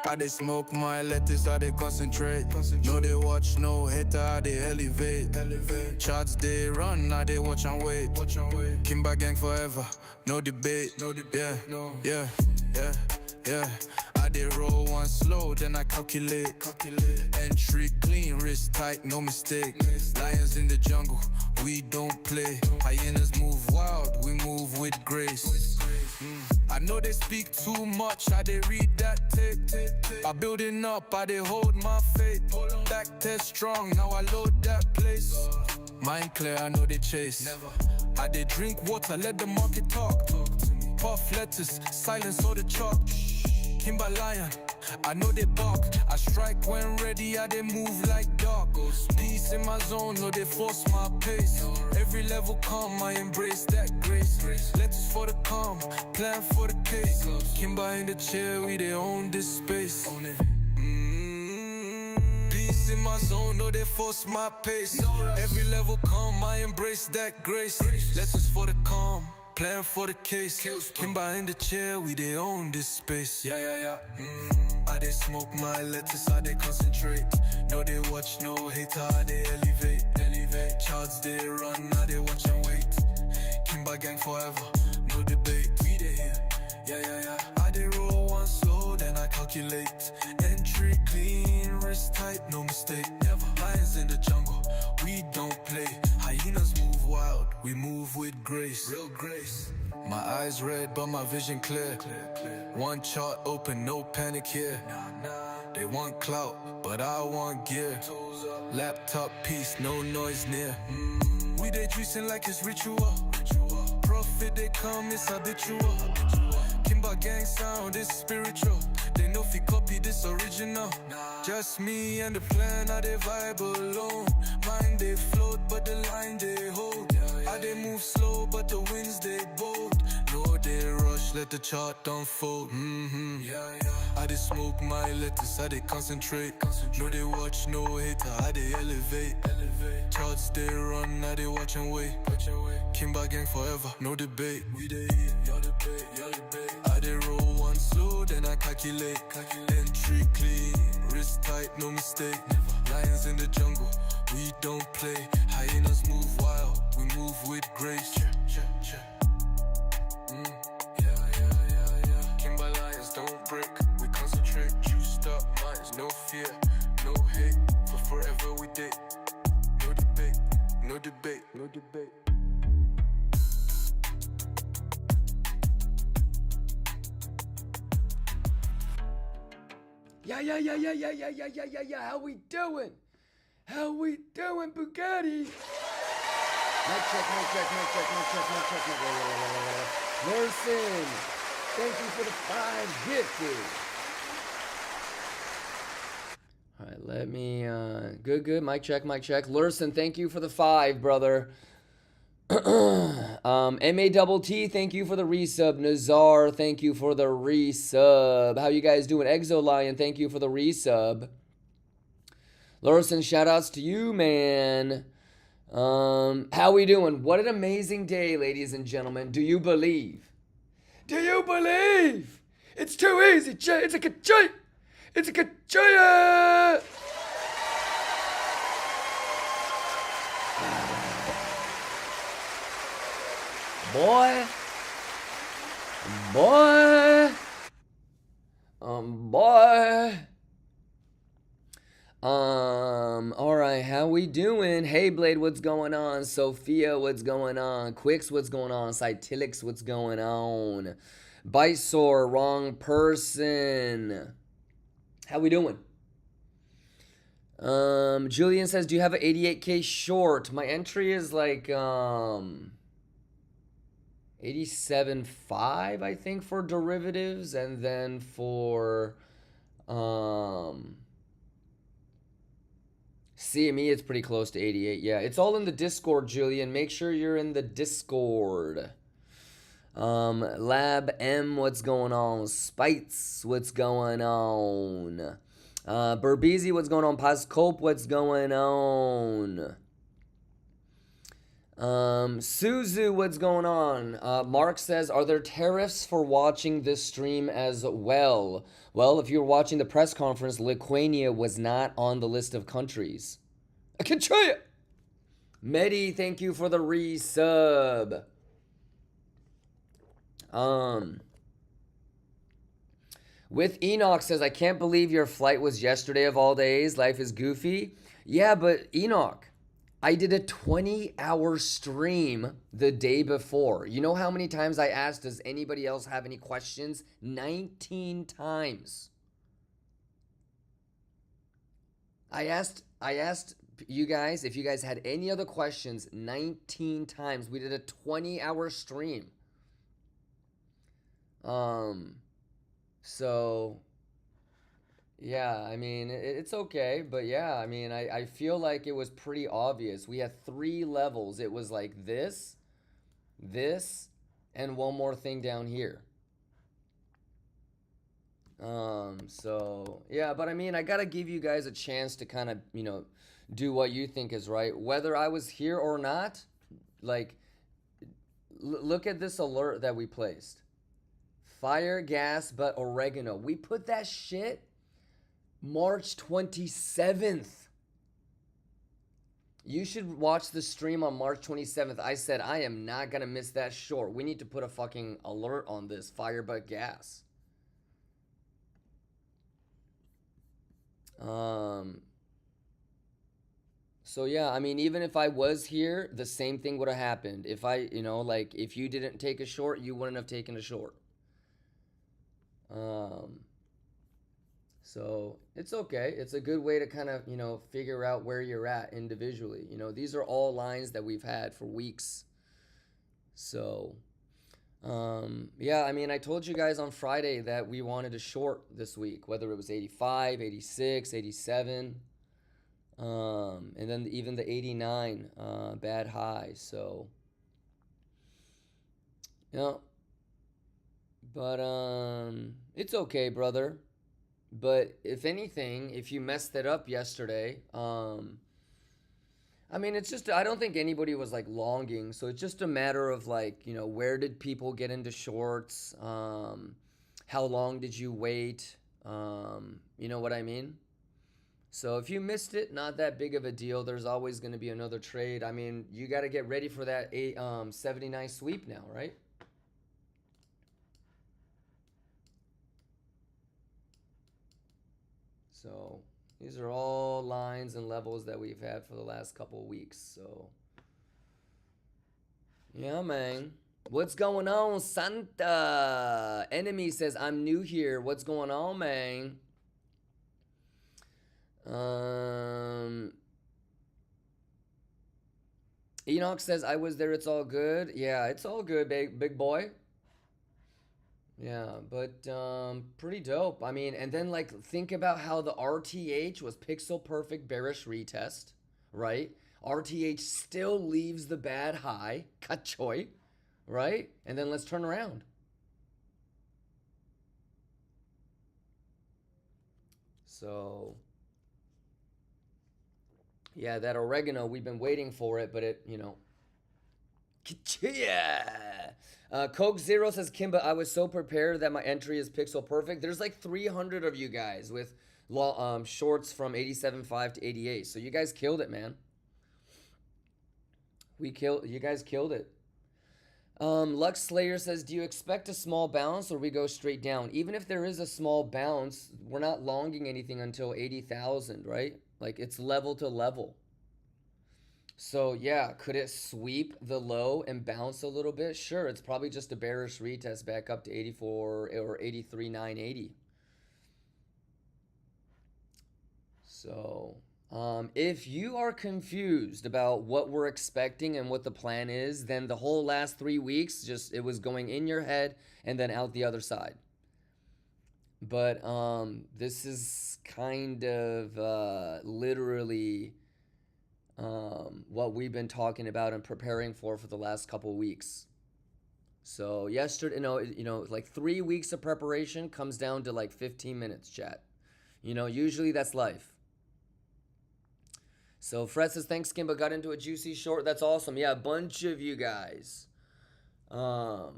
I they smoke my lettuce, I they concentrate. No they watch, no hater, I they elevate. Charts they run, I they watch and wait. Kimba gang forever, no debate. Yeah. I they roll one slow, then I calculate. Entry clean, wrist tight, no mistake. Lions in the jungle, we don't play. Hyenas move wild, we move with grace. I know they speak too much, I they read that tape. I building up, I they hold my faith. Back test strong, now I load that place. Mind clear, I know they chase. I they drink water, let the market talk. Puff letters, silence all the chalk. Kimba lion, I know they bark. I strike when ready, I they move like dogs. Peace in my zone, no they force my pace. Every level calm, I embrace that grace. Letters for the calm, plan for the case. Kimba in the chair, we they own this space. Peace in my zone, no they force my pace. Every level calm, I embrace that grace. Letters for the calm, plan for the case. Kimba in the chair, we they own this space. I they smoke my lettuce, I they concentrate. No they watch, no hater, I they elevate. Charts they run, I they watch and wait. Kimba gang forever, no debate. We they here, I they roll one slow, then I calculate. Entry clean, wrist tight, no mistake. Never lions in the jungle, we don't play. Hyenas move wild, we move with grace. Real grace. My eyes red, but my vision clear. One chart open, no panic here. They want clout, but I want gear. Laptop piece, no noise near. We they juicing like it's ritual. Profit they come, it's habitual. Kimba gang sound, it's spiritual. They know if you copy this original. Just me and the plan, I they vibe alone. Mind they float, but the line they hold. I they move slow, but the winds they bold. No they rush, let the chart unfold. I they smoke my lettuce, I they concentrate. No they watch, no hater, I they elevate. Charts they run, I they watch and wait. Kimba gang forever, no debate. We they eat, y'all debate. I they roll one slow, then I calculate. Entry clean, wrist tight, no mistake. Lions in the jungle, we don't play. Hyenas move wild, we move with grace. Kimba lions don't break, we concentrate. Juiced up minds, no fear, no hate. For forever we date. No debate, no debate, no debate. Yeah. How we doing? How we doing, Bugatti? Mic check. Larson, thank you for the 5 gifted. All right, let me, good. Mic check. Larson, thank you for the 5, brother. MATT, thank you for the resub. Nazar, thank you for the resub. How you guys doing? Exolion, thank you for the resub. Larson, shout outs to you, man. How we doing? What an amazing day, ladies and gentlemen. Do you believe? Do you believe? It's too easy, Jay. It's a ka-jay. It's a ka-jay. Boy. Alright, how we doing? Hey Blade, what's going on? Sophia, what's going on? Quicks, what's going on? Cytilix, what's going on? Bitesore, wrong person. How we doing? Julian says, do you have an 88K short? My entry is like 87.5, I think, for derivatives, and then for CME it's pretty close to 88. Yeah, it's all in the Discord, Julian. Make sure you're in the Discord. Lab M, what's going on? Spites, what's going on? Berbeezy, what's going on? Pascope, what's going on? Suzu, what's going on? Mark says, are there tariffs for watching this stream as well? Well, if you were watching the press conference, Liquania was not on the list of countries. I can try it. Medi, thank you for the resub. With Enoch says, I can't believe your flight was yesterday of all days. Life is goofy. Yeah, but Enoch, I did a 20-hour stream the day before. You know how many times I asked, does anybody else have any questions? 19 times. I asked you guys if you guys had any other questions 19 times. We did a 20-hour stream. So yeah, I mean, it's okay, but yeah, I mean, I feel like it was pretty obvious. We had 3 levels. It was like this, and one more thing down here. So yeah, but I mean, I gotta give you guys a chance to kind of, you know, do what you think is right. Whether I was here or not, like, look at this alert that we placed. Fire, gas, but oregano. We put that shit March 27th. You should watch the stream on March 27th. I said, I am not going to miss that short. We need to put a fucking alert on this. Fire, but gas. So yeah, Ian, even if I was here, the same thing would have happened. If I, you know, like, if you didn't take a short, you wouldn't have taken a short. So it's okay. It's a good way to kind of, you know, figure out where you're at individually. You know, these are all lines that we've had for weeks. So, yeah, I mean, I told you guys on Friday that we wanted to short this week, whether it was 85, 86, 87, and then even the 89, bad high. So, you know, but, it's okay, brother. But if anything, if you messed it up yesterday, I mean, it's just, I don't think anybody was like longing. So it's just a matter of like, you know, where did people get into shorts? How long did you wait? You know what I mean? So if you missed it, not that big of a deal. There's always going to be another trade. I mean, you got to get ready for that 79 sweep now, right? So these are all lines and levels that we've had for the last couple of weeks. So yeah, man. What's going on, Santa? Enemy says, I'm new here. What's going on, man? Enoch says, I was there. It's all good. Yeah, it's all good, big boy. Yeah, but pretty dope. I mean, and then like think about how the RTH was pixel perfect bearish retest, right? RTH still leaves the bad high, kachoi, right? And then let's turn around. So yeah, that oregano, we've been waiting for it, but it, you know. Yeah. Coke Zero says, Kimba, I was so prepared that my entry is pixel perfect. There's like 300 of you guys with shorts from 87.5 to 88. So you guys killed it, man. You guys killed it. Lux Slayer says, do you expect a small bounce or we go straight down? Even if there is a small bounce, we're not longing anything until 80,000, right? Like it's level to level. So yeah, could it sweep the low and bounce a little bit? Sure, it's probably just a bearish retest back up to 84 or 83,980. So if you are confused about what we're expecting and what the plan is, then the whole last 3 weeks, just it was going in your head and then out the other side. But this is kind of literally what we've been talking about and preparing for the last couple of weeks. So yesterday, you know, like 3 weeks of preparation comes down to like 15 minutes, chat. You know, usually that's life. So Fred says, thanks, Kimba. Got into a juicy short. That's awesome. Yeah, a bunch of you guys are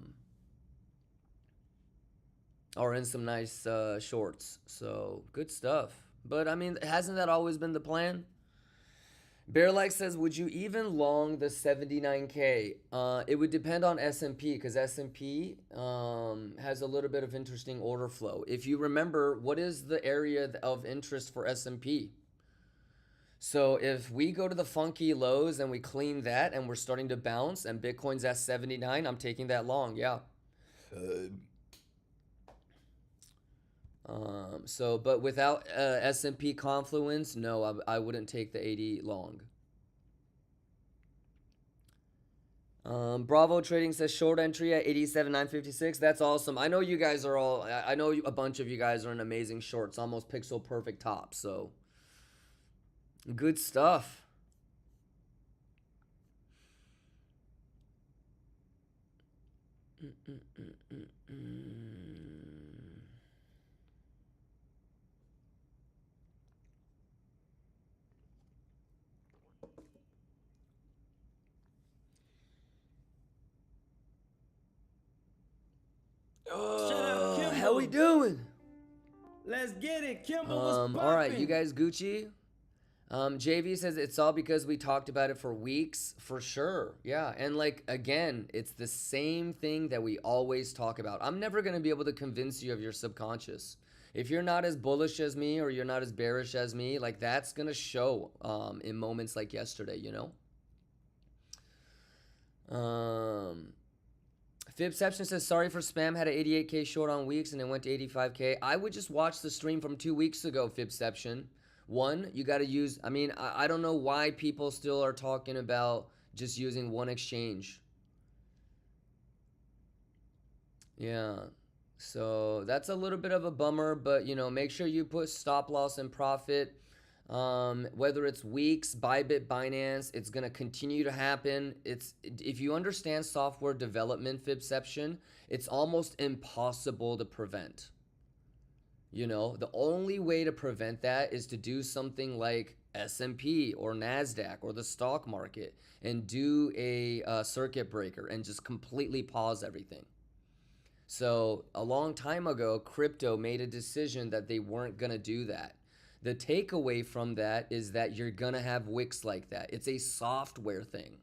in some nice shorts. So good stuff. But I mean, hasn't that always been the plan? Bearlike says, would you even long the 79K? It would depend on S&P because S&P has a little bit of interesting order flow. If you remember, what is the area of interest for S&P? So if we go to the funky lows and we clean that and we're starting to bounce and Bitcoin's at 79, I'm taking that long, yeah. But without S&P confluence, no, I wouldn't take the 80 long. Bravo Trading says short entry at 87,956. That's awesome. I know you guys are all, I know a bunch of you guys are in amazing shorts, almost pixel perfect top. So good stuff. Oh, how we doing? Let's get it, Kimba. All right, you guys Gucci? JV says it's all because we talked about it for weeks, for sure. Yeah, and like again, it's the same thing that we always talk about. I'm never going to be able to convince you of your subconscious. If you're not as bullish as me or you're not as bearish as me, like that's going to show in moments like yesterday, you know? Fibception says, sorry for spam, had an 88K short on weeks and it went to 85K. I would just watch the stream from 2 weeks ago, Fibception. One, you got to use, I mean, I don't know why people still are talking about just using one exchange. Yeah, so that's a little bit of a bummer, but you know, make sure you put stop loss and profit. Whether it's weeks, Bybit, Binance, it's going to continue to happen. If you understand software development, Fibception, it's almost impossible to prevent. You know, the only way to prevent that is to do something like S&P or NASDAQ or the stock market and do a circuit breaker and just completely pause everything. So a long time ago, crypto made a decision that they weren't going to do that. The takeaway from that is that you're going to have wicks like that. It's a software thing.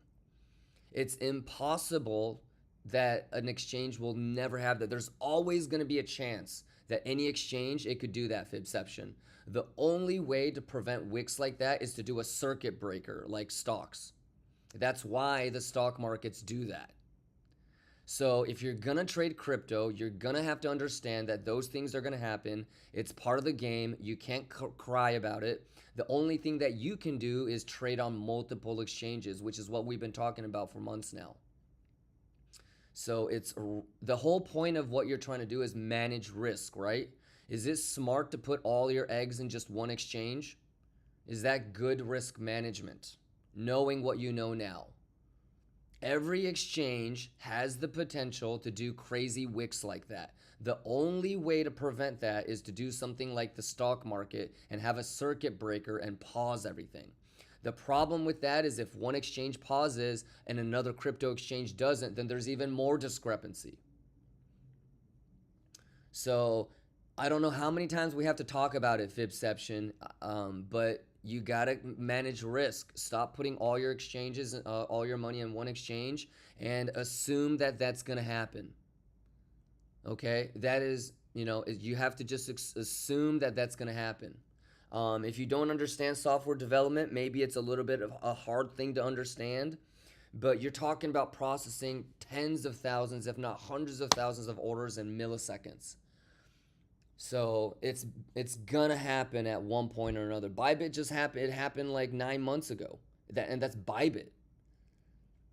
It's impossible that an exchange will never have that. There's always going to be a chance that any exchange, it could do that, Fibception. The only way to prevent wicks like that is to do a circuit breaker like stocks. That's why the stock markets do that. So if you're going to trade crypto, you're going to have to understand that those things are going to happen. It's part of the game. You can't cry about it. The only thing that you can do is trade on multiple exchanges, which is what we've been talking about for months now. So it's the whole point of what you're trying to do is manage risk, right? Is it smart to put all your eggs in just one exchange? Is that good risk management? Knowing what you know now. Every exchange has the potential to do crazy wicks like that. The only way to prevent that is to do something like the stock market and have a circuit breaker and pause everything. The problem with that is if one exchange pauses and another crypto exchange doesn't, then there's even more discrepancy. So I don't know how many times we have to talk about it, Fibception, but you got to manage risk. Stop putting all your exchanges, all your money in one exchange and assume that that's going to happen. Okay? That is, you know, you have to just assume that that's going to happen. If you don't understand software development, maybe it's a little bit of a hard thing to understand, but you're talking about processing tens of thousands, if not hundreds of thousands of orders in milliseconds. So it's gonna happen at one point or another. Bybit just happened. It happened like 9 months ago. And that's Bybit.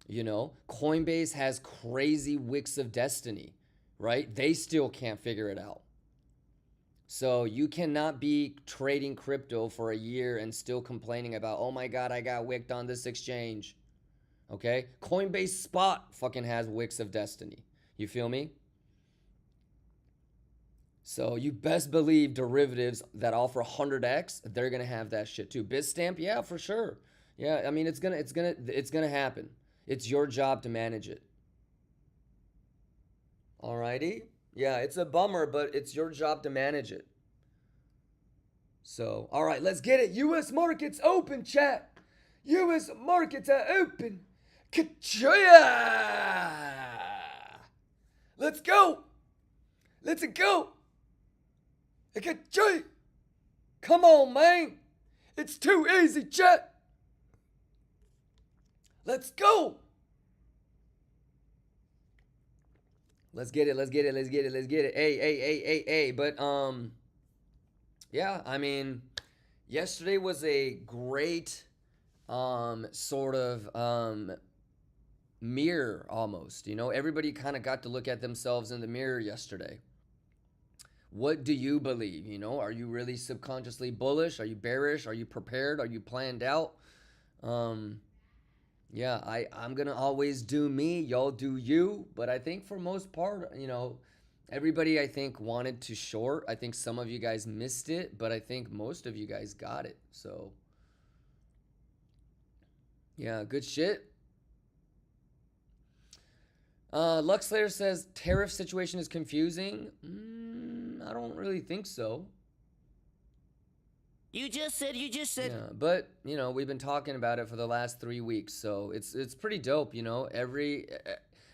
You know, Coinbase has crazy wicks of destiny, right? They still can't figure it out. So you cannot be trading crypto for a year and still complaining about, oh my God, I got wicked on this exchange. Okay? Coinbase Spot fucking has wicks of destiny. You feel me? So you best believe derivatives that offer 100x, they're going to have that shit too. Bitstamp, yeah, for sure. Yeah, I mean it's gonna happen. It's your job to manage it. Alrighty? Yeah, it's a bummer, but it's your job to manage it. So, all right, let's get it. U.S. markets open, chat. U.S. markets are open. Ka-choya! Let's go. Let's go. Ka-choy. Come on, man. It's too easy, chat. Let's go. Let's get it. Let's get it. Let's get it. Let's get it. Hey. But yeah, I mean, yesterday was a great sort of mirror almost. You know, everybody kind of got to look at themselves in the mirror yesterday. What do you believe? You know, are you really subconsciously bullish? Are you bearish? Are you prepared? Are you planned out? Yeah, I'm gonna always do me, y'all do you. But I think for most part, you know, everybody I think wanted to short. I think some of you guys missed it, but I think most of you guys got it. So yeah, good shit. Luxlayer says tariff situation is confusing. I don't really think so. You just said. Yeah, but you know, we've been talking about it for the last 3 weeks, so it's pretty dope. You know,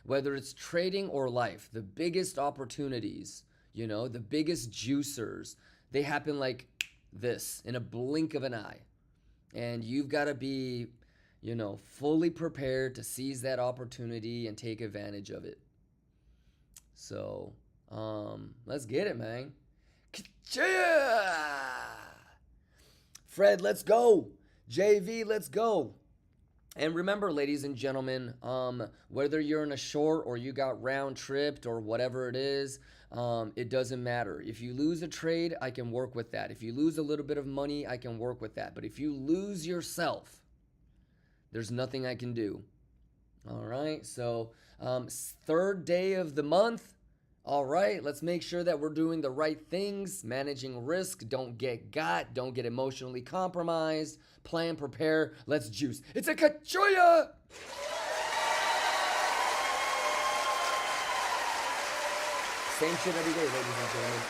whether it's trading or life, the biggest opportunities, you know, the biggest juicers, they happen like this in a blink of an eye, and you've got to be, you know, fully prepared to seize that opportunity and take advantage of it. So, let's get it, man. Fred, let's go. JV, let's go. And remember, ladies and gentlemen, whether you're in a short or you got round tripped or whatever it is, it doesn't matter. If you lose a trade, I can work with that. If you lose a little bit of money, I can work with that. But if you lose yourself, there's nothing I can do. All right, so third day of the month. All right, let's make sure that we're doing the right things, managing risk, don't get got, don't get emotionally compromised, plan, prepare, let's juice. It's a kachoya! Same shit every day, ladies and gentlemen.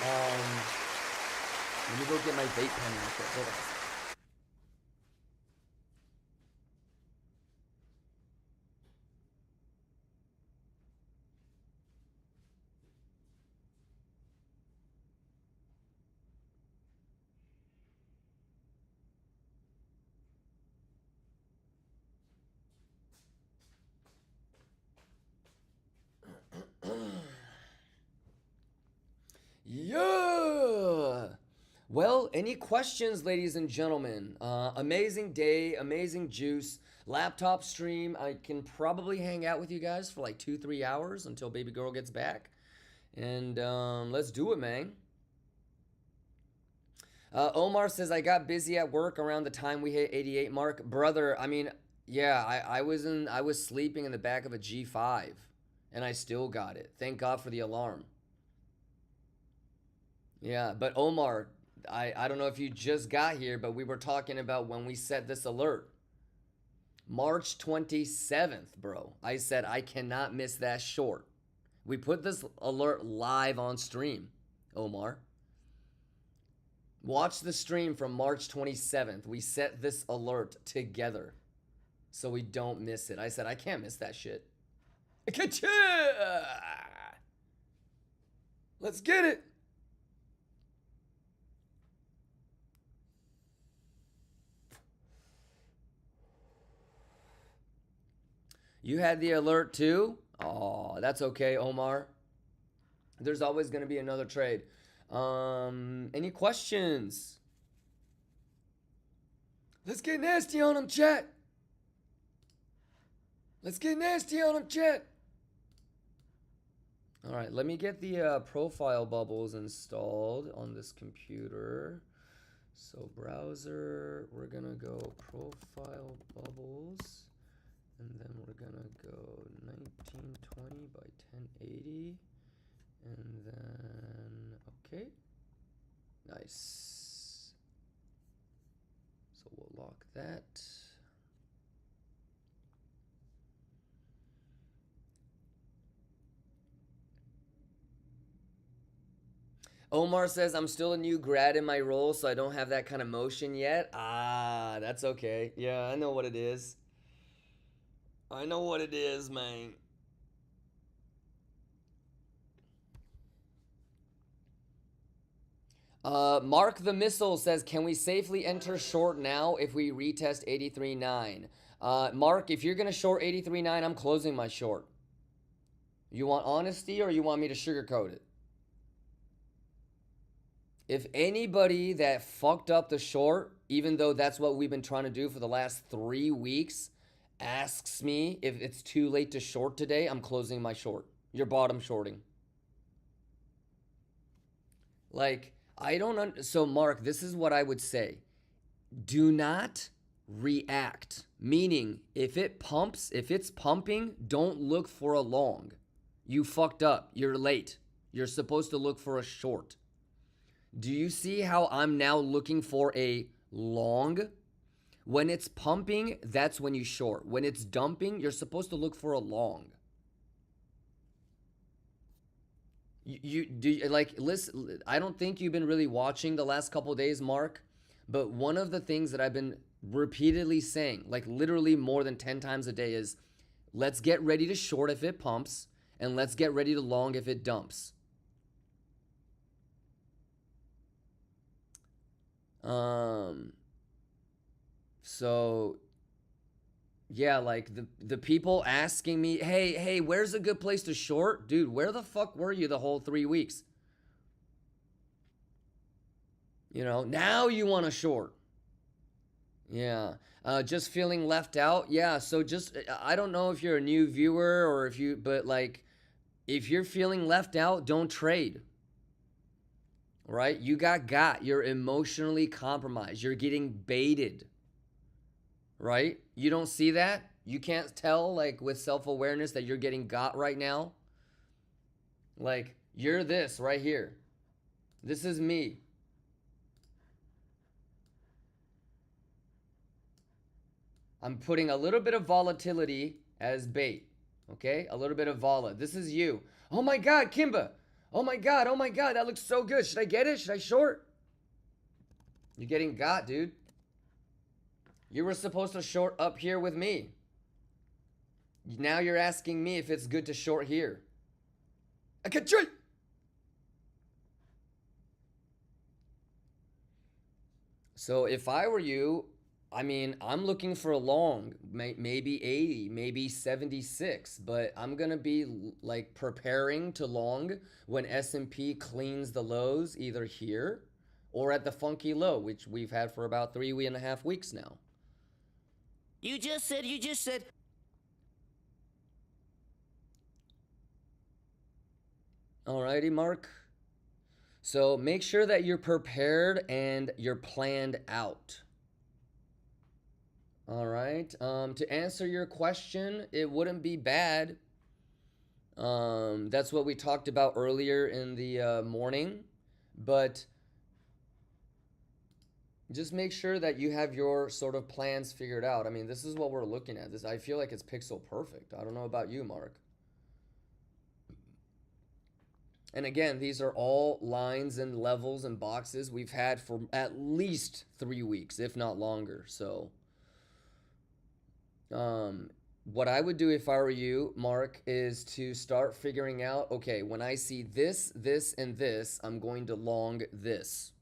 Let me go get my vape pen real quick. Hold on. Yeah. Well, any questions, ladies and gentlemen? Amazing day, amazing juice. Laptop stream. I can probably hang out with you guys for like 2-3 hours until baby girl gets back. And let's do it, man. Omar says, I got busy at work around the time we hit 88 mark. Brother, I mean, yeah, I was sleeping in the back of a G5 and I still got it. Thank God for the alarm. Yeah, but Omar, I don't know if you just got here, but we were talking about when we set this alert. March 27th, bro. I said I cannot miss that short. We put this alert live on stream, Omar. Watch the stream from March 27th. We set this alert together so we don't miss it. I said I can't miss that shit. Let's get it. You had the alert too? Oh, that's okay, Omar. There's always going to be another trade. Any questions? Let's get nasty on them, chat. Let's get nasty on them, chat. All right, let me get the profile bubbles installed on this computer. So browser, we're going to go profile bubbles. And then we're gonna go 1920 by 1080. And then, okay. Nice. So we'll lock that. Omar says, I'm still a new grad in my role, so I don't have that kind of motion yet. Ah, that's okay. Yeah, I know what it is. I know what it is, man. Mark the Missile says, can we safely enter short now if we retest 83.9? Mark, if you're going to short 83.9, I'm closing my short. You want honesty or you want me to sugarcoat it? If anybody that fucked up the short, even though that's what we've been trying to do for the last 3 weeks, asks me if it's too late to short today, I'm closing my short. You're bottom shorting. Like, I don't so Mark, this is what I would say. Do not react. Meaning, if it pumps, if it's pumping, don't look for a long. You fucked up. You're late. You're supposed to look for a short. Do you see how I'm now looking for a long? When it's pumping, that's when you short. When it's dumping, you're supposed to look for a long. You do like listen. I don't think you've been really watching the last couple of days, Mark. But one of the things that I've been repeatedly saying, like literally more than 10 times a day, is let's get ready to short if it pumps, and let's get ready to long if it dumps. So yeah, like the people asking me, hey, where's a good place to short? Dude, where the fuck were you the whole 3 weeks? You know, now you want to short. Yeah. Just feeling left out. Yeah, so just I don't know if you're a new viewer or if you, but like if you're feeling left out, don't trade. Right? You got. You're emotionally compromised. You're getting baited. Right? You don't see that? You can't tell, like, with self-awareness that you're getting got right now? Like, you're this right here. This is me. I'm putting a little bit of volatility as bait. Okay? A little bit of vola. This is you. Oh my God, Kimba. Oh my God, that looks so good. Should I get it? Should I short? You're getting got, dude. You were supposed to short up here with me. Now you're asking me if it's good to short here. I can trade. So if I were you, I mean, I'm looking for a long, maybe 80, maybe 76, but I'm going to be like preparing to long when S&P cleans the lows either here or at the funky low, which we've had for about 3.5 weeks now. You just said. Alrighty, Mark. So make sure that you're prepared and you're planned out. All right. To answer your question, it wouldn't be bad. That's what we talked about earlier in the morning. But just make sure that you have your sort of plans figured out. I mean, this is what we're looking at. This, I feel like it's pixel perfect. I don't know about you, Mark. And again, these are all lines and levels and boxes we've had for at least 3 weeks, if not longer. So, what I would do if I were you, Mark, is to start figuring out, okay, when I see this, this, and this, I'm going to long this.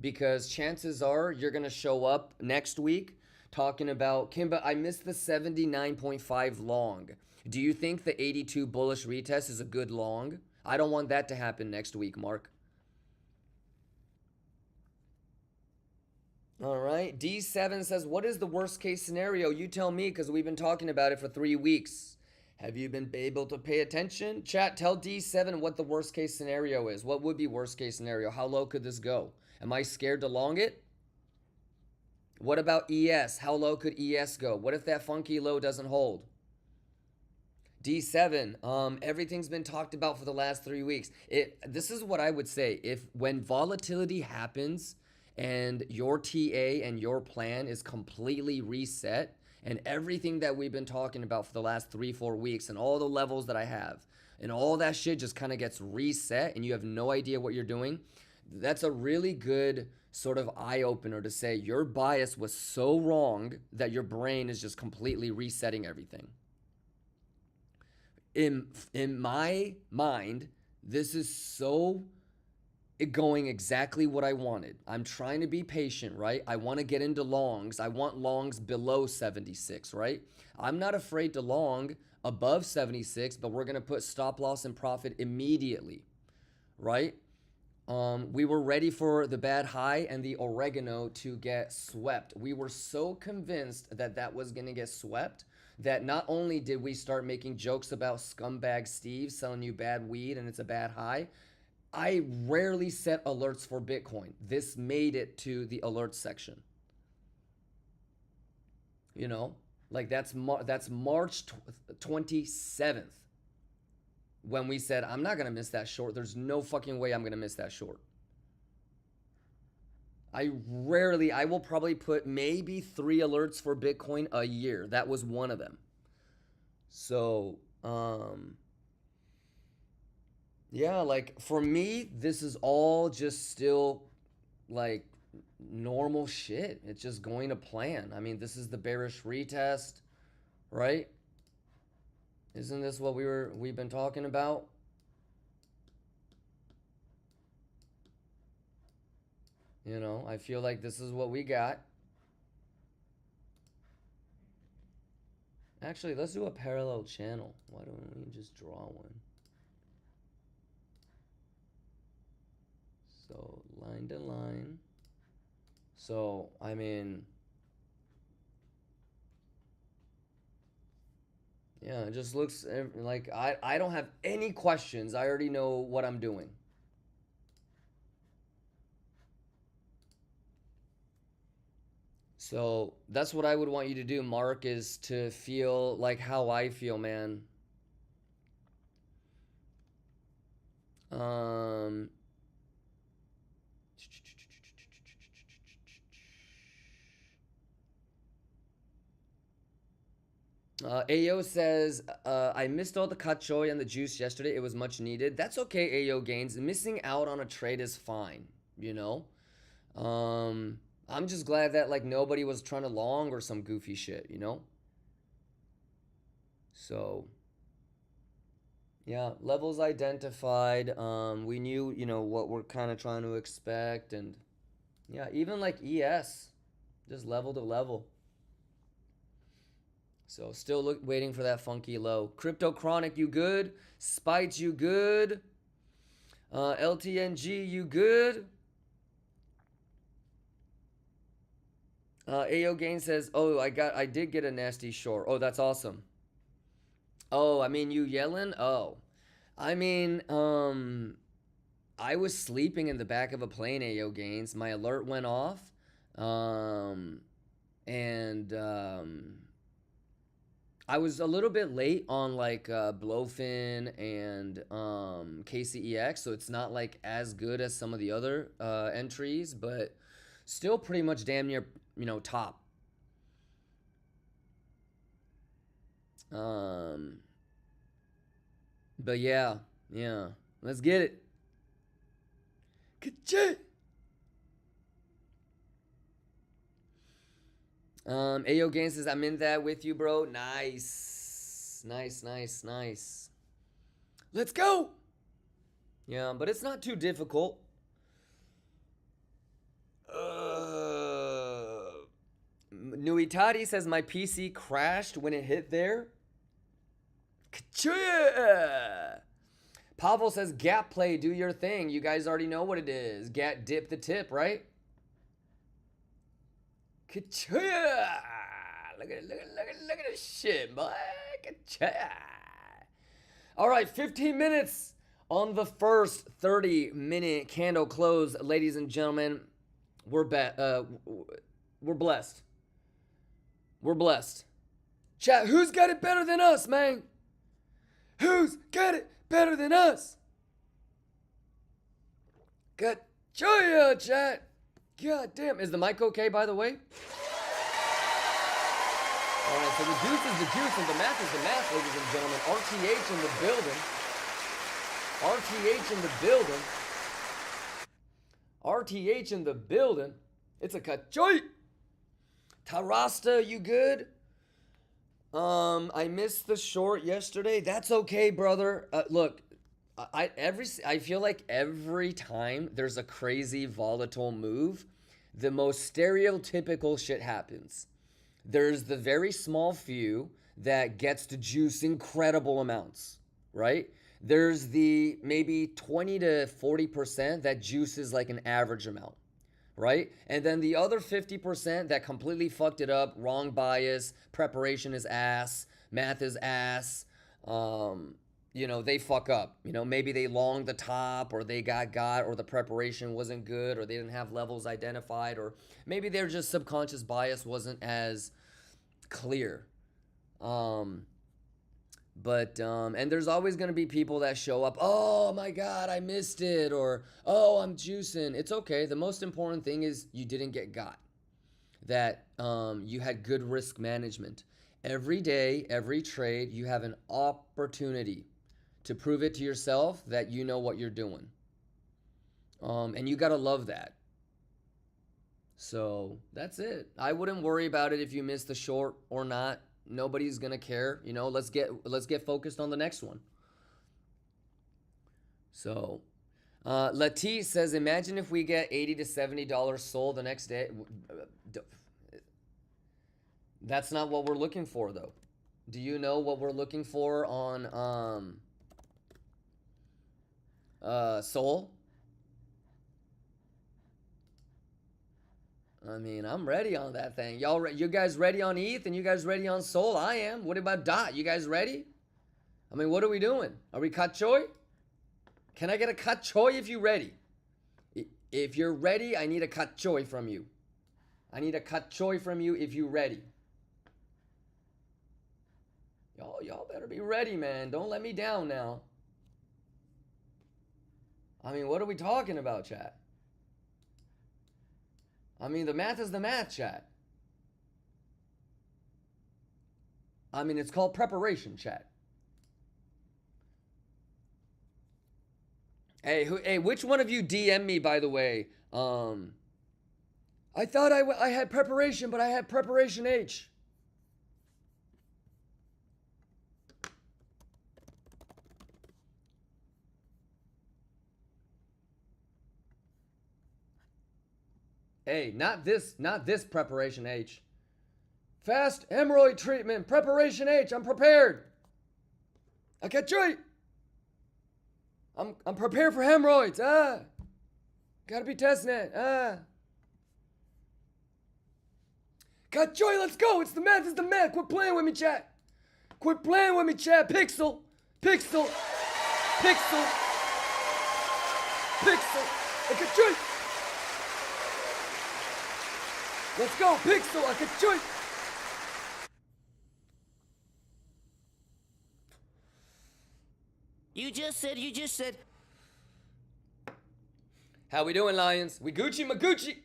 Because chances are you're going to show up next week talking about, Kimba, I missed the 79.5 long. Do you think the 82 bullish retest is a good long? I don't want that to happen next week, Mark. All right. D7 says, what is the worst case scenario? You tell me, because we've been talking about it for 3 weeks. Have you been able to pay attention? Chat, tell D7 what the worst case scenario is. What would be worst case scenario? How low could this go? Am I scared to long it? What about ES? How low could ES go? What if that funky low doesn't hold? D7, everything's been talked about for the last 3 weeks. This is what I would say. If when volatility happens and your TA and your plan is completely reset and everything that we've been talking about for the last 3-4 weeks and all the levels that I have, and all that shit just kind of gets reset and you have no idea what you're doing, that's a really good sort of eye-opener to say your bias was so wrong that your brain is just completely resetting everything. In my mind, this is so going exactly what I wanted. I'm trying to be patient, right? I want to get into longs. I want longs below 76, right? I'm not afraid to long above 76, but we're going to put stop loss and profit immediately, right? We were ready for the bad high and the oregano to get swept. We were so convinced that that was going to get swept that not only did we start making jokes about scumbag Steve selling you bad weed and it's a bad high, I rarely set alerts for Bitcoin. This made it to the alerts section. You know, like that's March 27th when we said, I'm not going to miss that short. There's no fucking way I'm going to miss that short. I will probably put maybe 3 alerts for Bitcoin a year. That was one of them. So, yeah, like for me, this is all just still like normal shit. It's just going to plan. I mean, this is the bearish retest, right? Isn't this what we've been talking about? You know, I feel like this is what we got. Actually, let's do a parallel channel. Why don't we just draw one? So, line to line. So, I mean, yeah, it just looks like I don't have any questions. I already know what I'm doing. So that's what I would want you to do, Mark, is to feel like how I feel, man. Ayo says, I missed all the kachoy and the juice yesterday. It was much needed. That's okay, Ayo Gains. Missing out on a trade is fine, you know? I'm just glad that like nobody was trying to long or some goofy shit, you know? So, yeah, levels identified. We knew, you know, what we're kind of trying to expect. And yeah, even like ES, just level to level. So still waiting for that funky low. Crypto Chronic, you good? Spites, you good? LTNG, you good? Ayo Gain says, oh, I did get a nasty short. Oh, that's awesome. Oh, I mean, you yelling? Oh, I mean, I was sleeping in the back of a plane, Ayo Gains. My alert went off. I was a little bit late on like Blowfin and KCEX, so it's not like as good as some of the other entries, but still pretty much damn near, you know, top. But yeah, let's get it. Ka-ching! Ayo Gain says, I'm in that with you, bro. Nice. Let's go. Yeah, but it's not too difficult. Nuitari says, my PC crashed when it hit there. Ka-ching! Pavel says, gap play, do your thing. You guys already know what it is. Gap dip the tip, right? Ka-cha! Look at this shit, boy. Ka-cha! All right, 15 minutes on the first 30-minute candle close, ladies and gentlemen. We're blessed. We're blessed. Chat, who's got it better than us, man? Who's got it better than us? Ka-cha, chat. God damn. Is the mic okay, by the way? All right, so the juice is the juice and the math is the math, ladies and gentlemen. RTH in the building. RTH in the building. RTH in the building. It's a kachoy. Tarasta, you good? I missed the short yesterday. That's okay, brother. Look, I feel like every time there's a crazy volatile move, the most stereotypical shit happens. There's the very small few that gets to juice incredible amounts, right? There's the maybe 20 to 40% that juices like an average amount, right? And then the other 50% that completely fucked it up, wrong bias, preparation is ass, math is ass, they fuck up. Maybe they longed the top, or they got, or the preparation wasn't good, or they didn't have levels identified, or maybe their just subconscious bias wasn't as clear. And there's always going to be people that show up, oh my God, I missed it, or, oh, I'm juicing. It's okay. The most important thing is you didn't get got, that you had good risk management. Every day, every trade, you have an opportunity to prove it to yourself that you know what you're doing. And you got to love that. So that's it. I wouldn't worry about it if you missed the short or not. Nobody's gonna care. Let's get focused on the next one. So Lati says, imagine if we get $80 to $70 sold the next day. That's not what we're looking for, though. Do you know what we're looking for on Sol? I mean, I'm ready on that thing. You guys ready on ETH, and you guys ready on Sol? I am. What about DOT? You guys ready? I mean, what are we doing? Are we cut choy? Can I get a cut choy if you're ready? If you're ready, I need a cut choy from you. I need a cut choy from you if you're ready. Y'all better be ready, man. Don't let me down now. I mean, what are we talking about, chat? I mean, the math is the math, chat. I mean, it's called preparation, chat. Hey, which one of you DM me, by the way? I thought I had preparation, but I had preparation H. Hey, not this preparation H. Fast hemorrhoid treatment, preparation H. I'm prepared. I catch you. I'm prepared for hemorrhoids. Gotta be testing it. Got joy, let's go. It's the math, it's the math. Quit playing with me, chat. Quit playing with me, chat. Pixel. Pixel. Pixel. Pixel. I got joy. Let's go, Pixel. I got joy. You just said. How we doing, Lions? We Gucci Magucci.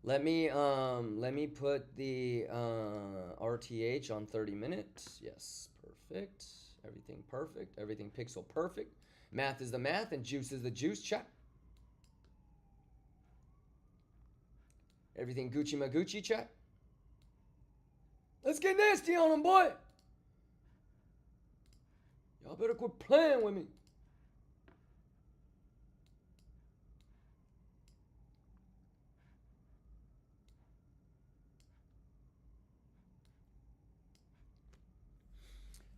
Let me put the RTH on 30 minutes. Yes, perfect. Everything perfect. Everything pixel perfect. Math is the math and juice is the juice. Chat. Everything Gucci Magucci, chat. Let's get nasty on them, boy. Y'all better quit playing with me.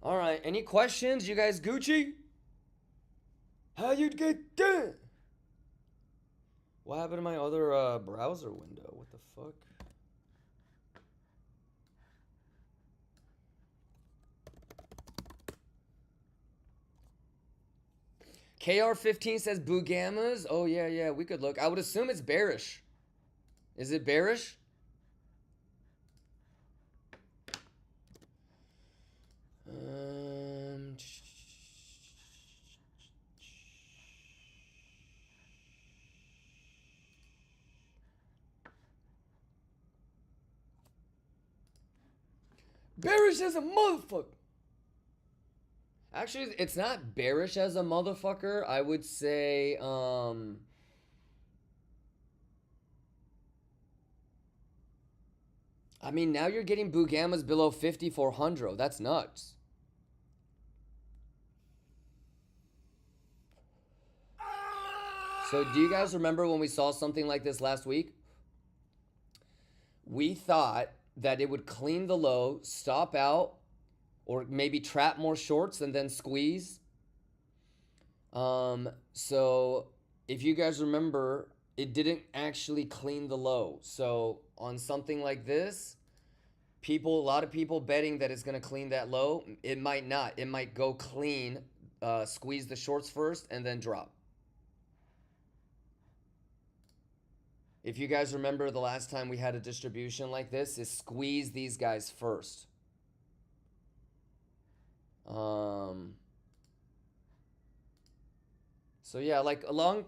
All right, any questions? You guys Gucci? How you get done? What happened to my other browser window? What the fuck? KR15 says Boo Gammas. Oh, yeah, we could look. I would assume it's bearish. Is it bearish? Bearish as a motherfucker. Actually, it's not bearish as a motherfucker. I would say, I mean, now you're getting Bugammas below 5,400. That's nuts. So do you guys remember when we saw something like this last week? We thought that it would clean the low, stop out, or maybe trap more shorts and then squeeze. So if you guys remember, it didn't actually clean the low. So on something like this, a lot of people betting that it's going to clean that low. It might not. It might go clean, squeeze the shorts first, and then drop. If you guys remember the last time we had a distribution like this, is squeeze these guys first. So yeah, like a long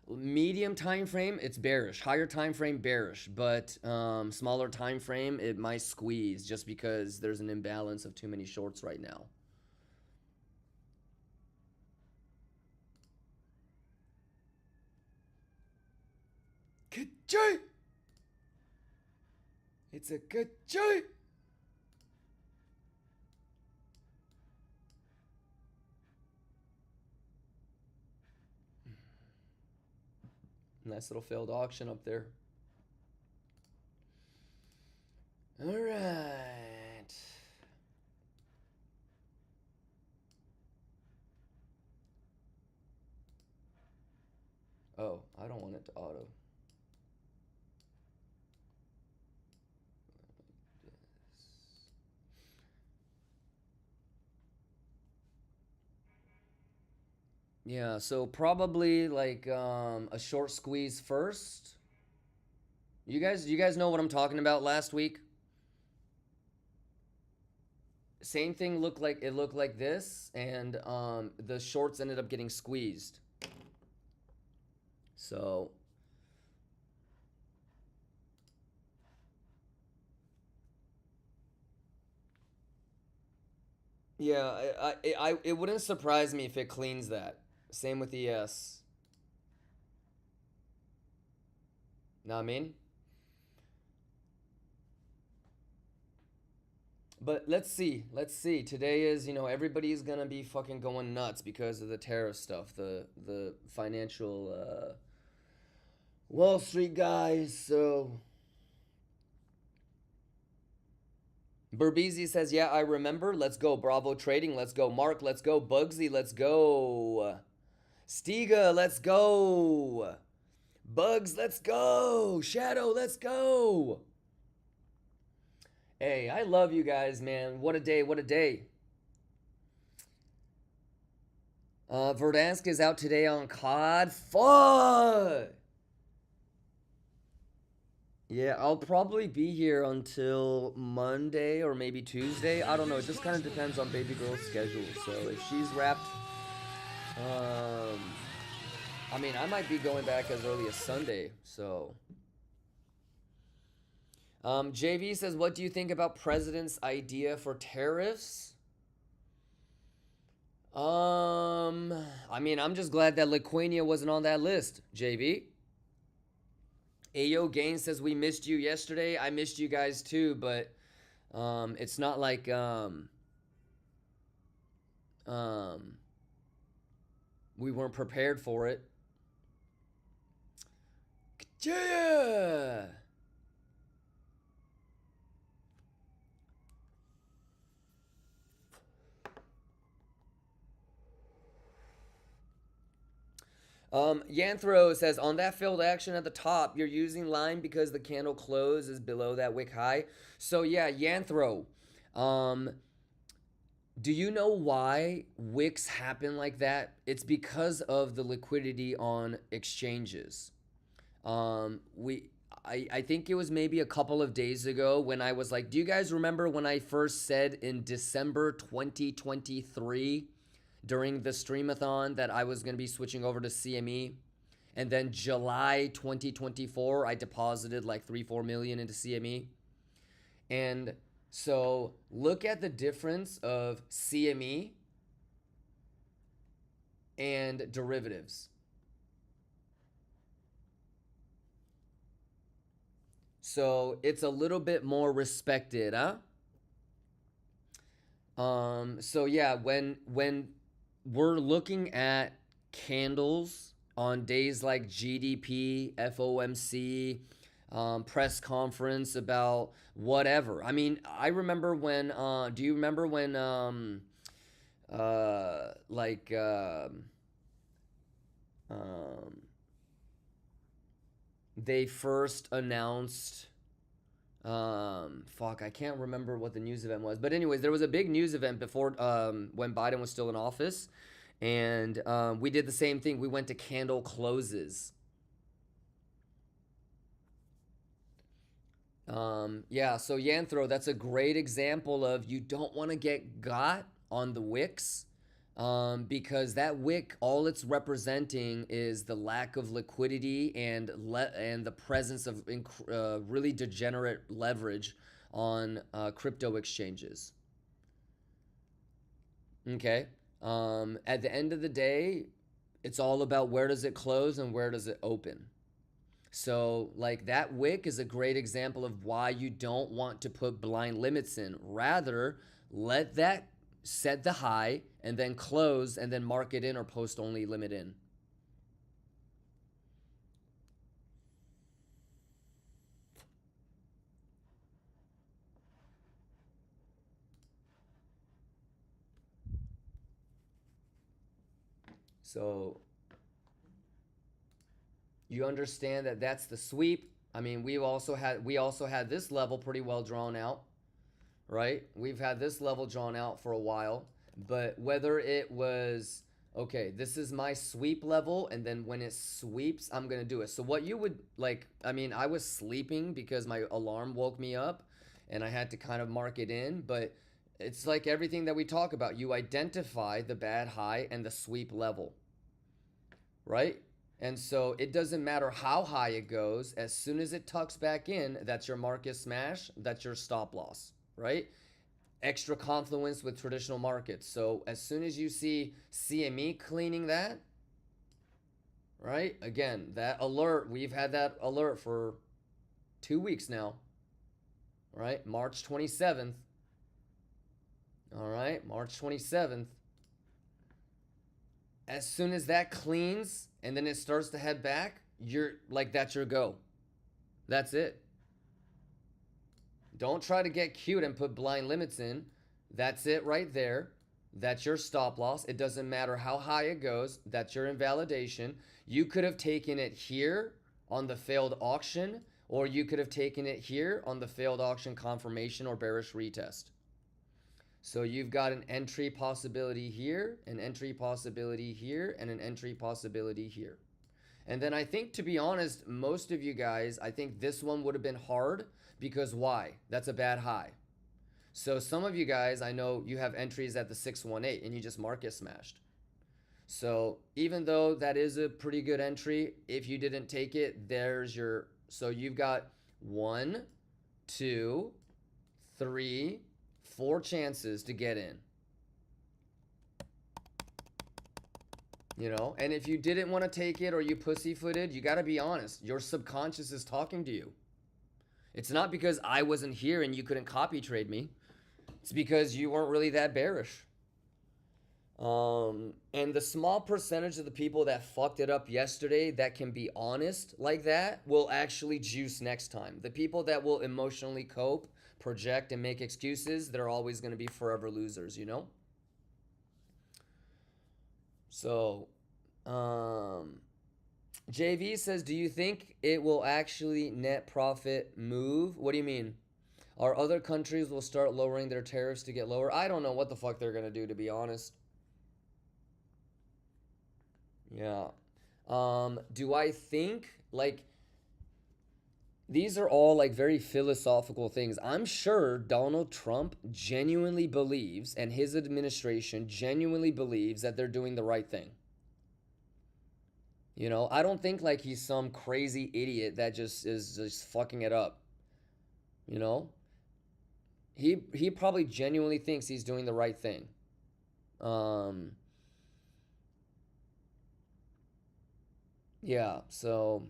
medium time frame, it's bearish. Higher time frame, bearish. But smaller time frame, it might squeeze just because there's an imbalance of too many shorts right now. Good joy. It's a good joy. Nice little failed auction up there. All right. Oh, I don't want it to auto. Yeah, so probably like a short squeeze first. You guys know what I'm talking about last week? Same thing looked like this, and the shorts ended up getting squeezed. So yeah, it wouldn't surprise me if it cleans that. Same with ES. Know what I mean? But let's see. Let's see. Today is, everybody's gonna be fucking going nuts because of the tariff stuff. The financial Wall Street guys. So Burbeezy says, yeah, I remember. Let's go. Bravo Trading. Let's go. Mark, let's go. Bugsy, let's go. Stiga, let's go. Bugs, let's go. Shadow, let's go. Hey, I love you guys, man. What a day, what a day. Verdansk is out today on COD. Fuck! Yeah, I'll probably be here until Monday or maybe Tuesday. I don't know. It just kind of depends on baby girl's schedule. So if she's wrapped, I mean, I might be going back as early as Sunday. So, JV says, what do you think about president's idea for tariffs? I mean, I'm just glad that Liquania wasn't on that list, JV. Ayo Gain says, we missed you yesterday. I missed you guys too, but it's not like we weren't prepared for it. Yeah. Yanthro says, on that failed action at the top, you're using line because the candle close is below that wick high. So yeah, Yanthro, do you know why wicks happen like that? It's because of the liquidity on exchanges. I think it was maybe a couple of days ago when I was like, do you guys remember when I first said in December 2023 during the streamathon that I was going to be switching over to CME? And then July 2024, I deposited like 3-4 million into CME. And so look at the difference of CME and derivatives. So it's a little bit more respected, huh? So yeah, when we're looking at candles on days like GDP, FOMC, press conference about whatever. I mean, I remember when do you remember when like they first announced fuck, I can't remember what the news event was, but anyways, there was a big news event before when Biden was still in office, and we did the same thing. We went to candle closes. Yeah, so Yanthro, that's a great example of you don't want to get got on the wicks, because that wick, all it's representing is the lack of liquidity and the presence of really degenerate leverage on crypto exchanges. Okay. At the end of the day, it's all about where does it close and where does it open. So, like, that wick is a great example of why you don't want to put blind limits in. Rather, let that set the high and then close and then mark it in or post only limit in. So you understand that that's the sweep. I mean, we also had this level pretty well drawn out, right? We've had this level drawn out for a while, but whether it was, okay, this is my sweep level, and then when it sweeps, I'm gonna do it. So what you would like, I mean, I was sleeping because my alarm woke me up and I had to kind of mark it in, but it's like everything that we talk about. You identify the bad high and the sweep level, right? And so it doesn't matter how high it goes. As soon as it tucks back in, that's your market smash. That's your stop loss, right? Extra confluence with traditional markets. So as soon as you see CME cleaning that, right? Again, that alert, we've had that alert for 2 weeks now, right? March 27th. All right, March 27th. As soon as that cleans and then it starts to head back, you're like, that's your go. That's it. Don't try to get cute and put blind limits in. That's it right there. That's your stop loss. It doesn't matter how high it goes. That's your invalidation. You could have taken it here on the failed auction, or you could have taken it here on the failed auction confirmation or bearish retest. So you've got an entry possibility here, an entry possibility here, and an entry possibility here. And then I think, to be honest, most of you guys, I think this one would have been hard because why? That's a bad high. So some of you guys, I know you have entries at the 618 and you just market smashed. So even though that is a pretty good entry, if you didn't take it, there's your, so you've got 1, 2, 3, 4 chances to get in. You know, and if you didn't want to take it or you pussyfooted, you got to be honest. Your subconscious is talking to you. It's not because I wasn't here and you couldn't copy trade me. It's because you weren't really that bearish. And the small percentage of the people that fucked it up yesterday that can be honest like that will actually juice next time. The people that will emotionally cope, project, and make excuses, they're always going to be forever losers, you know? So, JV says, do you think it will actually net profit move? What do you mean? Are other countries will start lowering their tariffs to get lower? I don't know what the fuck they're going to do, to be honest. Yeah. Do I think, like, these are all like very philosophical things. I'm sure Donald Trump genuinely believes, and his administration genuinely believes, that they're doing the right thing. You know, I don't think like he's some crazy idiot that just is just fucking it up. You know? He probably genuinely thinks he's doing the right thing. Yeah, so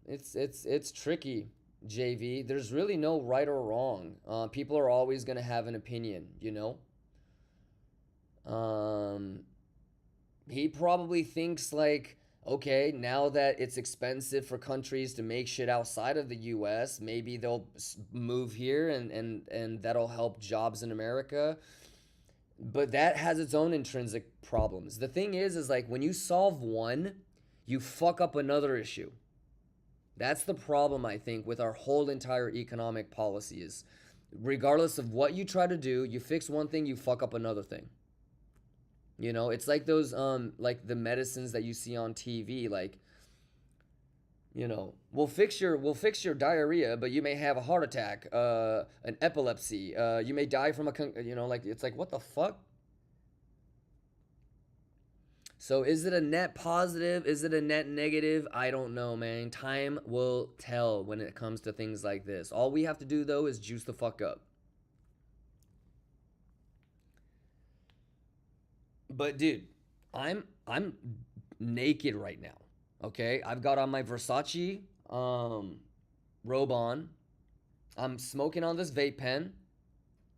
it's tricky, JV. There's really no right or wrong. People are always gonna have an opinion, you know. Um, he probably thinks like, okay, now that it's expensive for countries to make shit outside of the U.S., maybe they'll move here and that'll help jobs in America. But that has its own intrinsic problems. The thing is like when you solve one, you fuck up another issue. That's the problem, I think, with our whole entire economic policy is regardless of what you try to do, you fix one thing, you fuck up another thing. You know, it's like those like the medicines that you see on TV, like, you know, we'll fix your diarrhea, but you may have a heart attack, an epilepsy, you may die from you know, like it's like what the fuck? So is it a net positive? Is it a net negative? I don't know, man. Time will tell when it comes to things like this. All we have to do though is juice the fuck up. But dude, I'm naked right now. Okay? I've got on my Versace robe on. I'm smoking on this vape pen.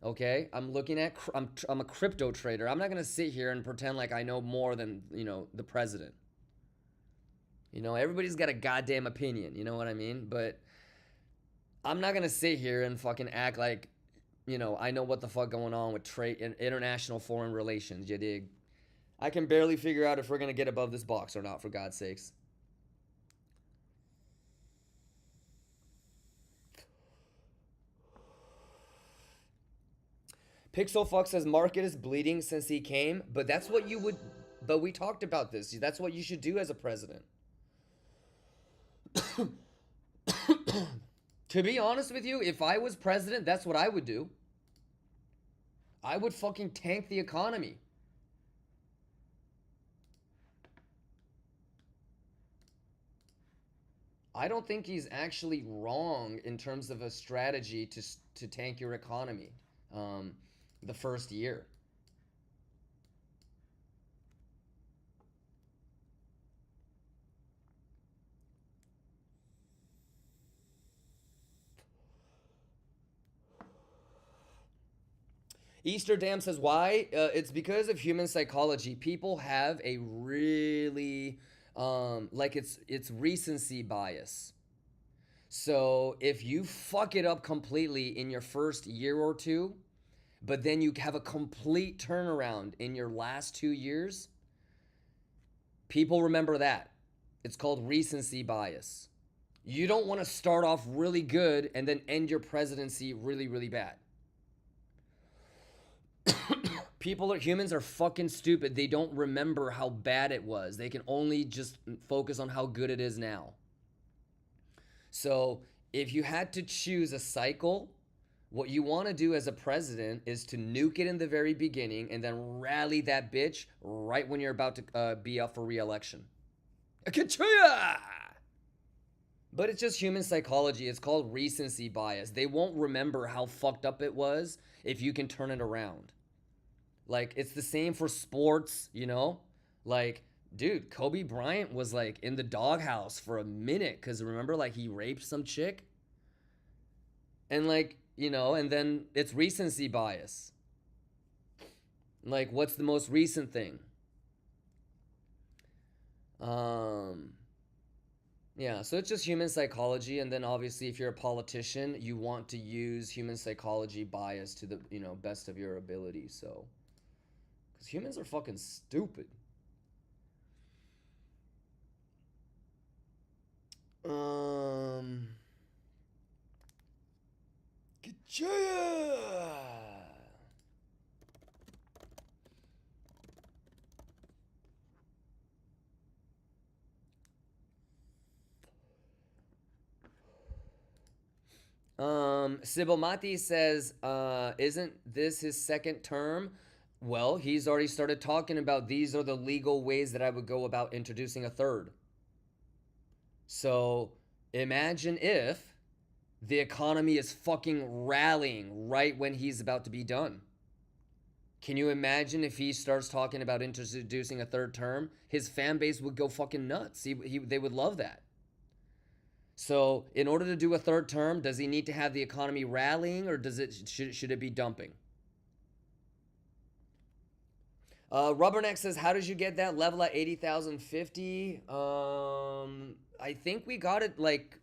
Okay? I'm looking at I'm a crypto trader. I'm not going to sit here and pretend like I know more than, you know, the president. You know, everybody's got a goddamn opinion, you know what I mean? But I'm not going to sit here and fucking act like, you know, I know what the fuck going on with trade and international foreign relations, you dig? I can barely figure out if we're going to get above this box or not, for God's sakes. Pixelfuck says market is bleeding since he came, but that's what you would, but we talked about this. That's what you should do as a president. To be honest with you, if I was president, that's what I would do. I would fucking tank the economy. I don't think he's actually wrong in terms of a strategy to tank your economy the first year. Easter Dam says why? It's because of human psychology. People have a really like it's recency bias. So if you fuck it up completely in your first year or two, but then you have a complete turnaround in your last 2 years, people remember that. It's called recency bias. You don't want to start off really good and then end your presidency really, really bad. Humans are fucking stupid. They don't remember how bad it was. They can only just focus on how good it is now. So if you had to choose a cycle, what you want to do as a president is to nuke it in the very beginning and then rally that bitch right when you're about to be up for re-election. But it's just human psychology. It's called recency bias. They won't remember how fucked up it was if you can turn it around. Like, it's the same for sports, you know? Like, dude, Kobe Bryant was, like, in the doghouse for a minute. Because remember, like, he raped some chick? And, like, you know, and then it's recency bias. Like, what's the most recent thing? Yeah, so it's just human psychology. And then, obviously, if you're a politician, you want to use human psychology bias to the, you know, best of your ability, so... Because humans are fucking stupid. Sybil Mati says, isn't this his second term? Well, he's already started talking about these are the legal ways that I would go about introducing a third. So imagine if the economy is fucking rallying right when he's about to be done. Can you imagine if he starts talking about introducing a third term? His fan base would go fucking nuts. They would love that. So in order to do a third term, does he need to have the economy rallying, or should it be dumping? Rubberneck says, how did you get that level at 80,050? I think we got it like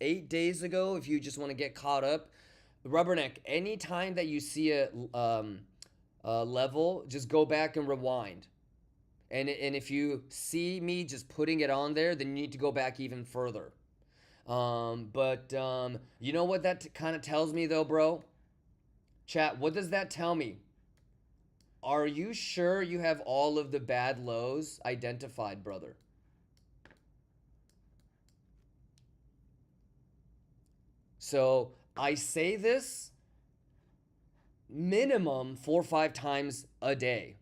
8 days ago. If you just want to get caught up, Rubberneck, anytime that you see a level, just go back and rewind. And if you see me just putting it on there, then you need to go back even further. But you know what that kind of tells me though, bro? Chat, what does that tell me? Are you sure you have all of the bad lows identified, brother? So I say this minimum 4 or 5 times a day.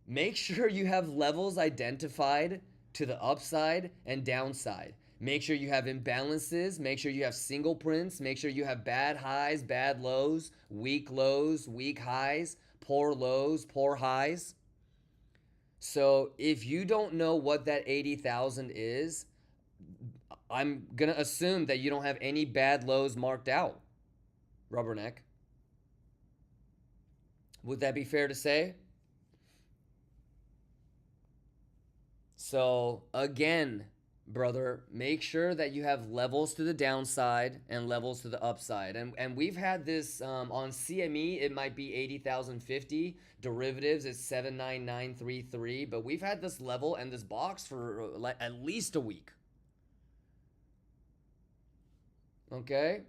Make sure you have levels identified to the upside and downside. Make sure you have imbalances. Make sure you have single prints. Make sure you have bad highs, bad lows, weak highs, poor lows, poor highs. So if you don't know what that 80,000 is, I'm going to assume that you don't have any bad lows marked out, Rubberneck. Would that be fair to say? So again, brother, make sure that you have levels to the downside and levels to the upside. And we've had this on CME, it might be 80,050. Derivatives is 79933. But we've had this level and this box for at least a week. Okay?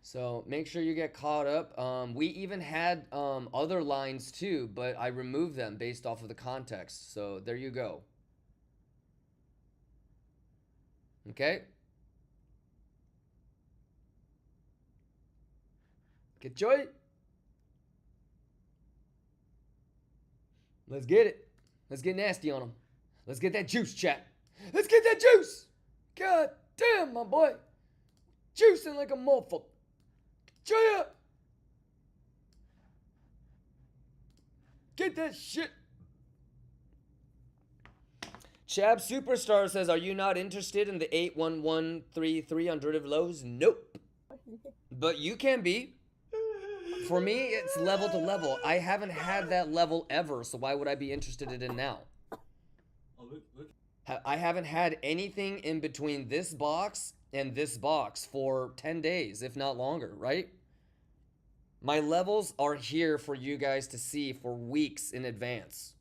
So make sure you get caught up. We even had other lines too, but I removed them based off of the context. So there you go. Okay? Get joy. Let's get it. Let's get nasty on them. Let's get that juice, chat. Let's get that juice. God damn, my boy. Juicing like a motherfucker. Joy up. Get that shit. Chab Superstar says, are you not interested in the 81133 on derivative lows? Nope. But you can be. For me, it's level to level. I haven't had that level ever, so why would I be interested in it now? I haven't had anything in between this box and this box for 10 days, if not longer, right? My levels are here for you guys to see for weeks in advance.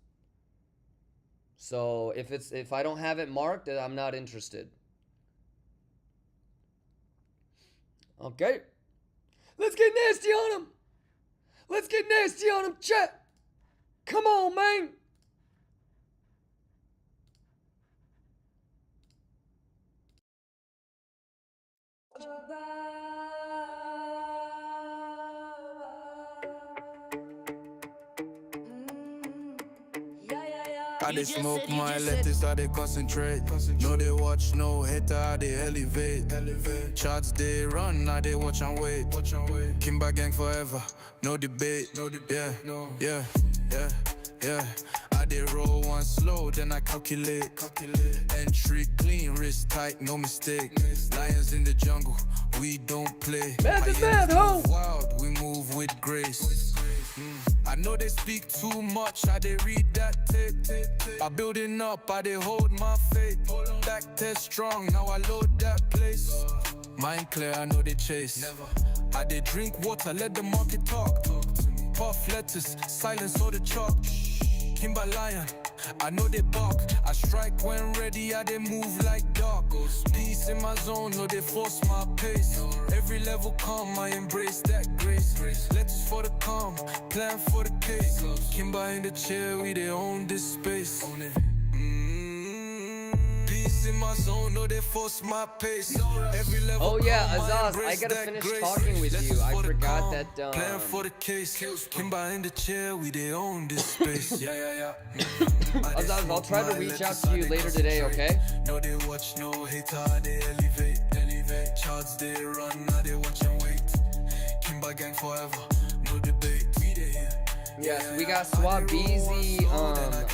So if I don't have it marked, then I'm not interested. Okay. Let's get nasty on them. Let's get nasty on them, chat. Come on, man. I they smoke my lettuce, I they concentrate. No they watch, no hater, I they elevate. Charts they run, I they watch and wait. Kimba gang forever, no debate. Yeah. I they roll one slow, then I calculate. Entry clean, wrist tight, no mistake. Lions in the jungle, we don't play. Math is math, ho! Wild, we move with grace. I know they speak too much, I they read that tape. I building up, I they hold my faith. Back test strong, now I load that place. Mind clear, I know they chase. I they drink water, let the market talk. Puff letters, silence all the chalk. Kimba lion, I know they bark. I strike when ready, I they move like dogs. Peace in my zone, no they force my pace. Every level calm, I embrace that grace. Letters for the calm, plan for the case. Kimba in the chair, we they own this space. Peace in my zone, no they force my pace. Every level Oh yeah, calm, Azaz, I gotta finish talking with you. I forgot that plan for the case. Kimba in the chair, we they own this space. Yeah. Azaz, I'll try to reach out to you later today, okay? No they watch, no hater, they elevate. Charts they run, now they watch and wait. Kimba gang forever. No debate, we there. Yes, we got Swabeezy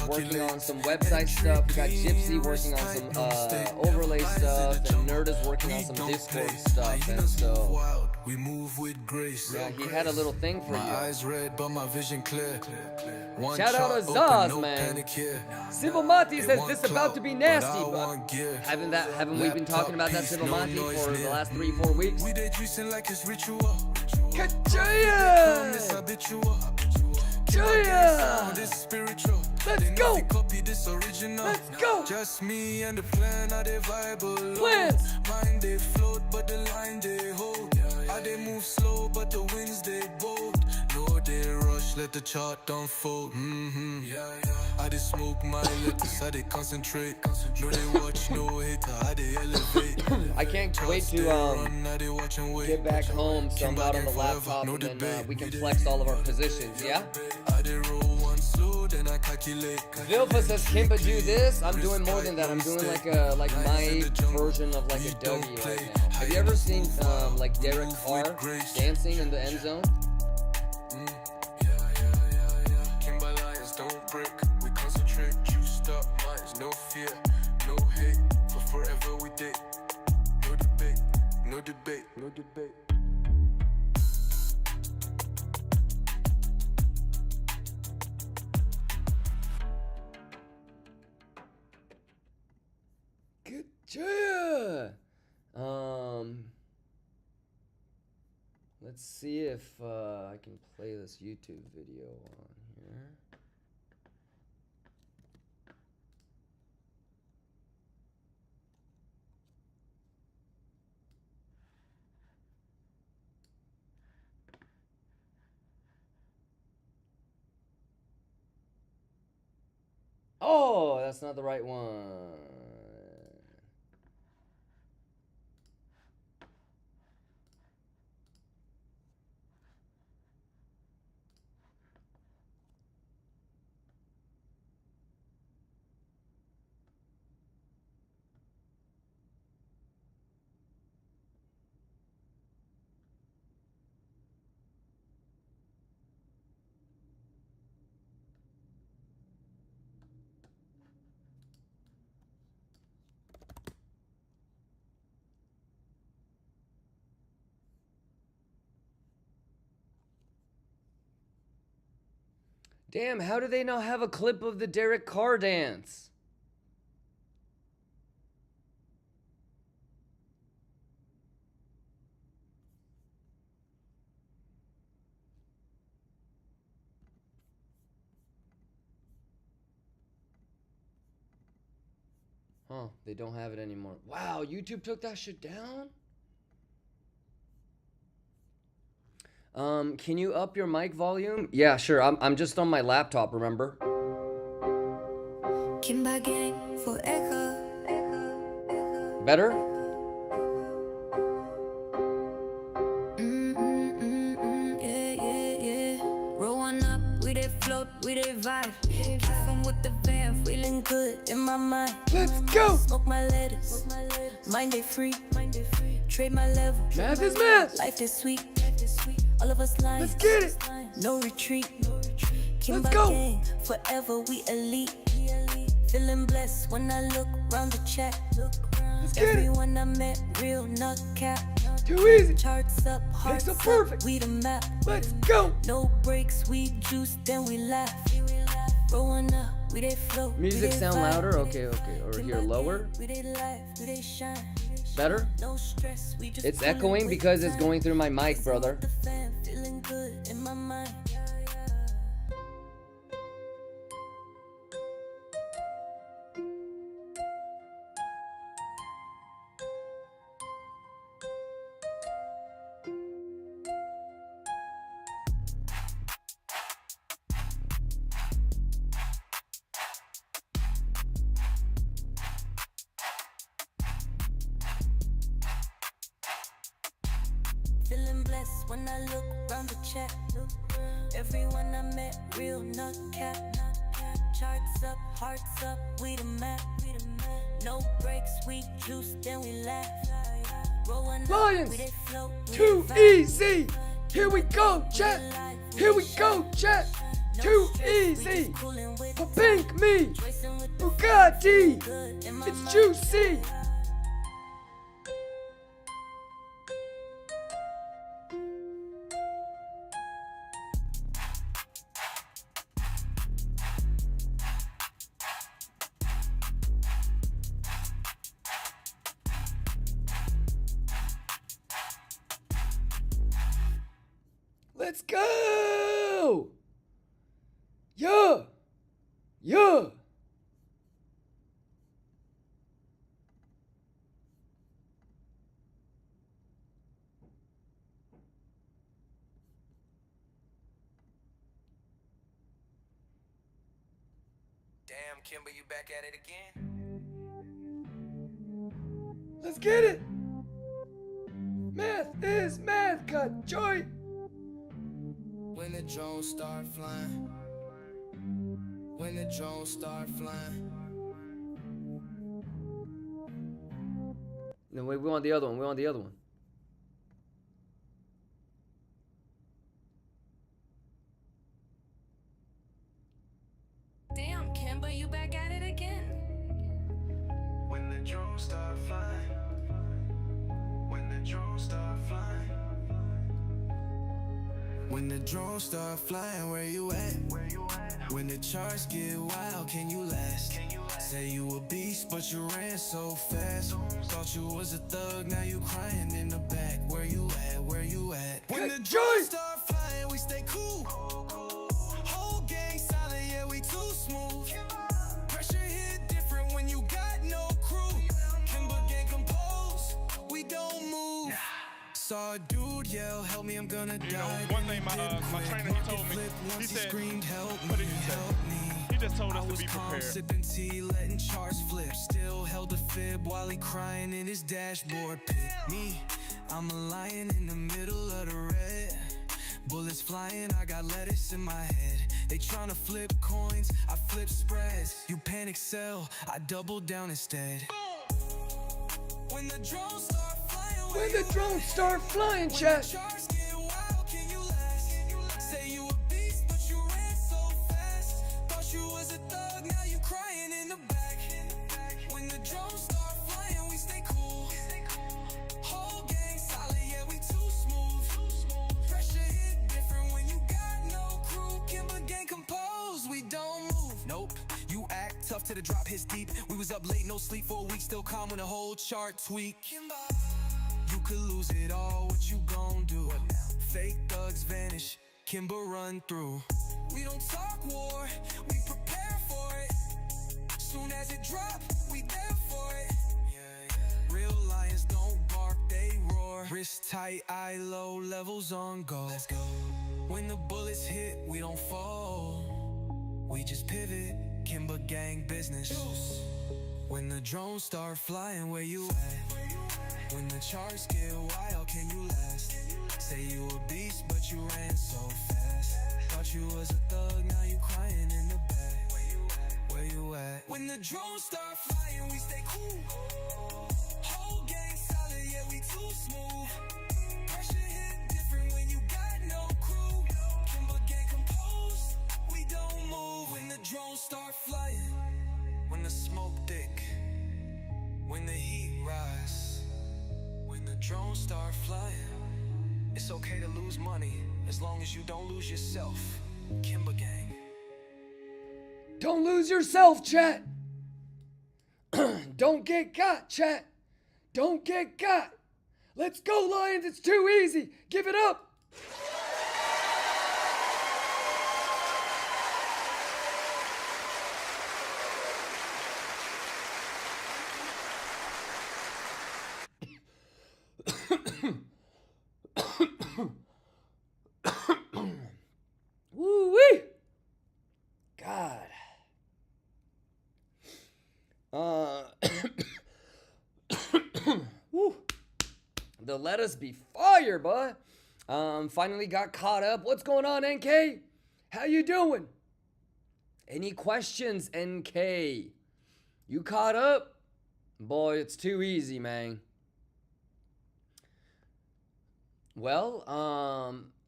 working on some website stuff. We got Gypsy working on some overlay stuff, and Nerd is working on some Discord stuff. And so, we move with grace. yeah, he had a little thing for My you. eyes red, but my vision clear. One Shout out to shot Zaz, open, no man. panic here. Civil Monty They says want this about to be nasty, but I but want gear. haven't we been talking about that Laptop Civil piece, no Monty noise for the near. last 3-4 weeks? We they juicing like it's ritual. Kachaya! This habitual. Kachaya! This spiritual. Let's They go! nothing copy this original. Let's go! Just me and the plan, how they vibe alone. Plans! Mind they float, but the line they hold. How they move slow, but the winds they bold. No, they rush, let the chart unfold. How they smoke my lips, how they concentrate. No, they watch, no hater, how they elevate. I can't wait Trust they to run, now they watch and wait. get back home so I'm not on the laptop No and then debate. we can flex all of our positions, yeah? How they roll one slow, then I calculate. Vilfa says, Kimba, do this. I'm doing more than that. I'm doing like my version of like a Dougie right now. Have you ever seen like Derek Carr dancing in the end zone? Kimberlions don't break, we concentrate, juiced up minds, no fear, no hate, for forever we date. No debate, no debate, no debate. Good job. Let's see if I can play this YouTube video on here. Oh, that's not the right one. Damn, how do they not have a clip of the Derek Carr dance? Huh, they don't have it anymore. Wow, YouTube took that shit down? Can you up your mic volume? Yeah, sure. I'm just on my laptop, remember? Kimba gang forever. Better? Yeah. Rolling up, we they float, we they vibe. Kiffin with the van, feeling good in my mind. Let's go! Smoke my lettuce, mind they free. Trade my level, Math is math! life is sweet. All of us lying. Let's get it! No retreat. Kimba Let's go! gang, forever we elite. Feeling blessed when I look round the chat. Let's get it! Everyone I met, real nut cap. Too easy! Charts up, hearts so up, perfect. we the map. Let's go! No breaks, we juice, then we laugh. Growing up, we they float. we Music they sound vibe, louder? we they Okay. Or Kimba here, gang, lower? We they live, we they shine. Better? No stress, we just It's pullin' echoing with because the it's time. going through my mic, brother. The fam, feeling good in my mind. Feeling blessed when I look round the chat. Everyone I met, real nut cap. Charts up, hearts up, we the map. No breaks, we juice, then we laugh. Rolling up, Lions! we they float, we Too they vibe. easy! Here we go, chat. Here we go, chat. Too easy. Pink me. Bugatti. It's juicy. Let's go! Yeah! Yeah! Damn, Kimber, you back at it again? Let's get it! Math is math, cut joy! When the drones start flying. When the drones start flying. No, wait, we want the other one. We want the other one. Damn, Kimber, you back at it again. When the drones start flying. When the drones start flying. When the drones start flying, where you at? When the charts get wild, can you last? Say you a beast, but you ran so fast. Thought you was a thug, now you crying in the back. Where you at? Where you at? When the drones start flying, we stay cool. Whole gang solid, yeah, we too smooth. Pressure hit different when you got no crew. Kimber gang composed, we don't move. Saw a dude yell, help me, I'm gonna die. You know, one thing my trainer, he told me, he said, screamed, help what me, did he say? help me. He just told us I to was be calm, prepared. sipping tea, letting charts flip. Still held a fib while he crying in his dashboard pit. Me, I'm a lion in the middle of the red. Bullets flying, I got lettuce in my head. They tryna flip coins, I flip spreads. You panic sell, I double down instead. When the drones start flying, When the drones start flying, chat. charts get wild, can you last? Say you a beast, but you ran so fast. Thought you was a thug, now you crying in the back. When the drones start flying, we stay cool. Whole gang solid, yeah, we too smooth. Pressure hit different when you got no crew. Kimber gang composed, we don't move. Nope, you act tough till the drop hits deep. We was up late, no sleep for a week, still calm when the whole chart tweak. You could lose it all, what you gon' do? Fake thugs vanish, Kimber run through. We don't talk war, we prepare for it. Soon as it drop, we there for it. Real lions don't bark, they roar. Wrist tight, eye low, levels on go. Let's go. When the bullets hit, we don't fall. We just pivot, Kimber gang business. When the drones start flying, where you at? When the charts get wild, can you last? Say you a beast, but you ran so fast. Thought you was a thug, now you crying in the back. Where you at? When the drones start flying, we stay cool. Whole gang solid, yeah, we too smooth. Pressure hit different when you got no crew. Kimber gang composed, we don't move. When the drones start flying, when the smoke thick, when the heat rise, when the drones start flying. It's okay to lose money as long as you don't lose yourself. Kimber gang. Don't lose yourself, chat. Don't get got, chat. Don't get got. Let's go, Lions. It's too easy. Give it up. Woo-wee. God. Woo. The lettuce be fire, bud. Finally got caught up. What's going on, NK? How you doing? Any questions, NK? You caught up? Boy, it's too easy, man. Well,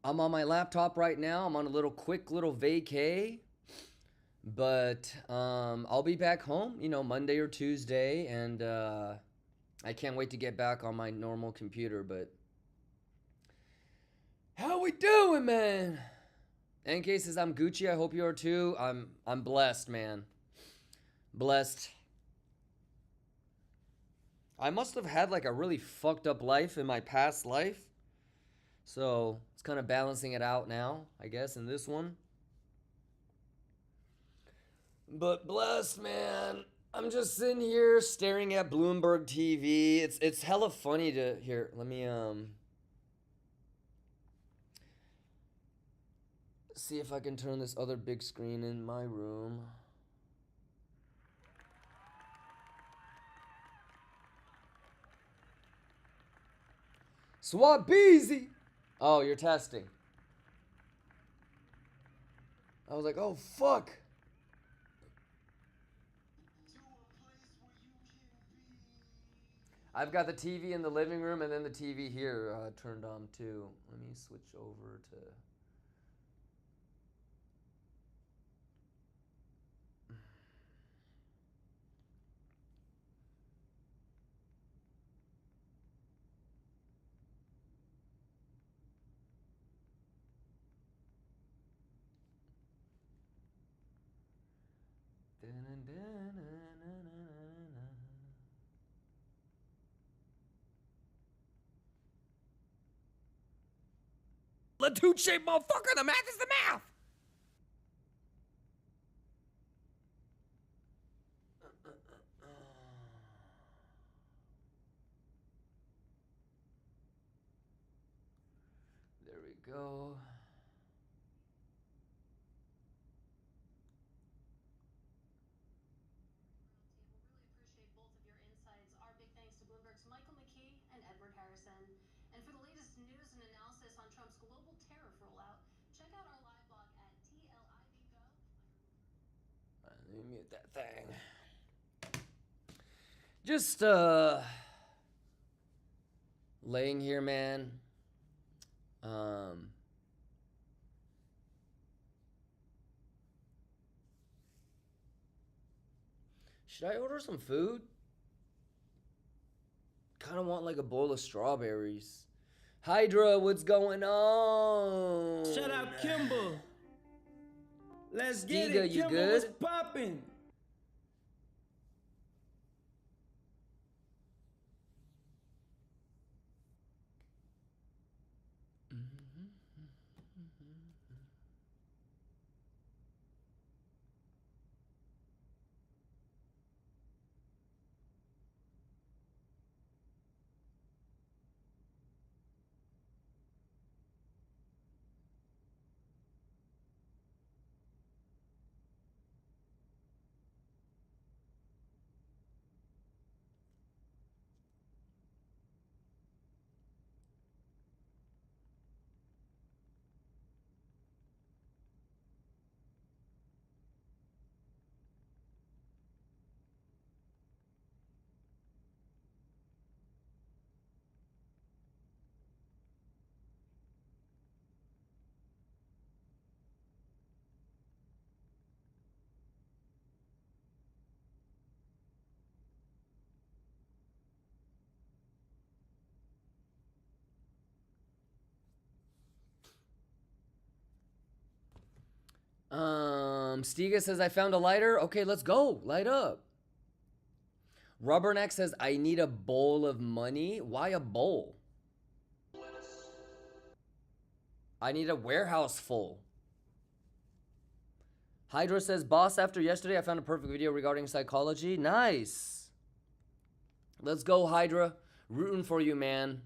I'm on my laptop right now. I'm on a quick little vacay. But I'll be back home, Monday or Tuesday, and I can't wait to get back on my normal computer. But how we doing, man? NK says I'm Gucci. I hope you are too. I'm blessed, man. Blessed. I must have had like a really fucked up life in my past life, so it's kind of balancing it out now, I guess, in this one. But blessed, man. I'm just sitting here staring at Bloomberg TV. It's hella funny to hear. Let me see if I can turn this other big screen in my room. Swabeezy. Oh, you're testing. I was like, oh fuck. I've got the TV in the living room and then the TV here turned on too. Let me switch over to... Latuche, motherfucker, the math is the math! There we go. Michael McKee and Edward Harrison. And for the latest news and analysis on Trump's global tariff rollout, check out our live blog at TLIVGo. Let me mute that thing. Just laying here, man. Should I order some food? Kind of want like a bowl of strawberries. Hydra, what's going on? Shout out Kimber. Let's get Diga, it. you Kimber, good? what's poppin'? Stiga says I found a lighter. Okay, let's go. Light up. Rubberneck says I need a bowl of money. Why a bowl? I need a warehouse full. Hydra says, boss, after yesterday, I found a perfect video regarding psychology. Nice. Let's go, Hydra. Rooting for you, man.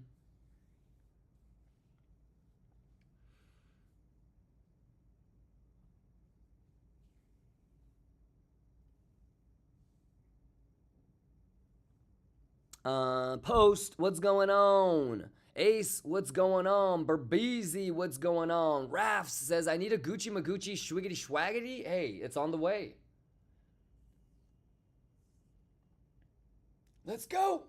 Post, what's going on? Ace, what's going on? Berbeezy, what's going on? Rafs says, I need a Gucci Magucci Schwiggity Schwaggity. Hey, it's on the way. Let's go.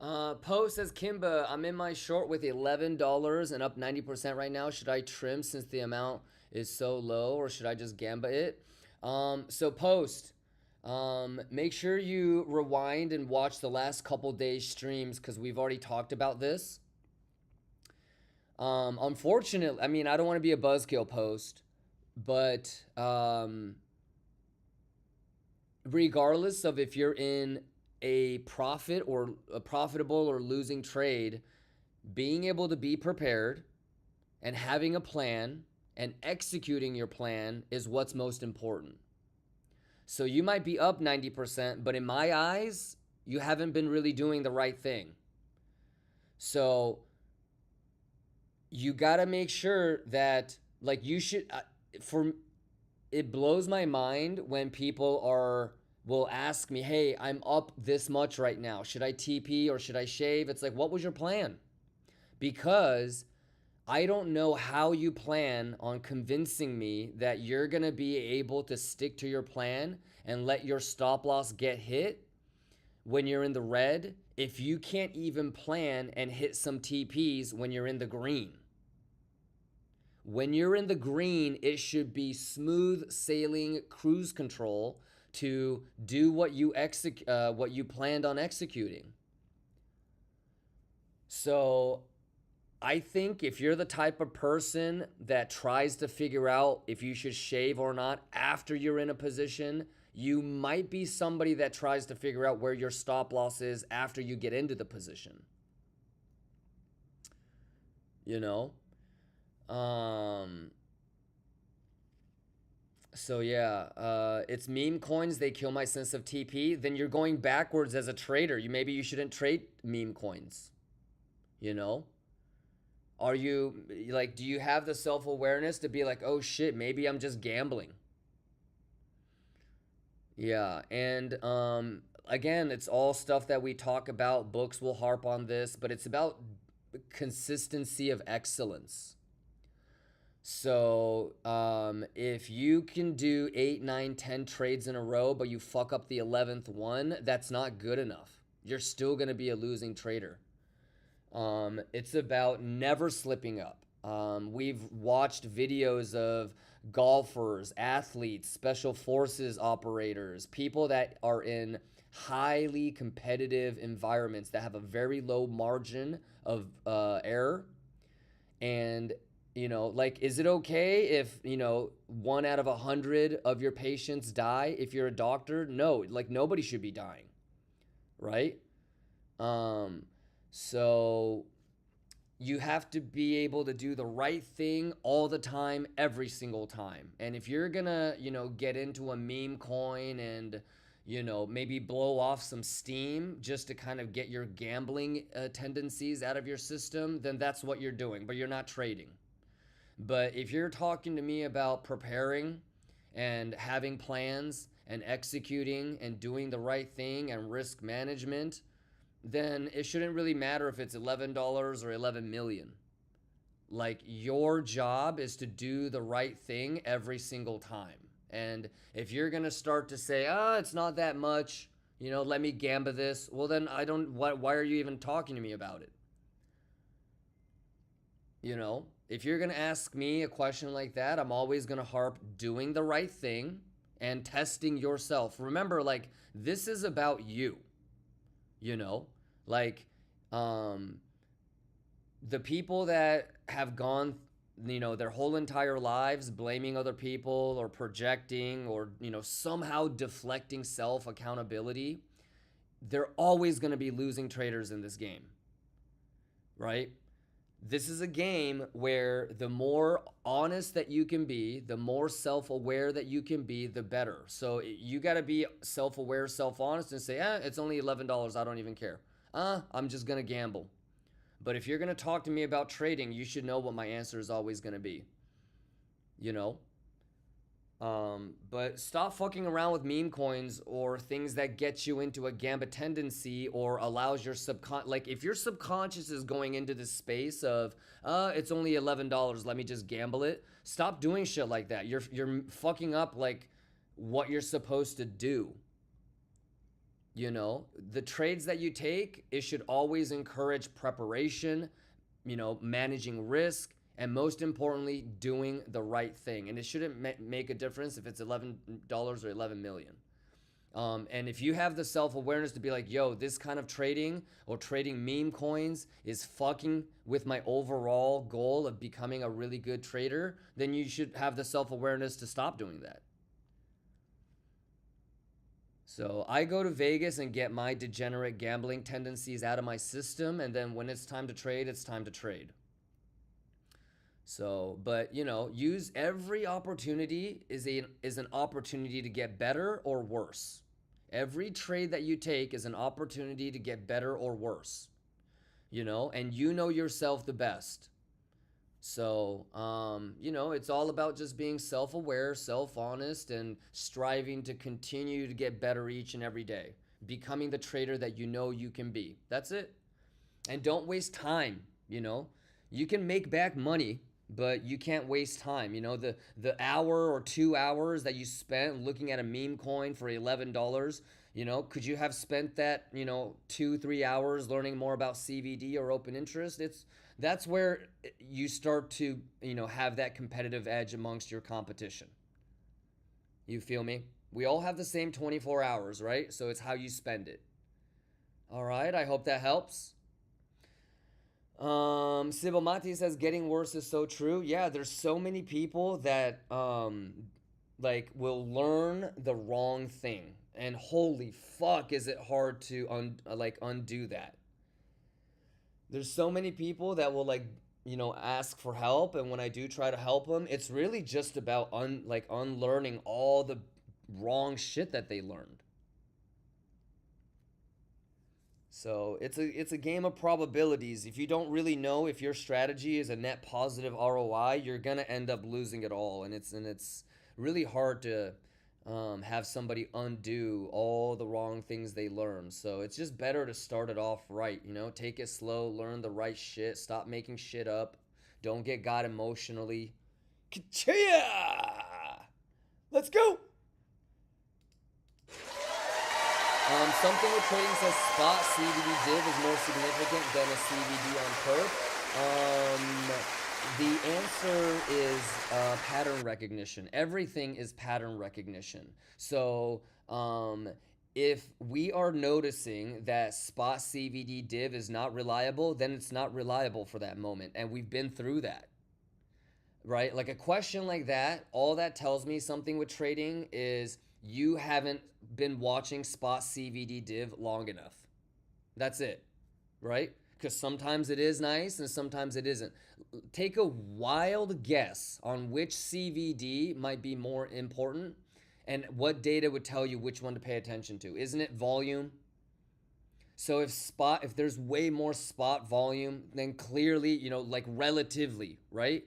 Poe says, Kimba, I'm in my short with $11 and up 90% right now. Should I trim since the amount is so low, or should I just gamba it? So Post, make sure you rewind and watch the last couple days streams, because we've already talked about this. Unfortunately, I mean, I don't want to be a buzzkill, Post, but regardless of if you're in a profit or a profitable or losing trade, being able to be prepared and having a plan and executing your plan is what's most important. So you might be up 90%, but in my eyes, you haven't been really doing the right thing. So you got to make sure that, like, you should, it blows my mind when people will ask me, hey, I'm up this much right now. Should I TP or should I shave? It's like, what was your plan? Because I don't know how you plan on convincing me that you're going to be able to stick to your plan and let your stop loss get hit when you're in the red if you can't even plan and hit some TPs when you're in the green. When you're in the green, it should be smooth sailing cruise control to do what you planned on executing. So I think if you're the type of person that tries to figure out if you should shave or not after you're in a position, you might be somebody that tries to figure out where your stop loss is after you get into the position. You know? So yeah, it's meme coins. They kill my sense of TP. Then you're going backwards as a trader. Maybe you shouldn't trade meme coins. You know? Are you, like, do you have the self-awareness to be like, oh shit, maybe I'm just gambling? Yeah, and again, it's all stuff that we talk about. Books will harp on this, but it's about consistency of excellence. So if you can do 8, 9, 10 trades in a row, but you fuck up the 11th one, that's not good enough. You're still going to be a losing trader. It's about never slipping up. We've watched videos of golfers, athletes, special forces operators, people that are in highly competitive environments that have a very low margin of error. And, you know, like, is it okay if, you know, 1 out of 100 of your patients die if you're a doctor? No, like, nobody should be dying, right? So you have to be able to do the right thing all the time, every single time. And if you're gonna, you know, get into a meme coin and, you know, maybe blow off some steam just to kind of get your gambling tendencies out of your system, then that's what you're doing, but you're not trading. But if you're talking to me about preparing and having plans and executing and doing the right thing and risk management, then it shouldn't really matter if it's $11 or 11 million. Like, your job is to do the right thing every single time. And if you're going to start to say, it's not that much, you know, let me gamba this, well then why are you even talking to me about it? You know, if you're going to ask me a question like that, I'm always going to harp doing the right thing and testing yourself. Remember, like, this is about you. You know, like, the people that have gone, you know, their whole entire lives blaming other people or projecting or, you know, somehow deflecting self accountability, they're always going to be losing traders in this game, right? This is a game where the more honest that you can be, the more self-aware that you can be, the better. So you got to be self-aware, self-honest, and say, it's only $11. I don't even care. I'm just going to gamble. But if you're going to talk to me about trading, you should know what my answer is always going to be. You know? But stop fucking around with meme coins or things that get you into a gamba tendency or allows your like, if your subconscious is going into this space of, it's only $11, let me just gamble it. Stop doing shit like that. You're fucking up, like, what you're supposed to do. You know, the trades that you take, it should always encourage preparation, you know, managing risk, and most importantly, doing the right thing. And it shouldn't make a difference if it's $11 or 11 million. And if you have the self-awareness to be like, yo, this kind of trading or trading meme coins is fucking with my overall goal of becoming a really good trader, then you should have the self-awareness to stop doing that. So I go to Vegas and get my degenerate gambling tendencies out of my system, and then when it's time to trade, it's time to trade. So, but you know, use every opportunity is an opportunity to get better or worse. Every trade that you take is an opportunity to get better or worse. You know, and you know yourself the best. So, you know, it's all about just being self-aware, self-honest, and striving to continue to get better each and every day. Becoming the trader that you know you can be. That's it. And don't waste time, you know. You can make back money, but you can't waste time. You know, the hour or 2 hours that you spent looking at a meme coin for $11, you know, could you have spent that, you know, 2-3 hours learning more about CVD or open interest? That's where you start to, you know, have that competitive edge amongst your competition. You feel me? We all have the same 24 hours, right? So it's how you spend it. All right, I hope that helps. Sybil Mati says getting worse is so true. Yeah, there's so many people that like will learn the wrong thing, and holy fuck is it hard to undo that. There's so many people that will like, you know, ask for help, and when I do try to help them, it's really just about unlearning all the wrong shit that they learned. So it's a game of probabilities. If you don't really know if your strategy is a net positive ROI, you're gonna end up losing it all, and it's really hard to have somebody undo all the wrong things they learn. So it's just better to start it off right, you know, take it slow, learn the right shit, stop making shit up, don't get got emotionally. Ka-chia! Let's go! Something with trading says spot CVD div is more significant than a CVD on perp. The answer is pattern recognition. Everything is pattern recognition. So if we are noticing that spot CVD div is not reliable, then it's not reliable for that moment. And we've been through that, right? Like a question like that, all that tells me something with trading is you haven't been watching spot CVD div long enough. That's it, right? Because sometimes it is nice and sometimes it isn't. Take a wild guess on which CVD might be more important and what data would tell you which one to pay attention to. Isn't it volume? So if there's way more spot volume, then clearly, you know, like relatively, right?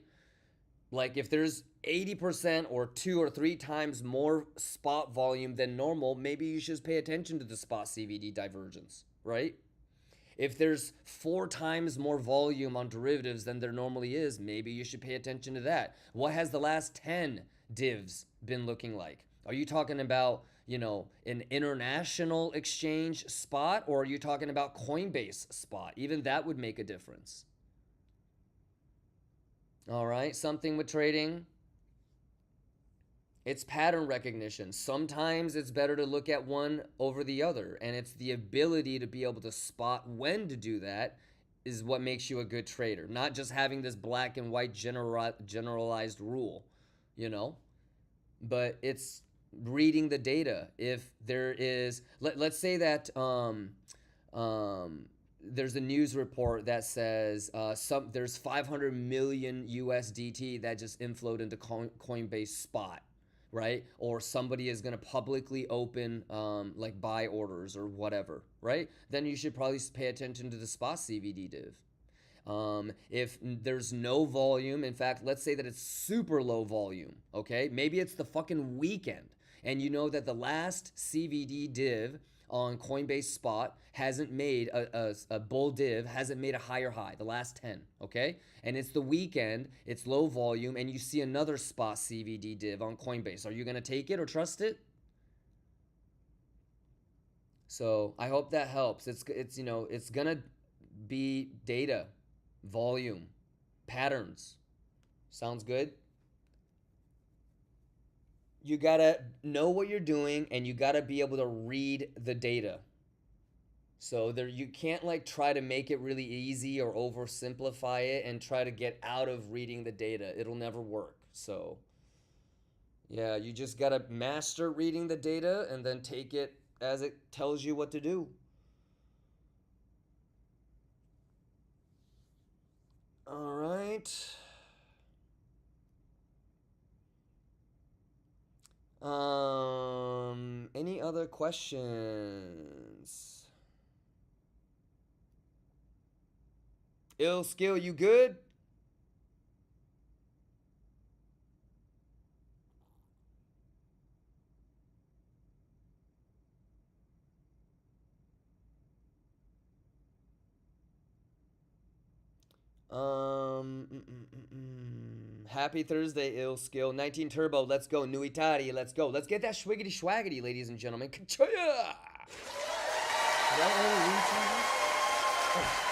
Like if there's 80% or 2 or 3 times more spot volume than normal, maybe you should pay attention to the spot CVD divergence, right? If there's 4 times more volume on derivatives than there normally is, maybe you should pay attention to that. What has the last 10 divs been looking like? Are you talking about, you know, an international exchange spot, or are you talking about Coinbase spot? Even that would make a difference. All right, something with trading. It's pattern recognition. Sometimes it's better to look at one over the other, and it's the ability to be able to spot when to do that is what makes you a good trader, not just having this black and white generalized rule, you know? But it's reading the data. If there is, let's say that there's a news report that says there's 500 million USDT that just inflowed into Coinbase spot, right? Or somebody is going to publicly open like buy orders or whatever, right? Then you should probably pay attention to the spot CVD div. If there's no volume, in fact, let's say that it's super low volume, okay? Maybe it's the fucking weekend, and you know that the last CVD div on Coinbase spot hasn't made a bull div, hasn't made a higher high, the last 10, okay? And it's the weekend, it's low volume, and you see another spot CVD div on Coinbase. Are you gonna take it or trust it? So I hope that helps. It's you know, it's gonna be data, volume, patterns. Sounds good? You gotta know what you're doing and you gotta be able to read the data. So there, you can't like try to make it really easy or oversimplify it and try to get out of reading the data. It'll never work. So yeah, you just gotta master reading the data and then take it as it tells you what to do. All right. Any other questions? Ill skill, you good? Happy Thursday, Ill Skill. 19 Turbo, let's go. Nuitari, let's go. Let's get that schwiggity schwaggity, ladies and gentlemen. Ka-choya! Did I only read something? Oh.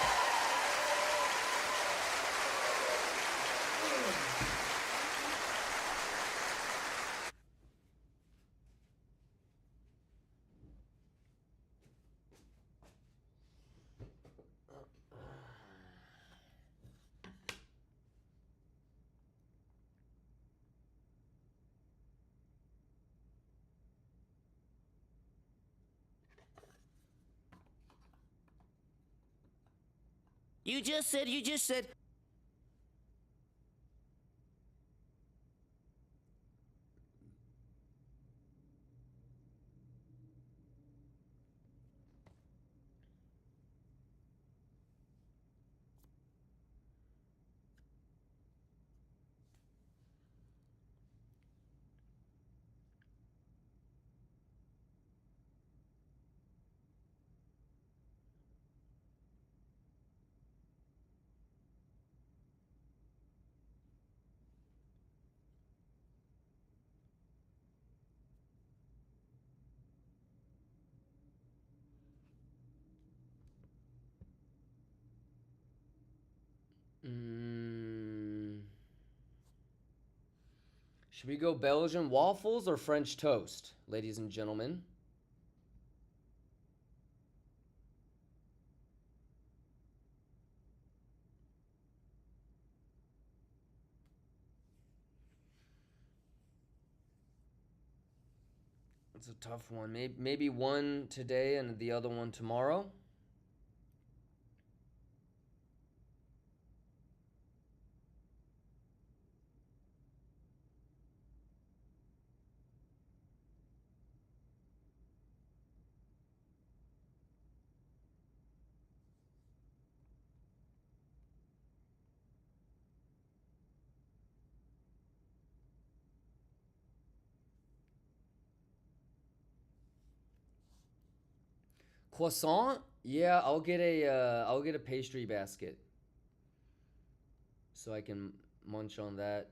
You just said. Should we go Belgian waffles or French toast, ladies and gentlemen? It's a tough one. Maybe one today and the other one tomorrow. Croissant? Yeah, I'll get a pastry basket. So I can munch on that.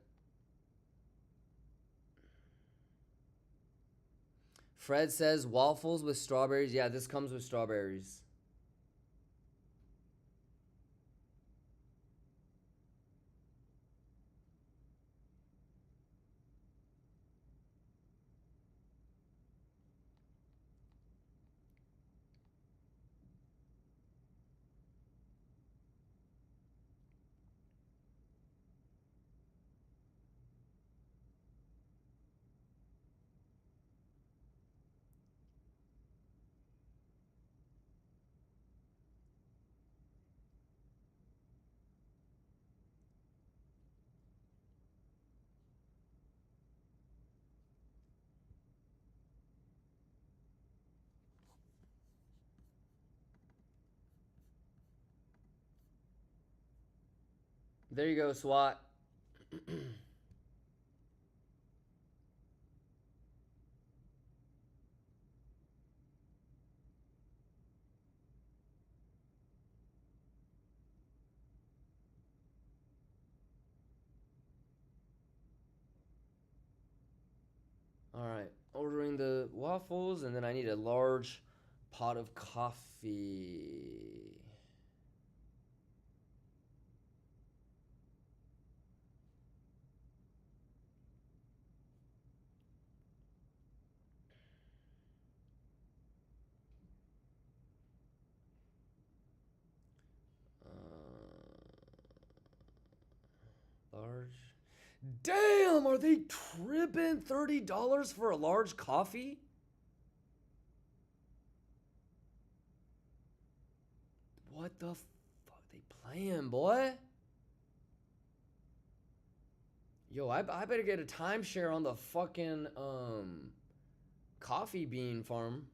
Fred says waffles with strawberries. Yeah, this comes with strawberries. There you go, SWAT. All right, ordering the waffles, and then I need a large pot of coffee. Large. Damn, are they tripping? $30 for a large coffee? What the fuck they playing, boy? Yo, I better get a timeshare on the fucking coffee bean farm.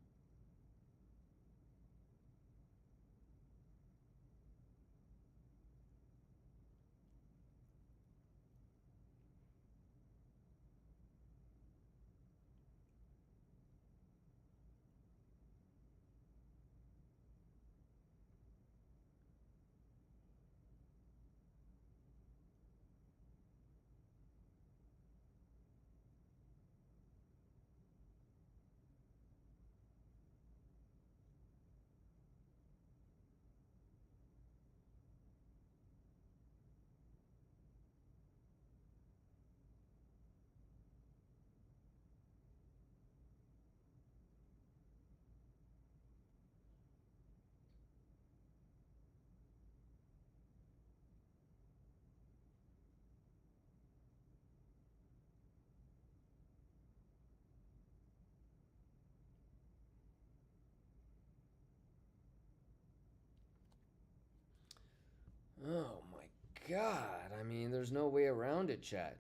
Oh my god. I mean, there's no way around it, chat.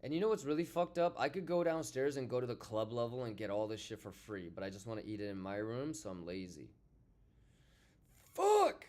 And you know what's really fucked up? I could go downstairs and go to the club level and get all this shit for free, but I just want to eat it in my room, so I'm lazy. Fuck!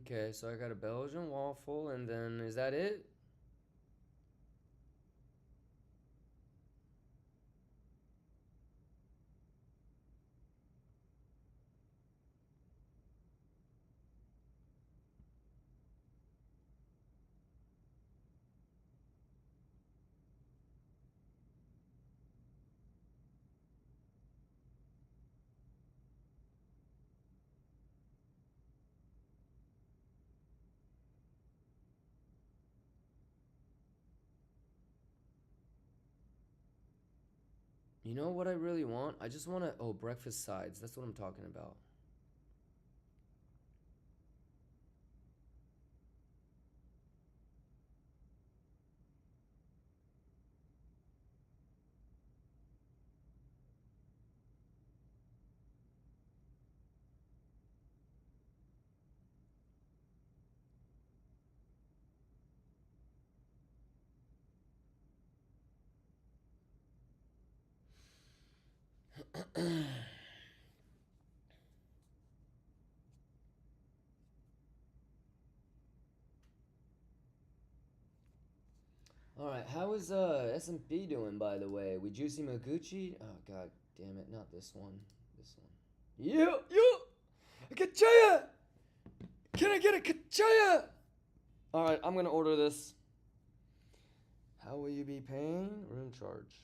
Okay, so I got a Belgian waffle, and then is that it? You know what I really want? I just want to... Oh, breakfast sides. That's what I'm talking about. Alright, how is S&P doing, by the way? We Juicy Maguchi? Oh, god damn it. Not this one. This one. Yo! A kachaya! Can I get a kachaya? Alright, I'm gonna order this. How will you be paying? Room charge.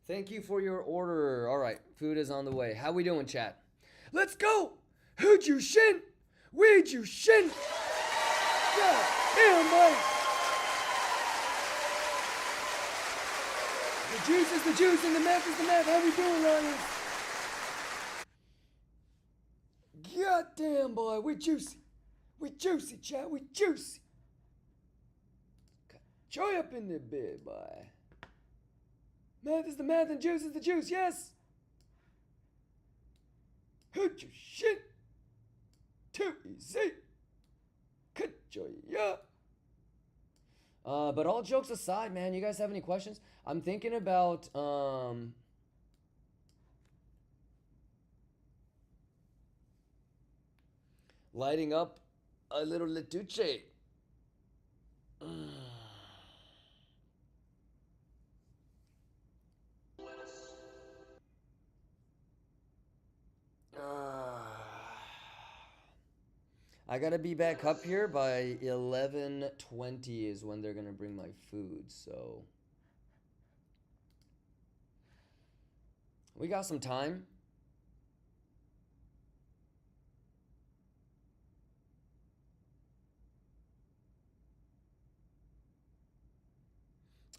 Thank you for your order. All right, food is on the way. How we doing, chat? Let's go. Who'd you shin? We'd you shin? God damn, boy. The juice is the juice and the math is the math. How we doing, Lions? God damn, boy. We juicy. We juicy, chat. We juicy. Joy up in the bed, boy. Math is the math and juice is the juice, yes? Hoot your shit. Too easy. Cut joy up. But all jokes aside, man, you guys have any questions? I'm thinking about, lighting up a little Letuche. I gotta be back up here by 11:20 is when they're gonna bring my food, so we got some time.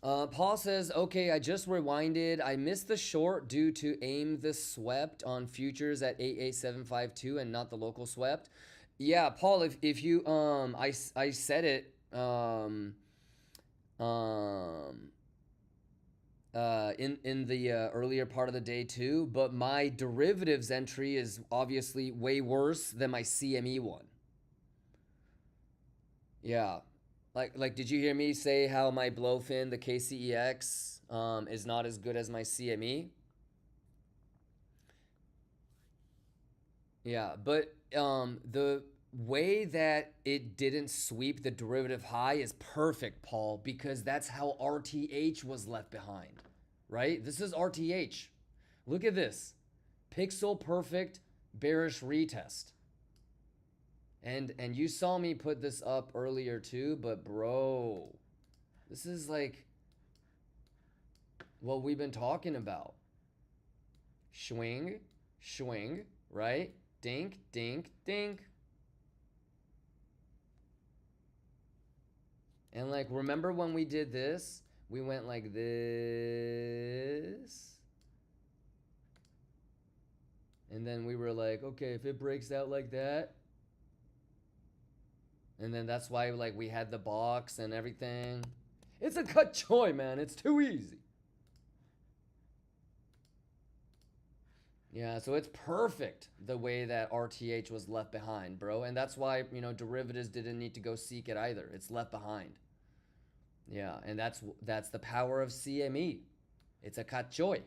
Paul says, okay, I just rewinded. I missed the short due to aim the swept on futures at 88752 and not the local swept. Yeah, Paul, if you I said it in the earlier part of the day too, but my derivatives entry is obviously way worse than my CME one. Yeah. Like, did you hear me say how my blowfin, the KCEX, is not as good as my CME? Yeah, but the way that it didn't sweep the derivative high is perfect, Paul, because that's how RTH was left behind, right? This is RTH. Look at this. Pixel perfect bearish retest. And you saw me put this up earlier too, but bro, this is like what we've been talking about. Swing, swing, right? Dink, dink, dink. And like, remember when we did this? We went like this. And then we were like, okay, if it breaks out like that. And then that's why like we had the box and everything. It's a cut joy, man. It's too easy. Yeah, so it's perfect the way that RTH was left behind, bro. And that's why, you know, derivatives didn't need to go seek it either. It's left behind. Yeah, and that's the power of CME. It's a cut joy.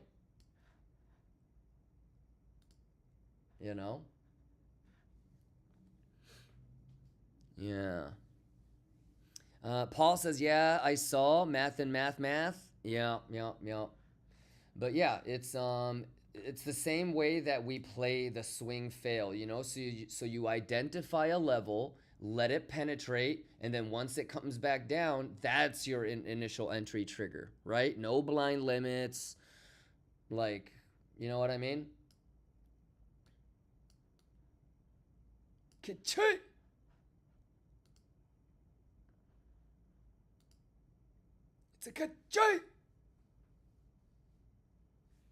You know? Yeah. Paul says, yeah, I saw math and math. Yeah. But yeah, it's the same way that we play the swing fail, you know? So you identify a level, let it penetrate, and then once it comes back down, that's your initial entry trigger, right? No blind limits. Like, you know what I mean? Ka-choo! It's a good joke.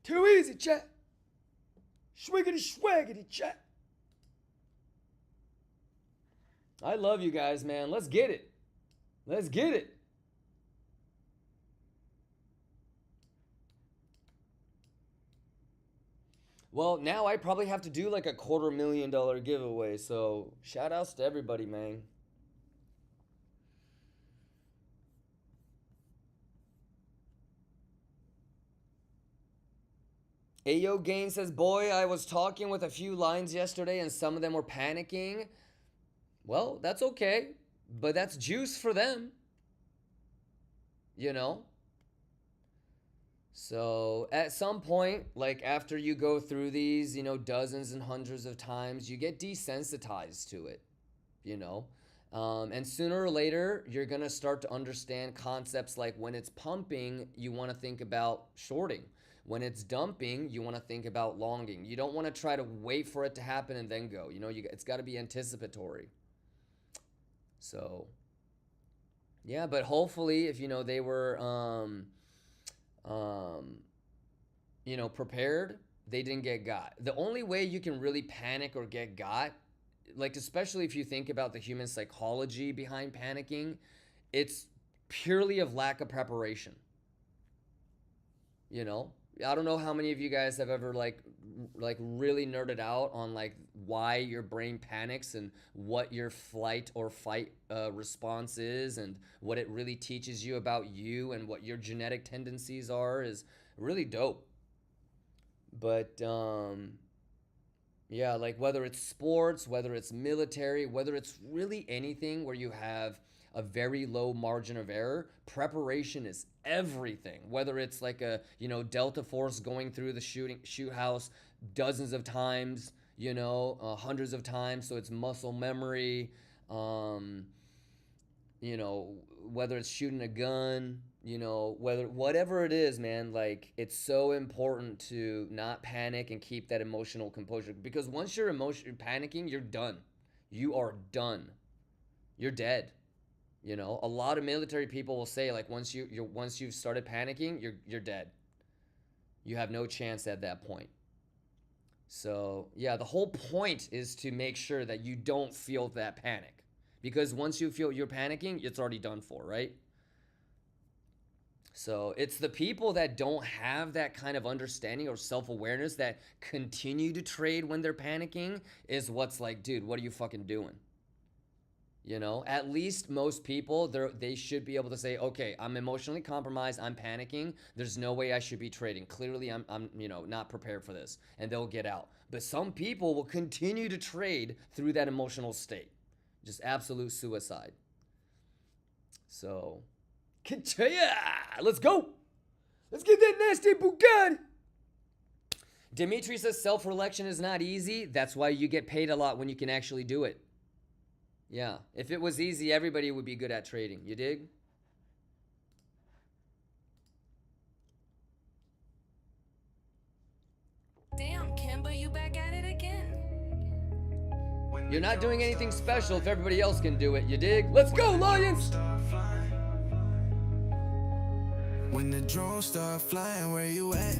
Too easy, chat. Swiggity swaggity, chat. I love you guys, man. Let's get it. Let's get it. Well, now I probably have to do like a $250,000 giveaway. So shout outs to everybody, man. Ayo Gain says, boy, I was talking with a few lines yesterday and some of them were panicking. Well, that's okay, but that's juice for them. You know? So at some point, like after you go through these, you know, dozens and hundreds of times, you get desensitized to it, you know? And sooner or later, you're going to start to understand concepts like when it's pumping, you want to think about shorting. When it's dumping, you want to think about longing. You don't want to try to wait for it to happen and then go. You know, it's got to be anticipatory. So, yeah, but hopefully if, you know, they were, you know, prepared, they didn't get got. The only way you can really panic or get got, like, especially if you think about the human psychology behind panicking, it's purely of lack of preparation. You know, I don't know how many of you guys have ever like really nerded out on like why your brain panics and what your flight or fight response is and what it really teaches you about you and what your genetic tendencies are is really dope. But yeah, like whether it's sports, whether it's military, whether it's really anything where you have a very low margin of error, preparation is everything. Whether it's like a, you know, Delta Force going through the shoot house dozens of times, you know, hundreds of times, so it's muscle memory. You know, whether it's shooting a gun, you know, whatever it is, man, like it's so important to not panic and keep that emotional composure, because once you're panicking, you're done. You are done. You're dead. You know, a lot of military people will say like once you've started panicking, you're dead. You have no chance at that point. So, yeah, the whole point is to make sure that you don't feel that panic. Because once you feel you're panicking, it's already done for, right? So it's the people that don't have that kind of understanding or self-awareness that continue to trade when they're panicking is what's like, dude, what are you fucking doing? You know, at least most people, they should be able to say, okay, I'm emotionally compromised, I'm panicking, there's no way I should be trading. Clearly, I'm you know, not prepared for this, and they'll get out. But some people will continue to trade through that emotional state. Just absolute suicide. So, let's go. Let's get that nasty Bugatti. Dimitri says self-reflection is not easy. That's why you get paid a lot when you can actually do it. Yeah, if it was easy, everybody would be good at trading. You dig? Damn, Kimber, you back at it again. You're not doing anything special if everybody else can do it. You dig? Let's go, Lions! When the drones start flying, where you at?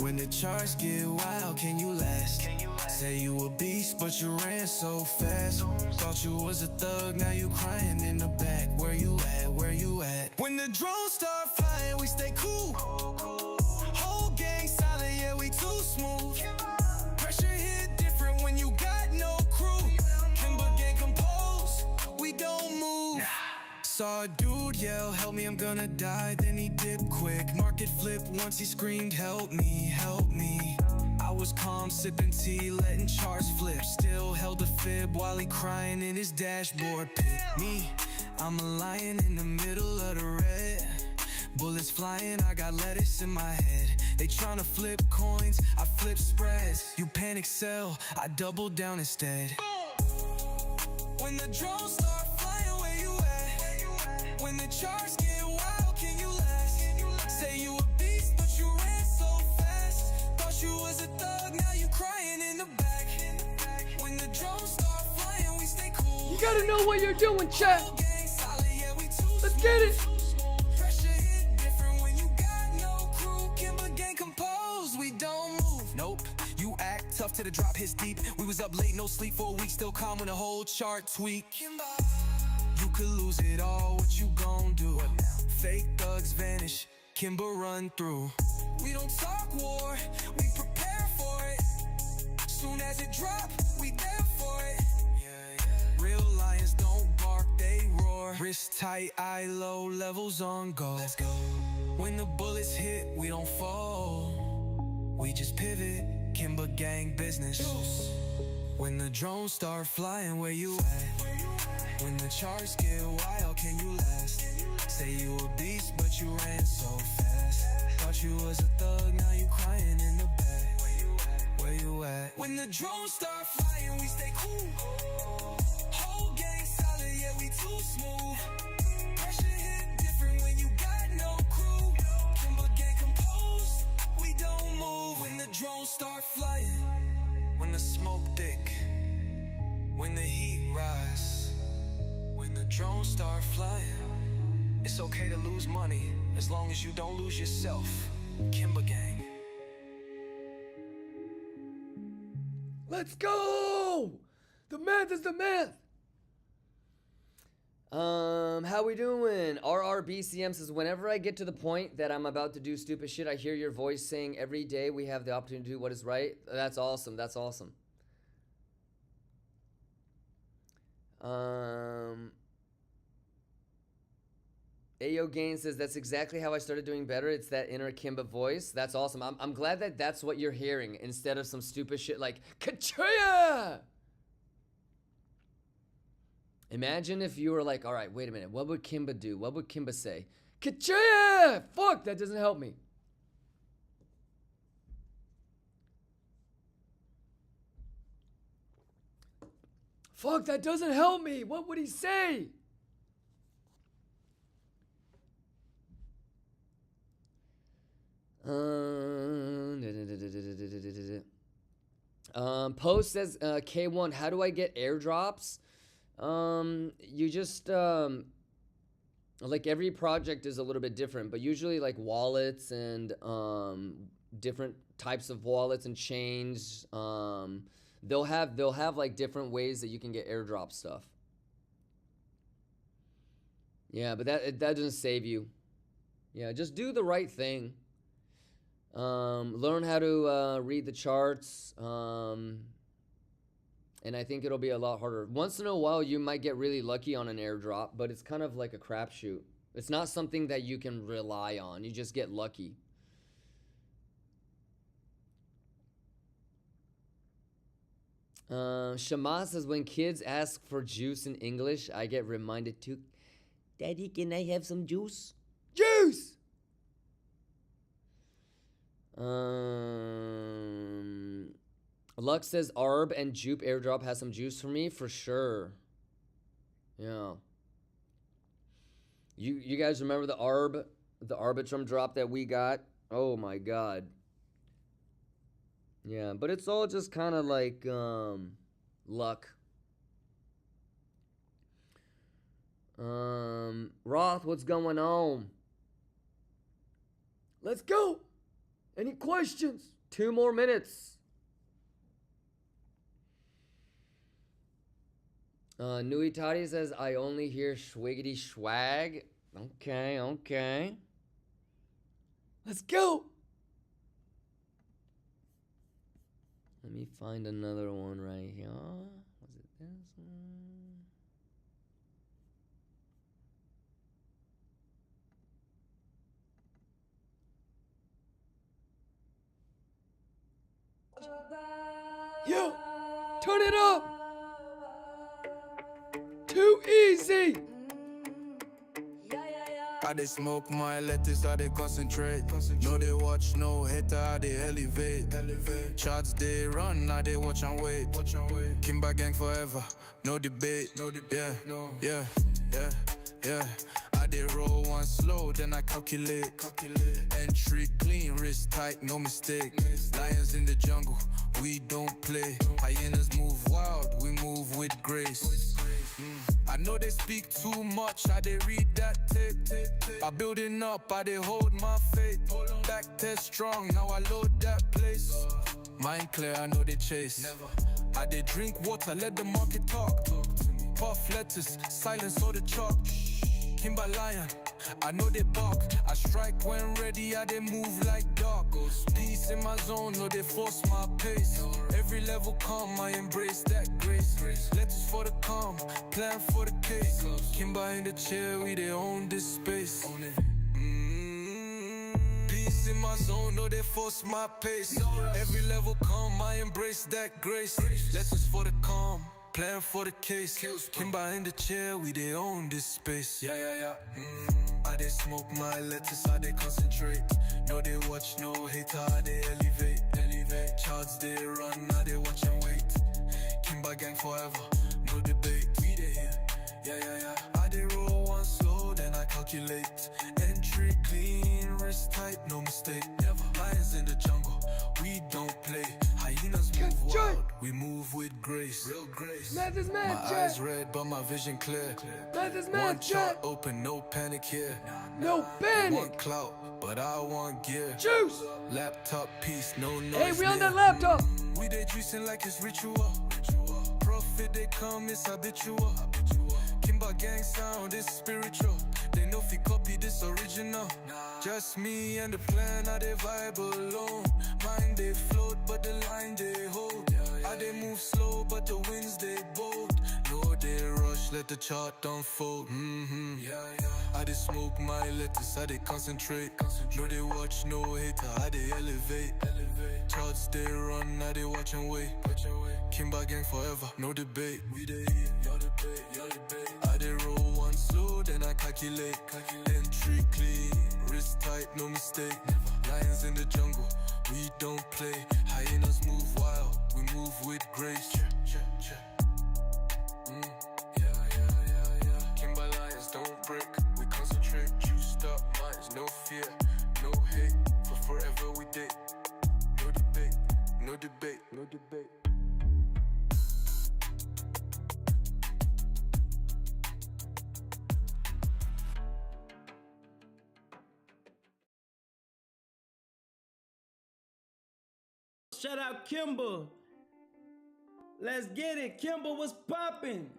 When the charts get wild, can you last? Say you a beast, but you ran so fast. Thought you was a thug, now you crying in the back. Where you at? Where you at? When the drones start flying, we stay cool. Whole gang silent, yeah, we too smooth. Pressure hit different when you got no crew. Kimber gang composed, we don't move. Saw a dude yell, help me, I'm gonna die. Then he dipped quick, market flip once he screamed, help me, help me. I was calm, sipping tea, letting charts flip. Still held a fib while he crying in his dashboard pit. Me, I'm a lion in the middle of the red. Bullets flying, I got lettuce in my head. They tryna flip coins, I flip spreads. You panic sell, I double down instead. When the drones start flying, where you at? When the charts get wild, can you last? Say you a beast, but you ran so fast. Thought you was a thug, now you crying in the back. When the drones start flying, we stay cool. You gotta know what you're doing, chat. Let's get it. Pressure hit different when you got no crew. Kimber gang composed, we don't move. Nope, you act tough till the drop hits deep. We was up late, no sleep for a week, still calm when the whole chart tweak. You could lose it all, what you gon' do? Fake thugs vanish, Kimber run through. We don't talk war, we prepare for it. Soon as it drop, we there for it. Real lions don't bark, they roar. Wrist tight, eye low, levels on go. Let's go. When the bullets hit, we don't fall. We just pivot, Kimber gang business. When the drones start flying, where you at? When the charts get wild, can you last? Say you a beast, but you ran so fast. Thought you was a thug, now you crying in the back. Where you at? When the drones start flying, we stay cool. Whole gang solid, yeah, we too smooth. Pressure hit different when you got no crew. Kimber gang composed, we drones start flying, when the smoke thick, when the heat rise, when the drones start flying, it's okay to lose money as long as you don't lose yourself. Kimber Gang. Let's go! The math is the math! How we doing? RRBCM says, whenever I get to the point that I'm about to do stupid shit, I hear your voice saying every day we have the opportunity to do what is right. That's awesome. That's awesome. Ayo Gain says, that's exactly how I started doing better. It's that inner Kimba voice. That's awesome. I'm glad that that's what you're hearing instead of some stupid shit like, Katrina! Imagine if you were like, all right, wait a minute. What would Kimba do? What would Kimba say? Katrina! Fuck, that doesn't help me. Fuck, that doesn't help me. What would he say? Post says, K1, how do I get airdrops? You just, like every project is a little bit different, but usually like wallets and, different types of wallets and chains, they'll have like different ways that you can get airdrop stuff. Yeah, but that doesn't save you. Yeah, just do the right thing. Learn how to, read the charts, and I think it'll be a lot harder. Once in a while, you might get really lucky on an airdrop, but it's kind of like a crapshoot. It's not something that you can rely on. You just get lucky. Shama says, when kids ask for juice in English, I get reminded to, Daddy, can I have some juice? Juice! Lux says Arb and Jupe airdrop has some juice for me, for sure. Yeah. You guys remember the Arbitrum drop that we got? Oh my god. Yeah, but it's all just kind of like luck. Roth, what's going on? Let's go. Any questions? 2 more minutes. Nui Tati says, I only hear schwiggity schwag. Okay, okay. Let's go. Let me find another one right here. Was it this one? Yo, turn it up. Too easy. I they smoke my lettuce, I they concentrate. No they watch, no hater, I they elevate. Charts they run, I they watch and wait. Kimba Gang forever, no debate. Yeah. I they roll one slow, then I calculate. Entry clean, wrist tight, no mistake. Lions in the jungle, we don't play. Hyenas move wild, we move with grace. I know they speak too much, I they read that tape. By building up, I they hold my faith. Back test strong, now I load that place. Mind clear, I know they chase. I they drink water, let the market talk. Puff letters, silence all the chalk. Kimba Lion, I know they bark. I strike when ready, I they move like dogs. Peace in my zone, no they force my pace. Every level calm, I embrace that grace. Letters for the calm, plan for the case. Kimba in the chair, we they own this space. Peace in my zone, no they force my pace. Every level calm, I embrace that grace. Letters for the calm, plan for the case. Kimba in the chair, we they own this space. Yeah. I they smoke my lettuce, I they concentrate. No they watch, no hater, I they elevate. Charts they run, I they watch and wait. Kimba Gang forever, no debate. We they here, yeah. I they roll one slow, then I calculate. Entry clean, wrist tight, no mistake. Lions in the jungle, We don't play. Hyenas move wild. We move with grace. Real grace. Math is My math, eyes chat. red, but my vision clear. Math is One math, chart chat. open, no panic here. No Want panic. clout, but I want gear. Juice. Laptop piece, no noise. Hey, we on near. that laptop. We they juicing like it's ritual. Profit they come, it's habitual. Kimba gang sound, it's spiritual. They know if you copy this original. Just me and the plan, how they vibe alone. Mind they float, but the line they hold. How they move slow, but the winds they bold. No, they rush, let the chart unfold. How they smoke my letters, how they concentrate. No, they watch, no hater, how they elevate. Charts they run, how they watch and wait. Kimba gang forever, no debate. We they eat, your debate, your debate. I they roll one slow, then I calculate. Entry clean, wrist tight, no mistake. Lions in the jungle, we don't play. Hyenas move wild, we move with grace. Kimba lions don't break, we concentrate. Juiced up minds, no fear, no hate. For forever we date. No debate, no debate, no debate. Shout out Kimba. Let's get it. Kimba was popping.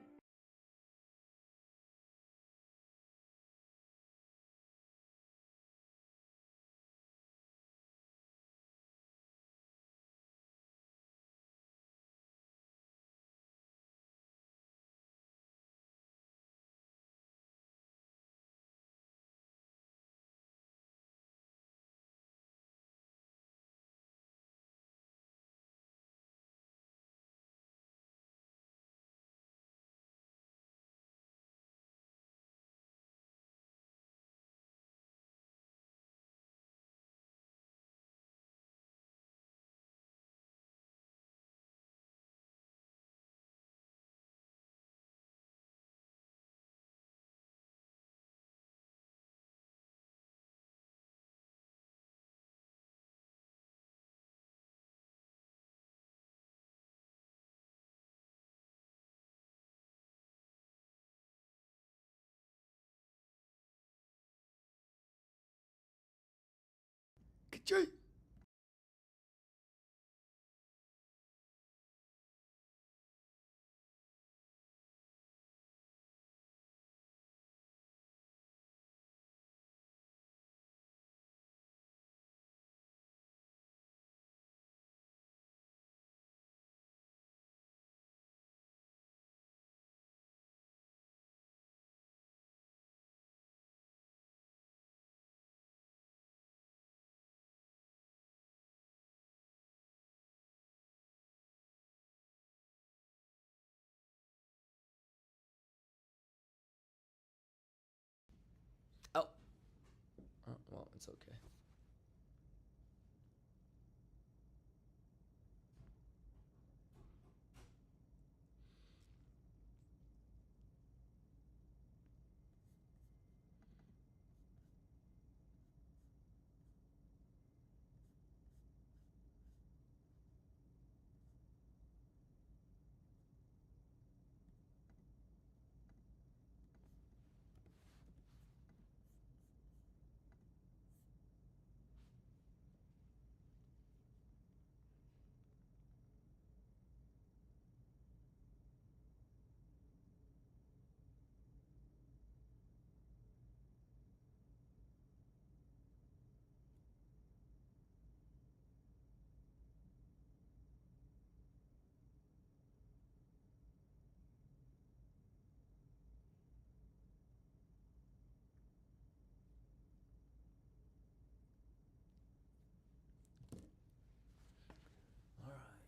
Ka-choo. Oh. Oh, well, it's okay. All right.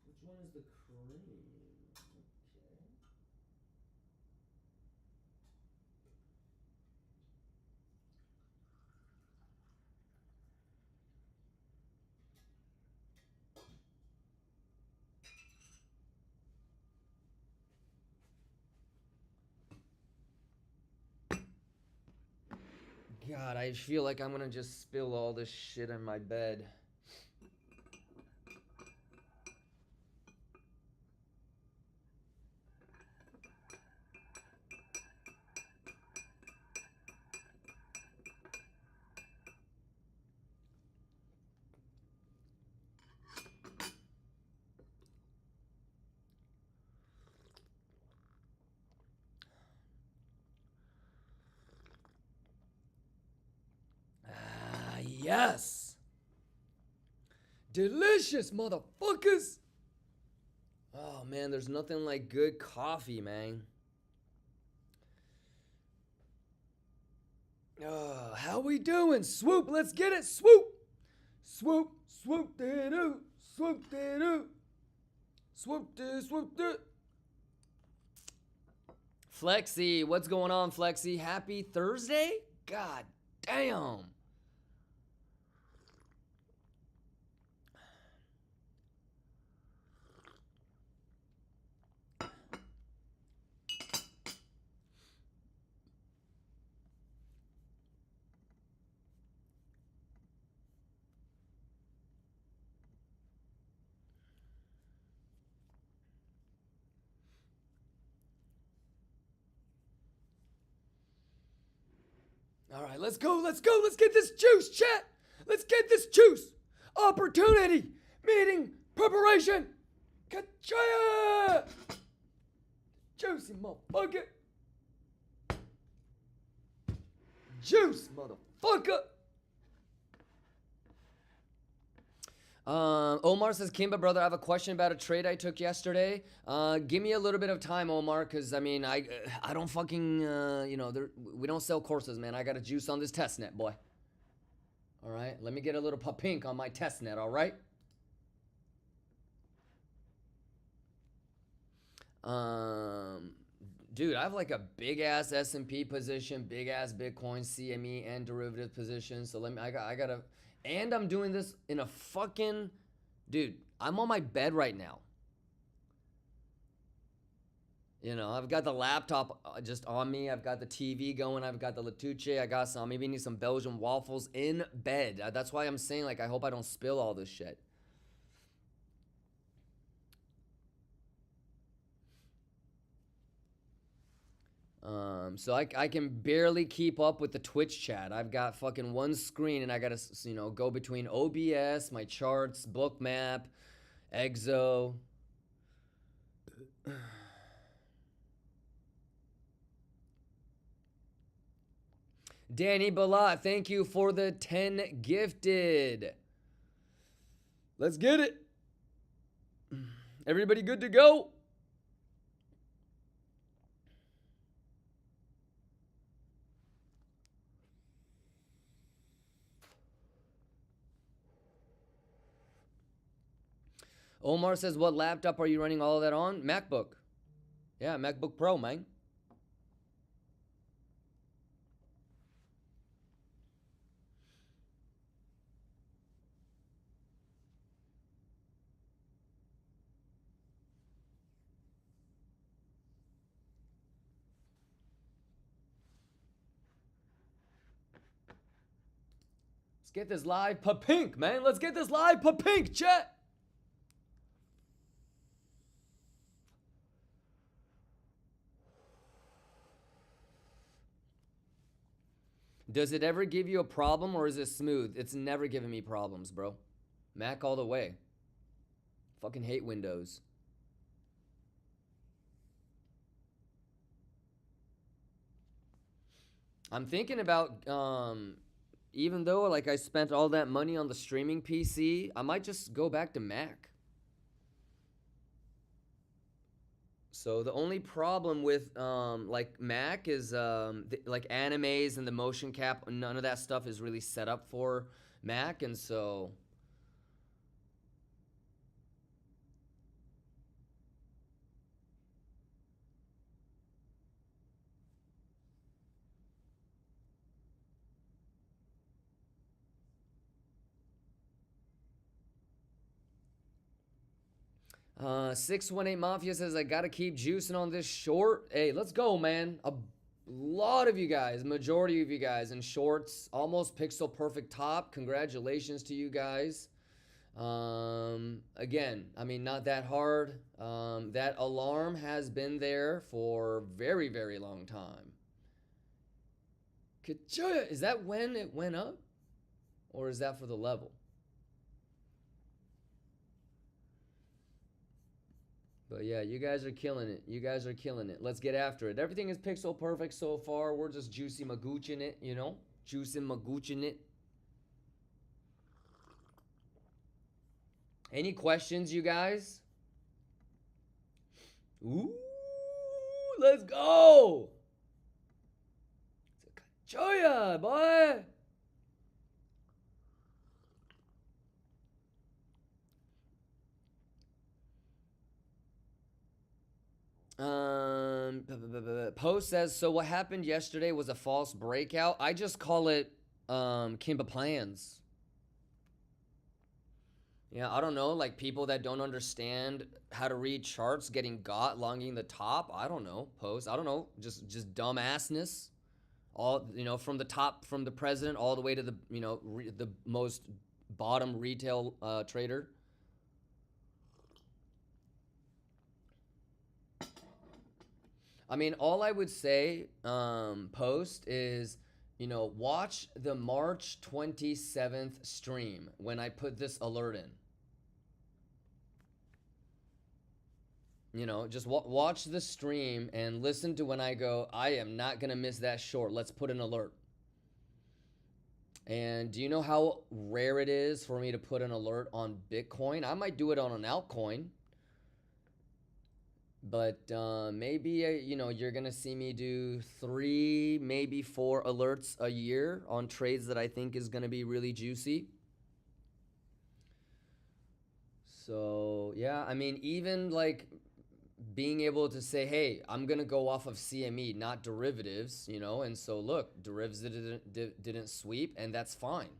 Which one is the cream? Okay. God, I feel like I'm gonna just spill all this shit in my bed. Yes! Delicious, motherfuckers! Oh, man, there's nothing like good coffee, man. How we doing? Swoop, let's get it, swoop! Swoop, swoop, doo, swoop, doo. Swoop, swoop, Flexi, what's going on, Flexi? Happy Thursday? God damn. All right, let's go, let's go, let's get this juice, chat. Let's get this juice. Opportunity, meeting, preparation. Kachaya! Juicy motherfucker. Juice, motherfucker. Omar says, Kimba, brother, I have a question about a trade I took yesterday. Give me a little bit of time, Omar, because, I mean, I don't fucking, you know, we don't sell courses, man. I got a juice on this test net, boy. All right? Let me get a little pink on my test net, all right? Dude, I have like a big-ass S&P position, big-ass Bitcoin, CME, and derivative position. So let me, I gotta... And I'm doing this in a fucking... Dude, I'm on my bed right now. You know, I've got the laptop just on me. I've got the TV going. I've got the Latuche. I got some, maybe need some Belgian waffles in bed. That's why I'm saying, like, I hope I don't spill all this shit. So I can barely keep up with the Twitch chat. I've got fucking one screen and I gotta, you know, go between OBS, my charts, Bookmap, Exo. Danny Balat, thank you for the 10 gifted. Let's get it. Everybody good to go? Omar says, what laptop are you running all of that on? MacBook. Yeah, MacBook Pro, man. Let's get this live pink, man. Let's get this live pink, chat. Does it ever give you a problem or is it smooth? It's never given me problems, bro. Mac all the way. Fucking hate Windows. I'm thinking about, even though like I spent all that money on the streaming PC, I might just go back to Mac. So the only problem with like Mac is like animes and the motion cap, none of that stuff is really set up for Mac, and so uh, 618 Mafia says, I gotta keep juicing on this short. Hey, let's go, man. lot of you guys, majority of you guys in shorts, almost pixel perfect top. Congratulations to you guys. Again, I mean, not that hard. That alarm has been there for very, very long time. Kachoya, is that when it went up? Or is that for the level? But yeah, you guys are killing it. You guys are killing it. Let's get after it. Everything is pixel perfect so far. We're just juicy magooching it, you know? Juicy magooching it. Any questions, you guys? Ooh, let's go! Choya, boy! Post says, so what happened yesterday was a false breakout. I just call it Kimba plans. Yeah, I don't know, like people that don't understand how to read charts getting got longing the top. I don't know, Post. I don't know, just dumbassness. All, you know, from the top, from the president all the way to the, you know, the most bottom retail trader. I mean, all I would say, Post, is, you know, watch the March 27th stream when I put this alert in. You know, just watch the stream and listen to when I go, I am not going to miss that short. Let's put an alert. And do you know how rare it is for me to put an alert on Bitcoin? I might do it on an altcoin. But maybe, you know, you're going to see me do 3, maybe 4 alerts a year on trades that I think is going to be really juicy. So, yeah, I mean, even like being able to say, hey, I'm going to go off of CME, not derivatives, you know. And so, look, derivatives didn't sweep, and that's fine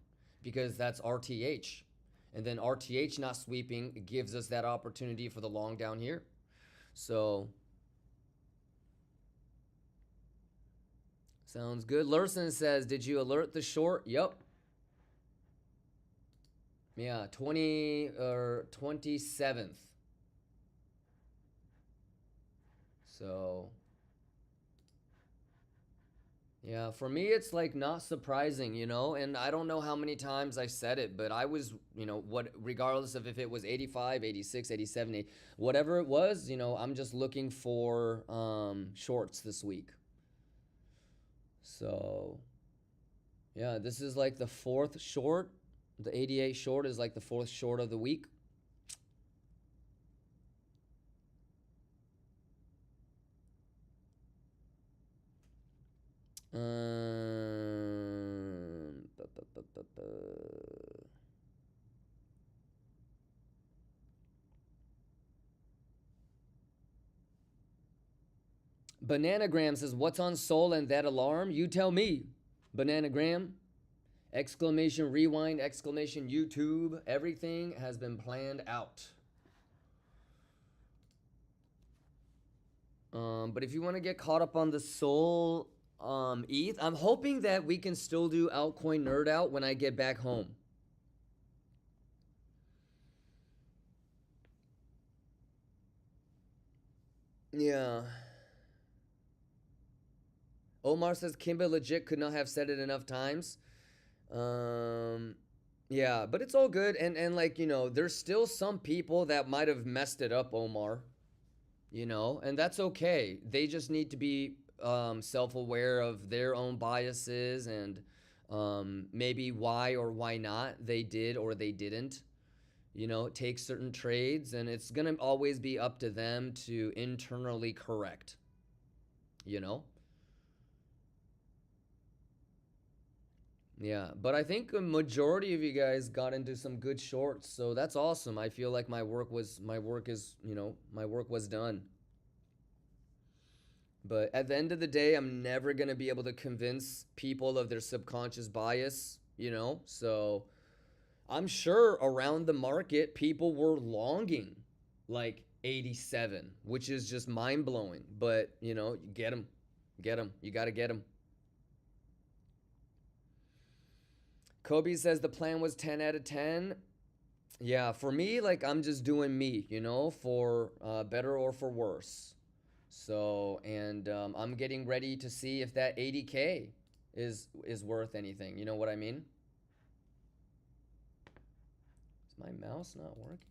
because that's RTH. And then RTH not sweeping gives us that opportunity for the long down here. So, sounds good. Lurson says, did you alert the short? Yep. Yeah, 27th. So, yeah, for me, it's like not surprising, you know, and I don't know how many times I said it, but I was, you know, regardless of if it was 85, 86, 87, whatever it was, you know, I'm just looking for shorts this week. So, yeah, this is like the 4th short. The 88 short is like the 4th short of the week. Bananagram says, what's on Sol and that alarm? You tell me. Bananagram. Exclamation rewind, exclamation YouTube. Everything has been planned out. But if you want to get caught up on the Sol ETH, I'm hoping that we can still do altcoin nerd out when I get back home. Yeah. Omar says Kimba legit could not have said it enough times. Yeah, but it's all good. And like, you know, there's still some people that might have messed it up, Omar. You know, and that's okay. They just need to be self-aware of their own biases and maybe why or why not they did or they didn't, you know, take certain trades. And it's going to always be up to them to internally correct, you know. Yeah, but I think a majority of you guys got into some good shorts, so that's awesome. I feel like my work was done. But at the end of the day, I'm never going to be able to convince people of their subconscious bias, you know? So I'm sure around the market, people were longing like 87, which is just mind-blowing. But, you know, get them. Get them. You got to get them. Kobe says the plan was 10 out of 10. Yeah, for me, like, I'm just doing me, you know, for better or for worse. So, and I'm getting ready to see if that 80K is worth anything. You know what I mean? Is my mouse not working?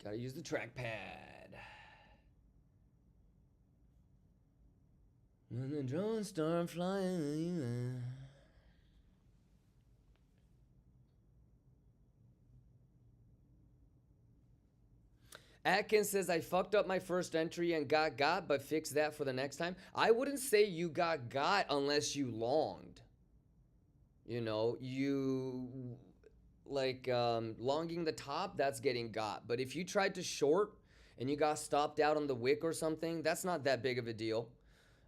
Gotta use the trackpad. When the drones start flying. Atkins says, I fucked up my first entry and got, but fix that for the next time. I wouldn't say you got unless you longed. You know, you like longing the top, that's getting got. But if you tried to short and you got stopped out on the wick or something, that's not that big of a deal.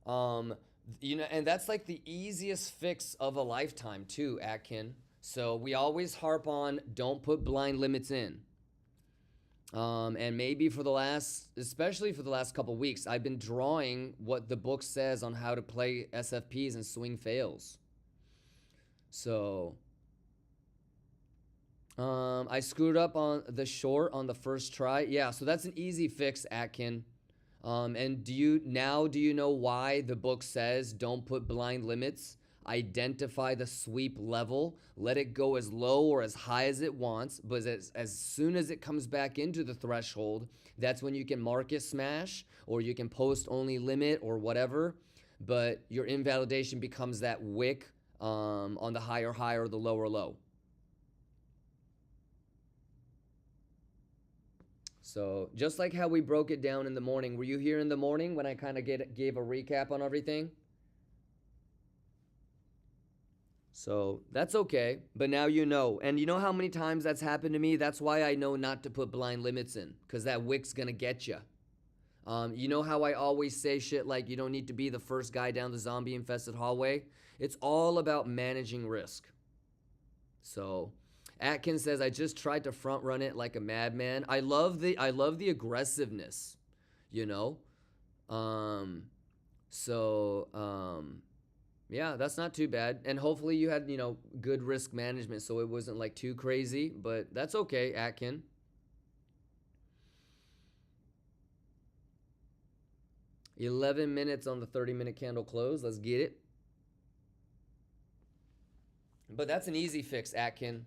You know, and that's like the easiest fix of a lifetime too, Atkin. So we always harp on don't put blind limits in. And maybe for the last, especially for the last couple weeks, I've been drawing what the book says on how to play SFPs and swing fails. So I screwed up on the short on the first try. Yeah, so that's an easy fix, Atkin. And do you know why the book says don't put blind limits? Identify the sweep level, let it go as low or as high as it wants, but as soon as it comes back into the threshold, that's when you can market smash or you can post only limit or whatever, but your invalidation becomes that wick on the higher high or the lower low. So just like how we broke it down in the morning, were you here in the morning when I kind of gave a recap on everything? So that's okay, but now you know. And you know how many times that's happened to me? That's why I know not to put blind limits in, because that wick's gonna get you. You know how I always say shit like you don't need to be the first guy down the zombie infested hallway? It's all about managing risk. So Atkins says, I just tried to front run it like a madman. I love the aggressiveness, you know? Yeah, that's not too bad. And hopefully you had, you know, good risk management so it wasn't like too crazy, but that's okay, Atkin. $11 minutes on the 30-minute candle close. Let's get it. But that's an easy fix, Atkin.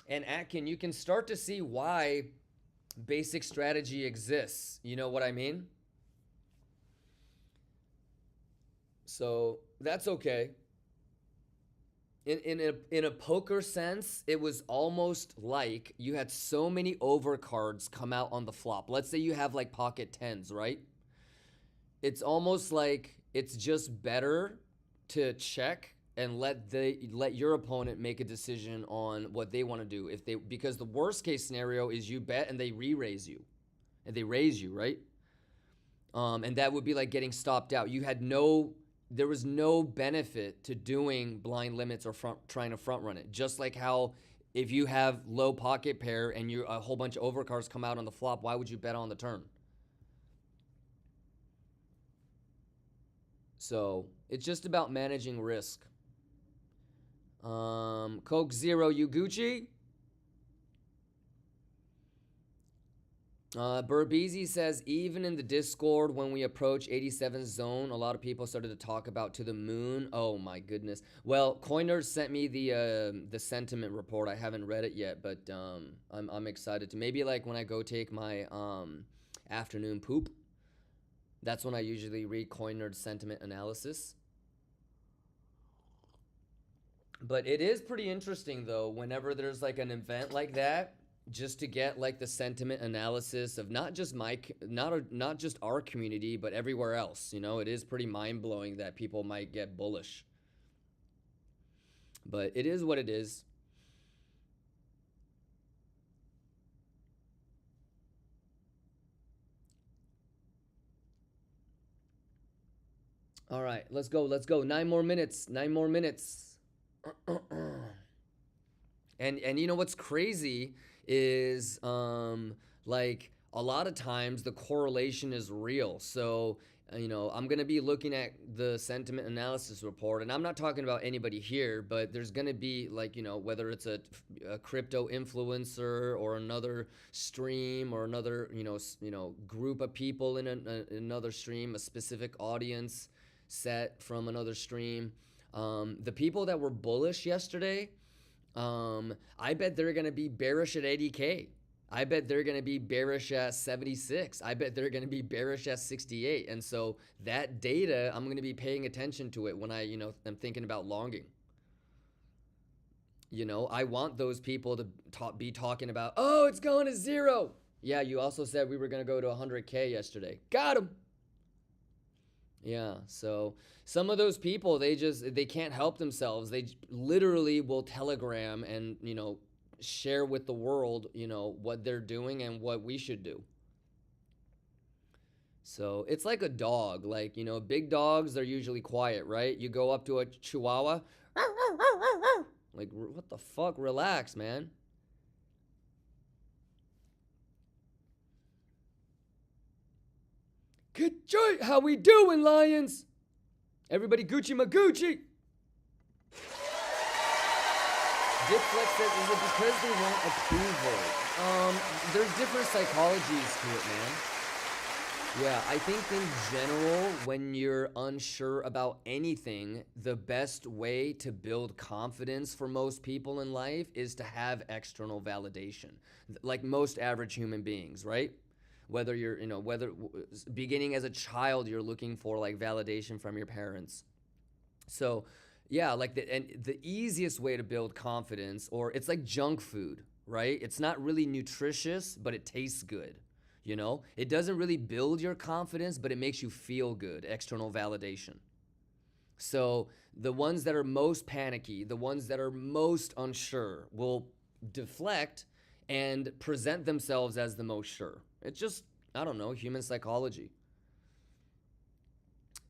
And Atkin, you can start to see why basic strategy exists. You know what I mean? So that's okay. In a poker sense, it was almost like you had so many overcards come out on the flop. Let's say you have like pocket tens, right? It's almost like it's just better to check and let your opponent make a decision on what they want to do. Because the worst case scenario is you bet and they re-raise you. And they raise you, right? And that would be like getting stopped out. There was no benefit to doing blind limits or trying to front run it. Just like how if you have low pocket pair and a whole bunch of overcards come out on the flop, why would you bet on the turn? So it's just about managing risk. Coke Zero, you Gucci? Burbeezy says, even in the Discord, when we approach 87 zone, a lot of people started to talk about to the moon. Oh my goodness. Well, Coiners sent me the sentiment report. I haven't read it yet, but I'm excited to. Maybe like when I go take my afternoon poop. That's when I usually read Coiners sentiment analysis. But it is pretty interesting though, whenever there's like an event like that, just to get like the sentiment analysis of not just not just our community, but everywhere else. You know, it is pretty mind-blowing that people might get bullish. But it is what it is. All right, let's go. Let's go. 9 more minutes. 9 more minutes. And you know what's crazy is like a lot of times the correlation is real. So you know, I'm gonna be looking at the sentiment analysis report, and I'm not talking about anybody here, but there's gonna be like, you know, whether it's a crypto influencer or another stream or another group of people in another stream, a specific audience set from another stream. The people that were bullish yesterday, I bet they're going to be bearish at 80K. I bet they're going to be bearish at 76. I bet they're going to be bearish at 68. And so that data, I'm going to be paying attention to it when I'm thinking about longing. You know, I want those people to be talking about, oh, it's going to 0. Yeah, you also said we were going to go to 100K yesterday. Got him. Yeah, so some of those people, they can't help themselves. They literally will telegram and, you know, share with the world, you know, what they're doing and what we should do. So it's like a dog. Like, you know, big dogs, they're usually quiet, right? You go up to a chihuahua, like, what the fuck? Relax, man. Good joy. How we doing, Lions? Everybody Gucci Magucci. Dipflex says, is it because they want approval? There's different psychologies to it, man. Yeah, I think in general, when you're unsure about anything, the best way to build confidence for most people in life is to have external validation. Like most average human beings, right? Whether you're, you know, whether beginning as a child, you're looking for like validation from your parents. So yeah, like the easiest way to build confidence, or it's like junk food, right? It's not really nutritious, but it tastes good. You know, it doesn't really build your confidence, but it makes you feel good. External validation. So the ones that are most panicky, the ones that are most unsure will deflect and present themselves as the most sure. It's just, I don't know, human psychology.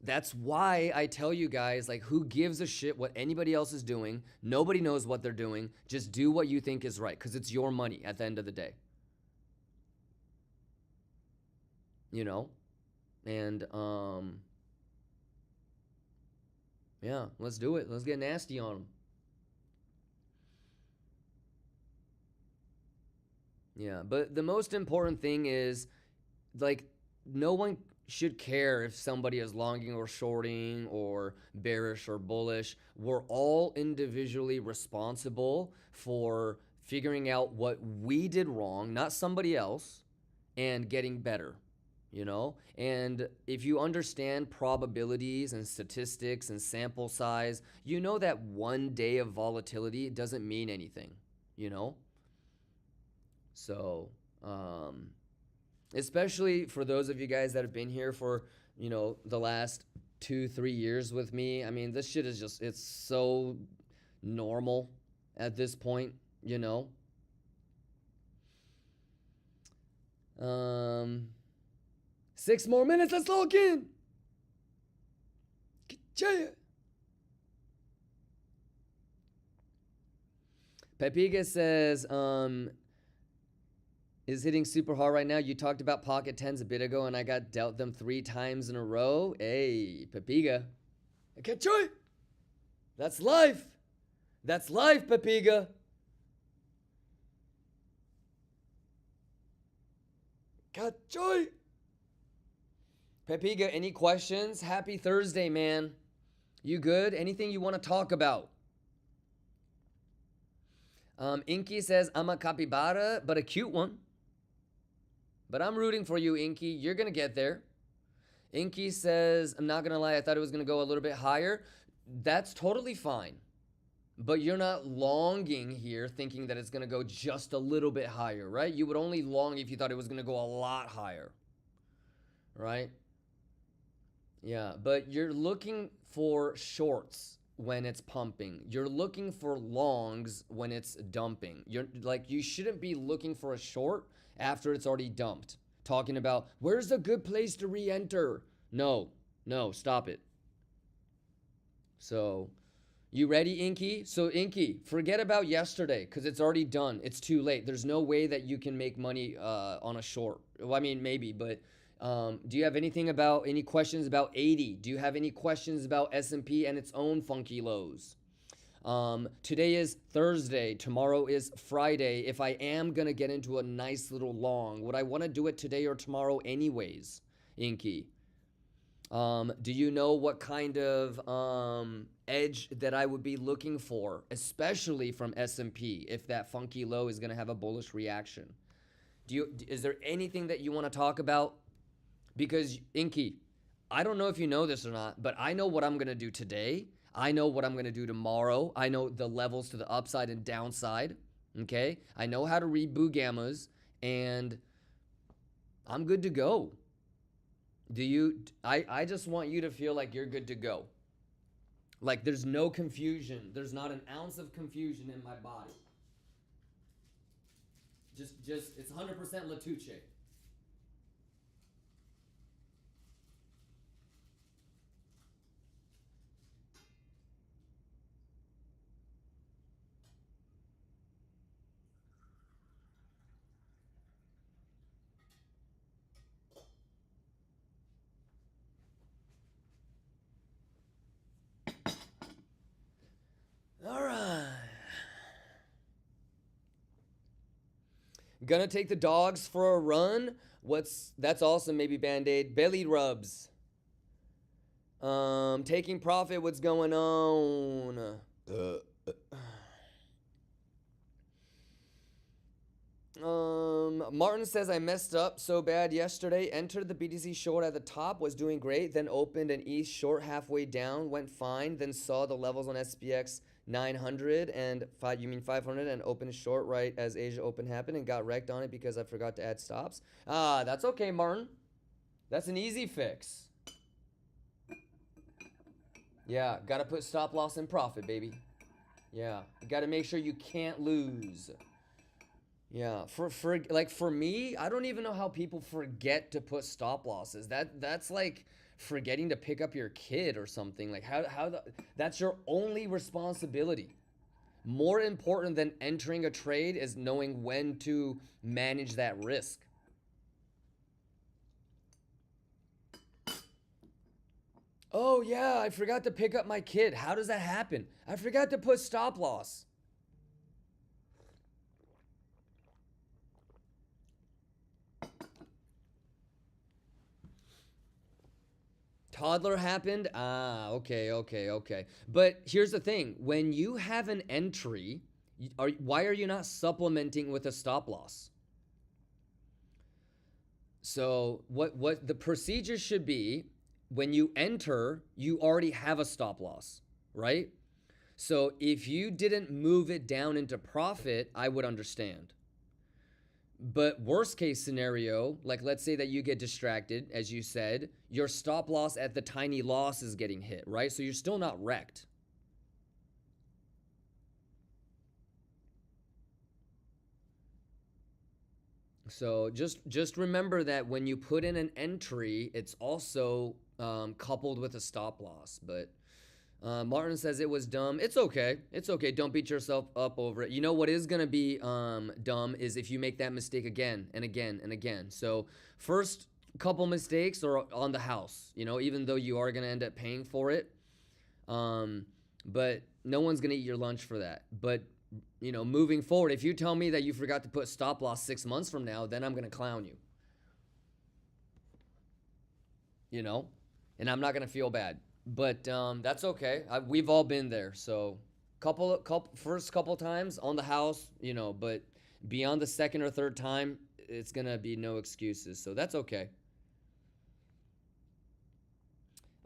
That's why I tell you guys, like, who gives a shit what anybody else is doing? Nobody knows what they're doing. Just do what you think is right, because it's your money at the end of the day. You know? And, yeah, let's do it. Let's get nasty on them. Yeah, but the most important thing is, like, no one should care if somebody is longing or shorting or bearish or bullish. We're all individually responsible for figuring out what we did wrong, not somebody else, and getting better, you know? And if you understand probabilities and statistics and sample size, you know that one day of volatility doesn't mean anything, you know? So, especially for those of you guys that have been here for, you know, the last 2-3 years with me. I mean, this shit is just, it's so normal at this point, you know. 6 more minutes, let's log in. Pepiga says, is hitting super hard right now. You talked about pocket tens a bit ago, and I got dealt them 3 times in a row. Hey, Pepiga. I can't joy. That's life. That's life, Pepiga. Got joy. Pepiga, any questions? Happy Thursday, man. You good? Anything you want to talk about? Inky says, I'm a capybara, but a cute one. But I'm rooting for you, Inky. You're going to get there. Inky says, I'm not going to lie, I thought it was going to go a little bit higher. That's totally fine. but you're not longing here thinking that it's going to go just a little bit higher, right? You would only long if you thought it was going to go a lot higher, right? Yeah, but you're looking for shorts when it's pumping. You're looking for longs when it's dumping. You're like, you shouldn't be looking for a short after it's already dumped. Talking about where's a good place to re-enter. No, stop it. So, you ready, Inky? So, Inky, forget about yesterday because it's already done. It's too late. There's no way that you can make money on a short. Well, I mean, maybe, but do you have any questions about 80? Do you have any questions about S&P and its own funky lows? Today is Thursday. Tomorrow is Friday. If I am going to get into a nice little long, would I want to do it today or tomorrow anyways, Inky? Do you know what kind of edge that I would be looking for, especially from S&P, if that funky low is going to have a bullish reaction? Is there anything that you want to talk about? Because, Inky, I don't know if you know this or not, but I know what I'm going to do today. I know what I'm going to do tomorrow. I know the levels to the upside and downside, okay? I know how to read boo gammas, and I'm good to go. I just want you to feel like you're good to go. Like there's no confusion. There's not an ounce of confusion in my body. Just it's 100% Latuche. All right. Gonna take the dogs for a run. That's awesome, maybe Band-Aid. Belly rubs. Taking profit, what's going on? Martin says I messed up so bad yesterday. Entered the BTC short at the top, was doing great, then opened an East short halfway down, went fine, then saw the levels on SPX 900 and 500 and opened short right as Asia Open happened and got wrecked on it because I forgot to add stops. That's okay, Martin. That's an easy fix. Yeah, gotta put stop loss and profit, baby. Yeah, you gotta make sure you can't lose. Yeah, for me, I don't even know how people forget to put stop losses. That's like forgetting to pick up your kid or something. Like that's your only responsibility. More important than entering a trade is knowing when to manage that risk. Oh yeah, I forgot to pick up my kid. How does that happen? I forgot to put stop loss. Toddler happened? Okay. But here's the thing. When you have an entry, why are you not supplementing with a stop loss? So what the procedure should be, when you enter, you already have a stop loss, right? So if you didn't move it down into profit, I would understand. But worst case scenario, like let's say that you get distracted, as you said, your stop loss at the tiny loss is getting hit, right? So you're still not wrecked. So just remember that when you put in an entry, it's also coupled with a stop loss. But Martin says it was dumb. It's okay. It's okay. Don't beat yourself up over it. You know what is going to be dumb is if you make that mistake again and again and again. So first couple mistakes are on the house, you know, even though you are going to end up paying for it. But no one's going to eat your lunch for that. But, you know, moving forward, if you tell me that you forgot to put stop loss 6 months from now, then I'm going to clown you. You know, and I'm not going to feel bad. But that's okay. We've all been there. So first couple times on the house, you know, but beyond the second or third time, it's going to be no excuses. So that's okay.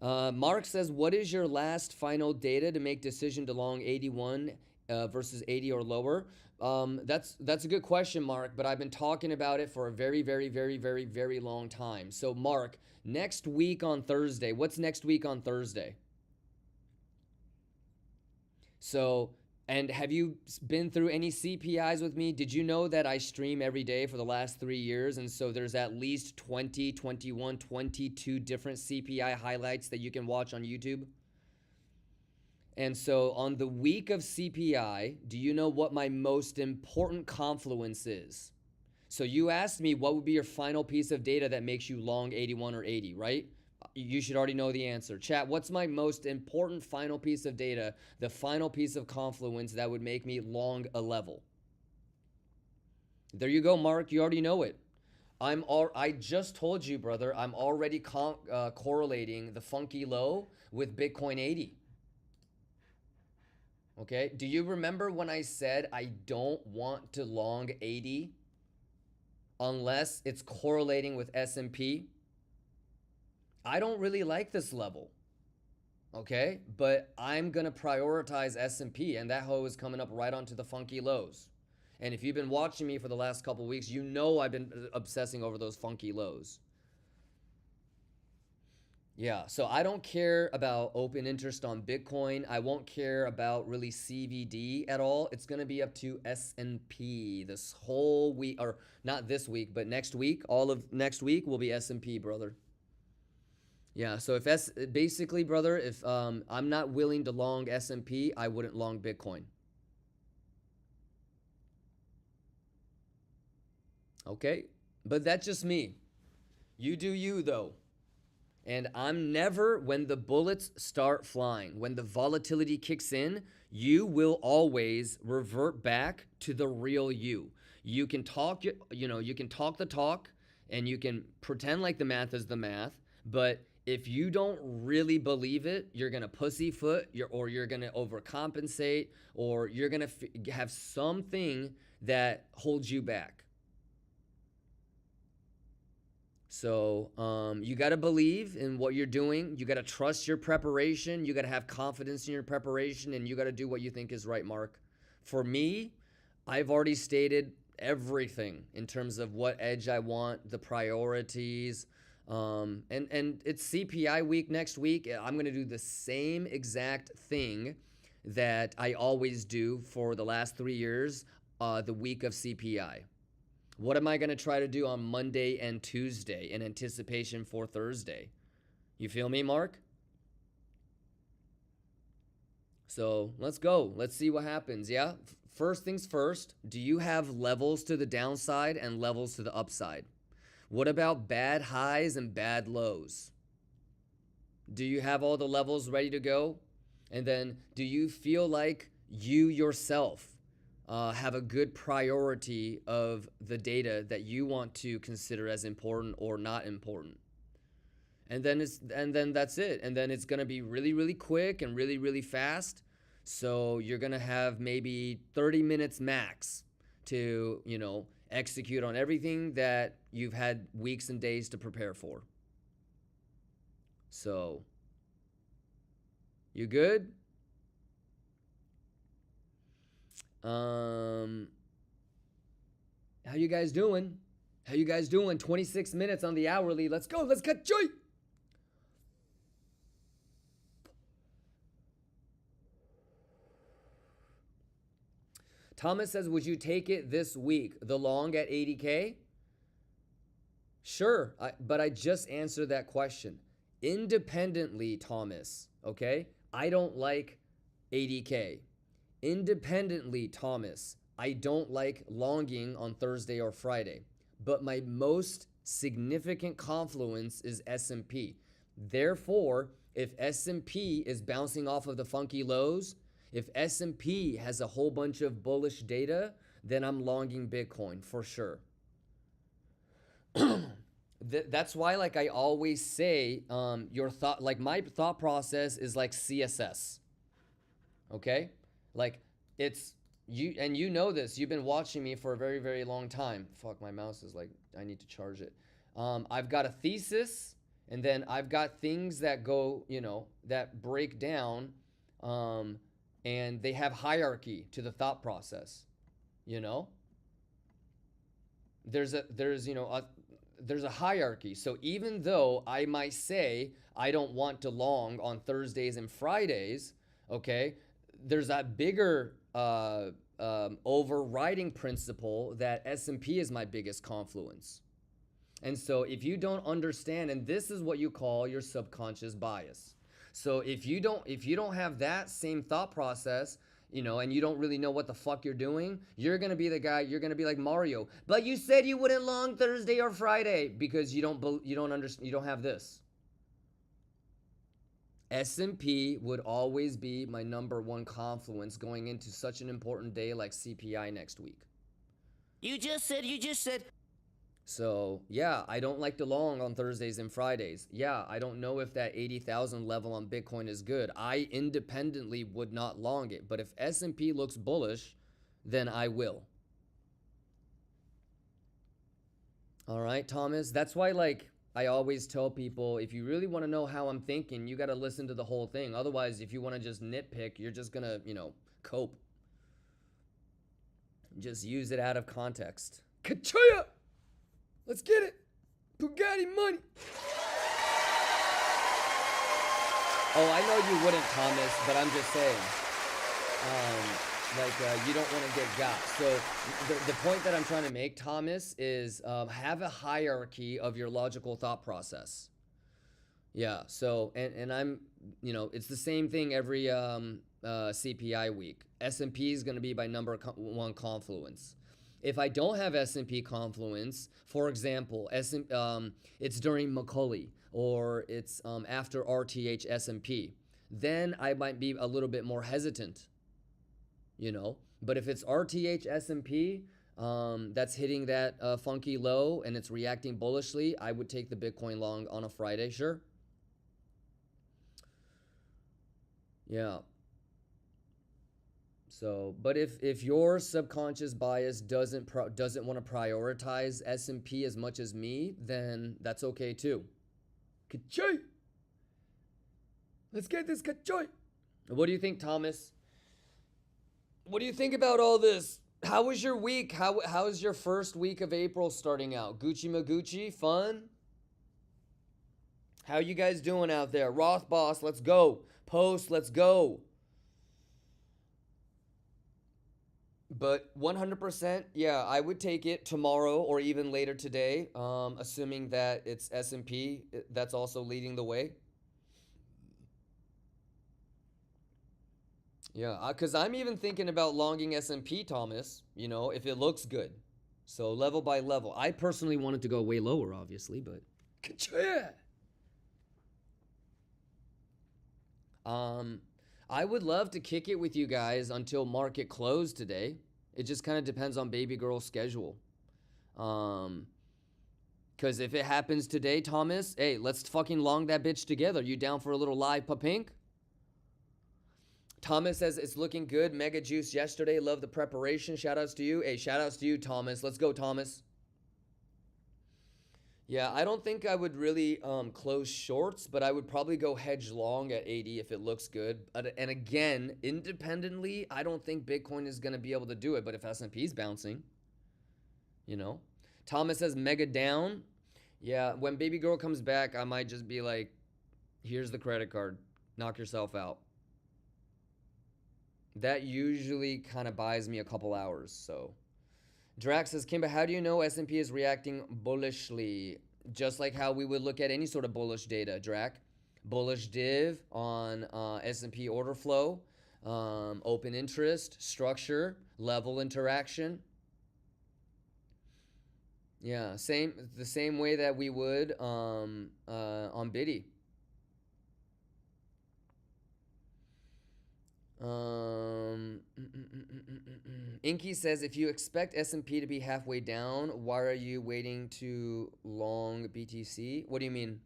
Mark says, what is your last final data to make decision to long 81 versus 80 or lower? That's a good question, Mark, but I've been talking about it for a very, very, very, very, very long time. So, Mark, next week on Thursday, what's next week on Thursday? So, and have you been through any CPIs with me? Did you know that I stream every day for the last 3 years? And so there's at least 20, 21, 22 different CPI highlights that you can watch on YouTube. And so on the week of CPI, do you know what my most important confluence is? So you asked me what would be your final piece of data that makes you long 81 or 80, right? You should already know the answer. Chat, what's my most important final piece of data, the final piece of confluence that would make me long a level? There you go, Mark. You already know it. I just told you, brother, I'm already correlating the funky low with Bitcoin 80. Okay, do you remember when I said I don't want to long 80 unless it's correlating with S&P? I don't really like this level, okay? But I'm gonna prioritize S&P, and that hoe is coming up right onto the funky lows. And if you've been watching me for the last couple weeks, you know I've been obsessing over those funky lows. Yeah, so I don't care about open interest on Bitcoin. I won't care about really CVD at all. It's gonna be up to S&P this whole week, or not this week, but next week. All of next week will be S&P, brother. Yeah, so basically, brother, if I'm not willing to long S&P, I wouldn't long Bitcoin. Okay, but that's just me. You do you, though. And I'm never, when the bullets start flying, when the volatility kicks in, you will always revert back to the real you. You can talk, you can talk the talk, and you can pretend like the math is the math, but if you don't really believe it, you're going to pussyfoot, or you're going to overcompensate, or you're going to have something that holds you back. So you got to believe in what you're doing. You got to trust your preparation. You got to have confidence in your preparation, and you got to do what you think is right, Mark. For me, I've already stated everything in terms of what edge I want, the priorities, and it's CPI week next week. I'm going to do the same exact thing that I always do for the last 3 years, the week of CPI. What am I going to try to do on Monday and Tuesday in anticipation for Thursday? You feel me, Mark? So let's go. Let's see what happens. Yeah. First things first, do you have levels to the downside and levels to the upside? What about bad highs and bad lows? Do you have all the levels ready to go? And then do you feel like you yourself have a good priority of the data that you want to consider as important or not important? And then that's it. And then it's going to be really, really quick and really, really fast. So you're going to have maybe 30 minutes max to, execute on everything that you've had weeks and days to prepare for. So, you good? How you guys doing? 26 minutes on the hourly. Let's go. Let's get joy. Thomas says, would you take it this week, the long at 80K? Sure, but I just answered that question. Independently, Thomas, okay? I don't like 80K. Independently, Thomas, I don't like longing on Thursday or Friday. But my most significant confluence is S&P. Therefore, if S&P is bouncing off of the funky lows, if S&P has a whole bunch of bullish data, then I'm longing Bitcoin for sure. That's why, like I always say, your thought, like my thought process is like CSS. Okay? Like it's you, and you know this. You've been watching me for a very, very long time. Fuck, my mouse is like, I need to charge it. I've got a thesis, And then I've got things that go, you know, that break down, and they have hierarchy to the thought process, you know? There's a hierarchy. So even though I might say I don't want to long on Thursdays and Fridays, okay, there's that bigger overriding principle that S&P is my biggest confluence. And so if you don't understand, and this is what you call your subconscious bias. So if you don't have that same thought process, you know, and you don't really know what the fuck you're doing, you're going to be the guy, you're going to be like Mario. But you said you wouldn't long Thursday or Friday because you don't understand, you don't have this. S&P would always be my number one confluence going into such an important day like CPI next week. You just said. So, yeah, I don't like to long on Thursdays and Fridays. Yeah, I don't know if that 80,000 level on Bitcoin is good. I independently would not long it. But if S&P looks bullish, then I will. All right, Thomas. That's why, like, I always tell people, if you really want to know how I'm thinking, you got to listen to the whole thing. Otherwise, if you want to just nitpick, you're just going to, you know, cope. Just use it out of context. Kachuya! Let's get it. Bugatti money. Oh, I know you wouldn't, Thomas, but I'm just saying. You don't want to get got. So the point that I'm trying to make, Thomas, is have a hierarchy of your logical thought process. Yeah. So and I'm, you know, it's the same thing every CPI week. S&P is going to be by number one confluence. If I don't have S&P confluence, for example, it's during Macaulay or it's after RTH S&P, then I might be a little bit more hesitant, you know. But if it's RTH S&P that's hitting that funky low and it's reacting bullishly, I would take the Bitcoin long on a Friday, sure. Yeah. So, but if your subconscious bias doesn't want to prioritize S&P as much as me, then that's okay too. Kachoy! Let's get this kachoy! What do you think, Thomas? What do you think about all this? How was your week? How is your first week of April starting out? Gucci Magucci, fun? How you guys doing out there? Roth Boss, let's go. Post, let's go. But 100%, yeah, I would take it tomorrow or even later today, assuming that it's S&P that's also leading the way. Yeah, because I'm even thinking about longing S&P, Thomas, you know, if it looks good. So level by level. I personally wanted to go way lower, obviously, but... I would love to kick it with you guys until market close today. It just kind of depends on baby girl's schedule. Because if it happens today, Thomas, hey, let's fucking long that bitch together. You down for a little live pa-pink? Thomas says it's looking good. Mega juice yesterday. Love the preparation. Shout outs to you. Hey, shout outs to you, Thomas. Let's go, Thomas. Yeah, I don't think I would really close shorts, but I would probably go hedge long at 80 if it looks good. And again, independently, I don't think Bitcoin is going to be able to do it. But if S&P is bouncing, you know. Thomas says mega down. Yeah, when baby girl comes back, I might just be like, here's the credit card. Knock yourself out. That usually kind of buys me a couple hours, so... Drax says, Kimba, how do you know S&P is reacting bullishly? Just like how we would look at any sort of bullish data, Drac. Bullish div on S&P order flow, open interest, structure, level interaction. Yeah, the same way that we would on Biddy. Inky says, if you expect S&P to be halfway down, why are you waiting to long BTC? What do you mean?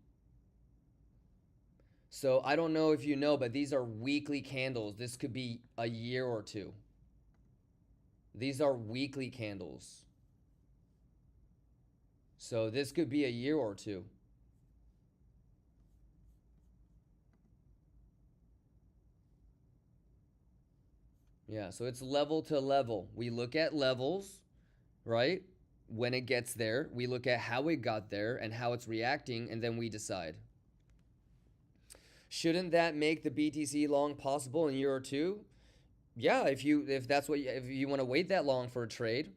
So I don't know if you know, but these are weekly candles. This could be a year or two. These are weekly candles. So this could be a year or two. Yeah, so it's level to level. We look at levels, right? When it gets there, we look at how it got there and how it's reacting, and then we decide. Shouldn't that make the BTC long possible in a year or two? Yeah, if you want to wait that long for a trade.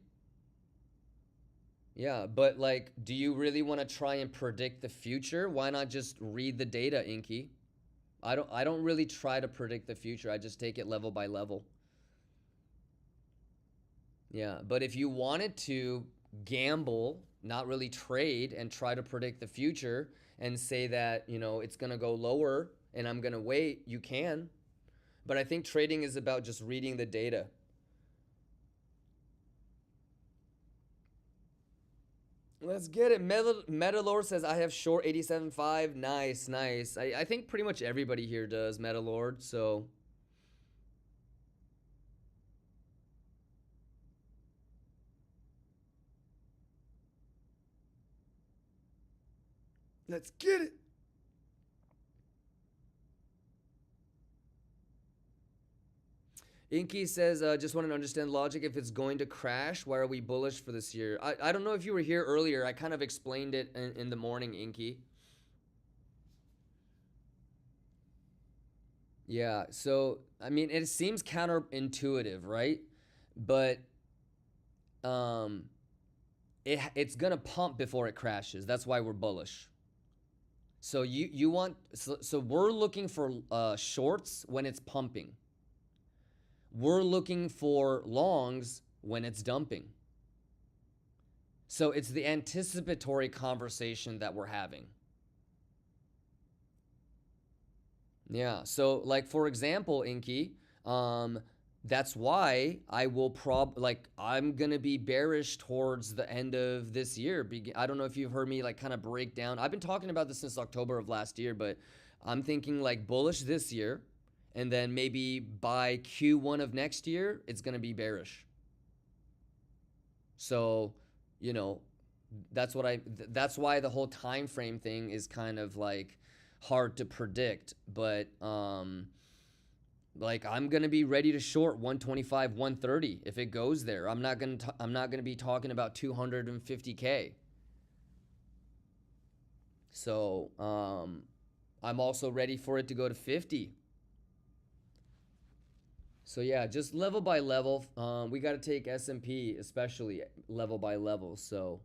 Yeah, but like, do you really want to try and predict the future? Why not just read the data, Inky? I don't really try to predict the future. I just take it level by level. Yeah, but if you wanted to gamble, not really trade, and try to predict the future and say that, it's going to go lower and I'm going to wait, you can. But I think trading is about just reading the data. Let's get it. Metalord says, I have short 87.5. Nice, nice. I think pretty much everybody here does, Metalord, so. Let's get it. Inky says, just want to understand logic. If it's going to crash, why are we bullish for this year? I don't know if you were here earlier. I kind of explained it in the morning, Inky. Yeah, so, I mean, it seems counterintuitive, right? But it's going to pump before it crashes. That's why we're bullish. So so we're looking for shorts when it's pumping. We're looking for longs when it's dumping. So it's the anticipatory conversation that we're having. Yeah, so like for example, Inky, that's why I will I'm gonna be bearish towards the end of this year. I don't know if you've heard me like kind of break down. I've been talking about this since October of last year, but I'm thinking like bullish this year. And then maybe by Q1 of next year, it's going to be bearish. So, that's why the whole time frame thing is kind of like hard to predict. But like I'm going to be ready to short 125, 130 if it goes there. I'm not going to be talking about 250K. So, I'm also ready for it to go to 50. So yeah, just level by level. We got to take S&P especially level by level. So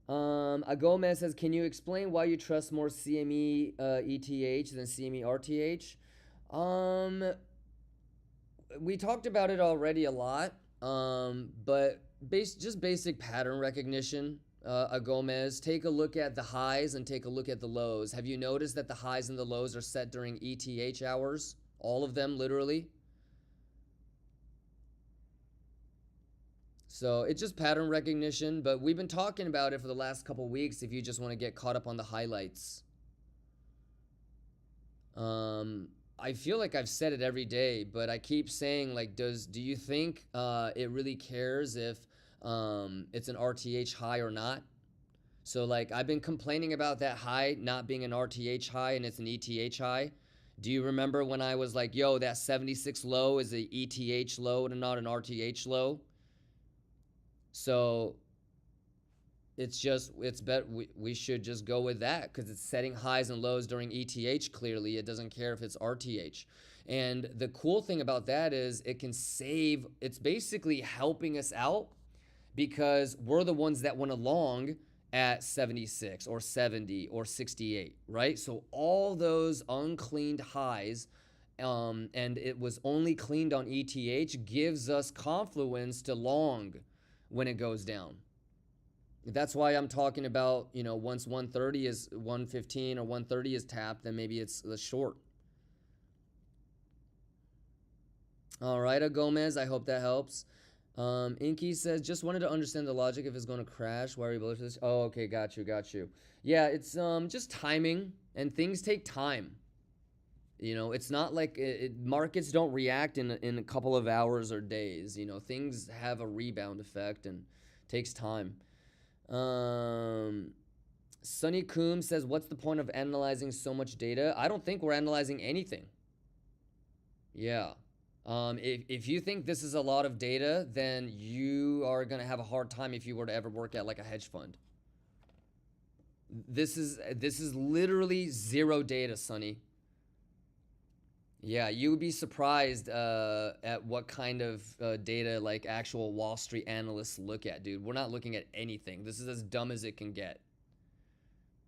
Agomez says, can you explain why you trust more CME ETH than CME RTH? We talked about it already a lot, but just basic pattern recognition. Gomez, take a look at the highs and take a look at the lows. Have you noticed that the highs and the lows are set during ETH hours? All of them, literally. So it's just pattern recognition, but we've been talking about it for the last couple weeks if you just want to get caught up on the highlights. I feel like I've said it every day, but I keep saying, like, do you think it really cares if it's an RTH high or not? So like I've been complaining about that high not being an RTH high and it's an ETH high. Do you remember when I was like, yo, that 76 low is a ETH low and not an RTH low? So we should just go with that because it's setting highs and lows during ETH clearly. It doesn't care if it's RTH. And the cool thing about that is it's basically helping us out because we're the ones that went along at 76 or 70 or 68, right? So all those uncleaned highs, and it was only cleaned on ETH, gives us confluence to long when it goes down. That's why I'm talking about, once 130 is 115 or 130 is tapped, then maybe it's the short. All right, Gomez, I hope that helps. Inky says, just wanted to understand the logic if it's going to crash. Why are you bullish for this? Oh, okay, got you. Yeah, it's just timing, and things take time. It's not like markets don't react in a couple of hours or days. Things have a rebound effect and takes time. Sunny Coombs says, what's the point of analyzing so much data? I don't think we're analyzing anything. Yeah. If you think this is a lot of data, then you are going to have a hard time if you were to ever work at like a hedge fund. This is literally zero data, Sonny. Yeah, you would be surprised at what kind of data like actual Wall Street analysts look at, dude. We're not looking at anything. This is as dumb as it can get.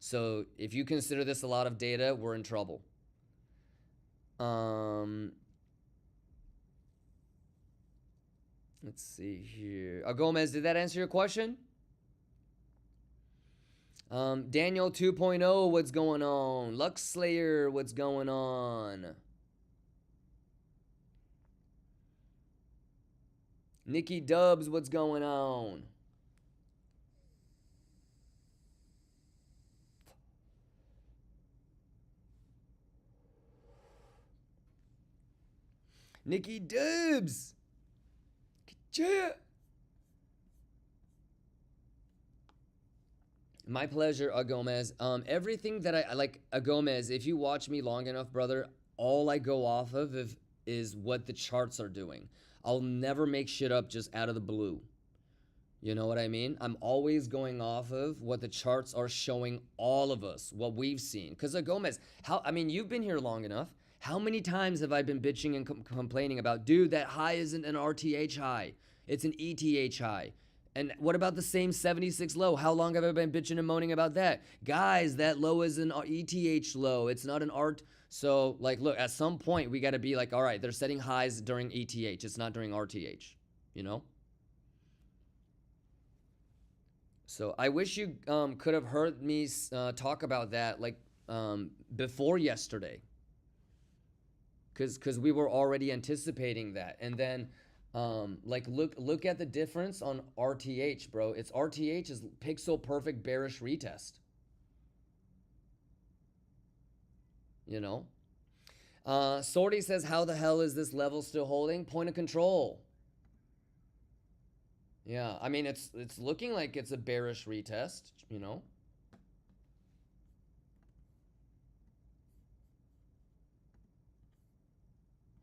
So if you consider this a lot of data, we're in trouble. Let's see here. Gomez, did that answer your question? Daniel 2.0, what's going on? Lux Slayer, what's going on? Nikki Dubs, what's going on? Nikki Dubs! Yeah. My pleasure, Gomez. Everything that I like, Gomez, if you watch me long enough, brother, all I go off of is what the charts are doing. I'll never make shit up just out of the blue. You know what I mean? I'm always going off of what the charts are showing all of us, what we've seen. Because, Gomez, you've been here long enough. How many times have I been bitching and complaining about, dude, that high isn't an RTH high, it's an ETH high. And what about the same 76 low? How long have I been bitching and moaning about that? Guys, that low is an ETH low. It's not an art. So, like, look, at some point, we got to be like, all right, they're setting highs during ETH. It's not during RTH, you know? So I wish you could have heard me talk about that, like, before yesterday. Because we were already anticipating that. And then... like look at the difference on RTH, bro. It's RTH is pixel perfect bearish retest. You know? Sorty says, how the hell is this level still holding? Point of control. Yeah, I mean it's looking like it's a bearish retest, you know?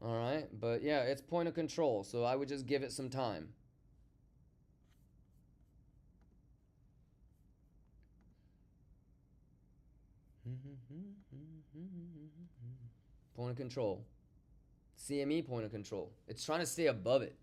All right, but yeah, it's point of control, so I would just give it some time. Point of control. CME point of control. It's trying to stay above it.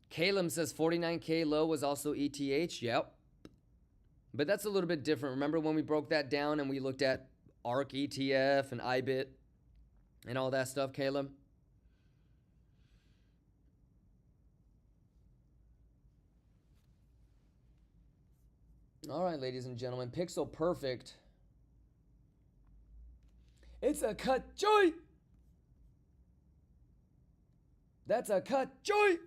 Caleb says 49K low was also ETH. Yep. But that's a little bit different. Remember when we broke that down and we looked at ARC ETF and IBIT and all that stuff, Caleb? All right, ladies and gentlemen, Pixel Perfect. It's a cut joy. That's a cut joy.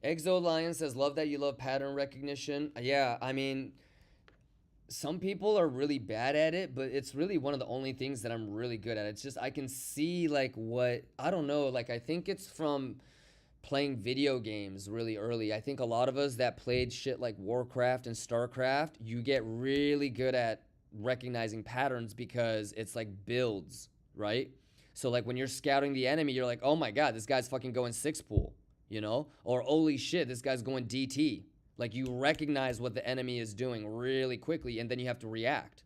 Exo Lion says, love that you love pattern recognition. Yeah, I mean, some people are really bad at it, but it's really one of the only things that I'm really good at. It's just I can see like what, I don't know, like I think it's from playing video games really early. I think a lot of us that played shit like Warcraft and Starcraft, you get really good at recognizing patterns because it's like builds, right? So like when you're scouting the enemy, you're like, oh my God, this guy's fucking going 6-pool. You know, or holy shit, this guy's going DT. Like you recognize what the enemy is doing really quickly and then you have to react.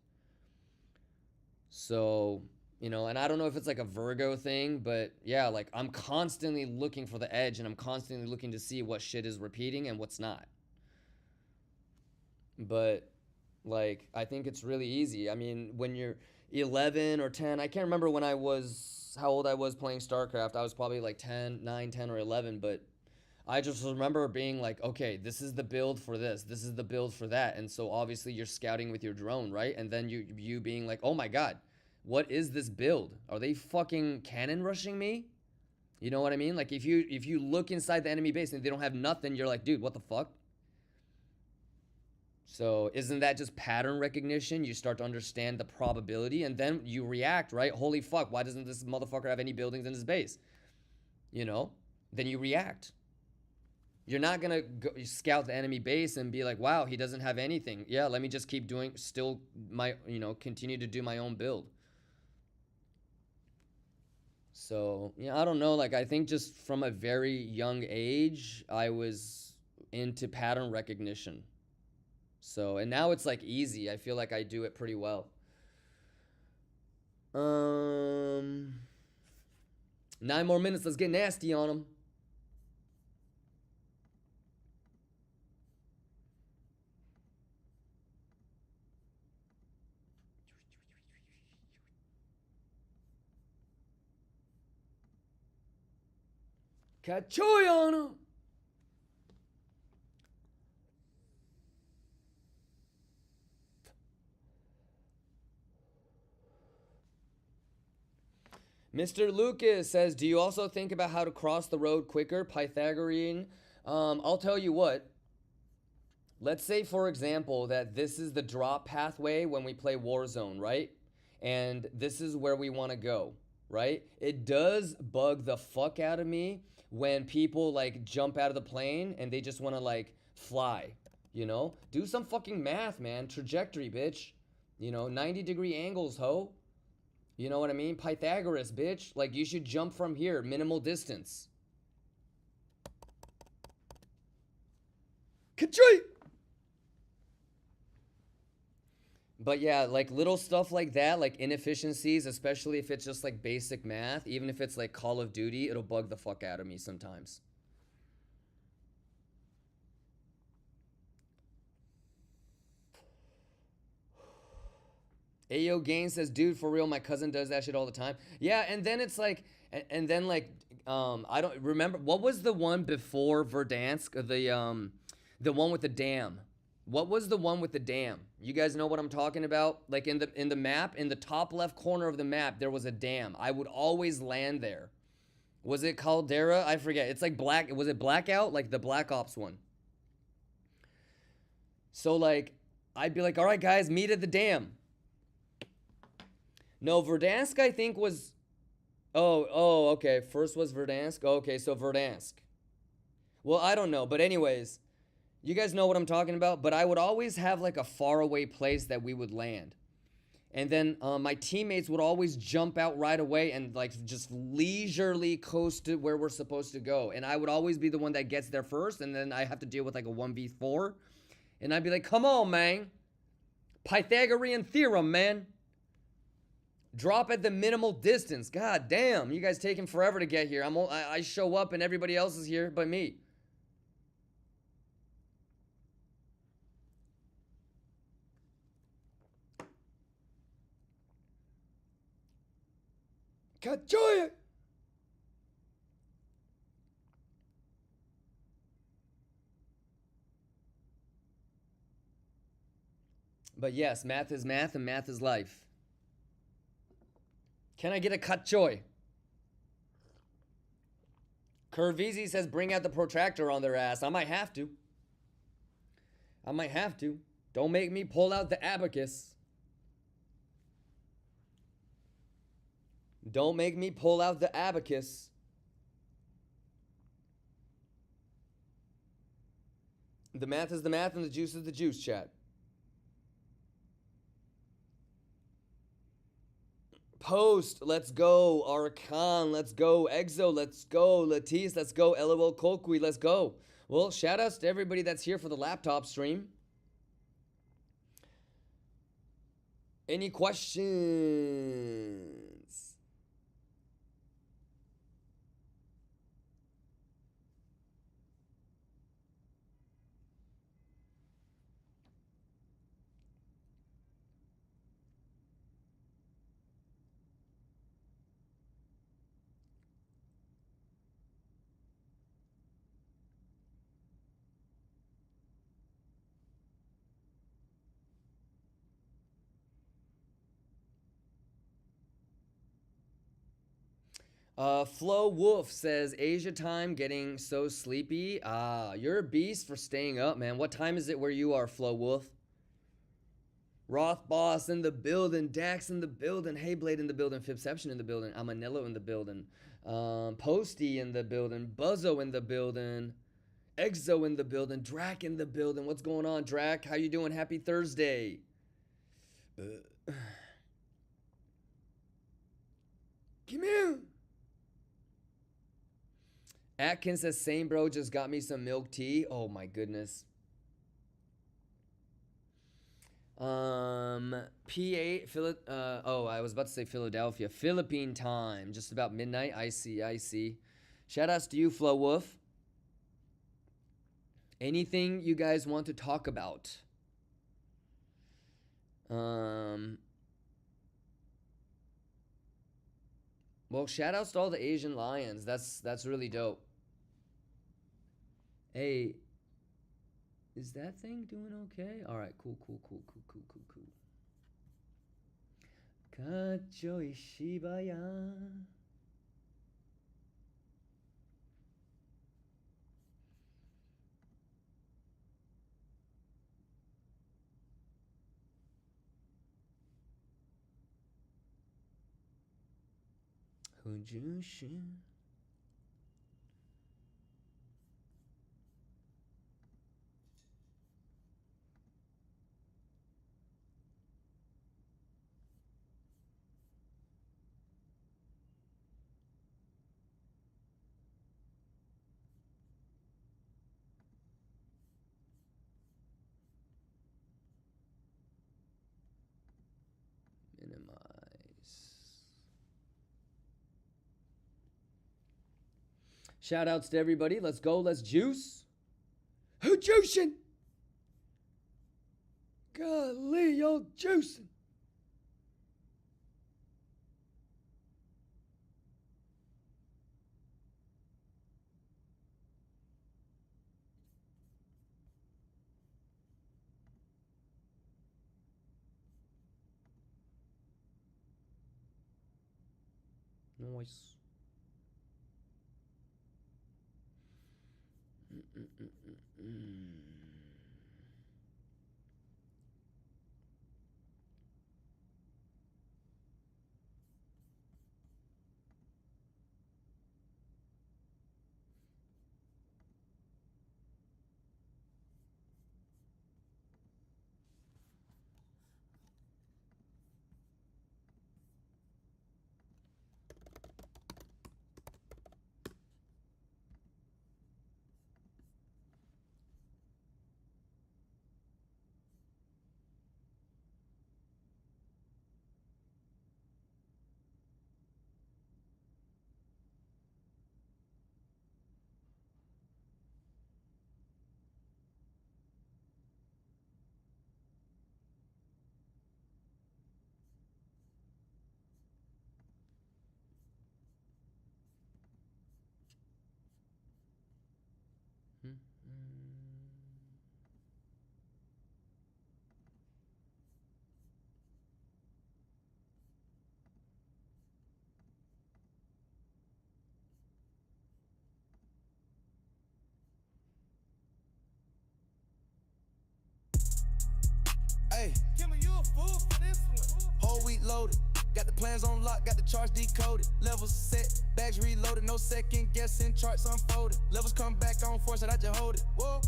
So, you know, and I don't know if it's like a Virgo thing, but yeah, like I'm constantly looking for the edge and I'm constantly looking to see what shit is repeating and what's not. But like, I think it's really easy. I mean, when you're 11 or 10, I can't remember when how old I was playing StarCraft. I was probably like 9, 10 or 11, but I just remember being like, okay, this is the build for this. This is the build for that. And so obviously you're scouting with your drone, right? And then you being like, oh my God, what is this build? Are they fucking cannon rushing me? You know what I mean? Like if you look inside the enemy base and they don't have nothing, you're like, dude, what the fuck? So isn't that just pattern recognition? You start to understand the probability and then you react, right? Holy fuck, why doesn't this motherfucker have any buildings in his base? You know? Then you react. You're not gonna go scout the enemy base and be like, wow, he doesn't have anything. Yeah, let me just keep doing, still my, you know, continue to do my own build. So, yeah, I don't know. Like, I think just from a very young age, I was into pattern recognition. So, and now it's like easy. I feel like I do it pretty well. 9 more minutes. Let's get nasty on them. Kachoy on them. Mr. Lucas says, do you also think about how to cross the road quicker, Pythagorean? I'll tell you what. Let's say, for example, that this is the drop pathway when we play Warzone, right? And this is where we want to go, right? It does bug the fuck out of me when people like jump out of the plane and they just want to like fly, you know? Do some fucking math, man. Trajectory, bitch. You know, 90-degree angles, ho. You know what I mean? Pythagoras, bitch. Like, you should jump from here. Minimal distance. Ka-choy! But yeah, like little stuff like that, like inefficiencies, especially if it's just like basic math, even if it's like Call of Duty, it'll bug the fuck out of me sometimes. Ayo Gain says, dude, for real, my cousin does that shit all the time. Yeah, and then it's like, and then like, I don't remember, what was the one before Verdansk, the one with the dam? What was the one with the dam? You guys know what I'm talking about? Like in the map, in the top left corner of the map, there was a dam. I would always land there. Was it Caldera? I forget. It's like Black, was it Blackout? Like the Black Ops one. So like, I'd be like, all right, guys, meet at the dam. No, Verdansk, I think was, oh, okay. First was Verdansk. Okay, so Verdansk. Well, I don't know, but anyways, you guys know what I'm talking about, but I would always have like a faraway place that we would land. And then my teammates would always jump out right away and like just leisurely coast to where we're supposed to go. And I would always be the one that gets there first, and then I have to deal with like a 1v4. And I'd be like, come on, man. Pythagorean theorem, man. Drop at the minimal distance. God damn, you guys taking forever to get here. I show up and everybody else is here but me. Kachoy! But yes, math is math and math is life. Can I get a kachoy? Curveezy says bring out the protractor on their ass. I might have to. I might have to. Don't make me pull out the abacus. Don't make me pull out the abacus. The math is the math and the juice is the juice, chat. Post, let's go. Arkan, let's go. Exo, let's go. Latisse, let's go. LOL Kokui, let's go. Well, shout outs to everybody that's here for the laptop stream. Any questions? Flo Wolf says, Asia time getting so sleepy. You're a beast for staying up, man. What time is it where you are, Flo Wolf? Roth Boss in the building. Dax in the building. Hey Blade in the building. Fipception in the building. Amanello in the building. Posty in the building. Buzzo in the building. Exo in the building. Drac in the building. What's going on, Drac? How you doing? Happy Thursday. Come here. Atkins says, same bro, just got me some milk tea. Oh my goodness. P8, I was about to say Philadelphia. Philippine time, just about midnight. I see. Shout outs to you, Flo Wolf. Anything you guys want to talk about? Well, shout outs to all the Asian Lions. That's really dope. Hey, is that thing doing okay? All right, cool. Kacho Ishibaya. Hujushin. Minimize. Shout outs to everybody. Let's go. Let's juice. Who juicing? Golly, y'all juicing. Nice. Hey, Kimmy, you a fool for this one. Whole week loaded. Got the plans on lock, got the charts decoded. Levels set, bags reloaded, no second guessing, charts unfolded. Levels come back on force and I just hold it. Whoa.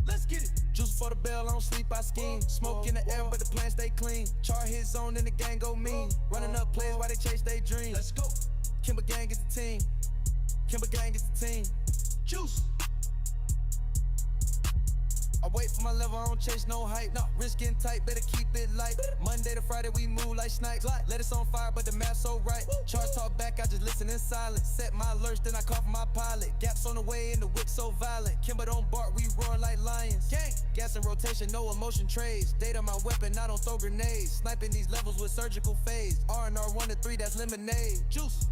Let's get it. Juice for the bell, I don't sleep, I scheme. Smoke in the air, but the plans stay clean. Chart his zone and the gang go mean. Running up plays while they chase their dreams. Let's go. Kimber gang is the team. Kimber gang is the team. Juice. I wait for my level, I don't chase no hype. No, risk getting tight, better keep it light. Monday to Friday, we move like snipes. Let us on fire, but the math so right. Charts talk back, I just listen in silence. Set my alerts, then I call for my pilot. Gaps on the way, and the wick so violent. Kimber don't bark, we roar like lions. Gang, gas and rotation, no emotion trades. Data my weapon, I don't throw grenades. Sniping these levels with surgical phase. R&R 1 to 3, that's lemonade. Juice.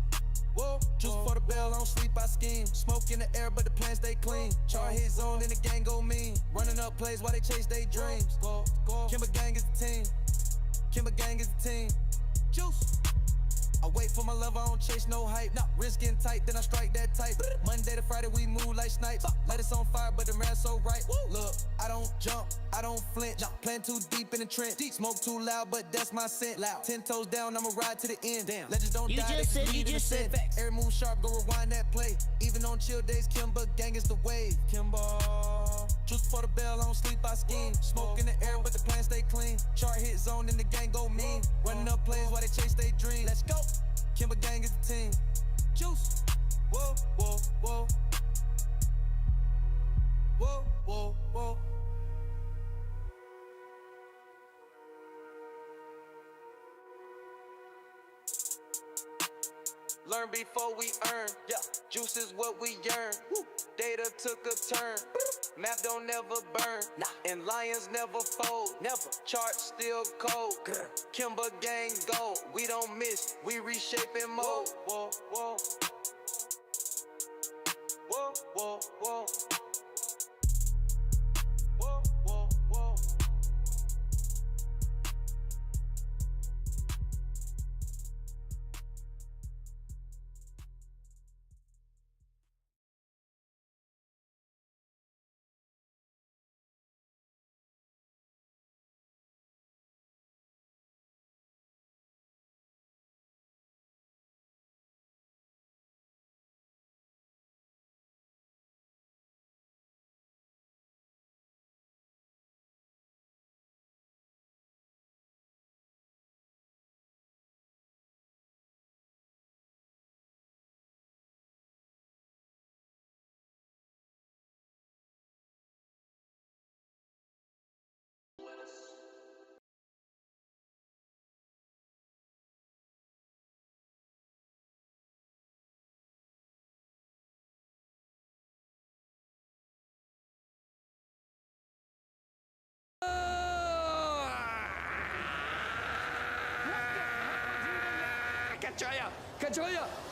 Whoa, juice for the bell, I don't sleep, I scheme. Smoke in the air, but the plans stay clean. Chart his zone, then the gang go mean. Running up plays while they chase their dreams. Kimber gang is the team. Kimber gang is the team. Juice. I wait for my love, I don't chase no hype. Wrist getting tight, then I strike that type. Monday to Friday, we move like snipes. Light us on fire, but the man's so right. Look, I don't jump, I don't flinch. Plant too deep in the trench. Smoke too loud, but that's my scent. 10 toes down, I'ma ride to the end. Legends don't You die, just they said, you lead in just the said. scent. Every move sharp, go rewind that play. Even on chill days, Kimba gang is the wave. Kimba, truth for the bell, I don't sleep, I scheme. Smoke in the air, but the plan stay clean. Chart hit zone, and the gang go mean. Running up plays while they chase they dream. Let's go. Kimba gang is the team. Juice. Whoa, whoa, whoa. Whoa, whoa, whoa. Learn before we earn. Yeah, juice is what we yearn. Data took a turn. Map don't never burn. And lions never fold. Never. Chart still cold. Kimba gang go. We don't miss. We reshaping mode. Whoa, whoa. Whoa, whoa, whoa. Whoa, whoa, whoa.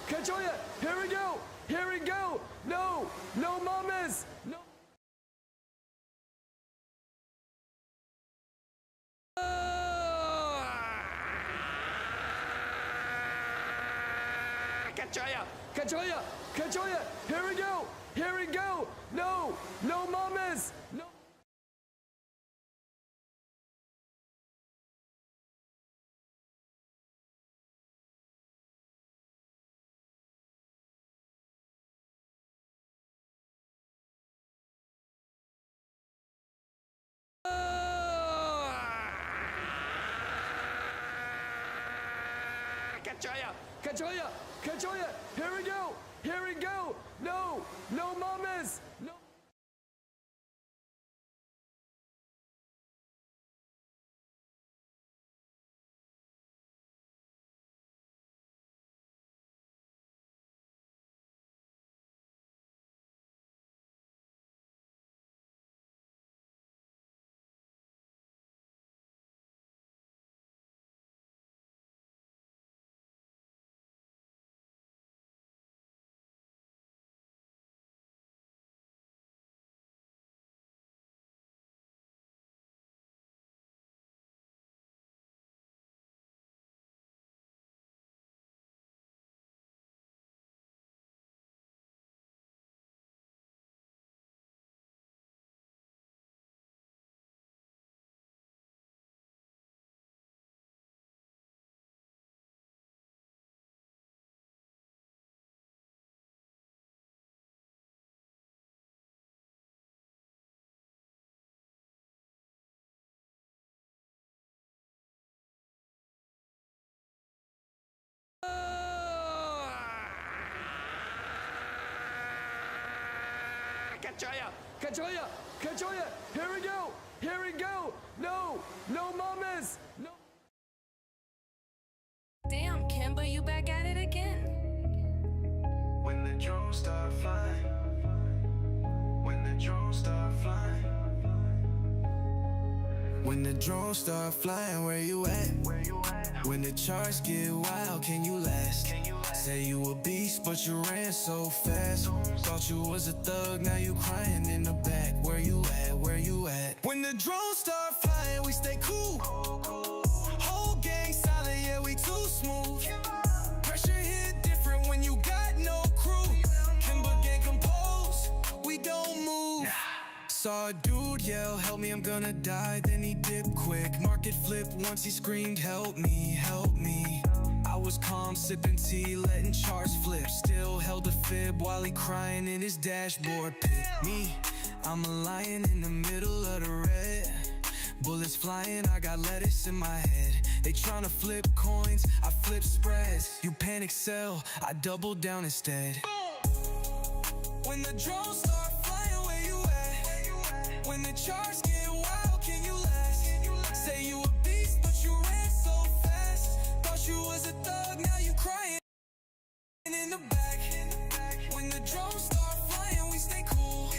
Kachoya, here we go, no mamas, no. Kachoya, here we go, no mamas, no. Kachoya, here we go, no mamas, no. Kachoya, here we go, no mamas, no. Damn, Kimba, you back at it again. When the drones start flying. When the drones start flying. When the drones start flying, where you at? When the charts get wild, can you last? Say you a beast, but you ran so fast. Thought you was a thug, now you crying in the back. Where you at? Where you at? When the drones start flying, we stay cool. Whole gang silent, yeah, we too smooth. Saw a dude yell, help me, I'm gonna die. Then he dipped quick, market flip once he screamed, help me, help me. I was calm, sipping tea, letting charts flip. Still held a fib while he crying in his dashboard pit. Me, I'm a lion in the middle of the red. Bullets flying, I got lettuce in my head. They tryna flip coins, I flip spreads. You panic sell, I double down instead. When the drones start flying, where you at? When the charts get wild, can you last? Say you a beast, but you ran so fast. Thought you was a thug, now you crying in the back. When the drones start flying, we stay cool.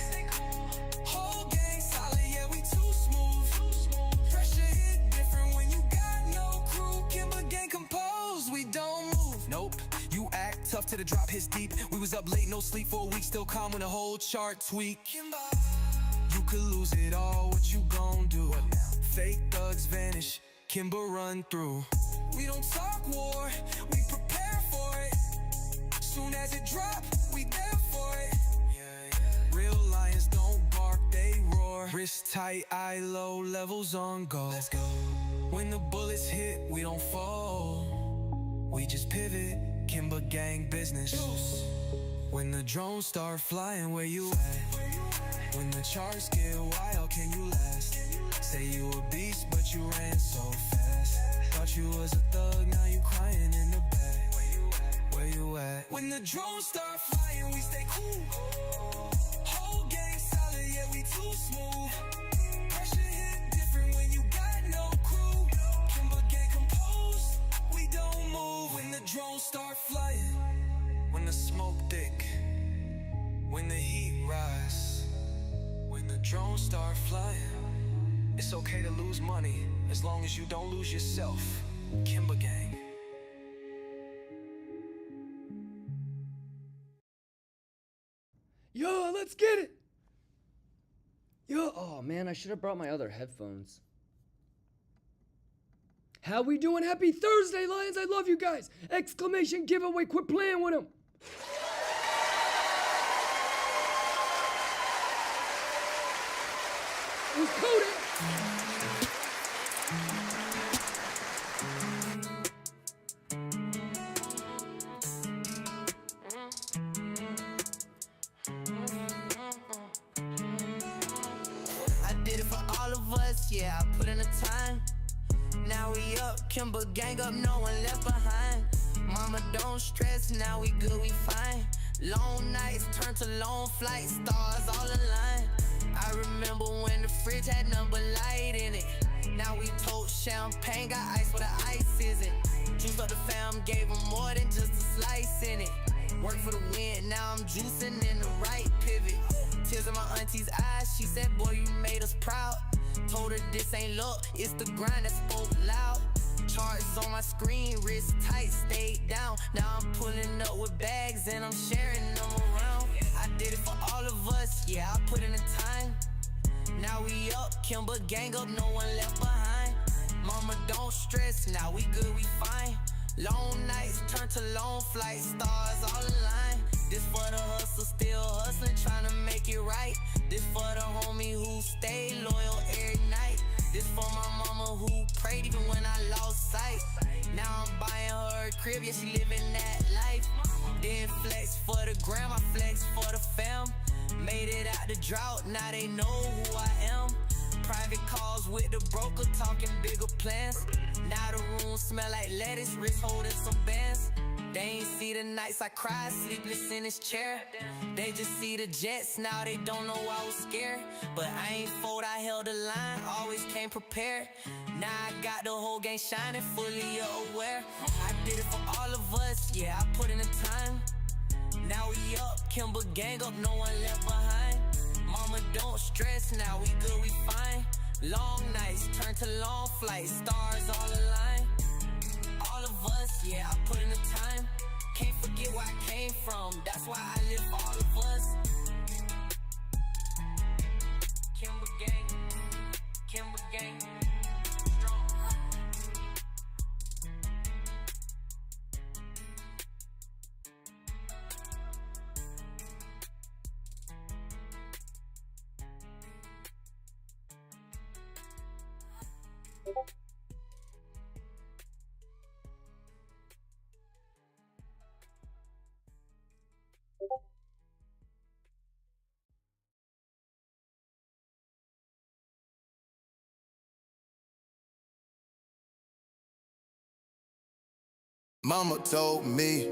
Whole gang solid, yeah, we too smooth. Pressure hit different when you got no crew. Kimber gang composed, we don't move. Nope, you act tough till the drop hits deep. We was up late, no sleep for a week, still calm when the whole chart tweak. You could lose it all, what you gon' do? Fake thugs vanish, Kimber run through. We don't talk war, we prepare for it. Soon as it drop, we there for it. Real lions don't bark, they roar. Wrist tight, eye low, levels on go. Let's go. When the bullets hit, we don't fall. We just pivot, Kimber gang business. When the drones start flying, where you at? When the charts get wild, can you last? Say you a beast, but you ran so fast. Thought you was a thug, now you crying in the back. Where you at? When the drones start flying, we stay cool. Whole gang solid, yeah, we too smooth. Pressure hit different when you got no crew. Kimber gang composed, we don't move. When the drones start flying, when the smoke thick, when the heat rise, when the drones start flying. It's okay to lose money, as long as you don't lose yourself. Kimber gang. Yo, let's get it. Yo, oh man, I should have brought my other headphones. How we doing? Happy Thursday, Lions. I love you guys. Exclamation giveaway. Quit playing with them. Who's coding? I did it for all of us, yeah, I put in the time. Now we up, Kimber gang up, no one left behind. Mama don't stress, now we good, we fine. Long nights turn to long flights, stars all aligned. I remember when the fridge had number light in it. Now we tote champagne, got ice where the ice isn't. Juice up the fam, gave them more than just a slice in it. Work for the win, now I'm juicing in the right pivot. Tears in my auntie's eyes, she said, boy, you made us proud. Told her this ain't luck, it's the grind that spoke loud. Charts on my screen, wrist tight, stayed down. Now I'm pulling up with bags and I'm sharing them around. I did it for all of us, yeah, I put in the time. Now we up, Kimber gang up, no one left behind. Mama don't stress, now we good, we fine. Long nights turn to long flights, stars all aligned. This for the hustle, still hustling, trying to make it right. This for the homie who stayed loyal every night. This for my mama who prayed even when I lost sight. Now I'm buying her a crib, yeah, she living that life. Then flex for the gram, I flex for the fam. Made it out the drought, now they know who I am. Private calls with the broker, talking bigger plans. Now the room smell like lettuce, wrist holding some bands. They ain't see the nights I cried, sleepless in his chair. They just see the jets, now they don't know I was scared. But I ain't fold, I held the line, always came prepared. Now I got the whole gang shining, fully aware. I did it for all of us, yeah, I put in the time. Now we up, Kimber gang up, no one left behind. Mama don't stress, now we good, we fine. Long nights turn to long flights, stars all aligned. All of us, yeah, I put in the time. Can't forget where I came from, that's why I live for all of us. Kimber gang, Kimber gang. Mama told me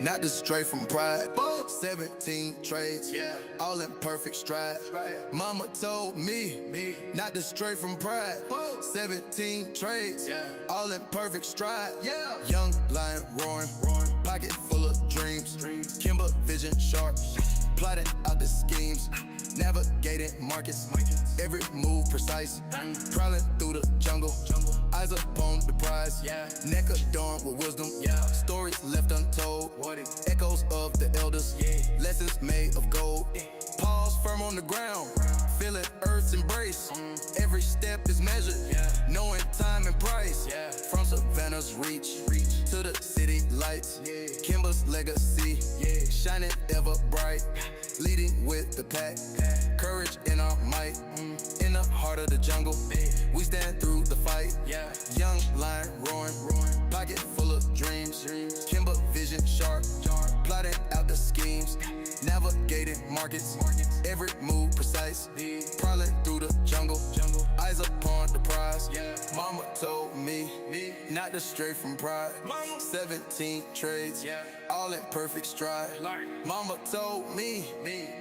not to stray from pride. 17 trades, all in perfect stride. Mama told me not to stray from pride. 17 trades, all in perfect stride. Young lion roaring, pocket full of dreams. Kimber vision sharp, plotting out the schemes. Navigating markets, every move precise. Prowling through the jungle, eyes upon the prize. Neck adorned with wisdom, stories left untold. Echoes of the elders, lessons made of gold. Paws firm on the ground, feeling Earth's embrace. Every step is measured, knowing time and price. From Savannah's reach to the city lights. Kimber's legacy, shining ever bright. Leading with the pack, courage in our might. In the heart of the jungle, we stand through the fight. Young lion roaring, pocket full of dreams. Kimber vision sharp, plotting out the schemes. Navigating markets, every move precise. Prowling through the jungle, eyes upon the prize. Mama told me not to stray from pride. 17 trades, all in perfect stride. Mama told me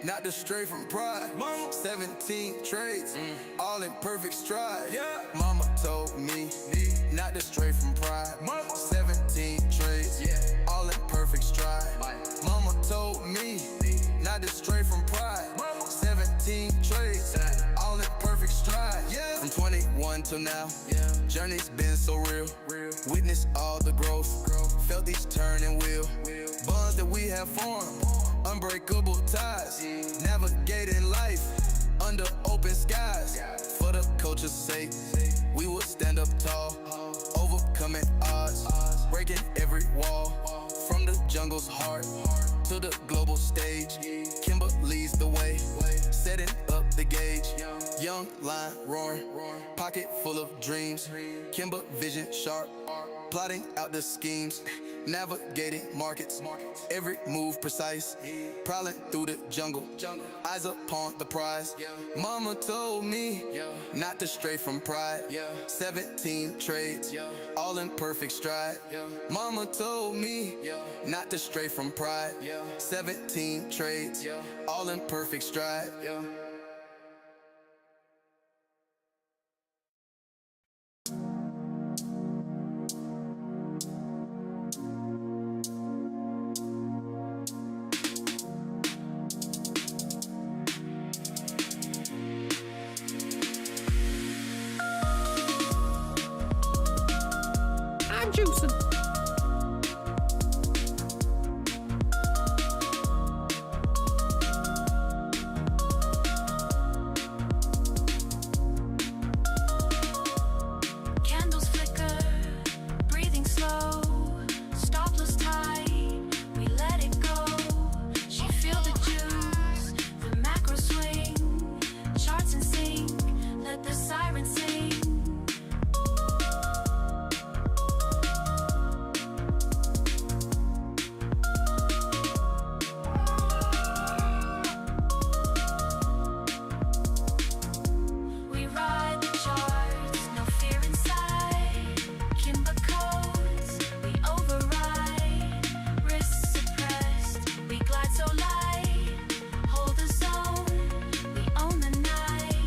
not to stray from pride. 17 trades, all in perfect stride. Mama told me not to stray from pride. 17 trades, all in perfect stride. Mama told me not to stray from pride. 17 trades, all in perfect stride. From 21 till now, journey's been so real. Witnessed all the growth, felt each turn and wheel. Bonds that we have formed, unbreakable ties. Navigating life under open skies. For the culture's sake, we will stand up tall, overcoming odds, breaking every wall. From the jungle's heart to the global stage, Kimber leads the way, setting up the gauge. Young lion roaring, pocket full of dreams. Kimber vision sharp, plotting out the schemes. Navigating markets, every move precise. Prowling through the jungle, eyes upon the prize. Mama told me not to stray from pride. 17 trades, all in perfect stride. Mama told me not to stray from pride. 17 trades, all in perfect stride. I'm juicing. Candles flicker, breathing slow, stopless tide, we let it go. She feel the juice, the macro swing, charts and sync, let the siren sing. We ride the charts, no fear inside. Kimber codes, we override. Risks suppressed, we glide so light. Hold the zone, we own the night.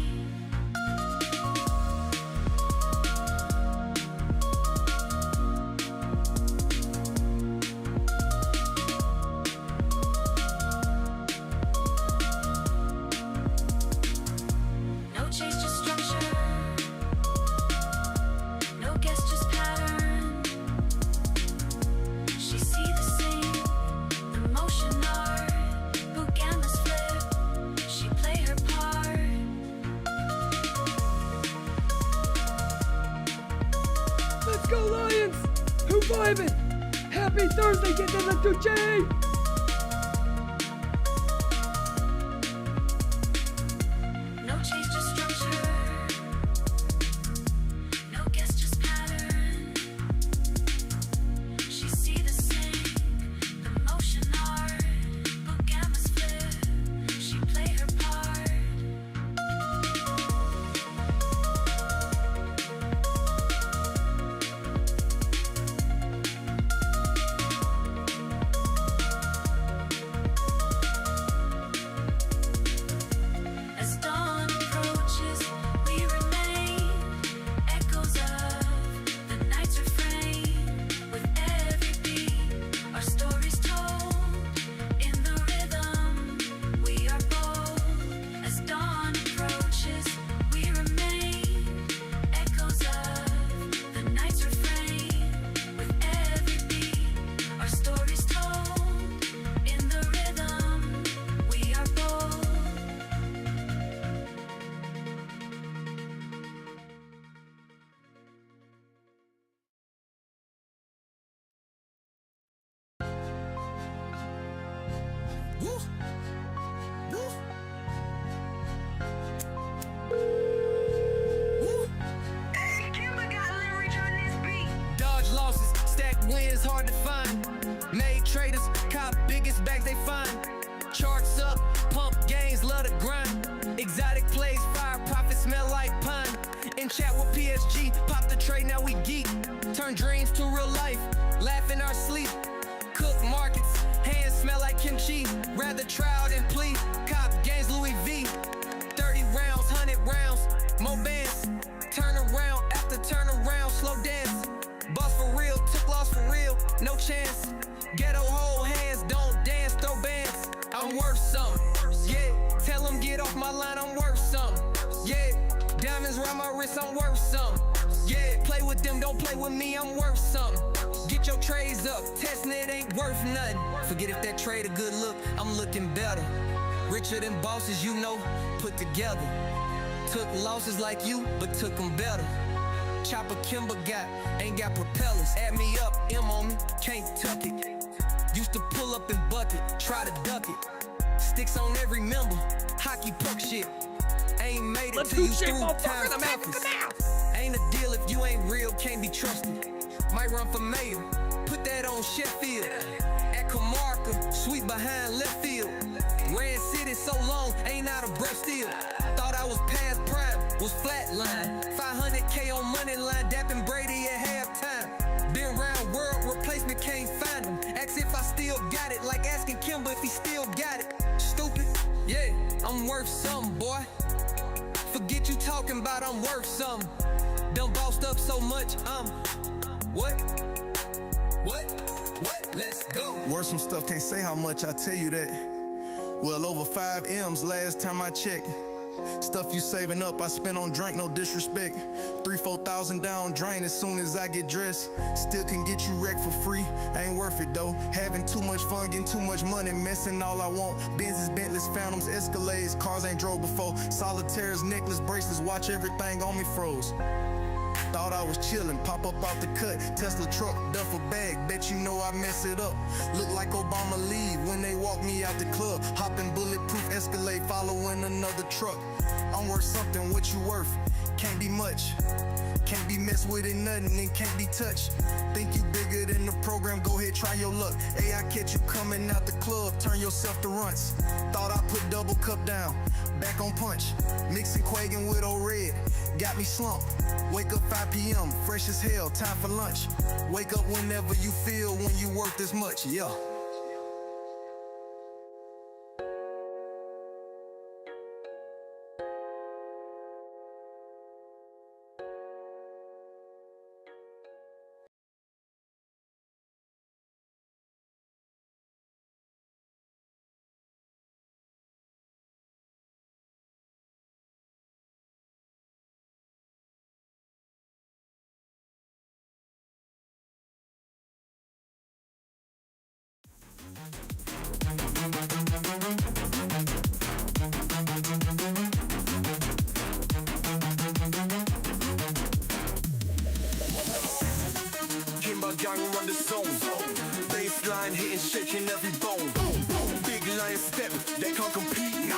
No chase, just structure. No guess, just pattern. She see the scene, the motion art. Who gammas flip, she play her part. Let's go, Lions! Who vibing? Happy Thursday, get in the Tucci! No chase, just structure. No guess, wins hard to find. Made traders, cop biggest bags they find. Charts up, pump gains, love to grind. Exotic plays, fire profits smell like pine. In chat with PSG, pop the trade, now we geek. Turn dreams to real life, laugh in our sleep. Cook markets, hands smell like kimchi. Rather trial than plea, cop gains Louis V. 30 rounds, 100 rounds, more bands. Turn around after turn around, slow dance. Bust for real, took loss for real, no chance. Ghetto hold hands, don't dance, throw bands. I'm worth something, yeah. Tell them get off my line, I'm worth something, yeah. Diamonds round my wrist, I'm worth something, yeah. Play with them, don't play with me, I'm worth something. Get your trades up, testing it ain't worth nothing. Forget if that trade a good look, I'm looking better. Richer than bosses, you know, put together. Took losses like you, but took them better. Chopper Kimber got, ain't got propellers. Add me up, M on me, can't tuck it. Used to pull up and bucket, try to duck it. Sticks on every member, hockey puck shit. Ain't made it till you through times toughest. Ain't a deal if you ain't real, can't be trusted. Might run for mayor, put that on Sheffield. At Camarca, sweet behind left field. Ran City so long, ain't out of breath still. Thought I was past prime, was flatline. 500K on money line, dapping Brady at halftime. Been round world, replacement can't find him. Ask if I still got it, like asking Kimber if he still got it. Stupid, yeah, I'm worth something, boy. Forget you talking about I'm worth something. Done bossed up so much, what? Let's go. Worth some stuff, can't say how much, I tell you that. Well, over 5 M's last time I checked. Stuff you saving up, I spent on drink, no disrespect. 3,000-4,000 down drain as soon as I get dressed. Still can get you wrecked for free, ain't worth it though. Having too much fun, getting too much money, messing all I want. Benzes, Bentleys, Phantoms, Escalades, cars ain't drove before. Solitaires, necklace, bracelets, watch everything on me froze. Thought I was chillin', pop up out the cut. Tesla truck, duffel bag, bet you know I mess it up. Look like Obama leave when they walk me out the club. Hoppin' bulletproof Escalade, following another truck. I'm worth something, what you worth? Can't be much. Can't be messed with it, nothing, and can't be touched. Think you bigger than the program, go ahead, try your luck. Hey, I catch you coming out the club, turn yourself to runts. Thought I put double cup down, back on punch. Mixing Quaggin with old red, got me slumped. Wake up 5 p.m., fresh as hell, time for lunch. Wake up whenever you feel when you worth this much, yeah. Gang run the zone. Baseline hitting, shaking every bone. Big lion step, they can't compete. Nah.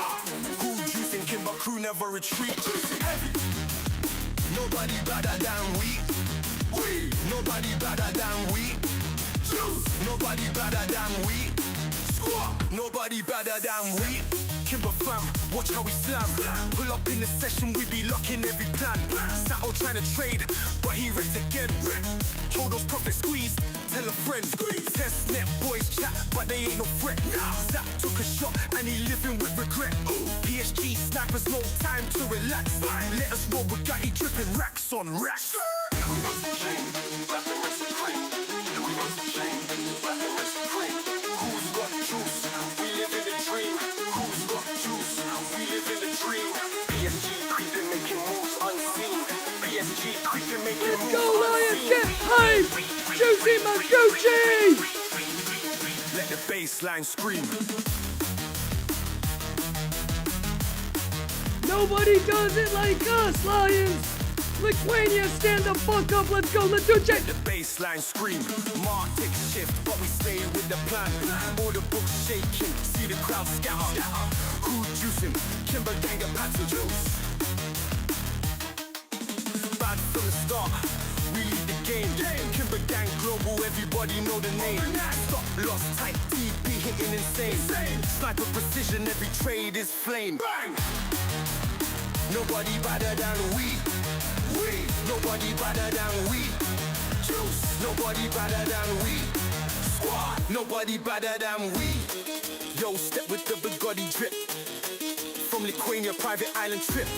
Who juicing Kimber crew never retreat. Nobody better than we. Nobody better than we. Nobody better than we. Nobody better than we. Kimber fam, watch how we slam. Pull up in the session, we be locking every plan. Sato trying to trade, but he wrecked again. Hold those profits squeezed, tell a friend. Test net boys chat, but they ain't no threat. Zap took a shot and he living with regret. PSG snipers, no time to relax. Let us roll with Gatti dripping racks on racks. Who's got juice? We live in the dream. Who's got juice? We live in the dream. PSG creeping, making moves unseen. PSG creeping, making moves unseen. Go Lions, get hype! Juicy Magucci! Let the baseline scream. Nobody does it like us, Lions! Liquanians, stand the fuck up, let's go, let's do it! Let the baseline scream. Mark takes shift, but we stay with the plan. All the books shaking, see the crowd scatter. Who juicing? Kimber gang a pattern juice. Bad from the start, we lead the game. Kimber Kimber Gang Global, everybody know the name. Stop, lost, tight, TP hitting insane. Sniper precision, every trade is flame. Bang! Nobody better than we. Nobody better than we. Juice. Nobody better than we. Squad. Nobody better than we. Yo, step with the Bugatti drip. From Liquania, private island trip.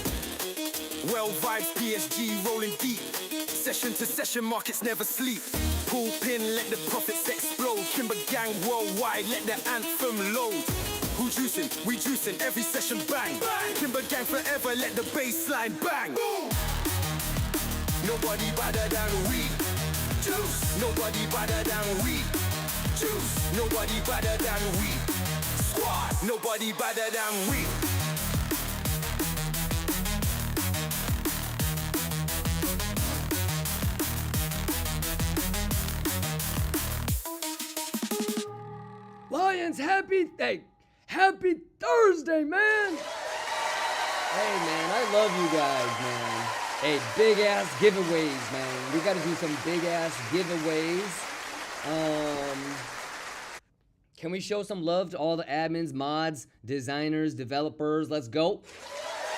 Well vibes, PSG rolling deep. Session to session, markets never sleep. Pull pin, let the profits explode. Kimber Gang worldwide, let the anthem load. Who juicing? We juicing, every session bang. Kimber Gang forever, let the bassline bang. Boom. Nobody better than we. Juice. Nobody better than we. Juice. Nobody better than we. Squad. Nobody better than we. Lions, happy Thursday, man! Hey, man, I love you guys, man. Hey, big ass giveaways, man. We gotta do some big ass giveaways. Can we show some love to all the admins, mods, designers, developers? Let's go.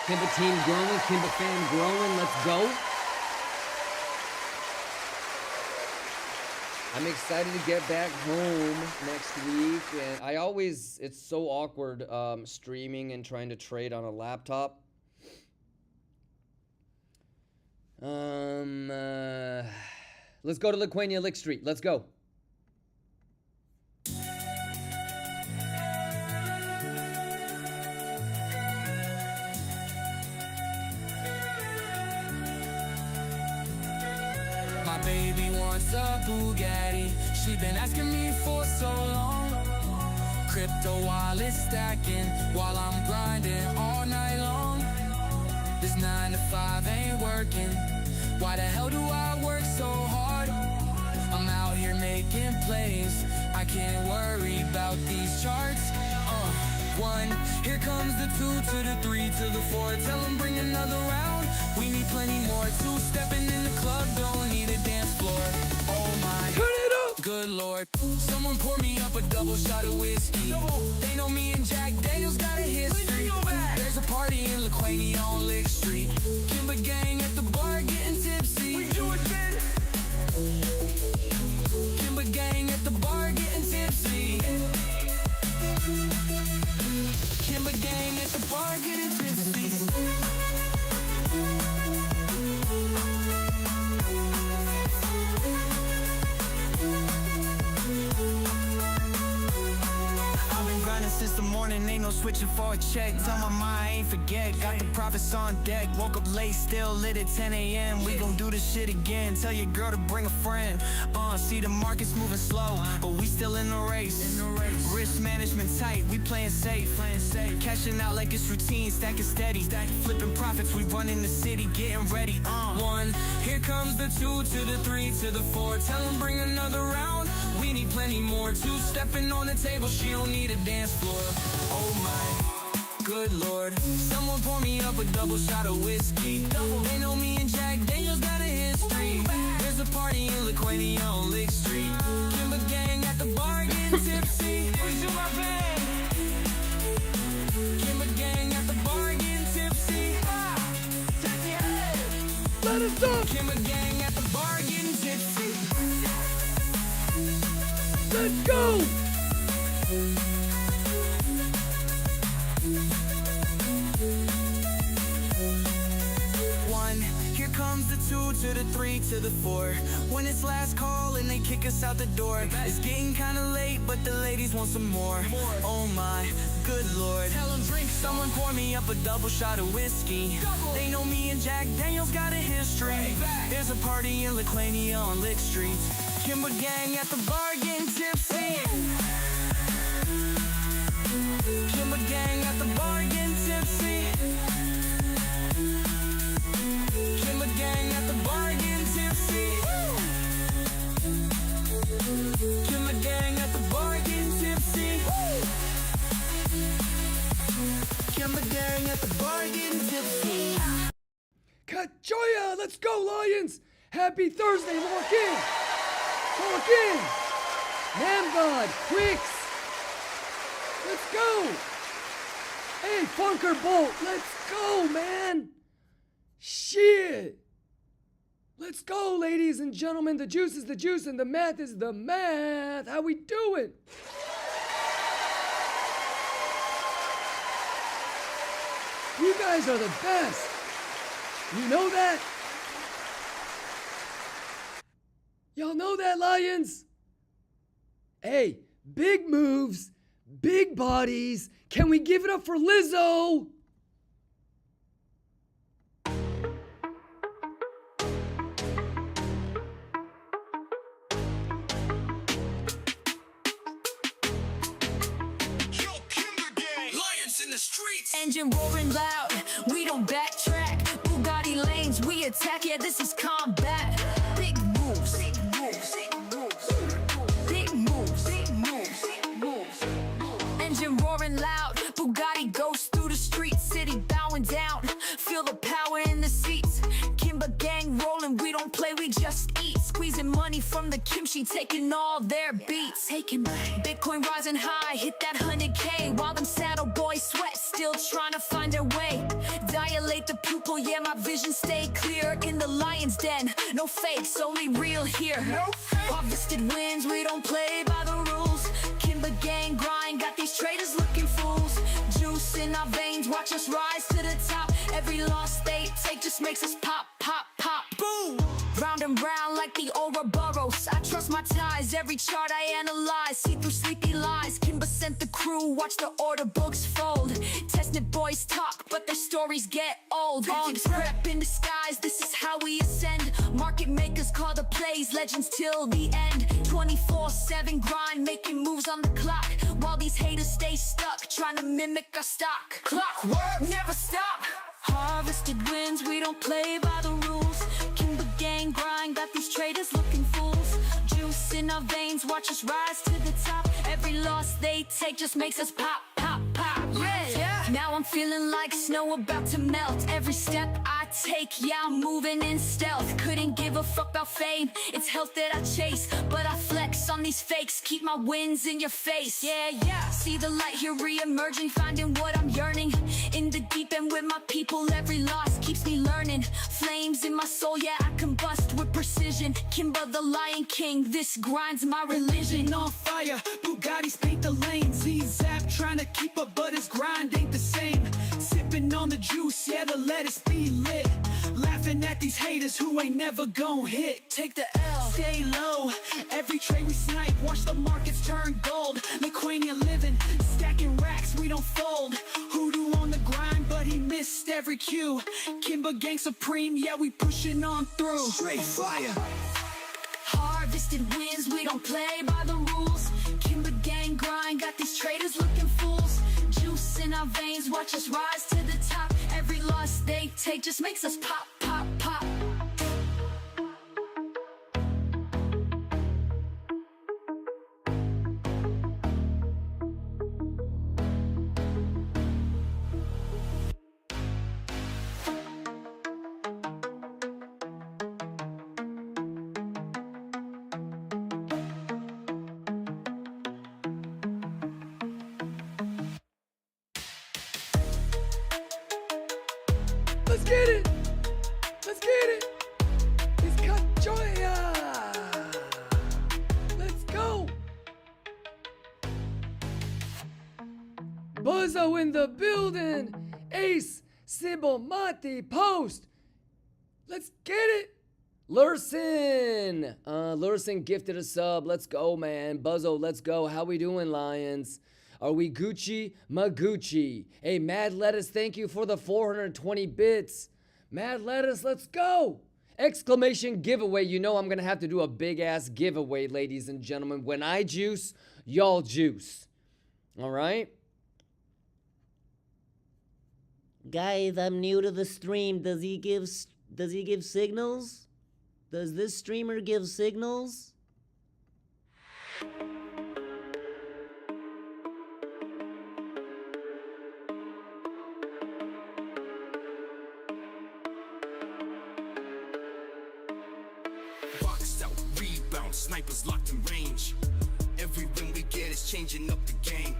Kimber team growing, Kimber fan growing. Let's go. I'm excited to get back home next week, and it's so awkward streaming and trying to trade on a laptop. Let's go to Liquania Lick Street. Let's go. My baby wants a Bugatti. She been asking me for so long. Crypto wallet stacking while I'm grinding all night long. This 9 to 5 ain't working. Why the hell do I work so hard? I'm out here making plays. I can't worry about these charts. 1, here comes the 2 to the 3 to the 4. Tell them bring another round. We need plenty more. 2 stepping in the club, don't need a dance floor. Oh my, turn it up, good lord. Someone pour me up a double shot of whiskey. They know me and Jack Daniels got a history. There's a party in Liquania on Lick Street. Kimber Gang at the bar getting tipsy. We do it then. Kimber Gang at the bar getting tipsy. Kimber Gang at the bar getting tipsy. Since the morning, ain't no switching for a check. Tell my mind I ain't forget. Got the profits on deck. Woke up late, still lit at 10 a.m. We gon' do this shit again. Tell your girl to bring a friend. See the market's moving slow, but we still in the race. Risk management tight, we playing safe. Cashing out like it's routine, stacking steady. Flipping profits, we running the city, getting ready. 1, here comes the 2 to the 3 to the 4. Tell them bring another round. We need plenty more. 2 stepping on the table, she don't need a dance floor. Oh my, good lord. Someone pour me up a double shot of whiskey. They know me and Jack Daniels got a history. There's a party in Liquania on Lick Street. Kimber Gang at the bar getting tipsy. We do my bang. Kimber Gang at the bar getting tipsy. Let us up. Kimber Gang at the bar getting tipsy. Let's go. Here comes the 2 to the 3 to the 4. When it's last call and they kick us out the door. It's getting kinda late, but the ladies want some more. Oh my, good lord. Tell them drink, someone pour me up a double shot of whiskey. They know me and Jack Daniels got a history. There's a party in Liquania on Lick Street. Kimber Gang at the bar getting tipsy. Kimber Gang at the bar getting tipsy. Kimber Gang at the bar getting tipsy. Kimber Gang at the bar getting tipsy. Kimber Gang at the bar getting tipsy. Kachoya! Let's go, Lions! Happy Thursday, more kids! Lock in! Man God, Quicks! Let's go! Hey, Funker Bolt, let's go, man! Shit! Let's go, ladies and gentlemen. The juice is the juice and the math is the math. How we doing? You guys are the best. You know that? Y'all know that, Lions? Hey, big moves, big bodies. Can we give it up for Lizzo? Engine roaring loud, we don't backtrack. Bugatti lanes, we attack, yeah, this is combat. Big moves, big moves, big moves, big moves, big moves, big moves. Engine roaring loud, Bugatti goes through the streets, city bowing down, feel the power in the seats. Kimber gang rolling, we don't play, we just eat. Squeezing money from the kimchi, taking all their beats. Taking Bitcoin rising high, hit that 100K, while them saddle boys sweat, still trying to find their way. Dilate the pupil, yeah, my vision stay clear. In the lion's den, no fakes, only real here. Harvested wins, we don't play by the rules. Kimber gang grind, got these traders looking fools. Juice in our veins, watch us rise to the top. Every loss they take just makes us pop, pop, pop. Boom! Round and round like the Ouroboros. I trust my ties, every chart I analyze. See through sleepy lies. Kimber sent the crew, watch the order books fold. Tested boys talk, but their stories get old. Arms prep in disguise, this is how we ascend. Market makers call the plays, legends till the end. 24/7 grind, making moves on the clock. While these haters stay stuck, trying to mimic our stock. Clockwork, never stop. Harvested wins, we don't play by the rules. Kimber gang grind, got these traders looking fools. Juice in our veins, watch us rise to the top. Every loss they take just makes us pop, pop, pop. Yeah. Now I'm feeling like snow about to melt. Every step I take, yeah, I'm moving in stealth. Couldn't give a fuck about fame, it's health that I chase. But I flex on these fakes, keep my wins in your face. Yeah. See the light here re-emerging, finding what I'm yearning. In the deep end with my people, every loss keeps me learning. Flames in my soul, yeah, I combust with precision. Kimber the Lion King, this grind's my religion. On fire, Bugattis paint the lanes. Z-Zap trying to keep up, but his grind ain't the same. Sipping on the juice, yeah, the lettuce be lit. Laughing at these haters who ain't never gon' hit. Take the L, stay low. Every trade we snipe, watch the markets turn gold. Liquanian living, stacking racks, we don't fold. Hoodoo on the grind, but he missed every cue. Kimber gang supreme, yeah, we pushing on through. Straight fire. Harvested wins, we don't play by the rules. Kimber gang grind, got these traders looking fools. Juice in our veins, watch us rise to the top. Every loss they take just makes us pop, pop, pop. Let's get it! Let's get it! It's Cachoya! Let's go! Buzzo in the building! Ace! Sybil Mati Post! Let's get it! Lurson! Lurson gifted a sub. Let's go, man. Buzzo, let's go. How we doing, Lions? Are we Gucci? Magucci. Hey, Mad Lettuce, thank you for the 420 bits. Mad Lettuce, let's go. Exclamation giveaway. You know I'm going to have to do a big-ass giveaway, ladies and gentlemen. When I juice, y'all juice. All right? Guys, I'm new to the stream. Does he give signals? Does this streamer give signals? snipers locked in range. Every win we get is changing up the game.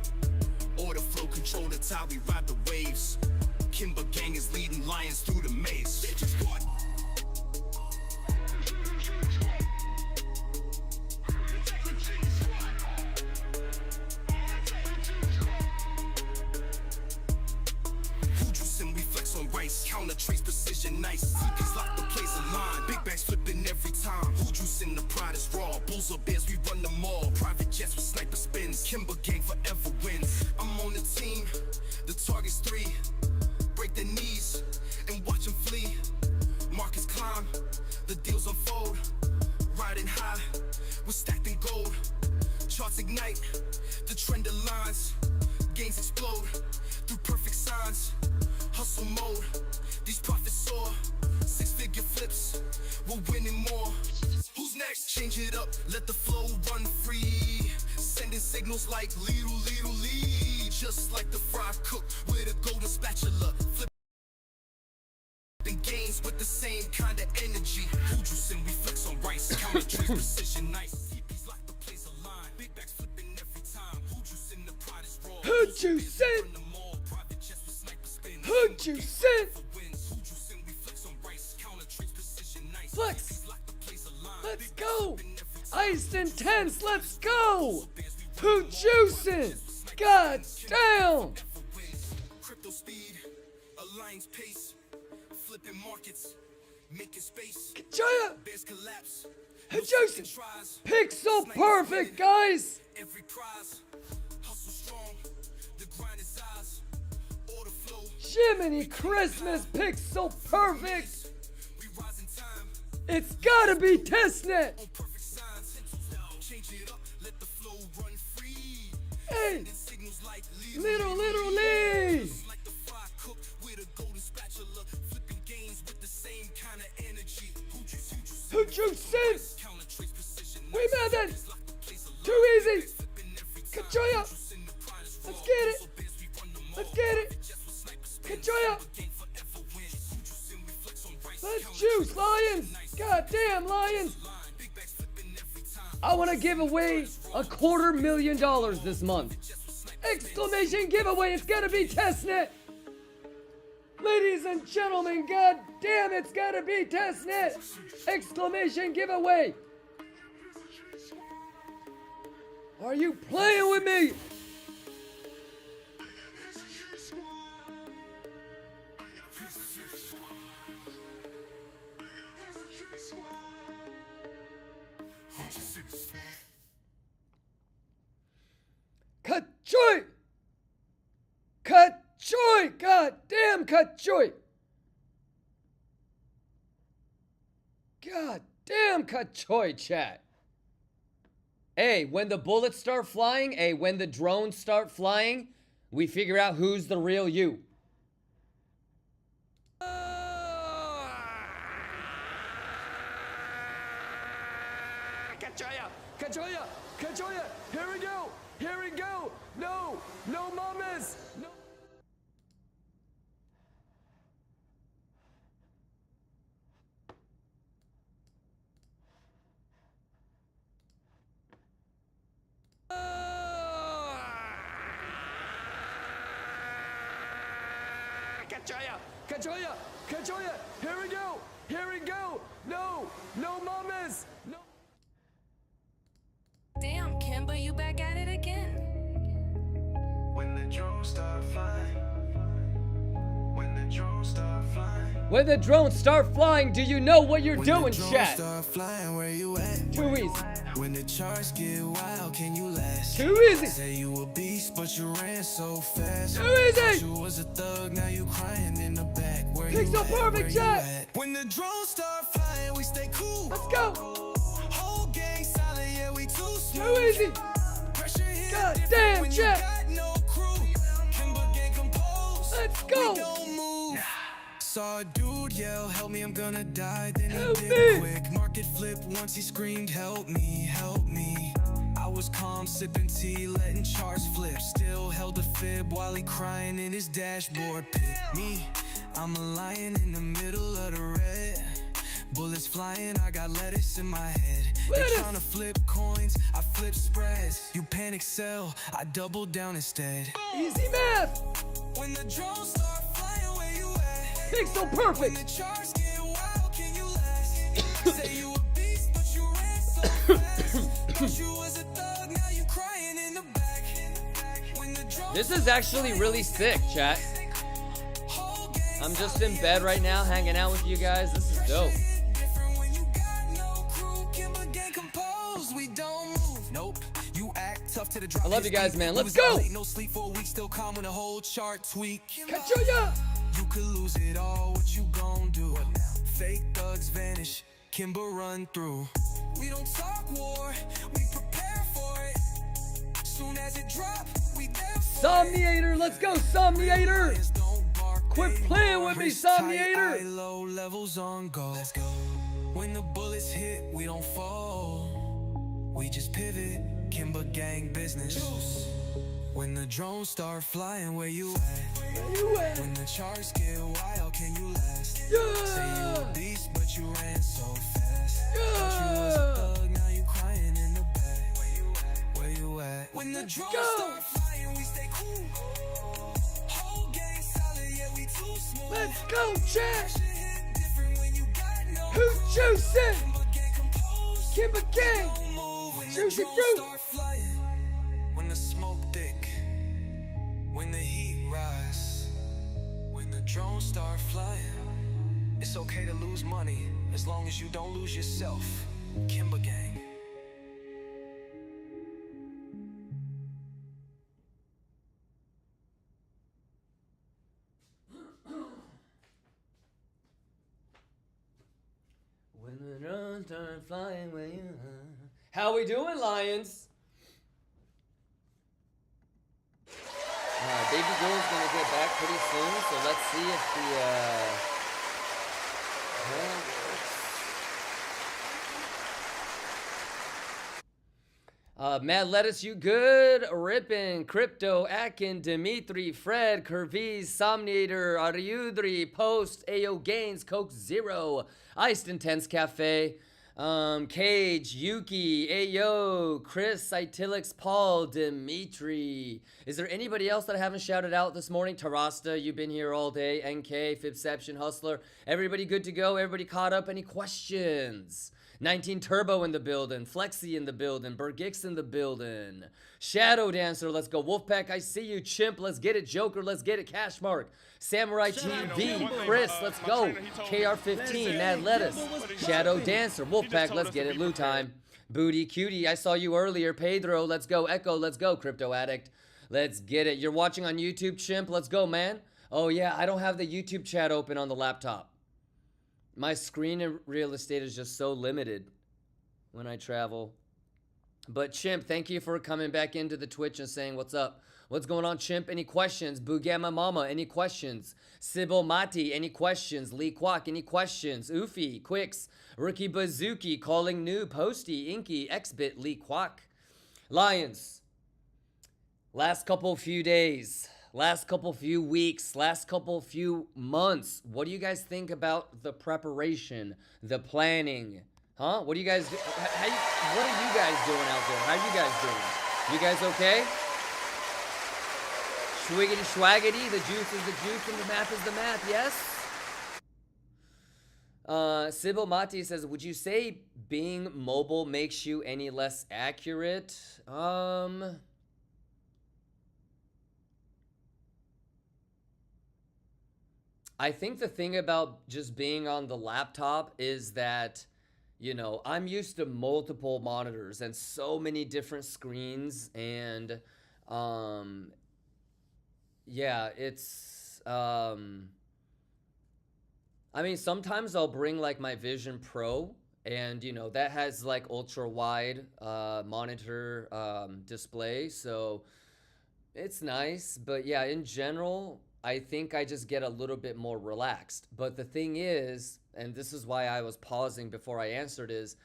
Order flow, control the tide, we ride the waves. Kimber gang is leading lions through the maze. Counter trace precision nice. TPs lock the plays in line. Big bags flipping every time. Who juice in the pride is raw. Bulls or bears, we run them all. Private jets with sniper spins. Kimber gang forever wins. I'm on the team. The target's 3. Break their knees and watch them flee. Markets climb. The deals unfold. Riding high. We're stacked in gold. Charts ignite. The trend aligns. Gains explode through perfect signs. Hustle mode, these profits soar. 6-figure flips, we're winning more. Who's next? Change it up, let the flow run free. Sending signals like little, little lead. Just like the fry cook with a golden spatula. Flipping gains with the same kind of energy. Who juicing, we flex on rice. Counter trace, precision nice. TPs like the plays align. Big bags flipping every time. Who juicing, the pride is raw. Who juicing? Who juicing? Flex. Let's go. Iced intense. Let's go. Who juicing? God damn. Crypto speed, alliance pace, flipping markets, making space. Kachaya. Bears collapse. Who juicing? Pixel perfect, guys. Every prize, hustle strong. The grind is ours. Order flow. Jiminy Christmas, pixel perfect. It's gotta be testnet. Hey, little Lee. Who juicing? We mad then. Too easy. Kachoya. Let's get it. Let's get it. Kachoya. Let's juice, Lions. God damn, Lions. I want to give away $250,000 this month. Exclamation giveaway. It's got to be testnet. Ladies and gentlemen, god damn, it's got to be testnet. Exclamation giveaway. Are you playing with me? Kachoy! Kachoy! God damn, Kachoy! God damn, Kachoy, chat. Hey, when the bullets start flying, hey, when the drones start flying, we figure out who's the real you. Kachoya! Kachoya! Kachoya! Here we go! Here we go! No! No mamas! No! Kachoya! Kachoya! Kachoya! Here we go! Here we go! No! No mamas! No! Damn, Kimber, you back at it again. When the drones start flying. When the drones start flying. When the drones start flying, do you know what you're doing, chat? Start flying, where you at? Too easy. When the charts get wild, can you last? Too easy. Say you a beast, but you ran so fast. Too easy. You was a thug, now you crying in the back. Where you Pixel at? perfect, Where chat. you at? When the drones start flying, we stay cool. Let's go. Whole gang solid, yeah, we too smooth. Too easy. Pressure hit God different damn, when chat. you got no crew. Kimber gang composed. Let's go. We don't move. Saw a dude yell, help me, I'm gonna die. Then Help he me. did quick. Market flip once he screamed, help me, help me. I was calm, sipping tea, letting charts flip. Still held a fib while he crying in his dashboard pit. Me, I'm a lion in the middle of the red. Bullets flying, I got lettuce in my head. They tryna flip coins, I flip spreads. You panic sell, I double down instead. Easy math. When the drones start flying, where you at? Pixel When perfect. the charts get wild, can you last? Say you a beast, but you ran so fast. Thought you was a thug, now you crying in the back. When the drones This is actually really sick, chat. I'm just in bed right now, hanging out with you guys. This is dope. different when you got no crew. Kimber gang composed, we don't move. Nope, you act tough to the drop. I love you guys, man. Let's Was go. out late, no sleep for a week, still calm when the whole chart tweak. Kachuya. You could lose it all, what you gon' do? Fake thugs vanish, Kimber run through. We don't talk war, we prepare for it. Soon as it drop, we there for Somniator, let's go, Somniator. it. Don't bark, Quit they playing with me, wrist tight, Somniator. eye low, levels on go. Let's go. When the bullets hit, we don't fall. We just pivot, Kimber gang business. When the drones start flying, where you at? When the charts get wild, can you last? Say you a beast, but you ran so fast. Thought you was a thug, now you crying in the back. Where you at? When the drones start flying, we stay cool. Whole gang solid, yeah, we too smooth. Let's go, chat. Shit hit different when you got no Who's juicing? Kimber gang composed. Kimber gang. Don't move when the Juicy drones fruit. start flying. When the smoke thick, when the heat rise, when the drones start flying. It's okay to lose money as long as you don't lose yourself. Kimber gang. When the drones start flying, where you are? How we doing, Lions? Baby girl's gonna get back pretty soon, so let's see if the Mad Lettuce, you good? Rippin', Crypto, Akin, Dimitri, Fred, Curviz, Somniator, Ariudri, Post, Ayo Gains, Coke Zero, Iced Intense Cafe, Cage, Yuki, Ayo, Chris, Itilix, Paul, Dimitri. Is there anybody else that I haven't shouted out this morning? Tarasta, you've been here all day. NK, Fibception, Hustler. Everybody good to go? Everybody caught up? Any questions? 19 Turbo in the building. Flexi in the building. Bergix in the building. Shadow Dancer, let's go. Wolfpack, I see you. Chimp, let's get it. Joker, let's get it. Cashmark. Samurai TV. Chris, let's go. KR15, Mad Lettuce. Shadow Dancer. Wolfpack, let's get it. Lou time. Booty Cutie, I saw you earlier. Pedro, let's go. Echo, let's go. Crypto Addict, let's get it. You're watching on YouTube, Chimp, let's go, man. Oh yeah, I don't have the YouTube chat open on the laptop. My screen in real estate is just so limited when I travel. But Chimp, thank you for coming back into the Twitch and saying what's up. What's going on, Chimp? Any questions? Bugama Mama, any questions? Sybil Mati, any questions? Lee Kwok, any questions? Oofy, Quicks, Rookie Bazooki, Calling New, Posty, Inky, Xbit, Lee Kwok. Lions, last couple few days, last couple few weeks, last couple few months, what do you guys think about the preparation, the planning? Huh? What do you guys do? What are you guys doing out there? How you guys doing? You guys okay? Schwiggity schwaggity, the juice is the juice and the math is the math, yes? Sybil Mati says, would you say being mobile makes you any less accurate? I think the thing about just being on the laptop is that, you know, I'm used to multiple monitors and so many different screens, and yeah, it's I mean, sometimes I'll bring like my Vision Pro, and you know, that has like ultra wide monitor display, so it's nice. But yeah, in general, I think I just get a little bit more relaxed. But the thing is, and this is why I was pausing before I answered, is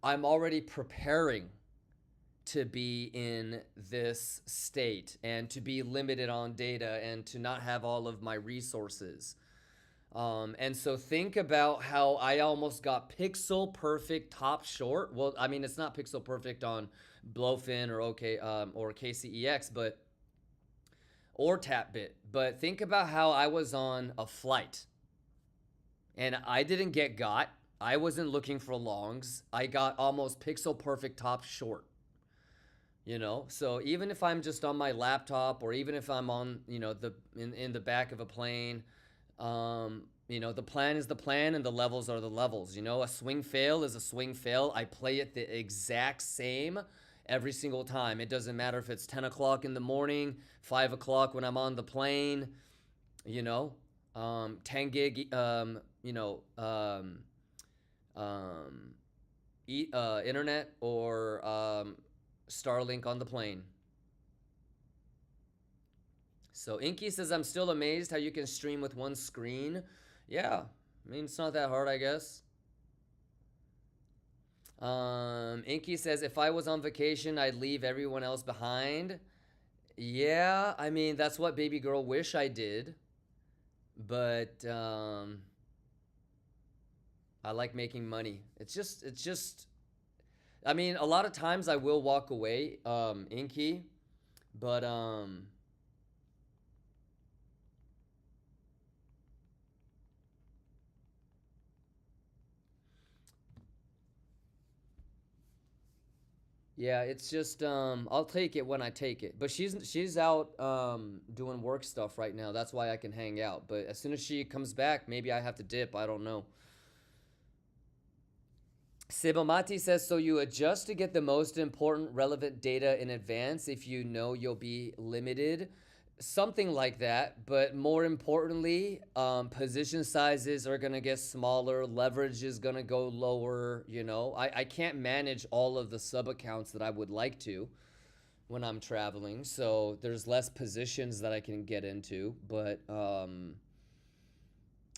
I'm already preparing to be in this state and to be limited on data and to not have all of my resources. And so think about how I almost got pixel perfect top short. Well, I mean, it's not pixel perfect on Blowfin or or KCEX, but or TapBit. But think about how I was on a flight and I didn't get got. I wasn't looking for longs. I got almost pixel perfect top short. You know, so even if I'm just on my laptop or even if I'm on, you know, in the back of a plane, you know, the plan is the plan and the levels are the levels. You know, a swing fail is a swing fail. I play it the exact same every single time. It doesn't matter if it's 10 o'clock in the morning, 5 o'clock when I'm on the plane, you know, 10 gig, you know, internet or Starlink on the plane. So Inky says, I'm still amazed how you can stream with one screen. Yeah, I mean, it's not that hard, I guess. Inky says, if I was on vacation, I'd leave everyone else behind. Yeah, I mean, that's what baby girl wish I did. But I like making money. It's just I mean, a lot of times I will walk away, Inky, but yeah, it's just I'll take it when I take it. But she's out doing work stuff right now. That's why I can hang out. But as soon as she comes back, maybe I have to dip. I don't know. Sibomati says, so you adjust to get the most important relevant data in advance if you know you'll be limited. Something like that, but more importantly, position sizes are going to get smaller, leverage is going to go lower, you know. I can't manage all of the sub accounts that I would like to when I'm traveling, so there's less positions that I can get into, but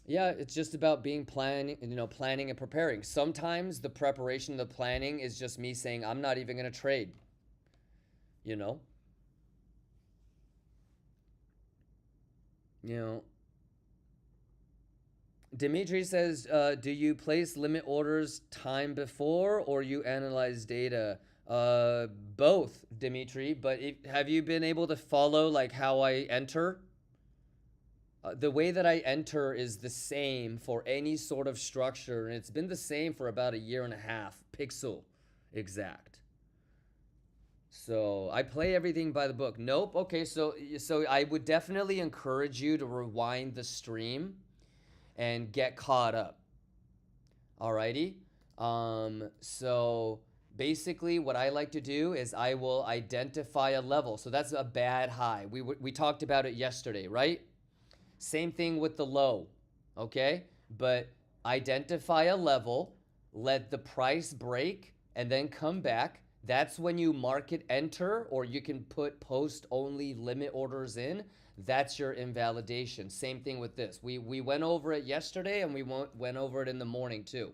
yeah, it's just about being planning and preparing. Sometimes the preparation, the planning is just me saying, I'm not even going to trade, you know? You know, Dimitri says, do you place limit orders time before or you analyze data? Both, Dimitri, but have you been able to follow like how I enter? The way that I enter is the same for any sort of structure, and it's been the same for about a year and a half, pixel exact. So I play everything by the book. Nope. Okay, so I would definitely encourage you to rewind the stream and get caught up. Alrighty. So basically what I like to do is I will identify a level. So that's a bad high. We talked about it yesterday, right? Same thing with the low, okay? But identify a level, let the price break, and then come back. That's when you market enter, or you can put post only limit orders in. That's your invalidation. Same thing with this. We went over it yesterday, and we went over it in the morning too.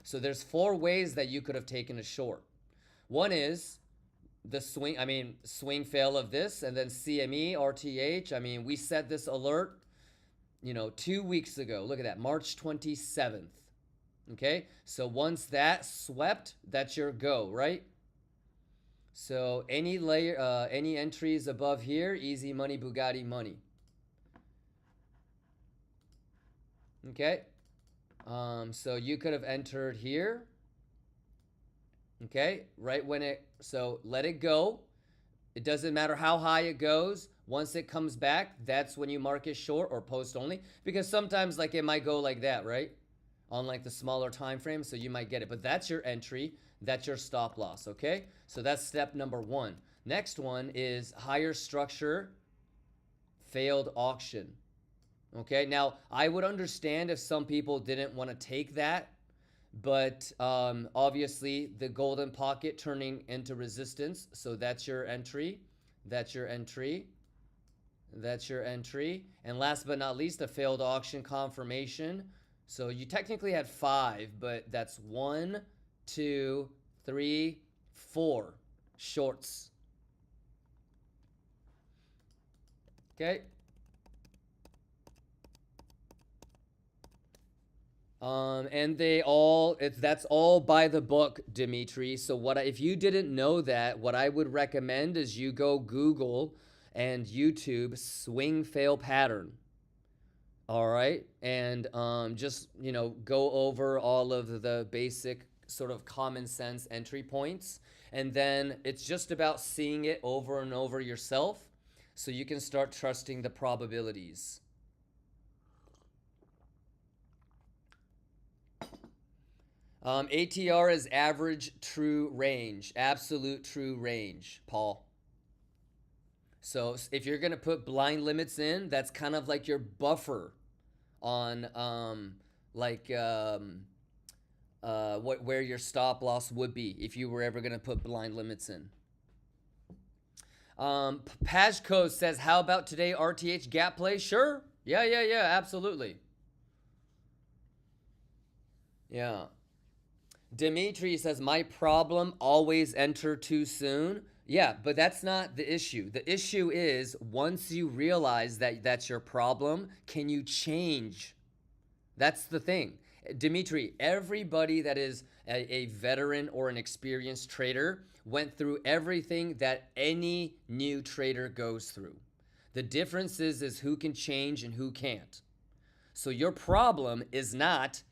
So there's 4 ways that you could have taken a short. One is the swing fail of this, and then CME, RTH. I mean, we set this alert, 2 weeks ago. Look at that, March 27th. Okay, so once that swept, that's your go, right? So any entries above here, easy money, Bugatti money. Okay, so you could have entered here. Okay, right when so let it go. It doesn't matter how high it goes. Once it comes back, that's when you mark it short or post only, because sometimes like it might go like that, right? On like the smaller time frame, so you might get it. But that's your entry, that's your stop loss, okay? So that's step number 1. Next one is higher structure, failed auction. Okay, now I would understand if some people didn't want to take that, but obviously the golden pocket turning into resistance, so that's your entry, that's your entry, that's your entry. And last but not least, a failed auction confirmation. So you technically had 5, but that's 1, 2, 3, 4 shorts. Okay. And that's all by the book, Dimitri. So if you didn't know that, what I would recommend is you go Google and YouTube swing fail pattern. All right. And just, go over all of the basic sort of common sense entry points. And then it's just about seeing it over and over yourself so you can start trusting the probabilities. ATR is average true range, absolute true range, Paul. So if you're going to put blind limits in, that's kind of like your buffer on where your stop loss would be if you were ever going to put blind limits in. Pajko says, how about today RTH gap play? Sure. Yeah, absolutely. Yeah. Dimitri says, my problem, always enter too soon. Yeah, but that's not the issue. The issue is once you realize that that's your problem, can you change? That's the thing. Dimitri, everybody that is a veteran or an experienced trader went through everything that any new trader goes through. The difference is who can change and who can't. So your problem is not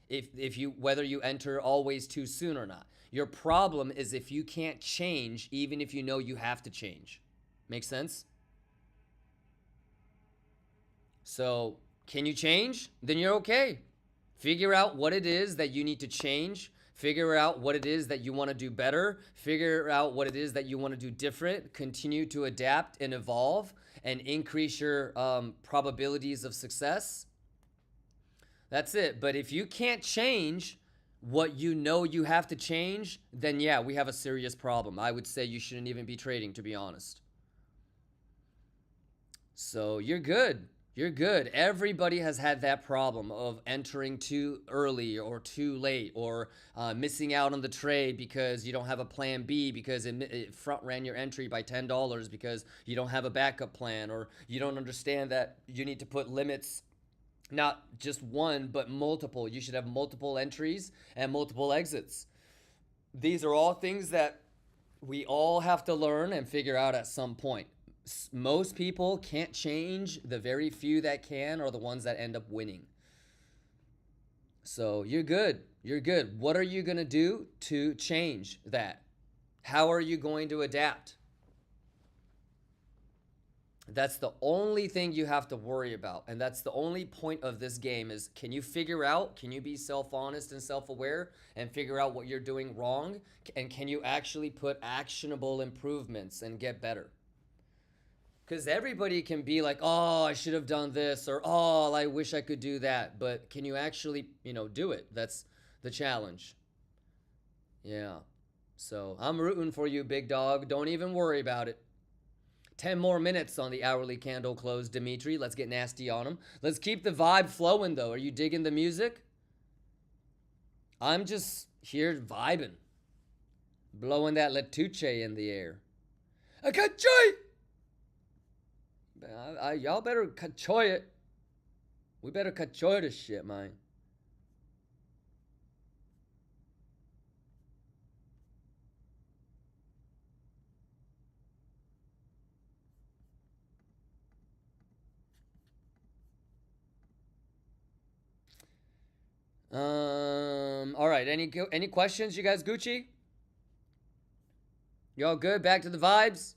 whether you enter always too soon or not. Your problem is if you can't change, even if you know you have to change. Make sense? So can you change? Then you're okay. Figure out what it is that you need to change. Figure out what it is that you want to do better. Figure out what it is that you want to do different. Continue to adapt and evolve and increase your probabilities of success. That's it. But if you can't change what you know you have to change, then yeah, we have a serious problem. I would say you shouldn't even be trading, to be honest. So you're good. You're good. Everybody has had that problem of entering too early or too late or missing out on the trade because you don't have a plan B because it front ran your entry by $10 because you don't have a backup plan or you don't understand that you need to put limits, not just one, but multiple. You should have multiple entries and multiple exits. These are all things that we all have to learn and figure out at some point. Most people can't change. The very few that can are the ones that end up winning. So you're good. You're good. What are you going to do to change that? How are you going to adapt? That's the only thing you have to worry about. And that's the only point of this game is, can you figure out, can you be self-honest and self-aware and figure out what you're doing wrong? And can you actually put actionable improvements and get better? Because everybody can be like, oh, I should have done this, or oh, I wish I could do that. But can you actually, do it? That's the challenge. Yeah. So I'm rooting for you, big dog. Don't even worry about it. 10 more minutes on the hourly candle close, Dimitri. Let's get nasty on them. Let's keep the vibe flowing, though. Are you digging the music? I'm just here vibing. Blowing that Letuche in the air. I got joy! Y'all better kachoy it. We better kachoy this shit, man. All right. Any questions? You guys Gucci? Y'all good? Back to the vibes?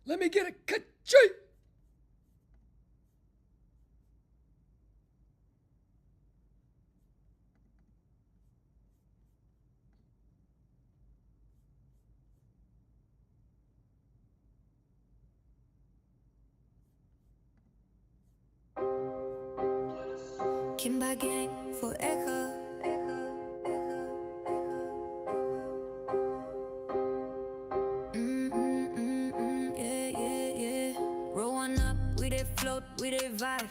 Let me get a kachoy. Kimba gang forever. We they vibe,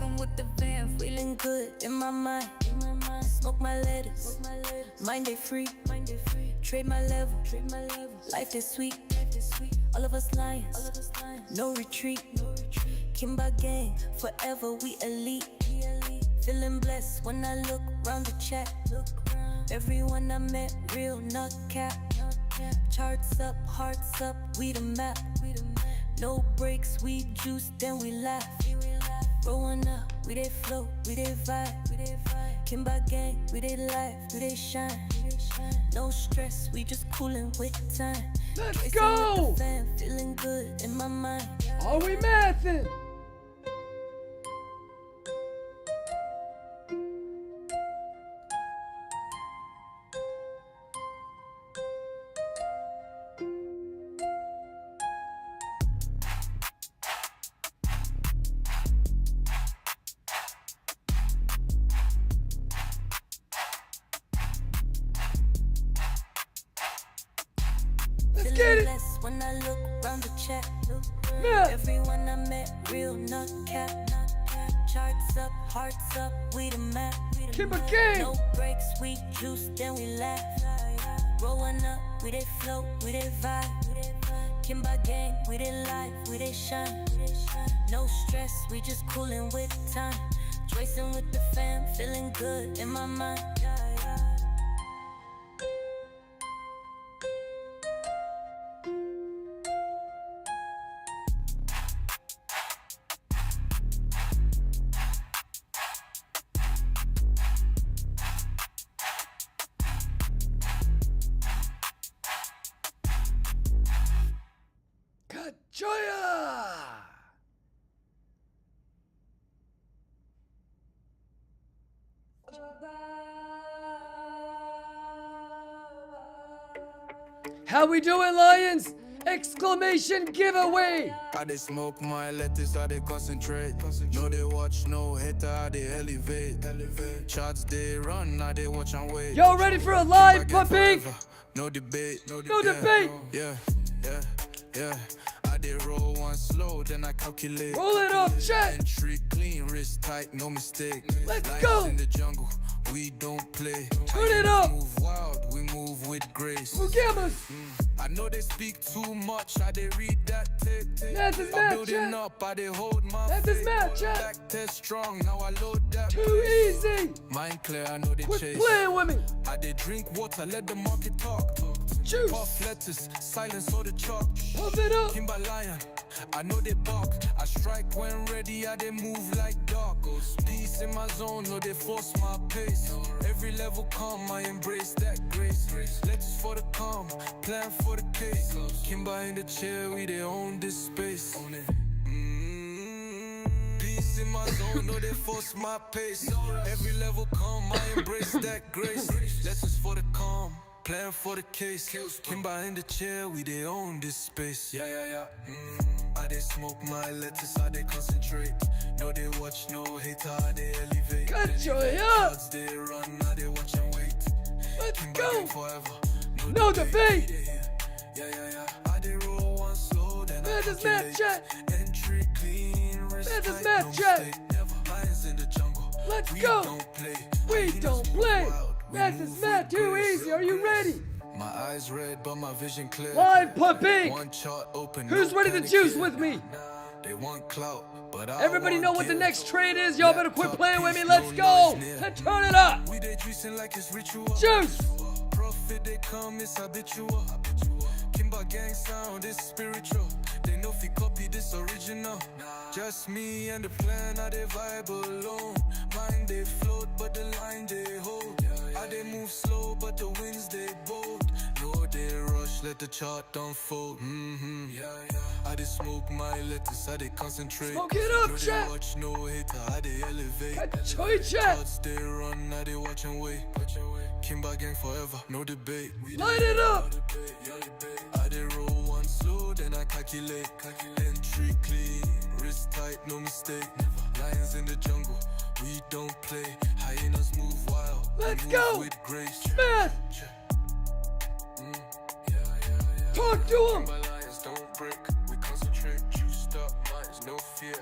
I'm with the van, feeling good in my mind. Smoke my letters, mind they free. Trade my level, life is sweet. All of us lions, no retreat. Kimba gang, forever we elite. Feeling blessed when I look round the chat. Everyone I met, real nut cap. Charts up, hearts up, we the map. No breaks, we juice, then we laugh. Growing up, we they float, we they vibe. Kimba gang, we they life, we they shine. No stress, we just coolin' with time. Let's go! With the fam, feeling good in my mind. Are we mathing? Let's get it. When I look round the chat, Yeah. everyone I met, real nut cap. Charts up, hearts up, we the map. Kimba gang. No breaks, we juice, then we laugh. Growing up, we they float, we they vibe. Kimba gang, we they life, we they shine. No stress, we just coolin' with time. Tracing with the fam, feeling good in my mind. Kachoya! How we doing, Lions? Exclamation giveaway! I they smoke my lettuce, I they concentrate. No they watch, no hater, I they elevate. Charts they run, I they watch and wait. Y'all ready for a live puppy? No debate, No debate. Yeah. I they roll one slow, then I calculate. Roll it up, chat. Entry clean, wrist tight, no mistake. Let's Lions go. in the jungle, we don't play. Turn it up. Move wild, we move with grace. Mugamas. I know they speak too much, I they read that tape. That's his I'm match, building chat. up, I they hold my That's his faith. match, chat. Back test strong, now I load that. Too pace. easy. Mind clear, I know they Quit chase. playing with me. I they drink water, let the market talk. Juice. Puff lettuce, silence all the chalk. Puff it up. Kimba lion, I know they bark. I strike when ready, I they move like dogs. Peace in my zone, no they force my pace. Every level come, I embrace that grace. Lettuce for the calm, plan for the case. Kimba in the chair, we they own this space. Peace in my zone, no they force my pace. Every level come, I embrace that grace. Lettuce for the calm. Plan for the case. Kimba in the chair, we they own this space. Yeah. I they smoke my lettuce, I they concentrate. No they watch, no hater, I they elevate. Kachoya! Cards they run, I they watch and wait. Let's Kimba go. gang forever, No debate. Yeah. I they roll one slow, then Man, I this calculate. Snapchat. Entry clean, wrist Man, this tight, no Snapchat. mistake. Never lions in the jungle. Let's We go. don't play. We Hyenas don't move play. wild. We That's move his with match. Too grace. easy. Are you ready? My eyes red, but my vision clear. Live puppy. One chart open. Who's no ready to panic juice here. with me? They want clout, but I Everybody want know what the give. next trade is? Y'all better quit Laptop playing with me. piece, Let's no go. noise near. And turn it up. We they juicing like it's ritual. Juice. Profit they come, it's habitual. Kimba gang sound is spiritual. They know if you copy this original. Just me and the plan, I they vibe alone. Mind they float, but the line they hold. I they move slow, but the winds they bold. No they rush, let the chart unfold. I they smoke my lettuce, I they concentrate. Smoke it up, no they chat. watch, no hater, I they elevate. Kachoy, chat. Cards they run, I they watch and wait. Kimba gang forever, no debate. Light it up. I they roll one slow, then I calculate. Entry clean, wrist tight, no mistake. Lions in the jungle, we don't play. Hyenas move wild. we Let's move go. with grace. Man. Talk to him. Kimba lions don't break, we concentrate. Juiced up minds, no fear,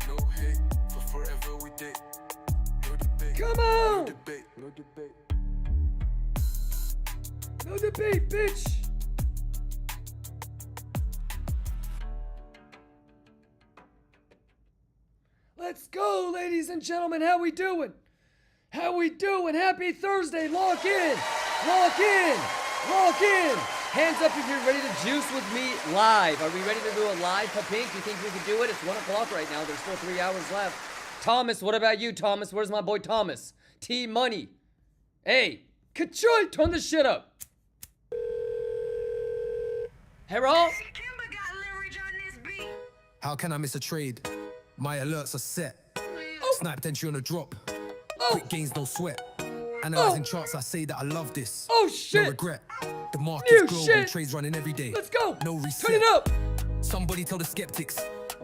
no hate. For forever we date. No debate. Come No on. debate. No debate. No debate, bitch. Let's go, ladies and gentlemen. How we doing? How we doing? Happy Thursday. Lock in. Lock in. Lock in. Hands up if you're ready to juice with me live. Are we ready to do a live Pink? You think we can do it? It's 1 o'clock right now. There's still 3 hours left. Thomas, what about you, Thomas? Where's my boy Thomas? T-Money. Hey, Kachoy, turn this shit up. Harold? How can I miss a trade? My alerts are set. Sniped entry on a drop. Quick gains, no sweat. Analyzing charts, I say that I love this. Oh shit! No regret. The market's global, shit. trades running every day. Let's go! No reset. Turn it up! Somebody tell the skeptics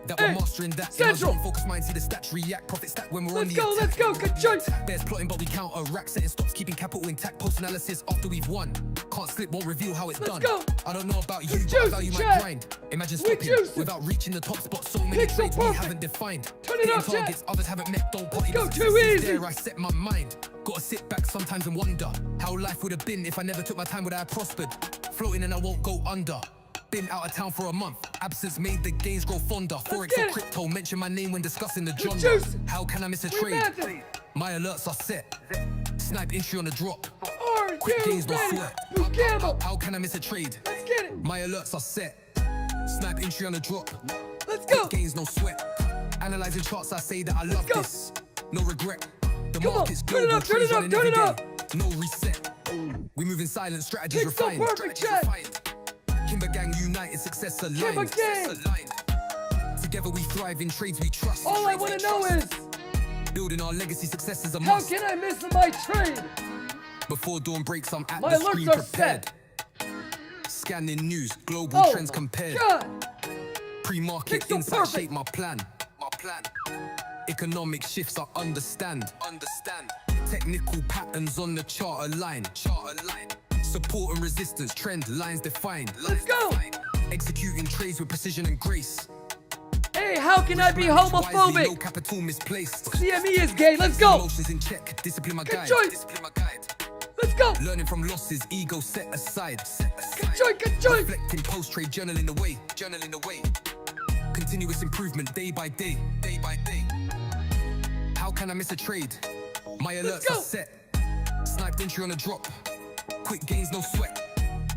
that we're mastering that. Central. In our zone, focus mind, see the stats react. Profit stack when we're on the Let's go, Kachoy! Bears plotting, but we counter rack. Setting stops, keeping capital intact. Post analysis after we've won. Can't slip, won't reveal how it's done. Go. I don't know about you, but I value my grind. Imagine stopping without reaching the top spot. So many trades we haven't defined. Turn it up, targets others haven't met. Don't party. Go too easy. There, I set my mind. Gotta sit back sometimes and wonder how life would have been if I never took my time. Would I have prospered? Floating and I won't go under. Been out of town for a month. Absence made the gains grow fonder. Forex or crypto, mention my name when discussing the genre. How can I miss a trade? My alerts are set. Snipe entry on the drop. Quick gains, no sweat. How can I miss a trade? Let's get it. My alerts are set. Snipe entry on the drop. Let's go. Quick gains, no sweat. Analyzing charts, I say that I love this. No regret. The market's global, trades running every day. No reset. We move in silence, strategies refined. Kimber Gang united, success aligned. Together we thrive in trades we trust. All I want to know is building our legacy, success is a how must. can I miss my trade? Before dawn breaks, I'm at My the alerts screen are prepared. Scanning news, global trends compared. God. Pre-market insight shape my plan. Economic shifts I understand. Technical patterns on the chart align. Support and resistance, trend lines defined. Let's go. Executing trades with precision and grace. Hey, how can I be homophobic? No capital misplaced. CME is gay. Let's go. Emotions in check. Discipline my guide. Let's go. Learning from losses, ego set aside. Kachoy. Reflecting post-trade, journaling away. Continuous improvement day by day. How can I miss a trade? My alerts are set. Sniped entry on a drop. Quick gains, no sweat.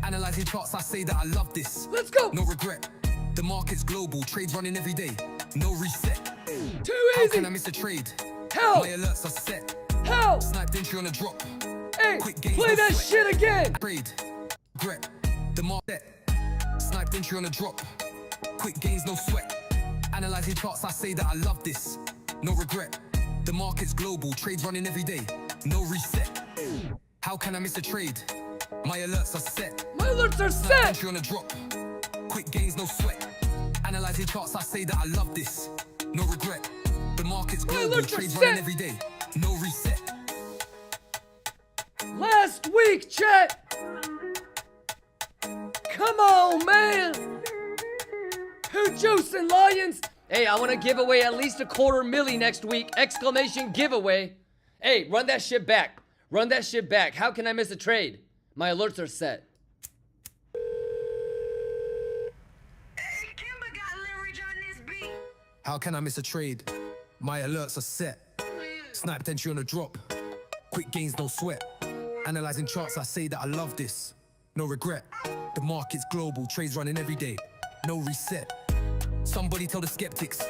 Analyzing charts, I say that I love this. Let's go. No regret. The market's global, trades running every day. No reset. Too How easy. can I miss a trade? How? My alerts are set. How? Sniped entry on a drop. Hey, Quick gains, play no that sweat. shit again. Trade. Regret. The market. Sniped entry on a drop. Quick gains, no sweat. Analyzing charts, I say that I love this. No regret. The market's global, trades running every day. No reset. How can I miss a trade? My alerts are set. My alerts are Sniped set. entry on a drop. Quick gains, no sweat. Analyzing charts, I say that I love this. No regret. The market's global, alerts are trades set. running every day. No reset. Last week, chat. Come on, man. Who juicing Lions? Hey, I want to give away at least $250,000 next week. Exclamation giveaway. Hey, run that shit back. Run that shit back. How can I miss a trade? My alerts are set. How can I miss a trade? My alerts are set. Sniped entry on a drop. Quick gains, no sweat. Analyzing charts, I say that I love this. No regret. The market's global, trades running every day. No reset. Somebody tell the skeptics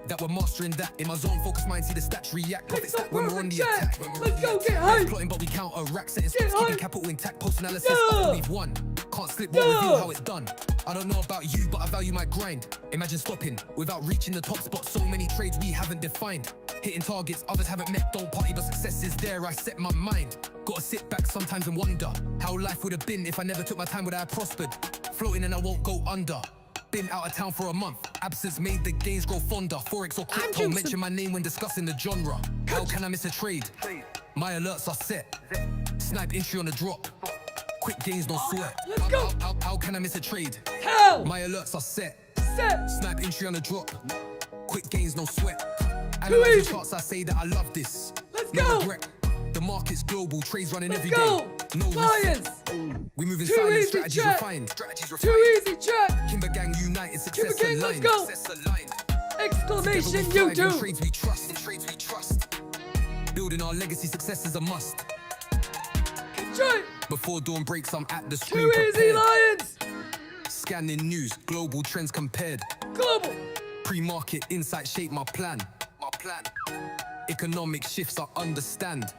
that we're mastering that. In my zone, focus mind, see the stats react. Profit stack when we're on the attack. Let's go, get hype. Plotting, but we counter rack. Setting stops, hype. keeping capital intact. Post analysis after we've won. Can't slip, won't reveal how it's done. I don't know about you, but I value my grind. Imagine stopping without reaching the top spot. So many trades we haven't defined. Hitting targets others haven't met. Don't party, but success is there. I set my mind. Gotta sit back sometimes and wonder how life would have been if I never took my time. Would I have prospered? Floating and I won't go under. Been out of town for a month. Absence made the gains grow fonder. Forex or crypto, mention my name when discussing the genre. How can I miss a trade? My alerts are set. Snipe entry on a drop. Quick gains, no sweat. Let's go. How can I miss a trade? How? My alerts are set. Set. Snipe entry on a drop. Quick gains, no sweat. Too Analyzing easy. charts, I say that I love this. Let's No go. regret. The market's global, trades running Let's every go. day. No Lions. We move in Too silence, easy, strategies chat. refined. Strategies Too refined. easy, chat. Kimber Gang united, success Kimber Gang, let's aligned. go. Success aligned. Exclamation Together we thrive in YouTube. trades we trust. Building our legacy success is a must. Enjoy. Before dawn breaks, I'm at the screen Too easy, prepared. Lions. Scanning news, global trends compared. Global. Pre-market insight shape my plan. Economic shifts I understand.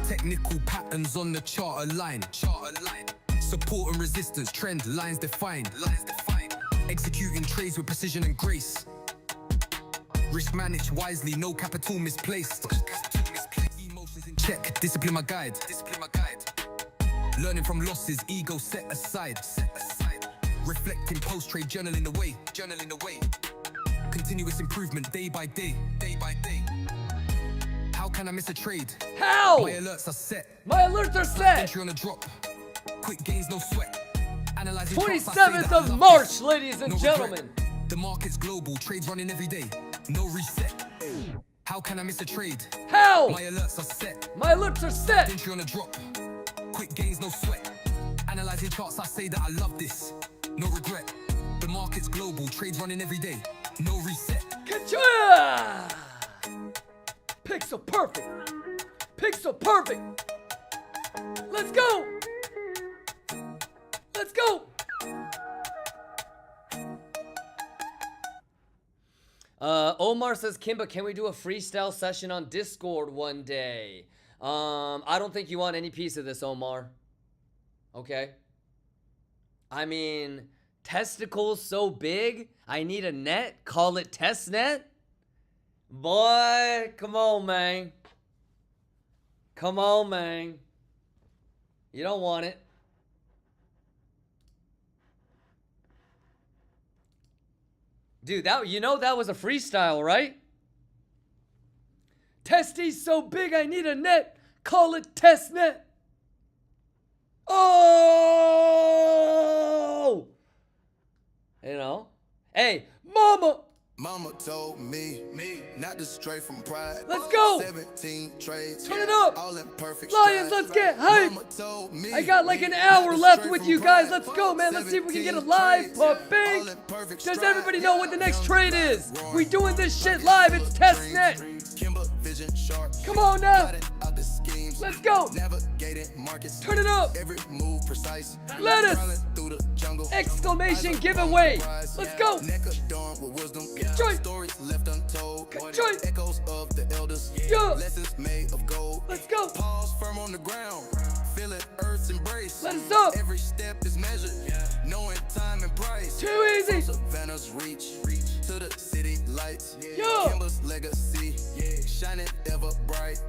Technical patterns on the chart align. Support and resistance, trend lines defined. Executing trades with precision and grace. Risk managed wisely, no capital misplaced. Emotions in check, discipline my guide. Learning from losses, ego set aside. Reflecting post-trade, journaling away. Continuous improvement, day by day. How can I miss a trade? How? My alerts are set. My alerts are set. Entry on a drop. Quick gains, no sweat. Analyzing charts, I say 27th that I of love March, this. ladies and No gentlemen. regret. The market's global, trades running every day. No reset. How can I miss a trade? How? My alerts are set. My alerts are set. Entry on a drop. Quick gains, no sweat. Analyzing charts, I say that I love this. No regret. The market's global, trades running every day. No reset. Ka-choya! Pixel perfect. Pixel perfect. Let's go. Let's go. Omar says, Kimba, can we do a freestyle session on Discord one day? I don't think you want any piece of this, Omar. Okay? I mean, testicles so big, I need a net? Call it test net? Boy, come on, man. Come on, man. You don't want it. Dude, that was a freestyle, right? Testes so big I need a net. Call it test net. Oh! You know? Hey, mama! Mama told me not to stray from pride. Let's go! 17 trades. Turn it up! All in perfect Lions, stride. let's get hype! Mama told me I got like an not hour to left stray with from you guys. pride. Let's go, man. Let's see if we can get a 17 live trades. puppy. All in perfect Does stride. everybody know what the next Young trade blind is? roaring. We doing this shit live. It's test net. Kimba vision sharp. Come on now. Plotting out the schemes. Let's go. Navigating markets. Turn it up. Every move precise. Let us. Prowling through the jungle. Exclamation giveaway. Let's go. Neck adorned with wisdom. Joy. Stories left untold. Joy. Echoes of the elders. Yeah. Lessons made of gold. Let's go. Pause firm on the ground. Feel it, Earth's embrace. Let us up. Every step is measured. Knowing time and price. Too easy. From Savannah's reach to the city lights. Yeah. Kimba's legacy. Shining ever bright.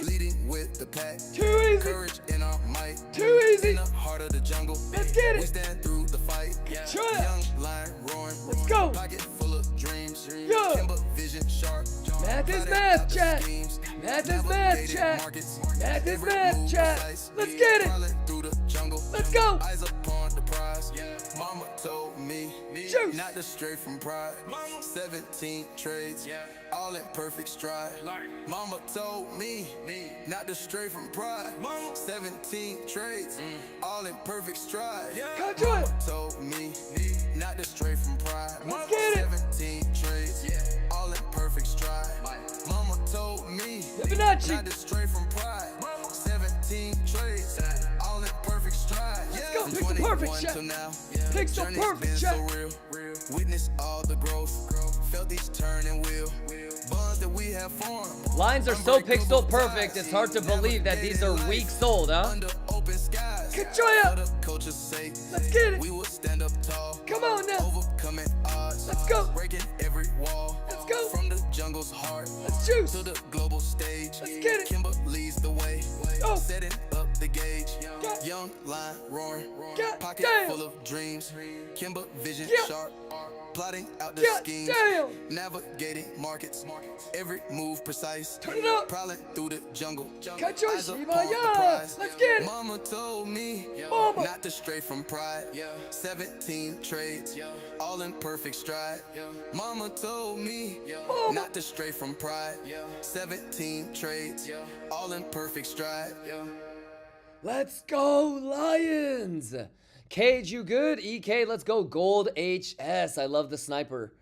Leading with the pack. Too easy. Courage in our might. Too easy. In the heart of the jungle. Let's get it. We stand through the fight. Try it. Young lion roaring. Let's go. Pocket full of dreams. Yeah. Kimba vision sharp. Math is math, chat. Math is math, chat. Math is math, chat. Let's get it. Let's go. Eyes upon the prize. Mama told me Juice. not to stray from pride. 17 trades, all in perfect stride. Mama told me not to stray from pride. 17 trades, all in perfect stride. Control. Mama told me not to stray from pride. Let's get it. 17 trades, all in perfect stride. Mama told me Fibonacci. not to stray from pride. 17 trades, all in perfect stride. Let's go. Pixel perfect, chat. Pixel perfect, chat. Witness all the growth. Felt each turn and wheel. Bonds that we have formed. Lines are so pixel perfect, it's hard to believe that these are weeks old, huh? Under open skies. Ka-choya. For the culture's sake. Let's get it. We will stand up tall. Come on now. Overcoming odds. Let's go. Breaking every wall. Let's go. From the jungle's heart. Let's juice. To the global stage. Let's get it. Kimba leads the way. Oh. Setting up the gauge. God. Young lion roaring. God Pocket damn. full of dreams. Kimba vision Yeah. sharp. Plotting out the God schemes. damn. Navigating markets. Every move precise. Turn it up. Prowling through the jungle. Catch your Eyes Shiba, upon the yeah. prize. Let's get it. Mama told me Mama. not to stray from pride. 17 trades, all in perfect stride. Mama told me Mama. not to stray from pride. 17 trades, all in perfect stride. Let's go, Lions! Cage, you good? EK, let's go. Gold HS. I love the sniper.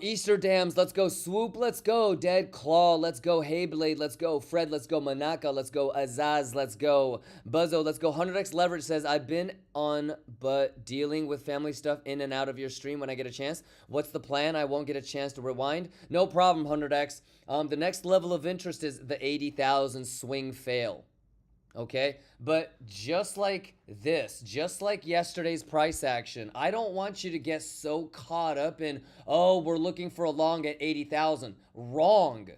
Easter Dams, let's go. Swoop, let's go. Dead Claw, let's go. Hayblade, let's go. Fred, let's go. Manaka, let's go. Azaz, let's go. Buzzo, let's go. 100x Leverage says, I've been on but dealing with family stuff in and out of your stream when I get a chance. What's the plan? I won't get a chance to rewind. No problem, 100x. The next level of interest is the 80,000 swing fail. Okay, but just like this, just like yesterday's price action, I don't want you to get so caught up in, oh, we're looking for a long at 80,000. Wrong.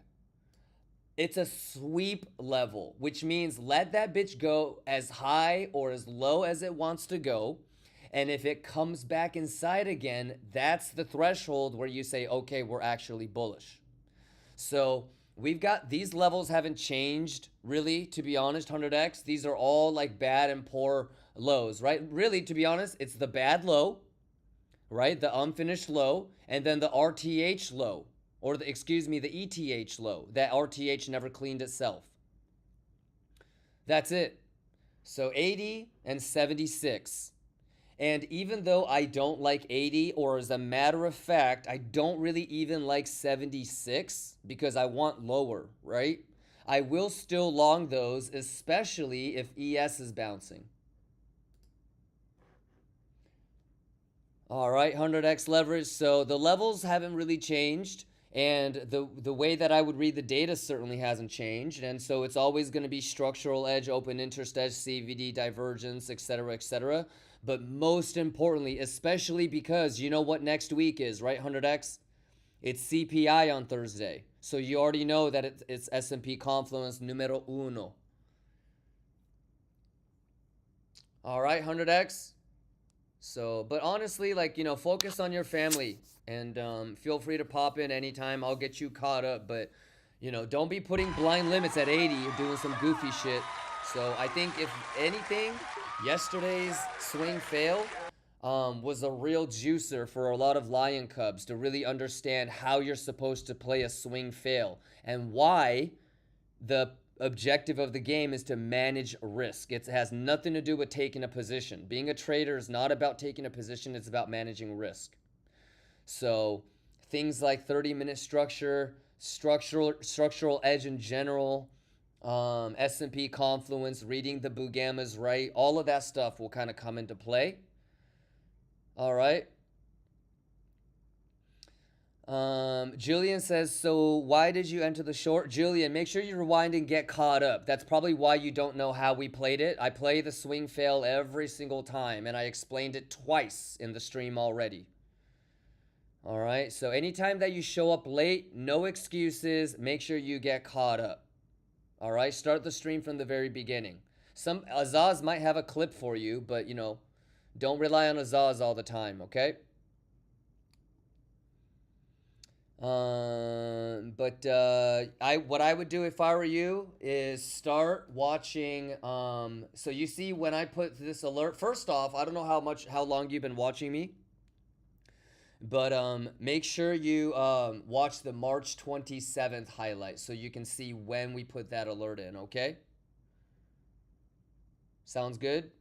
It's a sweep level, which means let that bitch go as high or as low as it wants to go. And if it comes back inside again, that's the threshold where you say, okay, we're actually bullish. So we've got, these levels haven't changed really, to be honest, 100x. These are all like bad and poor lows, right? Really, to be honest, it's the bad low, right? The unfinished low, and then the RTH low, or the, excuse me, the ETH low. That RTH never cleaned itself. That's it. So 80 and 76. And even though I don't like 80, or as a matter of fact, I don't really even like 76 because I want lower, right? I will still long those, especially if ES is bouncing. All right, 100x leverage. So the levels haven't really changed, and the way that I would read the data certainly hasn't changed. And so it's always going to be structural edge, open interest edge, CVD, divergence, etc., etc. But most importantly, especially because you know what next week is, right, 100x? It's CPI on Thursday. So you already know that it's S&P Confluence numero uno. All right, 100x. So, but honestly, like, you know, focus on your family, and feel free to pop in anytime. I'll get you caught up, but, you know, don't be putting blind limits at 80. You're doing some goofy shit. So I think if anything, yesterday's swing fail was a real juicer for a lot of Lion Cubs to really understand how you're supposed to play a swing fail and why the objective of the game is to manage risk. It has nothing to do with taking a position. Being a trader is not about taking a position, it's about managing risk. So things like 30-minute structure, structural edge in general, S&P Confluence, reading the Bugammas right, all of that stuff will kind of come into play. All right. Julian says, so why did you enter the short? Julian, make sure you rewind and get caught up. That's probably why you don't know how we played it. I play the swing fail every single time, and I explained it twice in the stream already. All right, so anytime that you show up late, no excuses. Make sure you get caught up. All right, start the stream from the very beginning. Some Azaz might have a clip for you, but, you know, don't rely on Azaz all the time, okay? What I would do if I were you is start watching. So you see when I put this alert, first off, I don't know how long you've been watching me, but make sure you watch the March 27th highlight so you can see when we put that alert in, okay? Sounds good?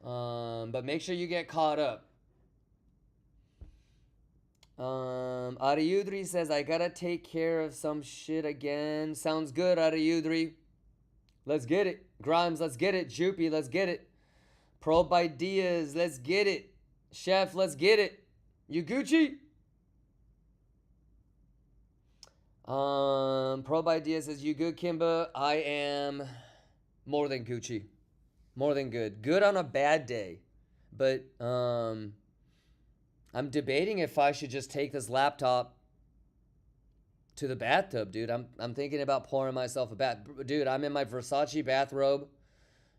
But make sure you get caught up. Ariudri says, I gotta take care of some shit again. Sounds good, Ariudri. Let's get it. Grimes, let's get it. Jupy, let's get it. Probe Ideas, let's get it. Chef, let's get it. You Gucci? Probe Ideas says, you good, Kimba? I am more than Gucci. More than good. Good on a bad day. But, I'm debating if I should just take this laptop to the bathtub, dude. I'm thinking about pouring myself a bath. Dude, I'm in my Versace bathrobe.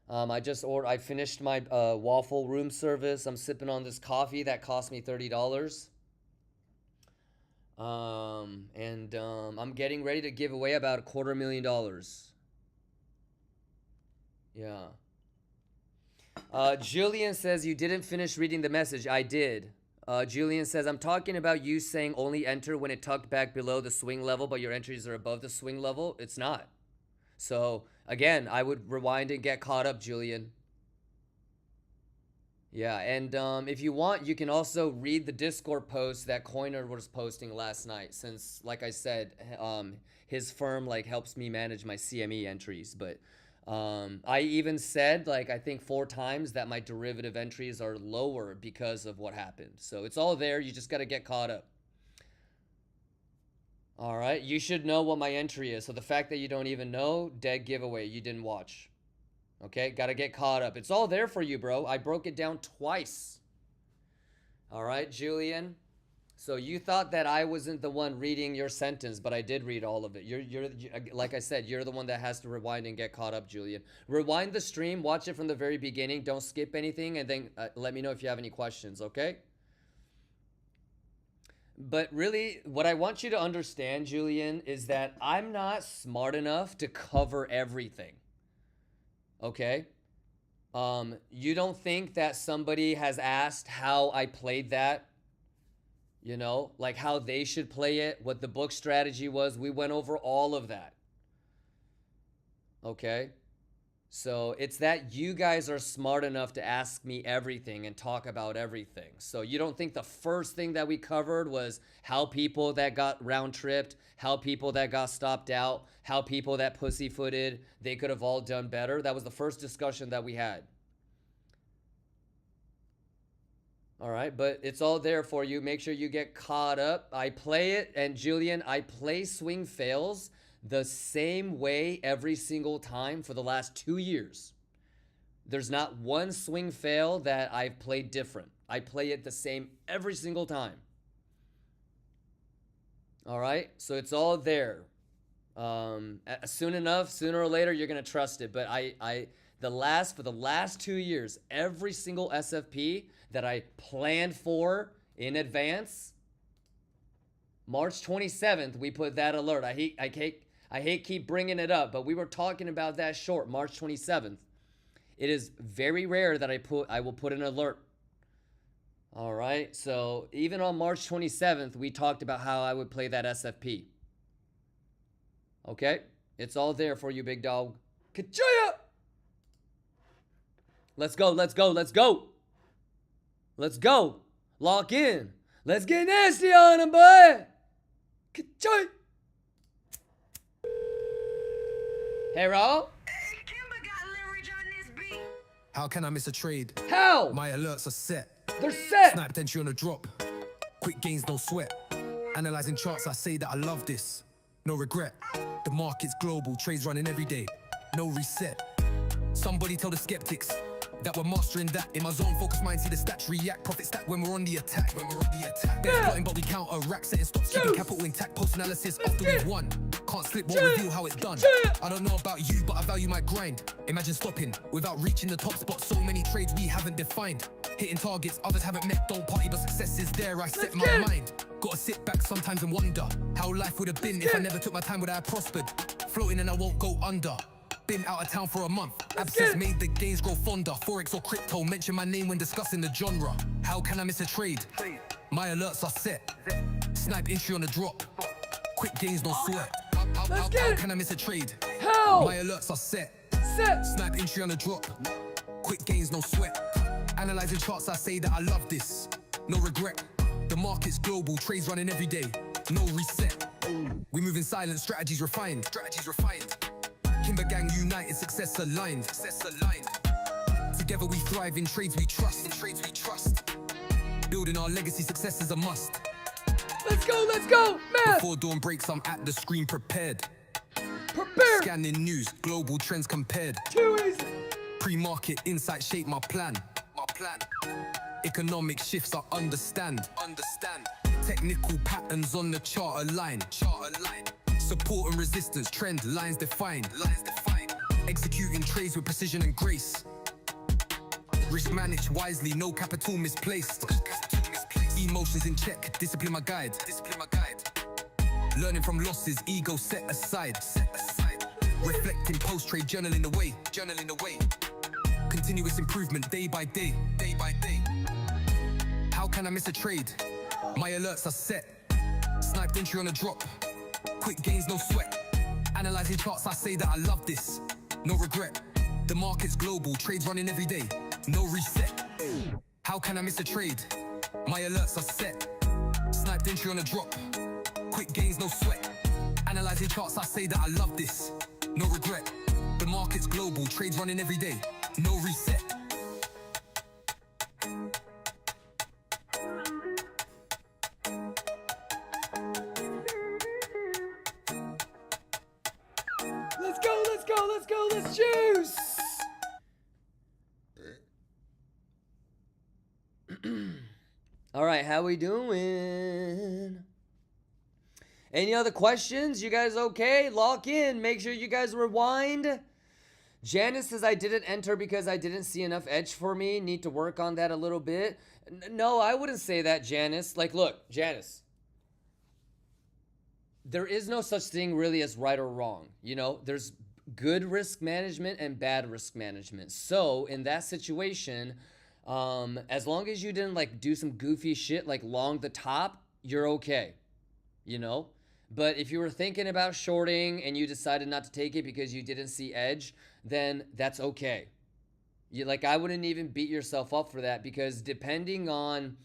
I finished my waffle room service. I'm sipping on this coffee that cost me $30. I'm getting ready to give away about $250,000. Yeah. Julian says you didn't finish reading the message. I did. Julian says, I'm talking about you saying only enter when it tucked back below the swing level, but your entries are above the swing level. It's not. So, again, I would rewind and get caught up, Julian. Yeah, and if you want, you can also read the Discord post that Coiner was posting last night, since, like I said, his firm like helps me manage my CME entries. But I even said, like, I think 4 times that my derivative entries are lower because of what happened. So it's all there. You just got to get caught up. All right, you should know what my entry is. So the fact that you don't even know, dead giveaway. You didn't watch. Okay, gotta get caught up. It's all there for you, bro. I broke it down twice. All right, Julian. So you thought that I wasn't the one reading your sentence, but I did read all of it. You're like I said, you're the one that has to rewind and get caught up, Julian. Rewind the stream, watch it from the very beginning. Don't skip anything, and then let me know if you have any questions, okay? But really, what I want you to understand, Julian, is that I'm not smart enough to cover everything. Okay? You don't think that somebody has asked how I played that? You know, like how they should play it, what the book strategy was. We went over all of that. Okay? So it's that you guys are smart enough to ask me everything and talk about everything. So you don't think the first thing that we covered was how people that got round tripped, how people that got stopped out, how people that pussyfooted, they could have all done better? That was the first discussion that we had. All right, but it's all there for you. Make sure you get caught up. I play it, and Julian, I play swing fails the same way every single time for the last 2 years. There's not one swing fail that I've played different. I play it the same every single time. All right, so it's all there. Sooner or later, you're gonna trust it. But for the last 2 years, every single SFP that I planned for in advance, March 27th, we put that alert. I hate keep bringing it up, but we were talking about that short, March 27th. It is very rare that I will put an alert. All right, so even on March 27th, we talked about how I would play that SFP. Okay, it's all there for you, big dog. Ka-chaya! Let's go, let's go, let's go. Let's go. Lock in. Let's get nasty on him, boy. Ka-chaya! Hey, Ro. How can I miss a trade? How? My alerts are set. They're set. Sniped entry on a drop. Quick gains, no sweat. Analyzing charts, I say that I love this. No regret. The market's global, trades running every day. No reset. Somebody tell the skeptics that we're mastering that. In my zone, focus mind, see the stats react. Profit stack when we're on the attack. They're plotting, but we counter rack, setting stops, keeping capital intact. Post analysis after we've won. Can't slip, won't reveal how it's done. I don't know about you, but I value my grind. Imagine stopping without reaching the top spot. So many trades we haven't defined. Hitting targets others haven't met. Don't party, but success is there. I set my mind. Gotta sit back sometimes and wonder how life would have been if I never took my time. Would I have prospered? Floating and I won't go under. Been out of town for a month. Absence made the gains grow fonder. Forex or crypto, mention my name when discussing the genre. How can I miss a trade? My alerts are set. Snipe entry on the drop. Quick gains, no sweat. How can I miss a trade? How? My alerts are set. Snipe entry on the drop. Quick gains, no sweat. Analyzing charts, I say that I love this. No regret. The market's global, trades running every day. No reset. We move in silence, strategies refined. Kimber gang united, success aligned. Together we thrive in trades we trust. Building our legacy, success is a must. Let's go, man! Before dawn breaks, I'm at the screen prepared. Scanning news, global trends compared. Too easy. Pre-market insight shape my plan. Economic shifts I understand. Technical patterns on the chart align. Support and resistance, trend lines defined. Executing trades with precision and grace. Risk managed wisely, no capital misplaced. Emotions in check, discipline my guide. Learning from losses, ego set aside. Reflecting post-trade, journaling away. Continuous improvement, day by day. How can I miss a trade? My alerts are set. Sniped entry on a drop. Quick gains, no sweat. Analyzing charts, I say that I love this. No regret. The market's global, trades running every day. No reset. How can I miss a trade? My alerts are set. Sniped entry on a drop. Quick gains, no sweat. Analyzing charts, I say that I love this. No regret. The market's global, trades running every day. No reset. Let's go, let's go, let's go, let's juice! All right, how we doing? Any other questions? You guys okay? Lock in. Make sure you guys rewind. Janice says I didn't enter because I didn't see enough edge for me. Need to work on that a little bit. No, I wouldn't say that, Janice. Like, look, Janice. There is no such thing really as right or wrong. You know, there's good risk management and bad risk management. So in that situation, as long as you didn't like do some goofy shit like long the top, you're okay, you know? But if you were thinking about shorting and you decided not to take it because you didn't see edge, then that's okay. I wouldn't even beat yourself up for that, because depending on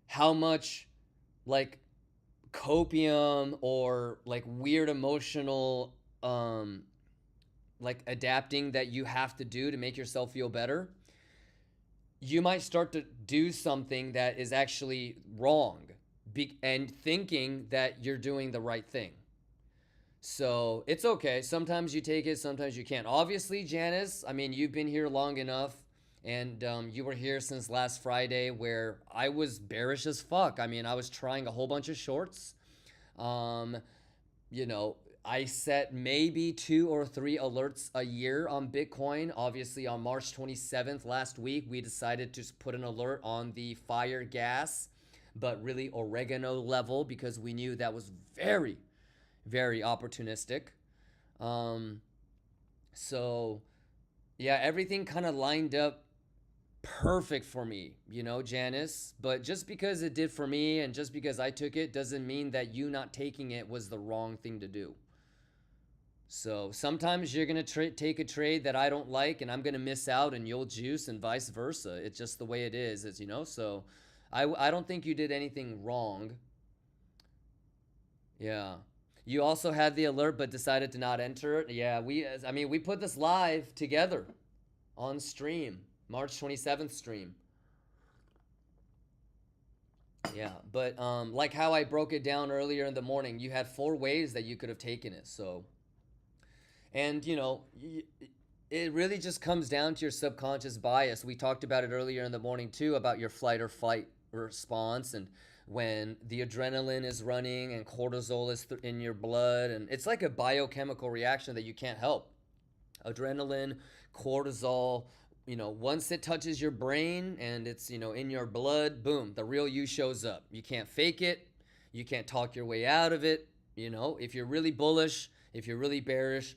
how much like copium or like weird emotional like adapting that you have to do to make yourself feel better, you might start to do something that is actually wrong and thinking that you're doing the right thing. So it's okay. Sometimes you take it, sometimes you can't. Obviously, Janice, I mean, you've been here long enough, and you were here since last Friday, where I was bearish as fuck. I mean, I was trying a whole bunch of shorts. You know, I set maybe 2 or 3 alerts a year on Bitcoin. Obviously, on March 27th last week, we decided to put an alert on the fire gas, but really oregano level, because we knew that was very, very opportunistic. So yeah, everything kind of lined up perfect for me, you know, Janice. But just because it did for me and just because I took it doesn't mean that you not taking it was the wrong thing to do. So sometimes you're going to take a trade that I don't like and I'm going to miss out and you'll juice, and vice versa. It's just the way it is, you know. So I don't think you did anything wrong. Yeah. You also had the alert but decided to not enter it. Yeah, we put this live together on stream, March 27th stream. Yeah, but like how I broke it down earlier in the morning, you had 4 ways that you could have taken it. So, and you know, it really just comes down to your subconscious bias. We talked about it earlier in the morning too, about your flight or fight response, and when the adrenaline is running and cortisol is in your blood, and it's like a biochemical reaction that you can't help. Adrenaline, cortisol, you know, once it touches your brain and it's, you know, in your blood, boom, the real you shows up. You can't fake it. You can't talk your way out of it. You know, if you're really bullish, if you're really bearish,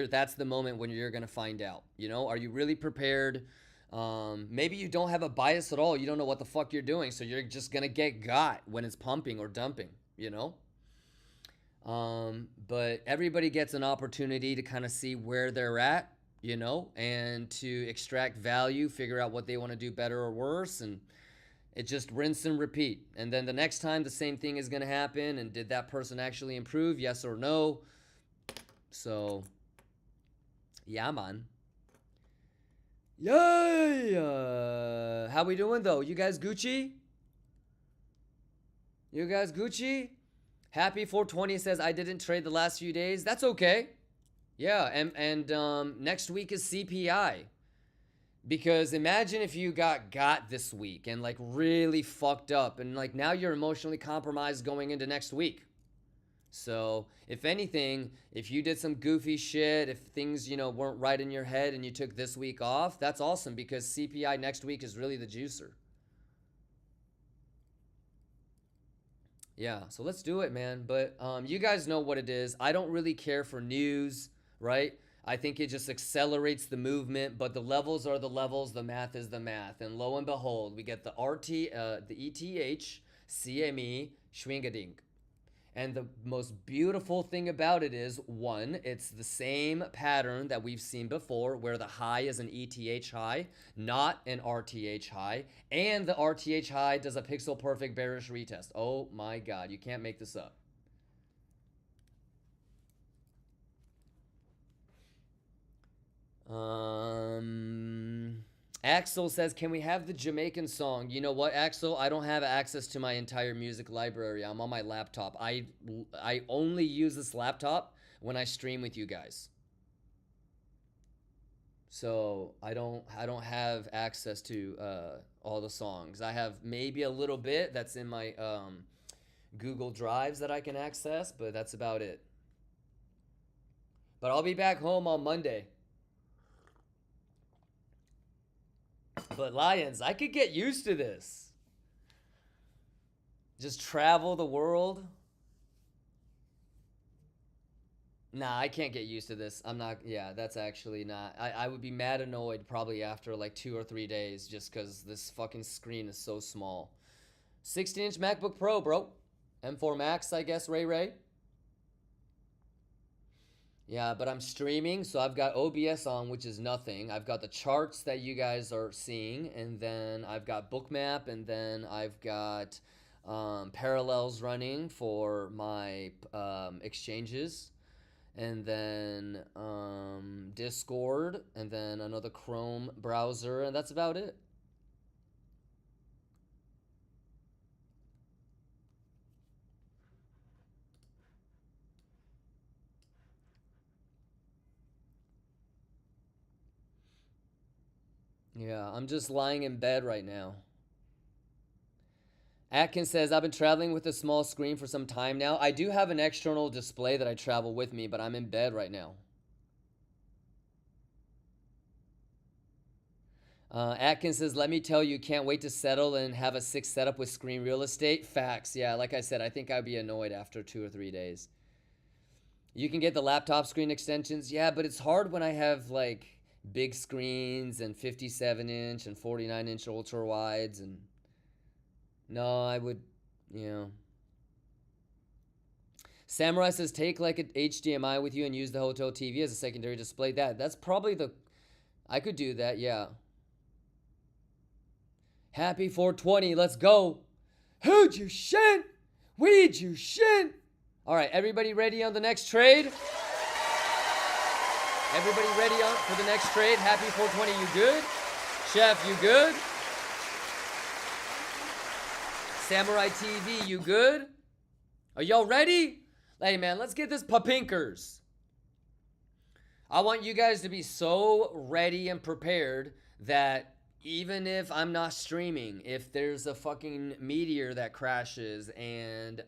that's the moment when you're going to find out. You know, are you really prepared? Maybe you don't have a bias at all. You don't know what the fuck you're doing. So you're just going to get got when it's pumping or dumping, you know? But everybody gets an opportunity to kind of see where they're at, you know, and to extract value, figure out what they want to do better or worse. And it just rinse and repeat. And then the next time the same thing is going to happen. And did that person actually improve? Yes or no? So, yeah, man. Yeah. How we doing though? You guys Gucci? You guys Gucci? Happy 420 says I didn't trade the last few days. That's okay. Yeah, and next week is CPI. Because imagine if you got this week and like really fucked up, and like now you're emotionally compromised going into next week. So if anything, if you did some goofy shit, if things, you know, weren't right in your head and you took this week off, that's awesome, because CPI next week is really the juicer. Yeah, so let's do it, man. But you guys know what it is. I don't really care for news, right? I think it just accelerates the movement, but the levels are the levels, the math is the math. And lo and behold, we get the ETH, CME, Schwingadink. And the most beautiful thing about it is, one, it's the same pattern that we've seen before, where the high is an ETH high, not an RTH high. And the RTH high does a pixel perfect bearish retest. Oh my God, you can't make this up. Axel says, can we have the Jamaican song? You know what, Axel? I don't have access to my entire music library. I'm on my laptop. I only use this laptop when I stream with you guys. So I don't have access to all the songs. I have maybe a little bit that's in my Google Drives that I can access, but that's about it. But I'll be back home on Monday. But Lions, I could get used to this. Just travel the world. Nah, I can't get used to this. I'm not, yeah, that's actually not. I would be mad annoyed probably after like 2 or 3 days just because this fucking screen is so small. 16-inch MacBook Pro, bro. M4 Max, I guess, Ray. Yeah, but I'm streaming, so I've got OBS on, which is nothing. I've got the charts that you guys are seeing, and then I've got Bookmap, and then I've got Parallels running for my exchanges, and then Discord, and then another Chrome browser, and that's about it. Yeah, I'm just lying in bed right now. Atkins says, I've been traveling with a small screen for some time now. I do have an external display that I travel with me, but I'm in bed right now. Atkins says, let me tell you, can't wait to settle and have a 6 setup with screen real estate. Facts. Yeah, like I said, I think I'd be annoyed after 2 or 3 days. You can get the laptop screen extensions. Yeah, but it's hard when I have like big screens and 57-inch and 49-inch ultra wides, and no, I would, you know. Samurai says, take like an HDMI with you and use the hotel TV as a secondary display. That's probably the, I could do that, yeah. Happy 420, let's go. Who'd you shin? We'd you shin? All right, everybody ready on the next trade? Everybody ready for the next trade? Happy 420, you good? Chef, you good? Samurai TV, you good? Are y'all ready? Hey man, let's get this papinkers. I want you guys to be so ready and prepared that even if I'm not streaming, if there's a fucking meteor that crashes and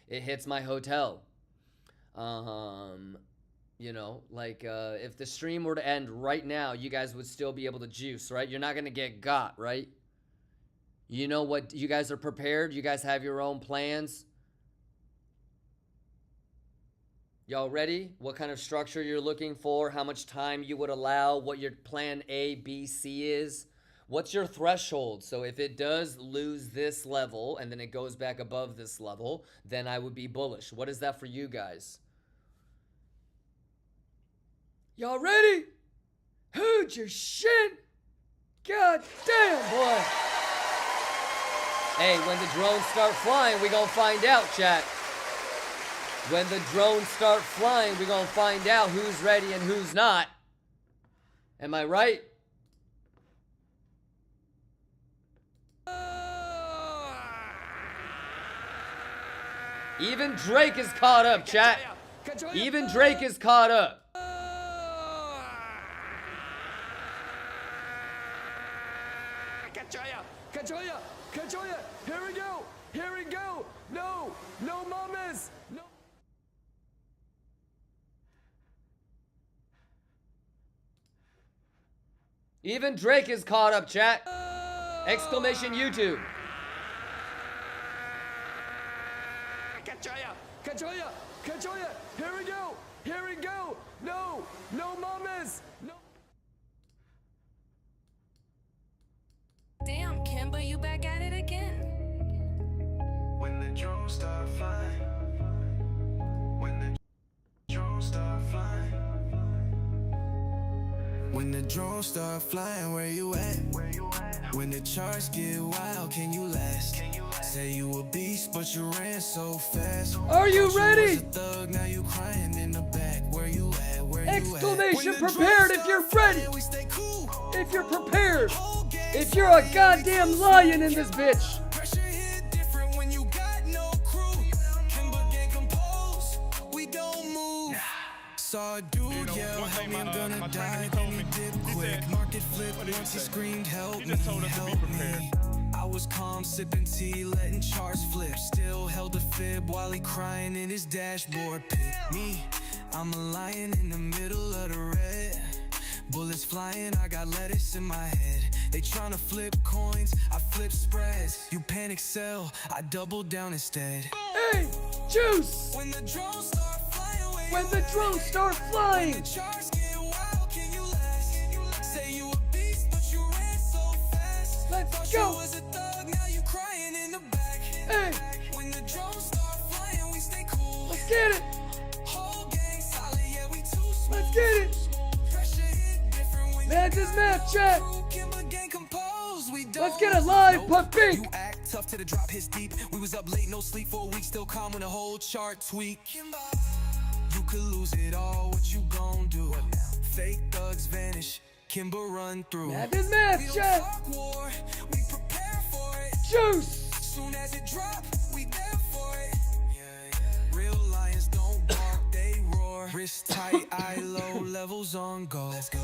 it hits my hotel, you know, like if the stream were to end right now, you guys would still be able to juice, right? You're not gonna get got, right? You know what? You guys are prepared. You guys have your own plans. Y'all ready? What kind of structure you're looking for? How much time you would allow? What your plan A, B, C is? What's your threshold? So if it does lose this level and then it goes back above this level, then I would be bullish. What is that for you guys? Y'all ready? Who'd you shit? God damn, boy. Hey, when the drones start flying, we gonna find out, chat. When the drones start flying, we gonna find out who's ready and who's not. Am I right? Even Drake is caught up, chat. Even Drake is caught up. Kachoya, here we go, no mamas, no. Even Drake is caught up, chat. Exclamation YouTube. Kachoya, here we go, no mamas, no. Damn, Kimber, you back at it again. When the drones start flying, When the drones start flying, where you at? When the charts get wild, can you last? Say you a beast, but you ran so fast. Are you ready? Was a thug, now you crying in the back. Where you at? Where you Exclamation at? When the prepared drones if you're start ready. flying, we stay cool. If you're prepared. Whole gang If you're a goddamn lion in this bitch. Pressure hit different when you got no crew. Kimber gang compose, we don't move. Saw a dude yell, help me, I'm gonna my die. trainer, he Then told he me, dip he quick. said- Market flip what did he once he say? screamed, help He me, just told us to be help prepared. me. I was calm, sipping tea, letting charts flip. Still held a fib while he crying in his dashboard pit. Me, I'm a lion in the middle of the red. Bullets flying, I got lettuce in my head. They tryna flip coins, I flip spreads. You panic sell, I double down instead. Hey, Juice! When the drones start flying, When the drones start flying! charts get wild, can you last? Say you a beast, but you ran so fast. Let's Thought go. you was a thug, now you crying in the back. Hey, When the drones start flying, we stay cool. let's get it! Whole gang solid, yeah, we too smooth. Let's get it! Pressure hit different when Man's his map, chat! Kimber gang compose, we don't Let's get it live, Nope. put pink! You act tough till the drop hits deep. We was up late, no sleep for a week, still calm when the whole chart tweak. You could lose it all, what you gon' do? Fake thugs vanish, Kimber run through. Man's his map, We don't chat! talk war, we prepare for it. Juice! Soon as it drop, we there for it. Real lions don't bark, they roar. Wrist tight, eye low, levels on go. Let's go.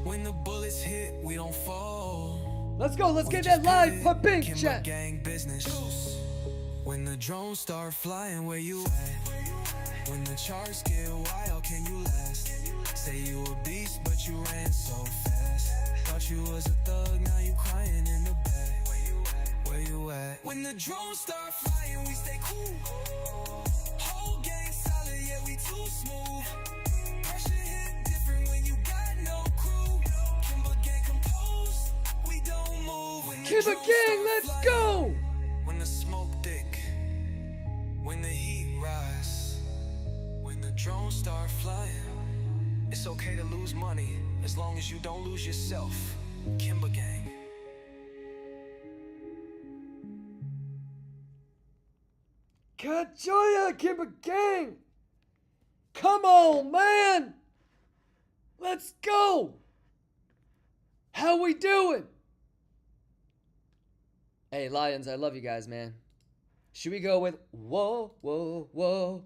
When the bullets hit, we don't fall. Let's go, let's We get just that live, pivot, put pink, Kimber chat! gang business. When the drones start flying, where you at? When the charts get wild, can you last? Say you a beast, but you ran so fast. Thought you was a thug, now you crying in the back. Where you at? When the drones start flying, we stay cool. Whole gang solid, yeah, we too smooth. Pressure hit different when you got no crew. Kimber gang composed, we don't move. When the Kimber drones gang, start let's flying, go! when the smoke thick, when the heat rise, when the drones start flying, it's okay to lose money as long as you don't lose yourself. Kimber gang. Kachoya, Kimber gang! Come on, man! Let's go! How we doing? Hey, Lions, I love you guys, man. Should we go with whoa, whoa, whoa?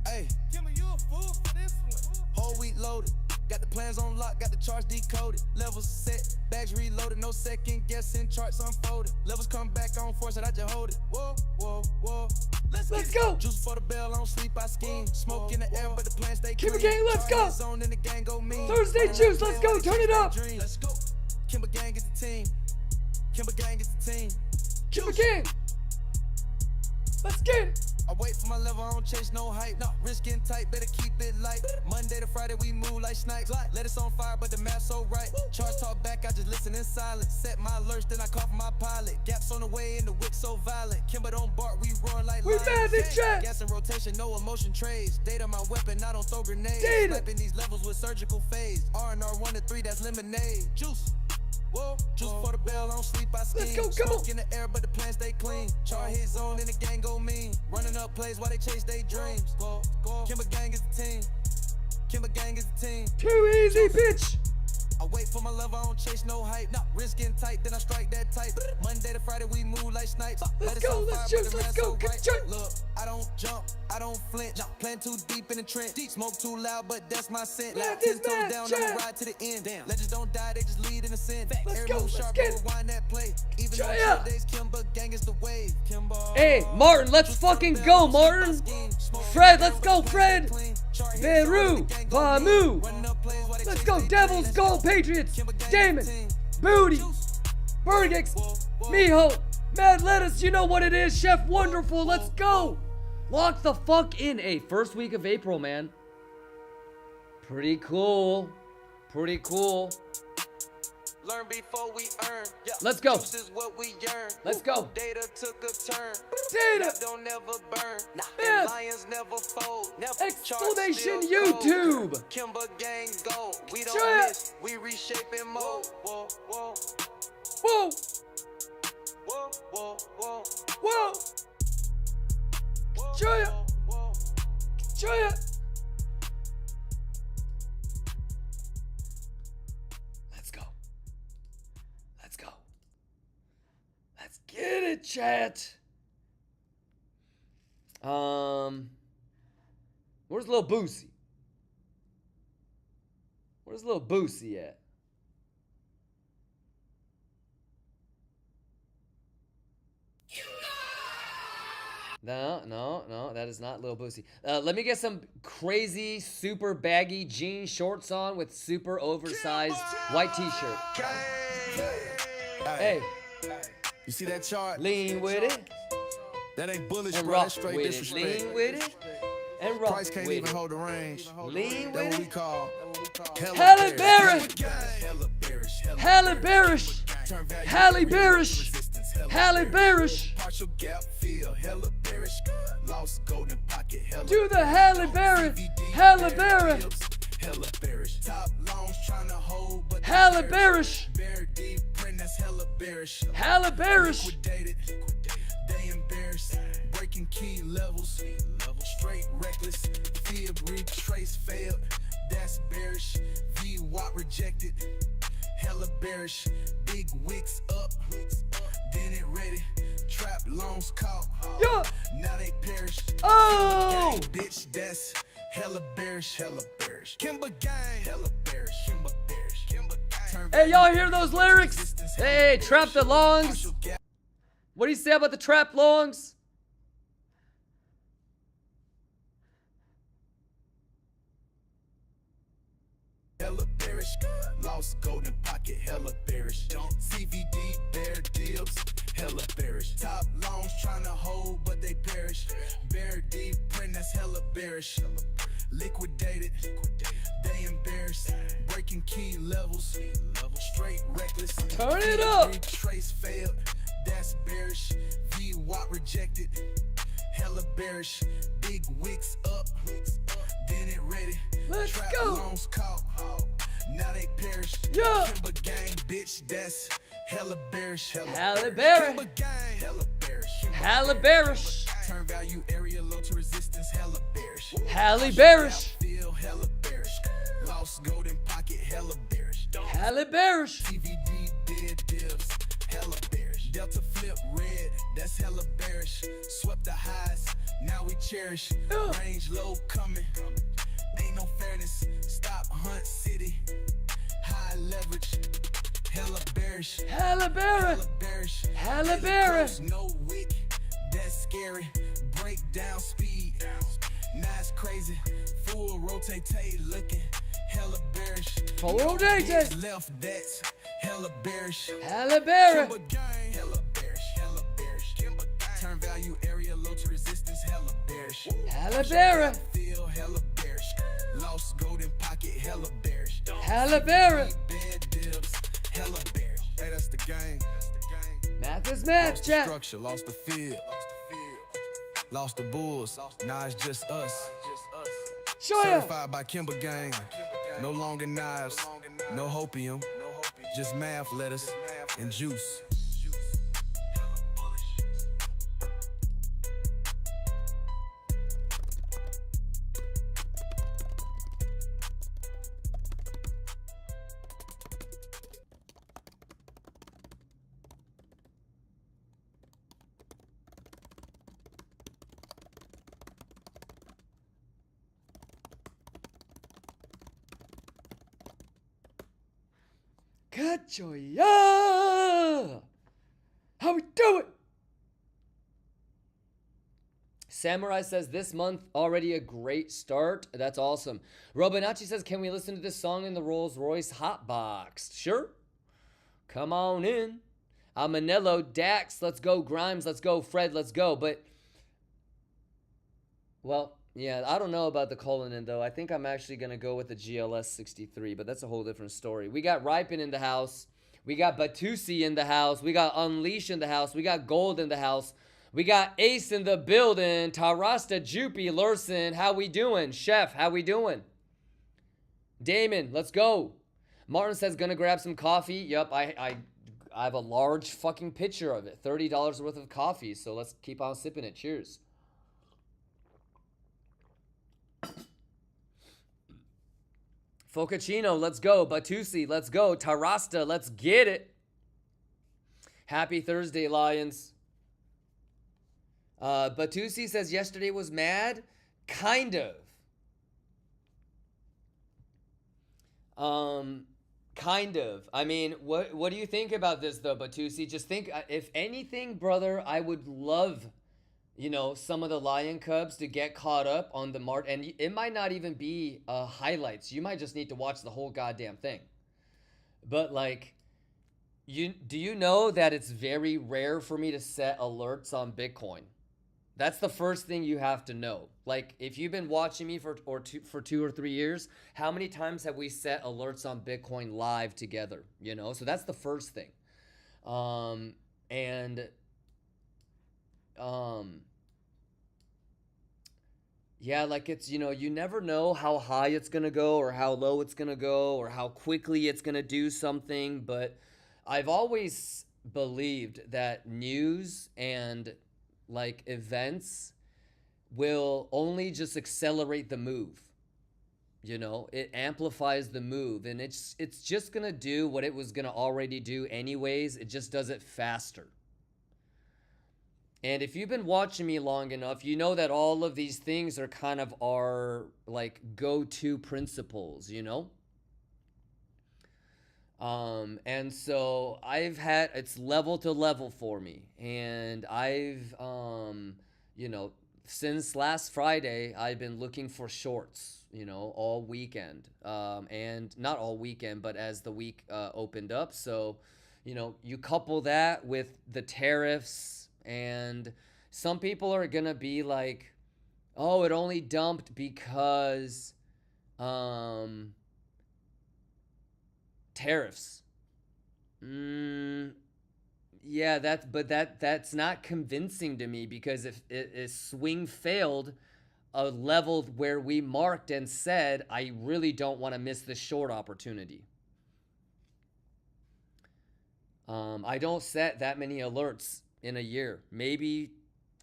Hey, Kimber, you a fool for this one. Whole week loaded. Got the plans on lock, got the charts decoded. Levels set, bags reloaded, no second guessing, charts unfolded. Levels come back on force and I just hold it. Whoa, whoa, whoa. Let's go. Juice for the bell, I don't sleep, I scheme. Smoke in the air, but the plans stay clean. Kimber gang, let's go. Zone in the gang go mean. Thursday juice, let's go, turn it up. Let's go. Kimber gang is the team. Kimber gang is the team. Kimber gang! Let's get it! I wait for my level, I don't chase no hype. No, risk getting tight, better keep it light. Monday to Friday, we move like snipes. Let us on fire, but the math so right. Charts talk back, I just listen in silence. Set my alerts, then I call for my pilot. Gaps on the way, and the wick so violent. Kimber don't bark, we roaring like We lions. mad, big chat. Gas in rotation, no emotion trades. Data my weapon, I don't throw grenades. Data. Sniping these levels with surgical phase. R&R 1 to 3, that's lemonade. Juice. Whoa, juice for the bell, I don't sleep, I scheme. Let's go, come on. Smoke in the air, but the plans stay clean. Char hit zone, and the gang go mean. Running up plays while they chase their dreams. Kimber gang is the team. Kimber gang is the team. Too easy, bitch! I wait for my level, I don't chase no hype. Nah, wrist getting tight, then I strike that type. Monday to Friday, we move like snipes. Let's Let us go, on let's fire, juice, but the let's math go, so get right. juice. Look, I don't jump, I don't flinch. Plan too deep in the trench. Smoke too loud, but that's my scent. Man, 10 this toes man, down, chat. I'ma ride to the end. Damn. Legends don't die, they just lead in the sin. Let's Every go, move let's sharp, get it. rewind that play. Even though Yeah. short days, Kimber gang is the wave. Kimber. Hey, Martin, let's fucking go, Martin! Fred, let's go, Fred! Beru, Bamu! Let's go, Devils, Gold, Patriots! Damon, Booty, Bergix, Miho, Mad Lettuce, you know what it is, Chef Wonderful, let's go! Lock the fuck in. Hey, first week of April, man. Pretty cool. Pretty cool. Learn before we earn. Let's go. Juice is what we yearn. Let's go. Data took a turn. Data. That don't never burn. Yeah. And lions never fold. Exclamation Charts still YouTube. cold. Kimber gang go. We don't Sure. miss. We reshaping mode. Whoa, whoa, Whoa. whoa, whoa, whoa, Whoa. whoa, Sure. whoa. Sure. Let's go. Let's go. Let's get it, chat. Where's Lil Boosie? Where's Lil Boosie at? No, that is not Lil Boosie. Let me get some crazy, super baggy jean shorts on with super oversized white t-shirt. Hey, You see that chart? lean with it That ain't bullish, and bro. rock That's straight with it. disrespect. Lean with it and rock Price can't with even it. hold the range. Lean That's with what we it. call Halle Berry. Hella bearish. Halle Berry. Halle Berry. Halle Berry. Partial gap fill. Hella bearish. Lost golden pocket. Hella Do the Halle Berry. Halle Berry. Hella bearish. Top loans trying to hold, but Halle Berry. bear deep print. That's hella bearish. Halle Berry. Liquidated. They embarrassed. Breaking key levels. Straight reckless. Fib retrace failed. That's bearish. VWAP rejected. Hella bearish. Big wicks up. Then it ready. Trap loans caught. Yeah. Now they perish. Oh. Gang, bitch, that's hella bearish. Hella bearish. Kimber gang. Hella bearish. Kimber bearish. Kimber gang. Hey, y'all hear those lyrics? Hey, trap the longs. What do you say about the trap longs? Hella bearish. Lost golden pocket. Hella bearish. CVD bear deals. Hella bearish. Top loans trying to hold, but they perish. Bear deep print. That's hella bearish. Liquidated. They embarrassed. Breaking key levels. Straight reckless. Turn it up. Retrace failed. That's bearish. VWAP rejected. Hella bearish. Big wicks up. Then it ready. Let's Trap go. loans caught. Now they perish. Yeah. Kimber gang, bitch, that's hella bearish. Halle Berry. Kimber gang, hella bearish. Halle Berry. Turn value area low to resistance, hella bearish. Halle Berry. Feel hella bearish. Lost golden pocket, hella bearish. Halle Berry. CVD dead divs, hella bearish. Delta flip red, that's hella bearish. Swept the highs, now we cherish. Range low coming, ain't no fairness. Stop Hunt City, high leverage, hella bearish. Halle Berry. Hella bearish. Halle Berry. Close, no wick, that's scary. Breakdown speed, now it's crazy. Full rotate, looking hella bearish. Full rotate. Left, that's hella bearish. Halle Berry. Kimber gang, hella bearish, hella bearish. Kimber gang. Turn value area low to resistance, hella bearish. Halle Berry. Feel hella bearish. Lost golden pocket, hella bearish. Halle Berry. Bad dibs, hella bearish. Hey, that's the game. Math is math, Lost the chat. structure, lost the field. Lost the bulls, now it's just us. Show ya. Certified by Kimber Gang. No longer knives, no hopium. Just math, lettuce, and juice. Cachoya! How we do it? Samurai says this month already a great start. That's awesome. Robinachi says, can we listen to this song in the Rolls Royce Hotbox? Sure. Come on in. Manello, Dax, let's go. Grimes, let's go. Fred, let's go. But, well, yeah, I don't know about the Cullinan, though. I think I'm actually going to go with the GLS 63, but that's a whole different story. We got Ripon in the house. We got Batusi in the house. We got Unleash in the house. We got Gold in the house. We got Ace in the building. Tarasta, Jupy, Lurson. How we doing? Chef, how we doing? Damon, let's go. Martin says, gonna grab some coffee. Yup, I have a large fucking pitcher of it. $30 worth of coffee. So let's keep on sipping it. Cheers. Focacino, let's go. Batusi, let's go. Tarasta, let's get it. Happy Thursday, Lions. Batusi says yesterday was mad. Kind of. Kind of. I mean, what do you think about this though, Batusi? Just think, if anything, brother, I would love, you know, some of the Lion Cubs to get caught up on the Mart, and it might not even be highlights. You might just need to watch the whole goddamn thing. But like, do you know that it's very rare for me to set alerts on Bitcoin? That's the first thing you have to know. Like, if you've been watching me for 2 or 3 years, how many times have we set alerts on Bitcoin live together? You know, so that's the first thing. Yeah, like it's, you know, you never know how high it's gonna go or how low it's gonna go or how quickly it's gonna do something. But I've always believed that news and like events will only just accelerate the move. You know, it amplifies the move, and it's just gonna do what it was gonna already do anyways. It just does it faster. And if you've been watching me long enough, you know that all of these things are kind of our like go-to principles, you know? And so it's level to level for me. And I've, you know, since last Friday, I've been looking for shorts, you know, all weekend. And not all weekend, but as the week opened up. So, you know, you couple that with the tariffs, and some people are going to be like, oh, it only dumped because, tariffs. Yeah, that's not convincing to me, because if it swing failed a level where we marked and said, I really don't want to miss this short opportunity. I don't set that many alerts in a year, maybe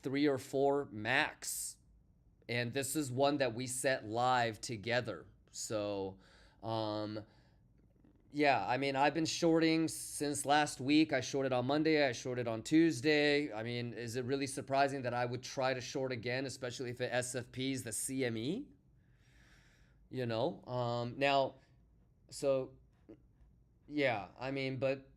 3 or 4 max. And this is one that we set live together. So, yeah, I mean, I've been shorting since last week. I shorted on Monday. I shorted on Tuesday. I mean, is it really surprising that I would try to short again, especially if it SFPs the CME? You know, now, so, yeah, I mean, but,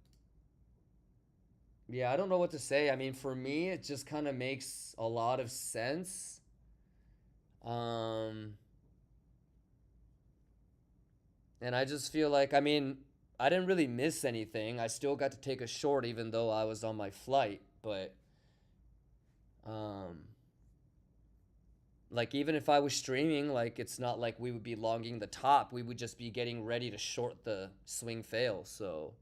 yeah, I don't know what to say. I mean, for me, it just kind of makes a lot of sense. And I just feel like, I mean, I didn't really miss anything. I still got to take a short even though I was on my flight. But, like, even if I was streaming, like, it's not like we would be longing the top. We would just be getting ready to short the swing fail. So,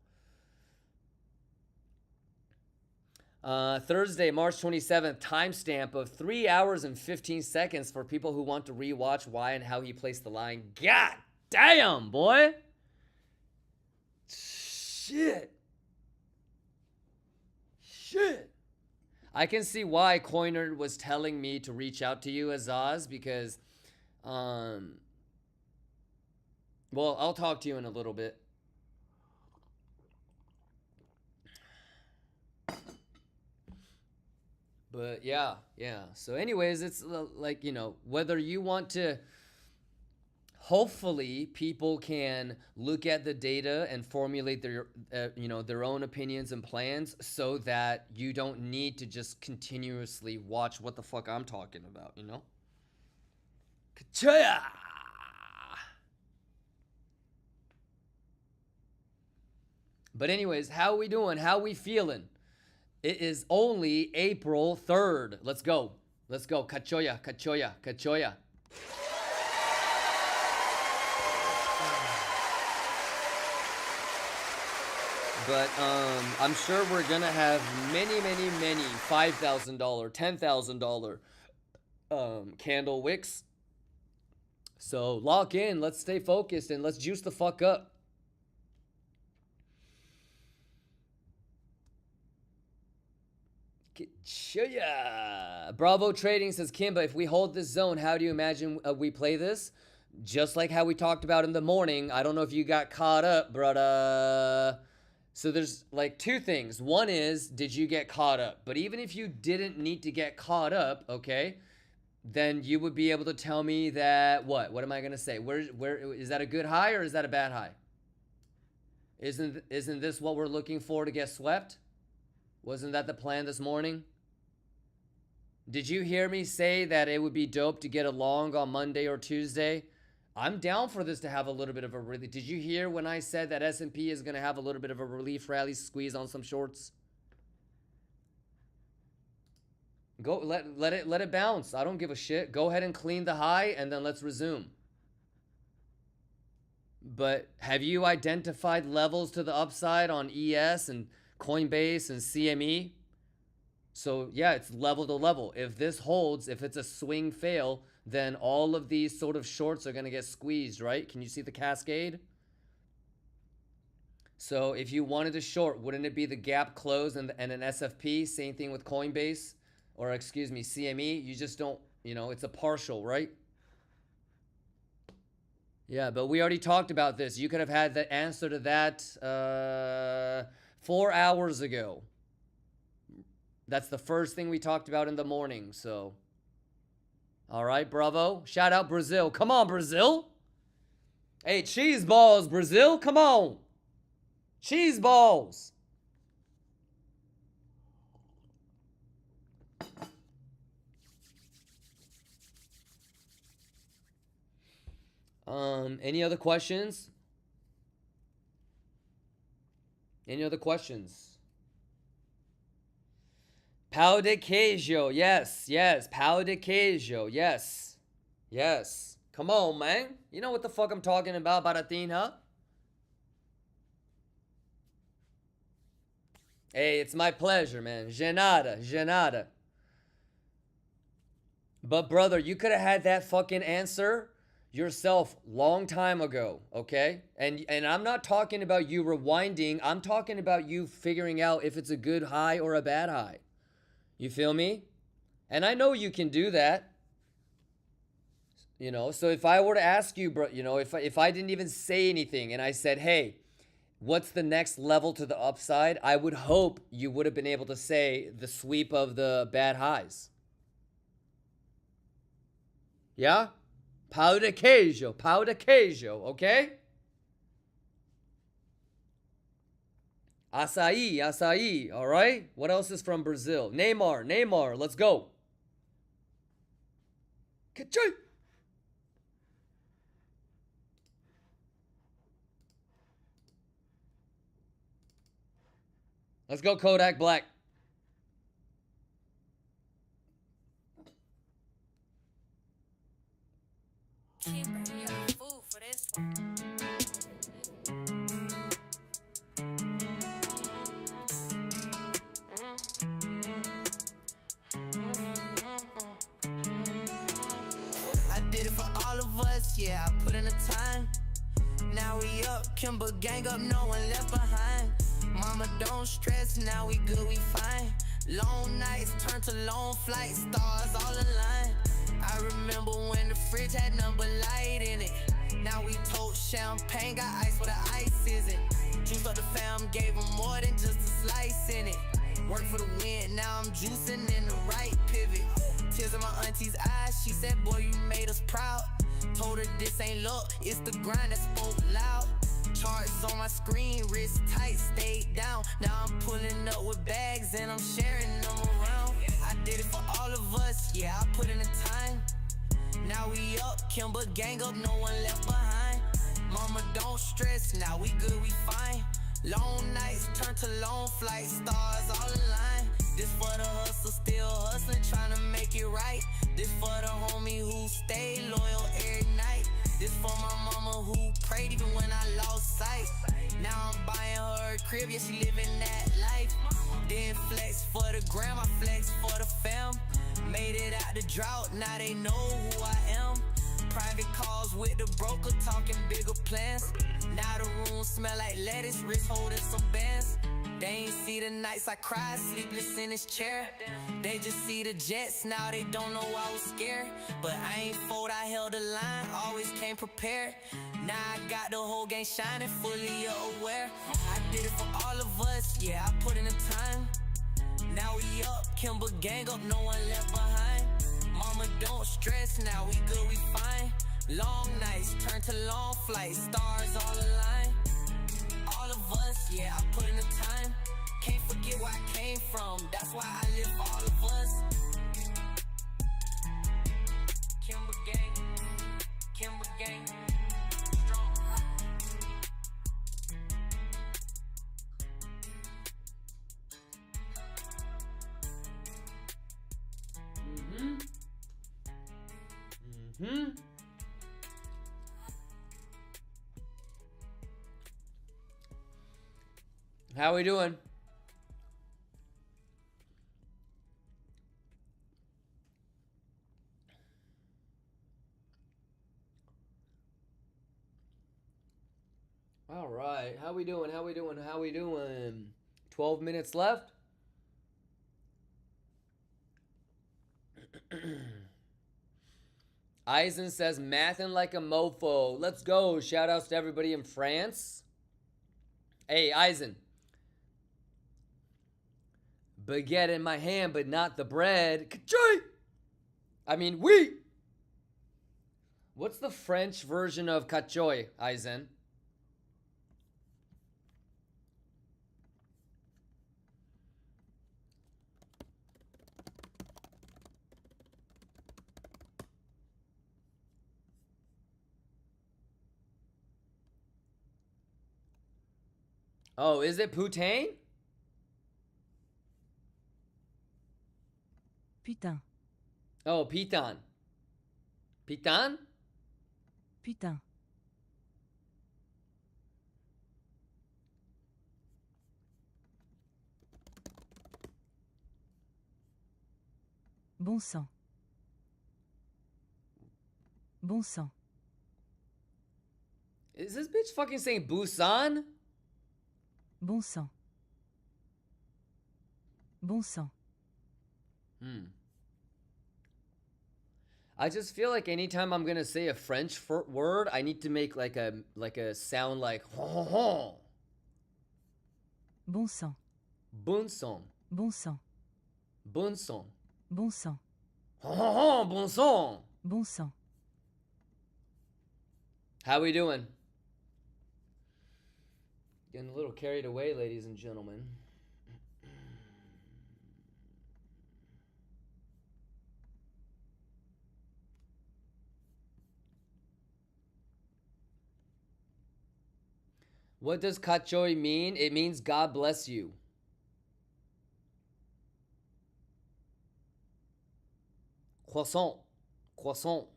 Thursday, March 27th, timestamp of 3 hours and 15 seconds for people who want to rewatch why and how he placed the line. God damn, boy. Shit. I can see why Coiner was telling me to reach out to you, Azaz, because, well, I'll talk to you in a little bit. But yeah. So anyways, it's like, you know, whether you want to, hopefully people can look at the data and formulate their, you know, their own opinions and plans, so that you don't need to just continuously watch what the fuck I'm talking about, you know? Ka-cha! But anyways, how we doing? How we feeling? It is only April 3rd. Let's go. Kachoya. But I'm sure we're gonna have many $5,000, $10,000 candle wicks. So lock in, let's stay focused, and let's juice the fuck up. Bravo Trading says, Kimba, if we hold this zone, how do you imagine we play this? Just like how we talked about in the morning. I don't know if you got caught up, brother. So there's like two things. One is, did you get caught up? But even if you didn't need to get caught up, okay, then you would be able to tell me that, what am I going to say? Where is that a good high or is that a bad high? Isn't this what we're looking for to get swept? Wasn't that the plan this morning? Did you hear me say that it would be dope to get a long on Monday or Tuesday? I'm down for this to have a little bit of a relief. Did you hear when I said that S&P is going to have a little bit of a relief rally squeeze on some shorts? Go let it bounce. I don't give a shit. Go ahead and clean the high and then let's resume. But have you identified levels to the upside on ES and Coinbase and CME? So yeah, it's level to level. If this holds, if it's a swing fail, then all of these sort of shorts are going to get squeezed, right? Can you see the cascade? So if you wanted to short, wouldn't it be the gap close and an SFP? Same thing with Coinbase, or excuse me, CME. You just don't, it's a partial, right? Yeah, but we already talked about this. You could have had the answer to that 4 hours ago. That's the first thing we talked about in the morning, so. All right, bravo. Shout out Brazil. Come on, Brazil. Hey, cheese balls, Brazil. Come on. Cheese balls. Any other questions? Any other questions? Pau de queijo, yes. Pau de queijo, yes. Come on, man. You know what the fuck I'm talking about, Baratina? Hey, it's my pleasure, man. Genada. But brother, you could have had that fucking answer yourself long time ago, okay? And I'm not talking about you rewinding. I'm talking about you figuring out if it's a good high or a bad high. You feel me? And I know you can do that. So if I were to ask you, bro, if I didn't even say anything and I said, hey, what's the next level to the upside? I would hope you would have been able to say the sweep of the bad highs. Yeah? Pau de queijo, okay? Açaí, all right? What else is from Brazil? Neymar, let's go. Ka-choo! Let's go, Kodak Black. Yeah, I put in the time. Now we up, Kimber gang up, no one left behind. Mama don't stress, now we good, we fine. Long nights turn to long flights, stars all aligned. I remember when the fridge had number light in it. Now we tote champagne, got ice where the ice isn't. Juice up the fam, gave them more than just a slice in it. Work for the win, now I'm juicing in the right pivot. Tears in my auntie's eyes, she said, boy, you made us proud. Told her this ain't luck, it's the grind that spoke loud. Charts on my screen, wrist tight, stayed down. Now I'm pulling up with bags and I'm sharing them around. I did it for all of us, yeah, I put in the time. Now we up, Kimber gang up, no one left behind. Mama don't stress, now we good, we fine. Long nights turn to long flights, stars all aligned. This for the hustle, still hustling, trying to make it right. This for the homie who stayed loyal every night. This for my mama who prayed even when I lost sight. Now I'm buying her a crib, yeah, she living that life. Didn't flex for the gram, I flex for the fam. Made it out the drought, now they know who I am. Private calls with the broker, talking bigger plans. Now the room smell like lettuce, wrist holding some bands. They ain't see the nights I cried, sleepless in his chair. They just see the jets, now they don't know I was scared. But I ain't fold, I held the line, always came prepared. Now I got the whole gang shining, fully aware. I did it for all of us, yeah, I put in the time. Now we up, Kimber gang up, no one left behind. Mama don't stress, now we good, we fine. Long nights turn to long flights, stars all align. All of us, yeah, I put in the time. Can't forget where I came from, that's why I live for all of us. Kimber gang, strong. How we doing? All right. How we doing? How we doing? How we doing? 12 minutes left. Eisen says, mathin' like a mofo. Let's go. Shout outs to everybody in France. Hey, Eisen. Baguette in my hand, but not the bread. Ka-choy! I mean, oui. What's the French version of cachoy, Eisen? Oh, is it putain? Putain. Oh, pitan. Pitan? Putain. Bon sang. Bon sang. Is this bitch fucking saying Busan? Bon sang. Bon sang. I just feel like anytime I'm gonna say a French word, I need to make like a sound like hon hon. Bon sang. Bon sang. Bon sang. Bon sang. Bon sang. Hon hon hon, bon sang. Bon sang. How we doing? Getting a little carried away, ladies and gentlemen. What does kachoy mean? It means God bless you. Croissant. Croissant.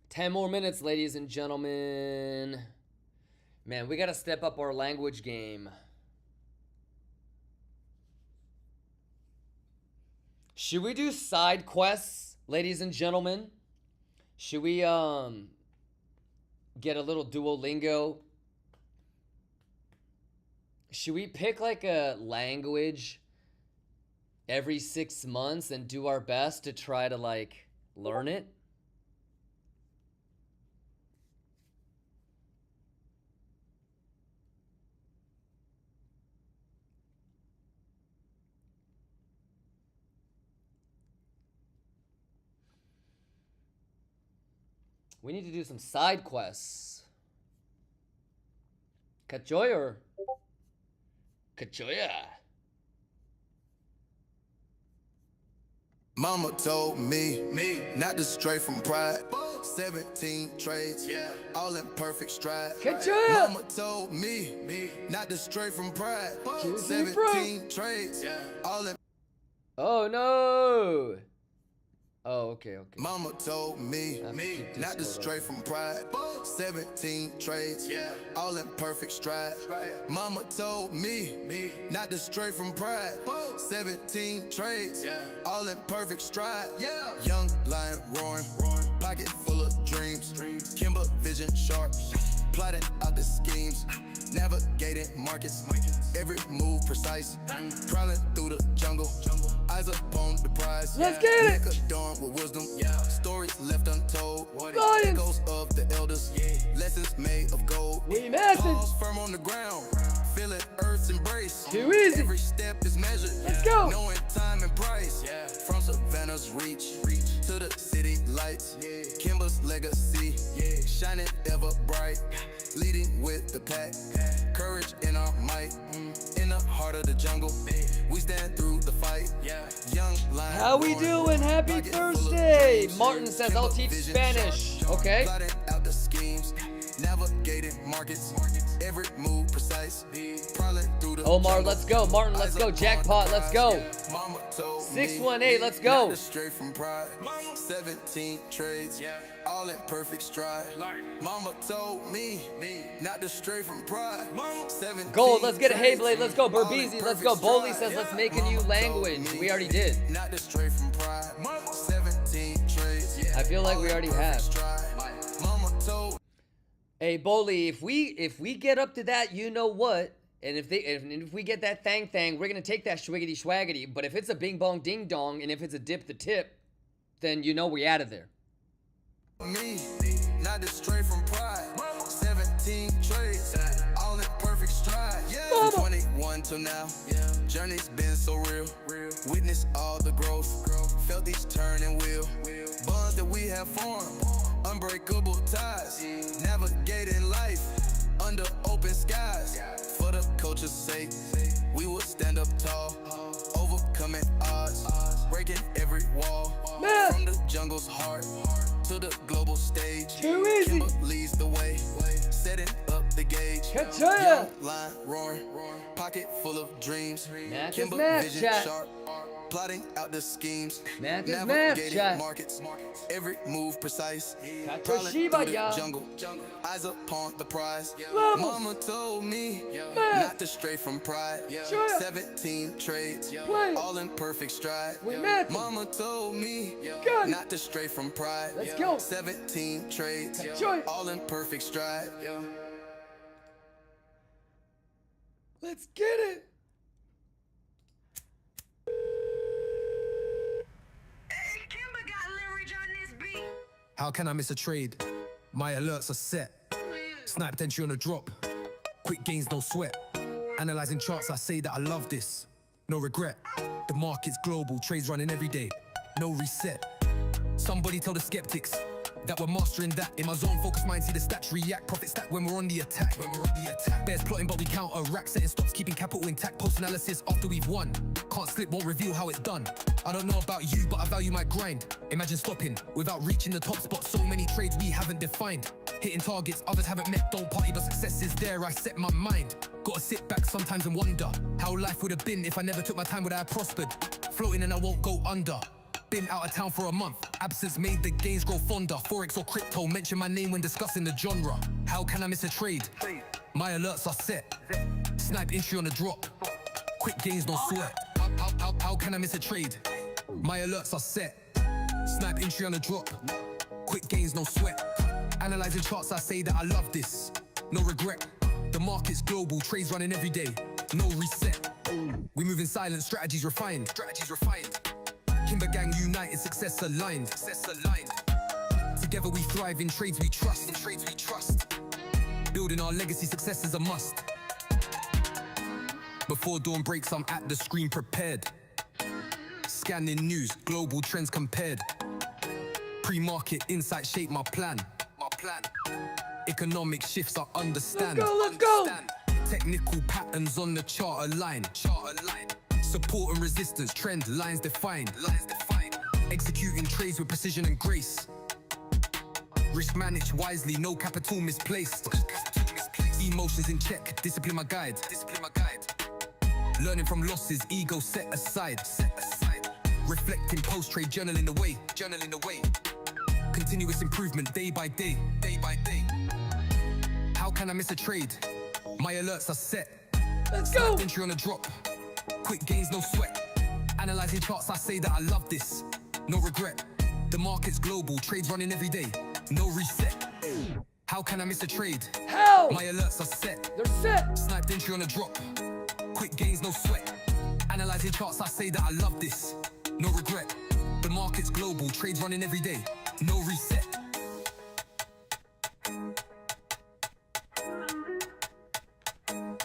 Ten more minutes, ladies and gentlemen. Man, we gotta step up our language game. Should we do side quests, ladies and gentlemen? Should we get a little Duolingo? Should we pick like a language every 6 months and do our best to try to like learn it? We need to do some side quests. Kachoy or Kachoya? Mama told me not to stray from pride. 17 trades, all in perfect stride. Kachoya! Mama told me not to stray from pride. Juicy 17 trades, all in. Oh no! Oh, okay. Mama told me, not to Discord stray from pride. 17 trades, all in perfect stride. Mama told me, not to stray from pride. 17 trades, all in perfect stride. Young lion roaring, pocket full of dreams. Kimber vision sharp, plotting out the schemes. Navigating markets, every move precise. Prowling through the jungle, eyes upon the prize. Let's get it! Neck adorned with wisdom, stories left untold. Lions! Echoes of the elders, lessons made of gold. We massive! Paws firm on the ground, feeling Earth's embrace. Too easy! Every step is measured, Let's go! knowing time and price. From Savannah's reach to the city lights. Kimber's legacy, shining ever bright. Leading with the pack, courage in our might. In the heart of the jungle, we stand through the fight. Young lion. How we doing? Happy Thursday! Martin says I'll teach Spanish. Okay. Plotting out the schemes, navigating markets, every move precise. Prowling through the Omar, jungle, let's go. Martin, let's go. Jackpot, let's go. Mama told 618, let's go. not to stray from pride. 17 trades, all in perfect stride. Mama told me not to stray from pride. 17 Gold, let's get a trades, Hayblade, let's go. all in Burbeezy, let's perfect go. Boley stride. says let's make a new Mama language. told me We already did. not to stray from pride. 17 trades, I feel like all we in already perfect have. stride. Mama told. Hey, Boley, if we get up to that, you know what? And if we get that thang, we're gonna take that schwiggity schwaggity. But if it's a bing bong ding dong, and if it's a dip the tip, then you know we out of there. Me, not to stray from pride. 17 trades, all in perfect stride. From 21 till now, journey's been so real. Witness all the growth, felt each turn and wheel. Bonds that we have formed, unbreakable ties. Navigating life under open skies. For the culture's sake, we will stand up tall, overcoming odds, breaking every wall. From the jungle's heart to the global stage. Too easy. Kimber leads the way, setting up the gauge. Ka-cha! Young line roaring, pocket full of dreams. Math is Kimber math, vision chat. sharp, plotting out the schemes. Math is math, Navigating chat. markets, every move precise. Kato Prowling Shiba, through the ya. jungle, eyes upon the prize. Levels. Mama told me Math. not to stray from pride. Sure. 17 trades, Play. all in perfect stride. We math. Mama told me Got it. not to stray from pride. Let's go. 17 trades, Sure. all in perfect stride. Let's get it. How can I miss a trade? My alerts are set. Sniped entry on a drop. Quick gains, no sweat. Analyzing charts, I say that I love this. No regret. The market's global, trades running every day. No reset. Somebody tell the skeptics that we're mastering that. In my zone, focus mind, see the stats react. Profit stack when we're on the attack. Bears plotting, but we counteract. Setting stops, keeping capital intact. Post analysis after we've won. Can't slip, won't reveal how it's done. I don't know about you, but I value my grind. Imagine stopping without reaching the top spot. So many trades we haven't defined. Hitting targets others haven't met. Don't party, but success is there. I set my mind. Gotta sit back sometimes and wonder how life would have been if I never took my time. Would I have prospered? Floating and I won't go under. Been out of town for a month. Absence made the gains grow fonder. Forex or crypto, mention my name when discussing the genre. How can I miss a trade? My alerts are set. Snipe entry on a drop. Quick gains, no sweat. How can I miss a trade? My alerts are set. Snipe entry on a drop. Quick gains, no sweat. Analyzing charts, I say that I love this. No regret. The market's global, trades running every day. No reset. We move in silence, strategies refined. Kimber gang united, success aligned. Together we thrive in trades we trust. Building our legacy, success is a must. Before dawn breaks, I'm at the screen prepared. Scanning news, global trends compared. Pre-market insight shape my plan. Economic shifts I understand. Let's go. Technical patterns on the chart align. Support and resistance, trend lines defined. Executing trades with precision and grace. Risk managed wisely, no capital misplaced. Emotions in check, discipline my guide. Learning from losses, ego set aside. Reflecting post-trade, journaling away. Continuous improvement, day by day. How can I miss a trade? My alerts are set. Let's go. Snapped entry on a drop. Quick gains, no sweat. Analyzing charts, I say that I love this. No regret. The market's global, trades running every day. No reset. How can I miss a trade? How? My alerts are set. They're set. Sniped entry on a drop. Quick gains, no sweat. Analyzing charts, I say that I love this. No regret. The market's global, trades running every day. No reset.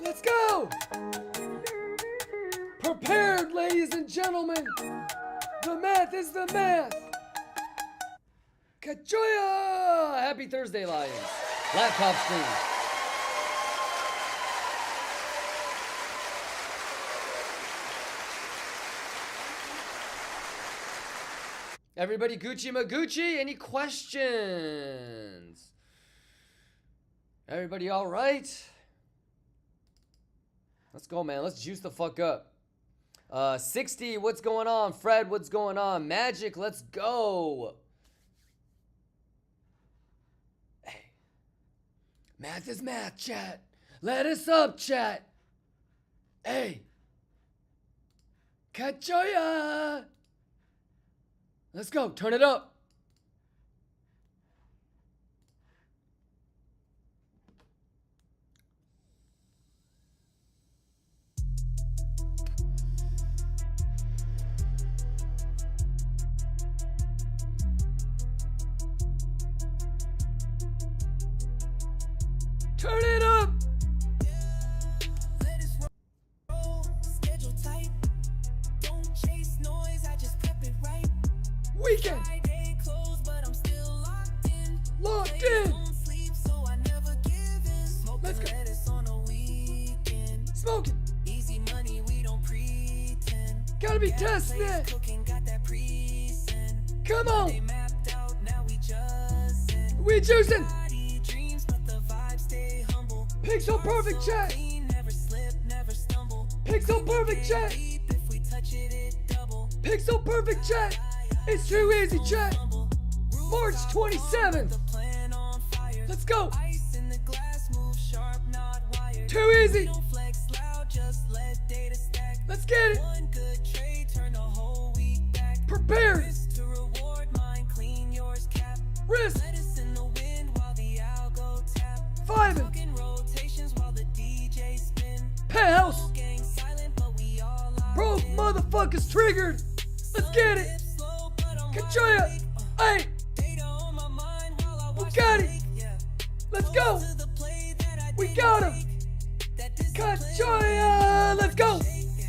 Let's go. Prepared, ladies and gentlemen. The math is the math. Kachoya! Happy Thursday, Lions. Laptop stream. Everybody Gucci Magucci, any questions? Everybody all right? Let's go, man. Let's juice the fuck up. 60, what's going on? Fred, what's going on? Magic, let's go. Hey. Math is math, chat. Let us up, chat. Hey. Kachoya. Let's go. Turn it up. Turn it up. Let us roll, schedule tight. Don't chase noise, I just prep it right. Weekend. Friday close, but I'm still locked in. Locked Ladies in. don't sleep, so I never give in. Smoking Let's go. lettuce on a weekend. Smoking. Easy money, we don't pretend. Gotta be Got testing plays it. Cooking, got that pre-send. Come They on. mapped out, now we juicing. We juicing. Body dreams, but the vibe stay humble. Pixel perfect So chat. clean, never slip, never stumble. Pixel perfect chat. Deep, if we touch it, it double. Pixel perfect chat. It's too easy, chat. March 27th. The plan on fire. Let's go. Ice in the glass, move sharp, not wired. Too easy. Don't flex loud, just let data stack. Let's get it. One good trade, turn the whole week back. Prepared. Risk to reward, mine clean, yours cap. Risk. Let us in the wind while the algo tap. Vibing. Talking rotations while the DJ spin. Penthouse. Gang silent, but we all locked Bro, in. motherfuckers triggered. Let's get it. Slow, but I'm Kachoya. awake. Hey. Data on my mind while I watch Bugatti. the lake. Yeah. Let's go. To the play that I We didn't got him. make. That discipline Kachoya. Let's go. Yeah.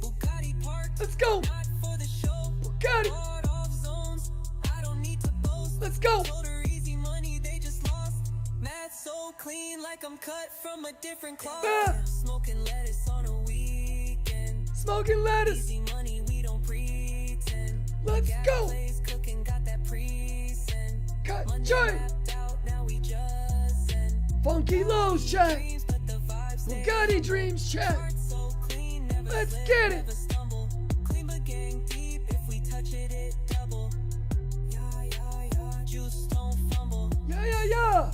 Bugatti parked, Let's go. not for the show. Bugatti. Hard off zones, I don't need to boast. Let's go. Told her easy money, they just lost. Math so clean, like I'm cut from a different cloth. Math. Smoking lettuce on a weekend. Smoking lettuce. Easy money, we don't pretend. Let's Gas go. plays cooking, got that pre-send. Money Kachoya. mapped out, now we just send. Funky lows, chat. Dreams, but the vibe stay Bugatti dreams, chat. Heart so clean, never Let's slip, get it. never stumble. Clean but gang deep, if we touch it, it double. Yeah, yeah, yeah, juice don't fumble. Yeah, yeah, yeah.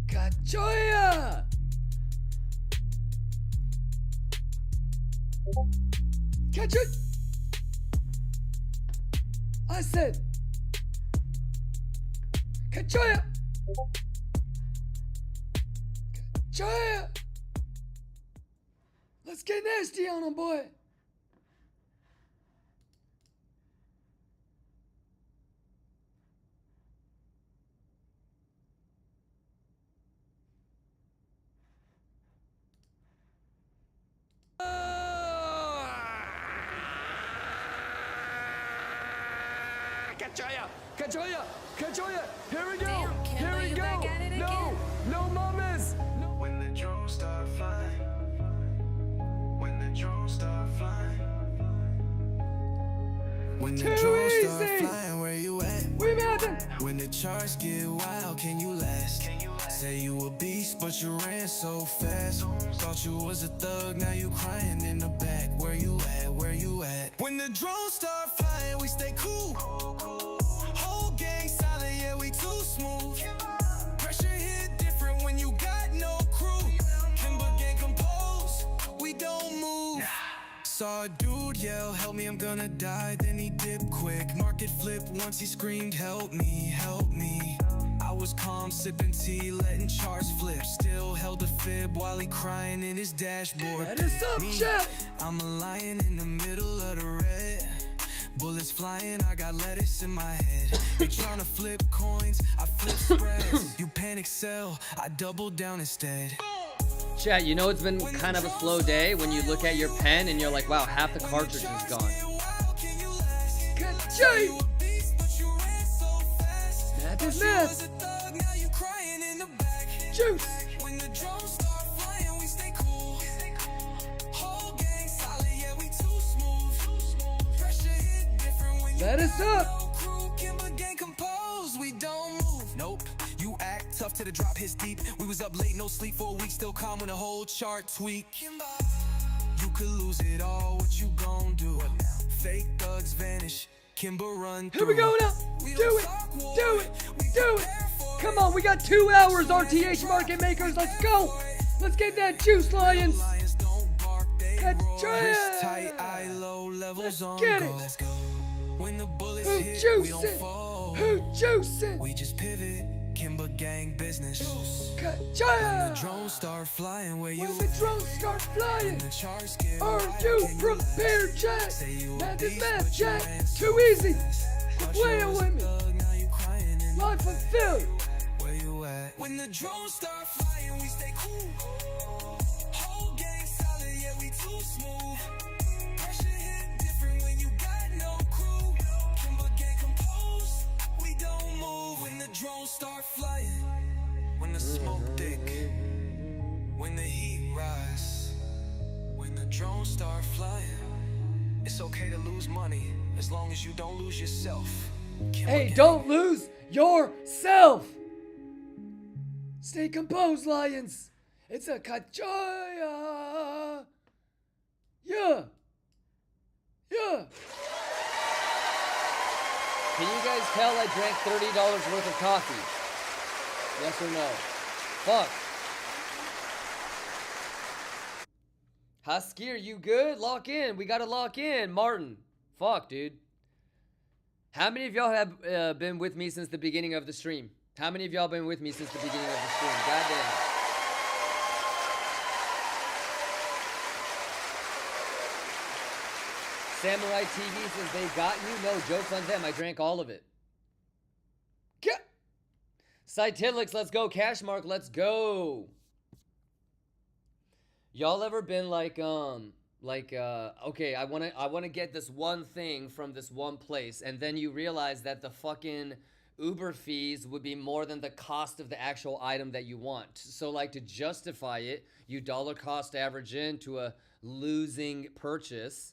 Kachoya. Catch it. I said. Kachoya. Kachoya. Let's get nasty on him, boy. Kachoya! Here we go! Here we go! No! No mamas! When the drones start flying, when the drones start flying, When the Too drones start easy. flying, where you at? We mountain. When the charts get wild, can you last? Say you a beast, but you ran so fast. Thought you was a thug, now you crying in the back. Where you at, where you at? When the drones start flying, we stay cool. Whole gang silent, yeah, we too smooth. Pressure hit different when you got no crew. Kimber gang composed, we don't move. Saw a dude yell, help me, I'm gonna die. Then he dipped quick, market flip once he screamed, help me, help me. I was calm, sipping tea, letting charts flip. Still held a fib while he crying in his dashboard. That is up, chat. I'm a lion in the middle of the red. Bullets flying, I got lettuce in my head. You tryna flip coins, I flip spreads. You panic sell, I double down instead. Chat, you know it's been kind of a slow day when you look at your pen and you're like, wow, half the cartridge is gone. Good job. That is math. Juice. When the drones start flying, we stay cool. Whole gang solid, yeah, we too smooth. Pressure hit different when you Let us up. Kimber gang composed, we don't move. Nope, you act tough till the drop hits deep. We was up late, no sleep for a week, still calm when the whole chart tweak. You could lose it all, what you gon' do? Fake thugs vanish, Kimber run through. Here we go now. Do it. Do it. Do it. Come on, we got 2 hours, RTH market makers. Let's go. Let's get that juice, Lions. Get tight, eye low, levels on get go. it. Let's go. When the bullets Who hit, we don't juicing? fall. Who juicing? We just pivot, Kimber gang business. When the Ka-cha! drones start flying, where you When the drones start flying, the charts get are wild, you can prepared, Jack? Say you a That is beast, math, but you Jack. ran so Too easy. Thought you Play it was a with me. thug, now you crying in the Life back. fulfilled. Where you at? When the drones start flying, we stay cool. Whole gang solid, yeah, we too smooth. Pressure hit different when you got no crew. Kimber gang composed, we don't move. When the drones start flying, when the smoke thick, when the heat rise, when the drones start flying, it's okay to lose money as long as you don't lose yourself. Kimber Hey, gang. don't lose yourself. Stay composed, Lions. It's a ka-cha-ya. Yeah. Yeah. Can you guys tell I drank $30 worth of coffee? Yes or no? Fuck. Husky, are you good? Lock in. We gotta lock in. Martin. Fuck, dude. How many of y'all have been with me since the beginning of the stream? How many of y'all been with me since the beginning of the stream? Goddamn. Samurai TV says they got you. No, joke's on them. I drank all of it. Cytilix, let's go. Cashmark, let's go. Y'all ever been like, okay, I wanna get this one thing from this one place, and then you realize that the fucking Uber fees would be more than the cost of the actual item that you want. So like to justify it, you dollar cost average into a losing purchase,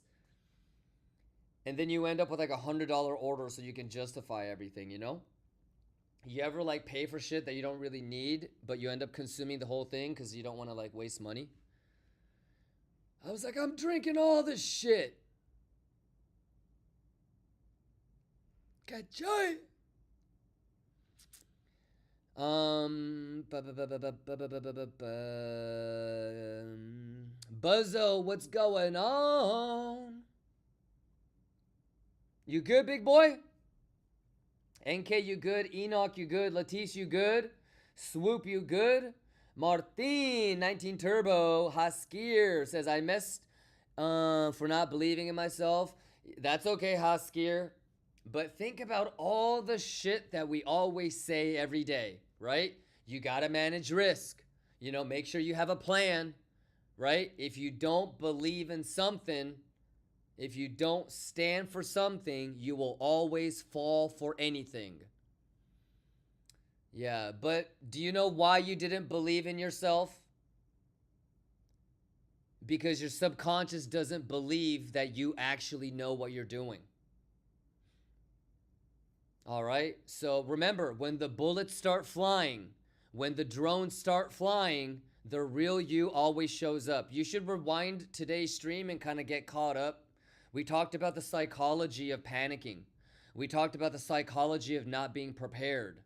and then you end up with like $100 order so you can justify everything, you know? You ever like pay for shit that you don't really need, but you end up consuming the whole thing because you don't want to like waste money? I was like, I'm drinking all this shit. Ka-choy! Buzzo, what's going on? You good, big boy? NK, you good? Enoch, you good? Latice, you good? Swoop, you good? Martin, 19 Turbo, Haskir says, I missed for not believing in myself. That's okay, Haskir. But think about all the shit that we always say every day, right? You gotta manage risk. You know, make sure you have a plan, right? If you don't believe in something, if you don't stand for something, you will always fall for anything. Yeah, but do you know why you didn't believe in yourself? Because your subconscious doesn't believe that you actually know what you're doing. All right. So remember, when the bullets start flying, when the drones start flying, the real you always shows up. You should rewind today's stream and kind of get caught up. We talked about the psychology of panicking. We talked about the psychology of not being prepared.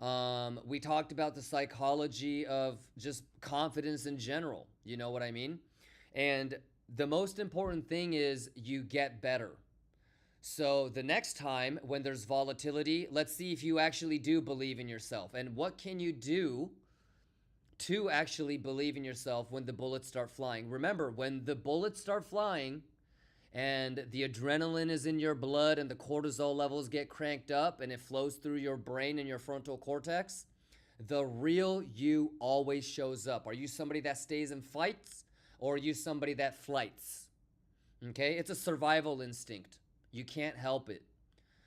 We talked about the psychology of just confidence in general. You know what I mean? And the most important thing is you get better. So the next time when there's volatility, let's see if you actually do believe in yourself. And what can you do to actually believe in yourself when the bullets start flying? Remember, when the bullets start flying and the adrenaline is in your blood and the cortisol levels get cranked up and it flows through your brain and your frontal cortex, the real you always shows up. Are you somebody that stays and fights, or are you somebody that flights? Okay, it's a survival instinct. You can't help it.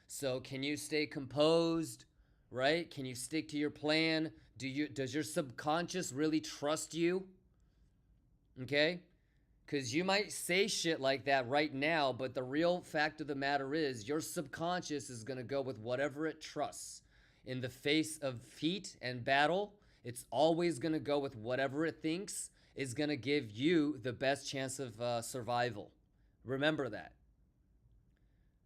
So can you stay composed, right? Can you stick to your plan? Does your subconscious really trust you? Okay? Because you might say shit like that right now, but the real fact of the matter is your subconscious is going to go with whatever it trusts. In the face of heat and battle, it's always going to go with whatever it thinks is going to give you the best chance of survival. Remember that.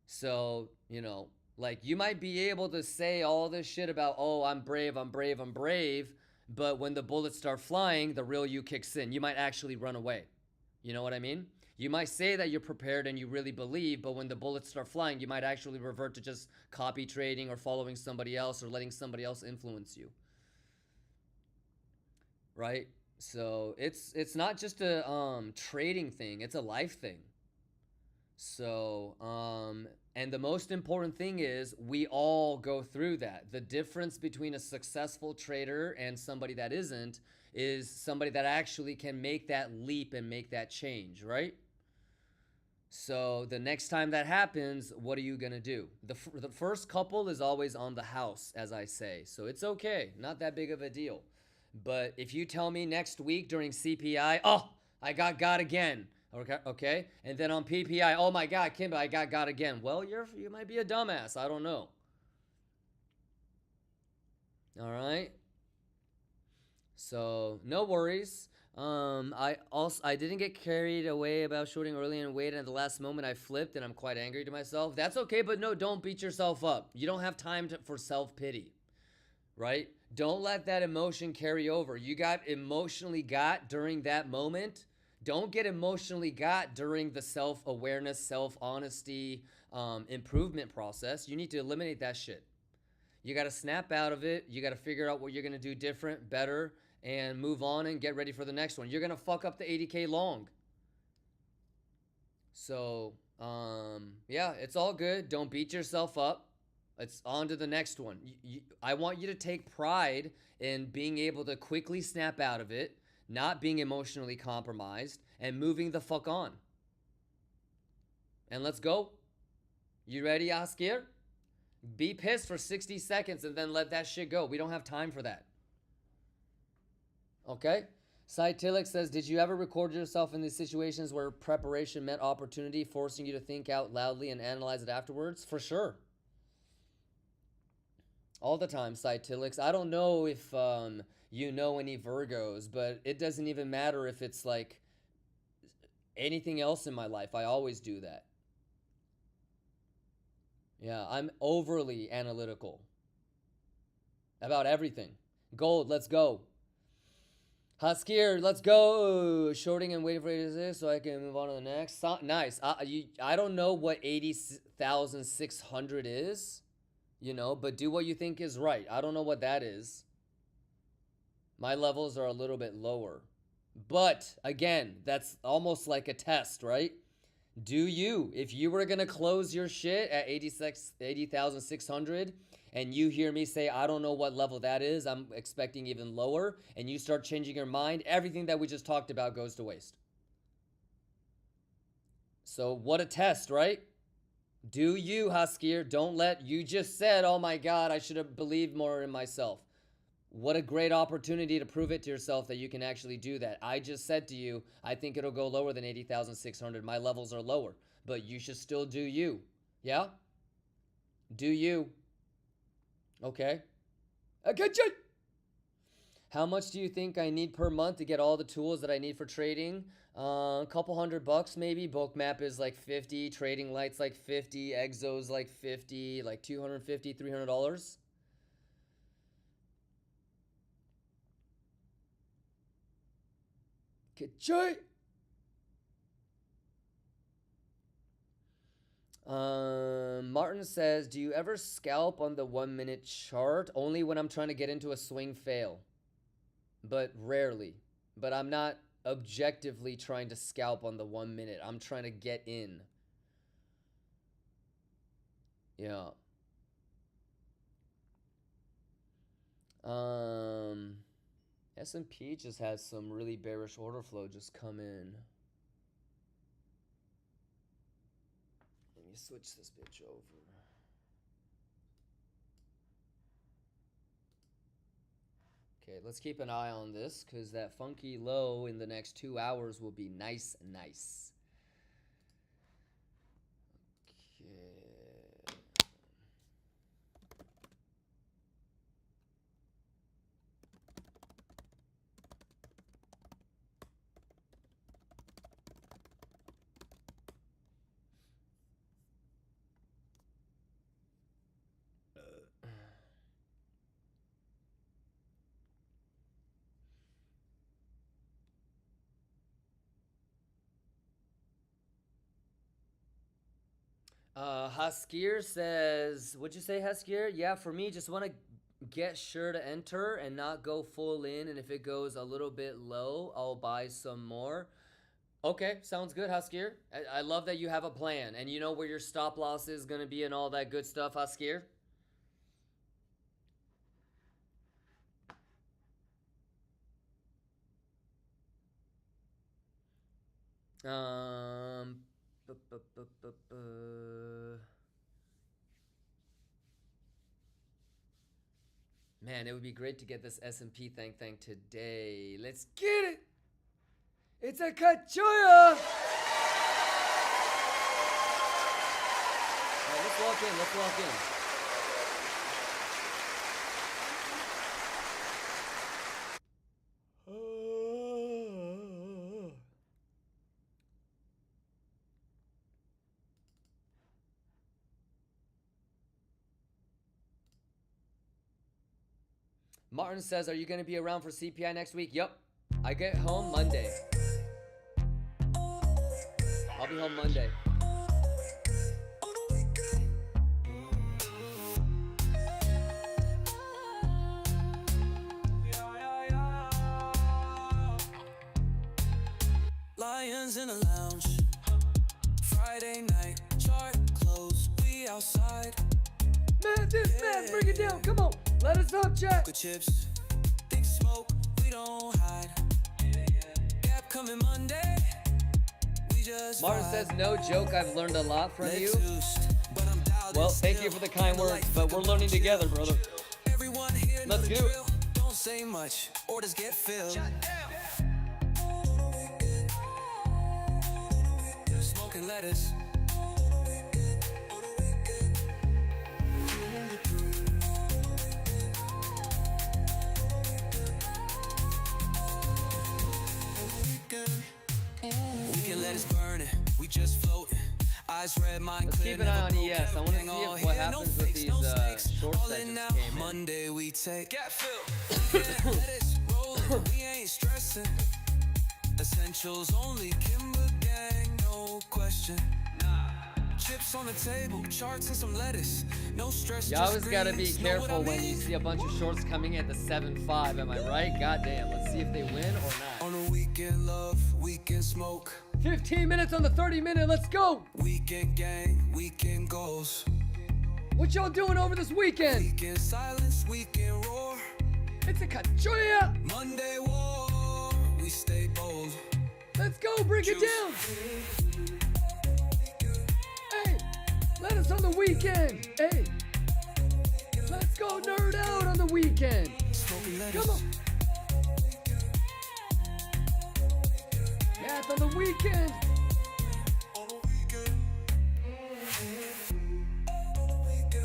So, you know, like you might be able to say all this shit about, oh, I'm brave, I'm brave, I'm brave. But when the bullets start flying, the real you kicks in. You might actually run away. You know what I mean? You might say that you're prepared and you really believe, but when the bullets start flying, you might actually revert to just copy trading or following somebody else or letting somebody else influence you. Right? So it's not just a trading thing, it's a life thing. So, and the most important thing is we all go through that. The difference between a successful trader and somebody that isn't is somebody that actually can make that leap and make that change, right? So the next time that happens, what are you going to do? The first couple is always on the house, as I say. So it's okay. Not that big of a deal. But if you tell me next week during CPI, oh, I got again. Okay, and then on PPI, oh my God, Kimba, I got again. Well, you might be a dumbass. I don't know. All right. So no worries. I didn't get carried away about shorting early and waited at the last moment. I flipped and I'm quite angry to myself. That's okay, but no, don't beat yourself up. You don't have time for self-pity, right? Don't let that emotion carry over. You got emotionally got during that moment. Don't get emotionally got during the self-awareness, self-honesty, improvement process. You need to eliminate that shit. You got to snap out of it. You got to figure out what you're going to do different, better, and move on and get ready for the next one. You're going to fuck up the 80K long. So, yeah, it's all good. Don't beat yourself up. It's on to the next one. I want you to take pride in being able to quickly snap out of it, not being emotionally compromised, and moving the fuck on. And let's go. You ready, Askir? Be pissed for 60 seconds and then let that shit go. We don't have time for that. Okay? Cytilic says, did you ever record yourself in these situations where preparation met opportunity, forcing you to think out loudly and analyze it afterwards? For sure. All the time, Cytilics. I don't know if you know any Virgos, but it doesn't even matter if it's like anything else in my life. I always do that. Yeah, I'm overly analytical about everything. Gold, let's go. Huskier, let's go. Shorting and waiting for this so I can move on to the next. Nice. I don't know what 80,600 is, you know, but do what you think is right. I don't know what that is. My levels are a little bit lower. But, again, that's almost like a test, right? Do you? If you were going to close your shit at 80,600 and you hear me say, I don't know what level that is, I'm expecting even lower, and you start changing your mind, everything that we just talked about goes to waste. So what a test, right? Do you, Huskier? Don't let, you just said, oh my God, I should have believed more in myself. What a great opportunity to prove it to yourself that you can actually do that. I just said to you, I think it'll go lower than 80,600. My levels are lower, but you should still do you. Yeah? Do you. Okay. I get you. How much do you think I need per month to get all the tools that I need for trading? A couple $100 maybe. Bulk map is like 50. Trading lights like 50. Exos like 50. Like $250, $300. Get you. Martin says, do you ever scalp on the 1 minute chart? Only when I'm trying to get into a swing fail. But rarely. But I'm not objectively trying to scalp on the 1 minute. I'm trying to get in. Yeah. S&P just has some really bearish order flow just come in. Let me switch this bitch over. Okay, let's keep an eye on this because that funky low in the next 2 hours will be nice. Okay. Haskir says, what'd you say, Haskir? Yeah, for me, just want to get sure to enter and not go full in. And if it goes a little bit low, I'll buy some more. Okay, sounds good, Haskir. I love that you have a plan and you know where your stop loss is going to be and all that good stuff, Haskir. Man, it would be great to get this S&P thing today. Let's get it. It's a Kachoya. Right, let's walk in. Martin says, are you going to be around for CPI next week? Yep. I get home Monday. I'll be home Monday. Lions in a lounge. Friday night, chart close, we outside. Man, bring it down. Come on. Let us up, chat. Good chips, big smoke, we don't hide. Gap coming Monday, we just Martin says, no joke, I've learned a lot from you. Well, thank you for the kind words, but we're learning together, brother. Everyone here Let's do it. Don't say much, orders get filled. Smoking lettuce. We can let us burn it, we just floating. Eyes red, mind clear. Let's keep an eye on ES. I want to see if what happens with these shorts that just came in. Monday we take gap fill. Let it roll, we ain't stressing. Essentials only, Kimber gang, no question. Chips on the table, charts and some lettuce. No stress. You always gotta be careful when you see a bunch of shorts coming in at the 7.5. Am I right? Goddamn. Let's see if they win or not. On a weekend love, weekend smoke. 15 minutes on the 30-minute. Let's go. Weekend gang, weekend goals. What y'all doing over this weekend? Weekend silence, weekend roar. It's a Kachoya. Monday war, we stay bold. Let's go. Bring it down. Hey, let us on the weekend. Hey, let's go nerd out on the weekend. Come on. Math on the weekend.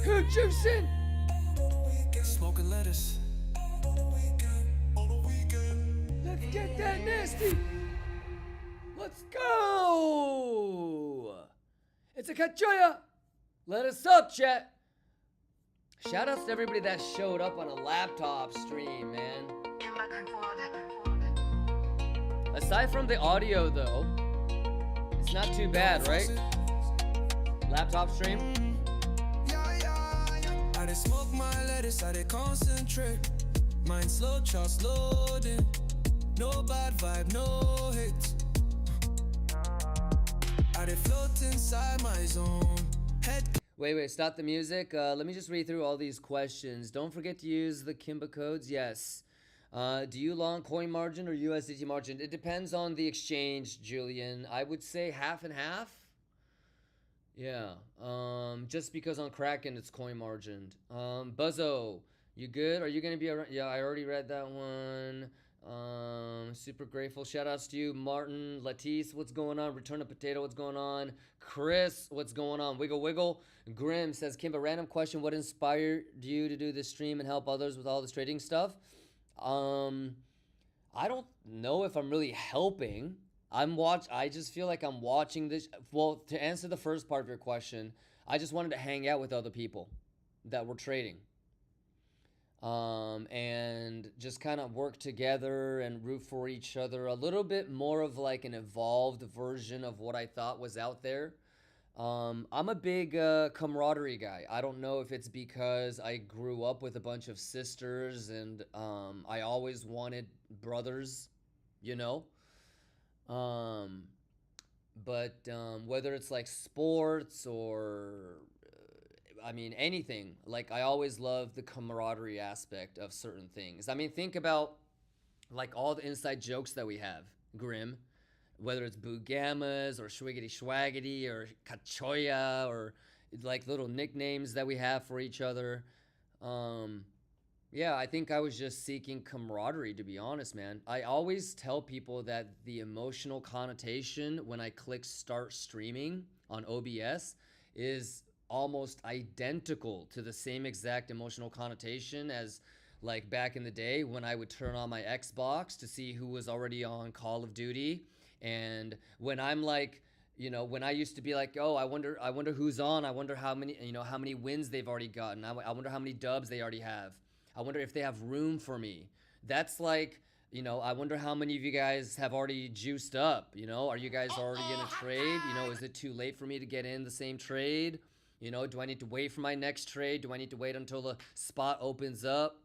Good juicing. smoking lettuce. Let's get that nasty. Let's go. It's a Kachoya. Let us up, chat. Shout outs to everybody that showed up on a laptop stream, man. Aside from the audio, though, it's not too bad, right? Laptop stream. I did smoke my lettuce, I did concentrate. Mind slow, charts loading. No bad vibe, no hits. I did float inside my zone. Head. Wait, stop the music. Let me just read through all these questions. Don't forget to use the Kimba codes. Yes. Do you long coin margin or USDT margin? It depends on the exchange, Julian. I would say half and half. Yeah. Just because on Kraken it's coin margined. Buzzo, you good? Are you gonna be around? Yeah, I already read that one. Super grateful. Shout outs to you, Martin, Latisse, what's going on? Return of Potato, what's going on? Chris, what's going on? Wiggle Wiggle. Grim says, Kimba, random question. What inspired you to do this stream and help others with all this trading stuff? I don't know if I'm really helping. I just feel like I'm watching this. Well, to answer the first part of your question, I just wanted to hang out with other people that were trading. And just kind of work together and root for each other. A little bit more of like an evolved version of what I thought was out there. I'm a big camaraderie guy. I don't know if it's because I grew up with a bunch of sisters and I always wanted brothers, you know? But whether it's like sports or I mean, anything. Like, I always love the camaraderie aspect of certain things. I mean, think about, like, all the inside jokes that we have, Grim. Whether it's Boogammas or Schwiggity Schwaggity or Kachoya or, like, little nicknames that we have for each other. Yeah, I think I was just seeking camaraderie, to be honest, man. I always tell people that the emotional connotation when I click start streaming on OBS is almost identical to the same exact emotional connotation as like back in the day when I would turn on my Xbox to see who was already on Call of Duty. And when I'm like, you know, when I used to be like, oh, I wonder who's on. I wonder how many, you know, how many wins they've already gotten. I wonder how many dubs they already have. I wonder if they have room for me. That's like, you know, I wonder how many of you guys have already juiced up. You know, are you guys already in a trade? You know, is it too late for me to get in the same trade? You know, do I need to wait for my next trade? Do I need to wait until the spot opens up?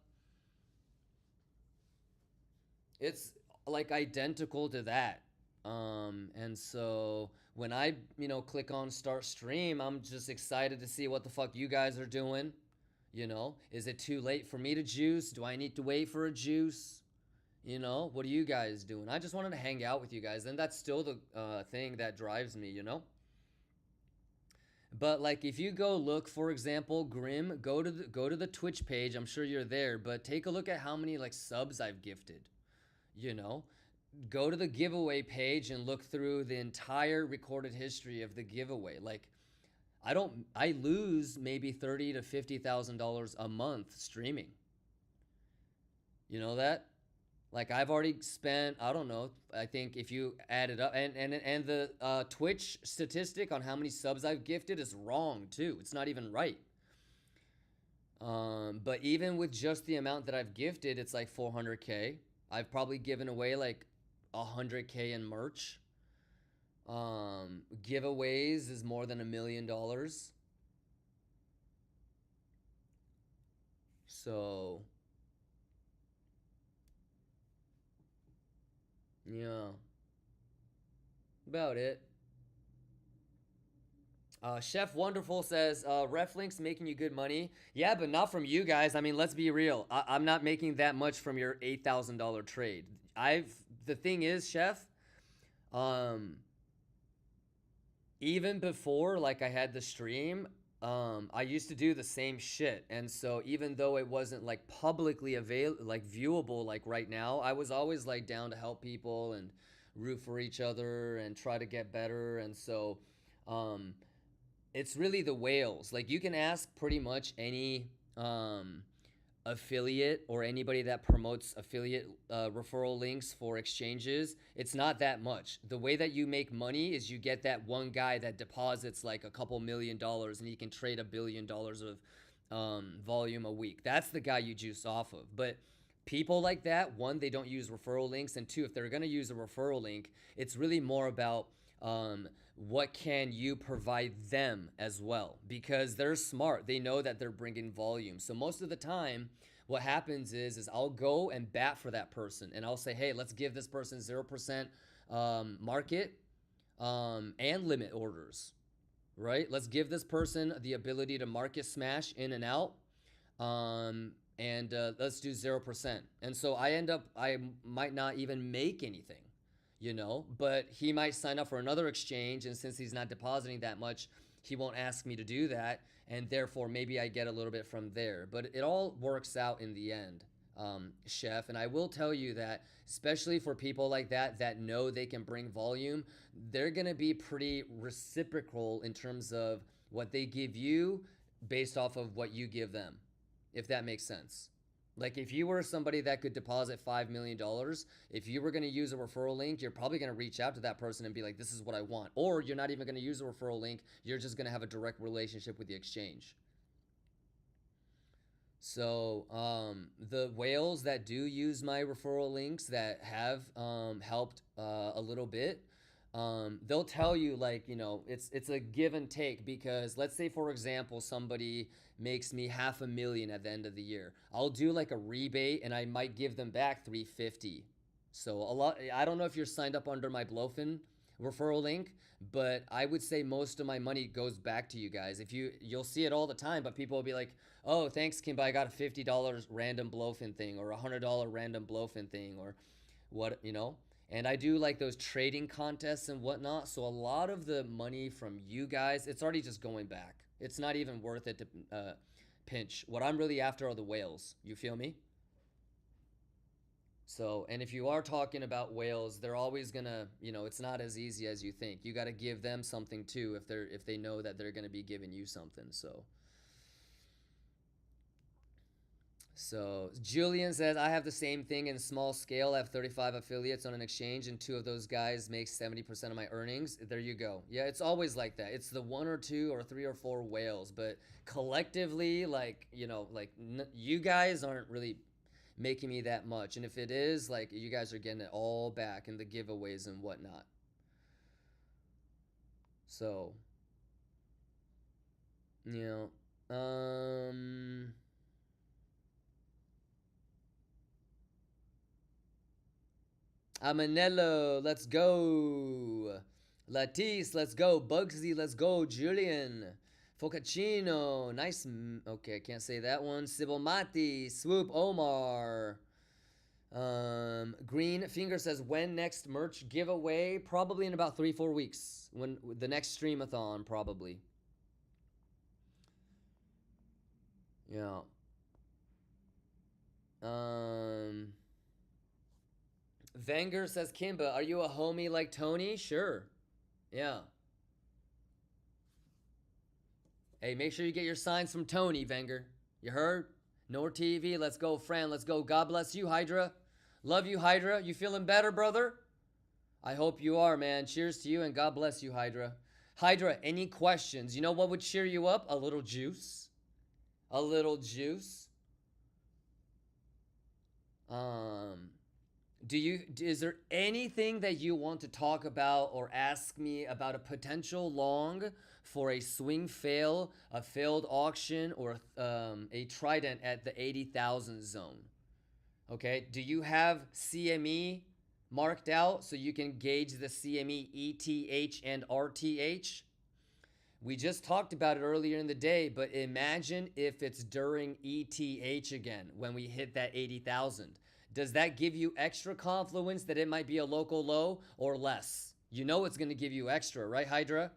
It's like identical to that. And so when I, you know, click on start stream, I'm just excited to see what the fuck you guys are doing. You know, is it too late for me to juice? Do I need to wait for a juice? You know, what are you guys doing? I just wanted to hang out with you guys. And that's still the thing that drives me, you know? But like if you go look, for example, Grim, go to the Twitch page. I'm sure you're there, but take a look at how many like subs I've gifted. You know, go to the giveaway page and look through the entire recorded history of the giveaway. Like I lose maybe $30,000 to $50,000 a month streaming. You know that? Like I've already spent, I don't know, I think if you add it up, and the Twitch statistic on how many subs I've gifted is wrong too. It's not even right. But even with just the amount that I've gifted, it's like 400K. I've probably given away like 100K in merch. Giveaways is more than $1 million. So yeah, about it. Chef Wonderful says, Reflink's making you good money. Yeah, but not from you guys. I mean, let's be real. I'm not making that much from your $8,000 trade. The thing is, Chef, even before, like, I had the stream, I used to do the same shit. And so even though it wasn't, like, publicly viewable, like, right now, I was always, like, down to help people and root for each other and try to get better. And so, it's really the whales. Like, you can ask pretty much any affiliate or anybody that promotes affiliate referral links for exchanges, it's not that much. The way that you make money is you get that one guy that deposits like a couple $1 million and he can trade $1 billion of volume a week. That's the guy you juice off of. But people like that, one, they don't use referral links, and two, if they're going to use a referral link, it's really more about what can you provide them as well, because they're smart. They know that they're bringing volume. So most of the time what happens is I'll go and bat for that person, and I'll say, hey, let's give this person 0% market and limit orders, right? Let's give this person the ability to market smash in and out, and let's do 0%. And so I might not even make anything, you know, but he might sign up for another exchange, and since he's not depositing that much, he won't ask me to do that, and therefore maybe I get a little bit from there. But it all works out in the end, Chef. And I will tell you that, especially for people like that know they can bring volume, they're gonna be pretty reciprocal in terms of what they give you based off of what you give them, if that makes sense. Like if you were somebody that could deposit $5 million, if you were going to use a referral link, you're probably going to reach out to that person and be like, this is what I want. Or you're not even going to use a referral link. You're just going to have a direct relationship with the exchange. So the whales that do use my referral links that have helped a little bit, they'll tell you, like, you know, it's a give and take, because let's say, for example, somebody makes me $500,000 at the end of the year. I'll do like a rebate and I might give them back $350. So a lot, I don't know if you're signed up under my Blowfin referral link, but I would say most of my money goes back to you guys. You'll see it all the time, but people will be like, oh, thanks, Kimba, I got a $50 random Blowfin thing, or a $100 random Blowfin thing, or what, you know? And I do like those trading contests and whatnot. So a lot of the money from you guys, it's already just going back. It's not even worth it to pinch. What I'm really after are the whales. You feel me? So, and if you are talking about whales, they're always gonna, you know, it's not as easy as you think. You got to give them something too if they know that they're gonna be giving you something. So Julian says, I have the same thing in small scale. I have 35 affiliates on an exchange, and 2 of those guys make 70% of my earnings. There you go. Yeah, it's always like that. It's the 1 or 2 or 3 or 4 whales, but collectively, like, you know, like you guys aren't really making me that much. And if it is, like, you guys are getting it all back in the giveaways and whatnot. So, you know, Amanello, let's go. Latisse, let's go. Bugsy, let's go. Julian. Focacino, nice. Okay, I can't say that one. Sibomati, Swoop, Omar. Green Finger says, when next merch giveaway? Probably in about 3-4 weeks. When the next streamathon, probably. Yeah. Wenger says, Kimba, are you a homie like Tony? Sure. Yeah. Hey, make sure you get your signs from Tony, Wenger. You heard? Nor TV, let's go, Fran, let's go. God bless you, Hydra. Love you, Hydra. You feeling better, brother? I hope you are, man. Cheers to you, and God bless you, Hydra. Hydra, any questions? You know what would cheer you up? A little juice. A little juice. Is there anything that you want to talk about or ask me about a potential long for a swing fail, a failed auction, or a trident at the 80,000 zone? Okay, do you have CME marked out so you can gauge the CME ETH and RTH? We just talked about it earlier in the day, but imagine if it's during ETH again when we hit that 80,000. Does that give you extra confluence that it might be a local low or less? You know it's going to give you extra, right, Hydra?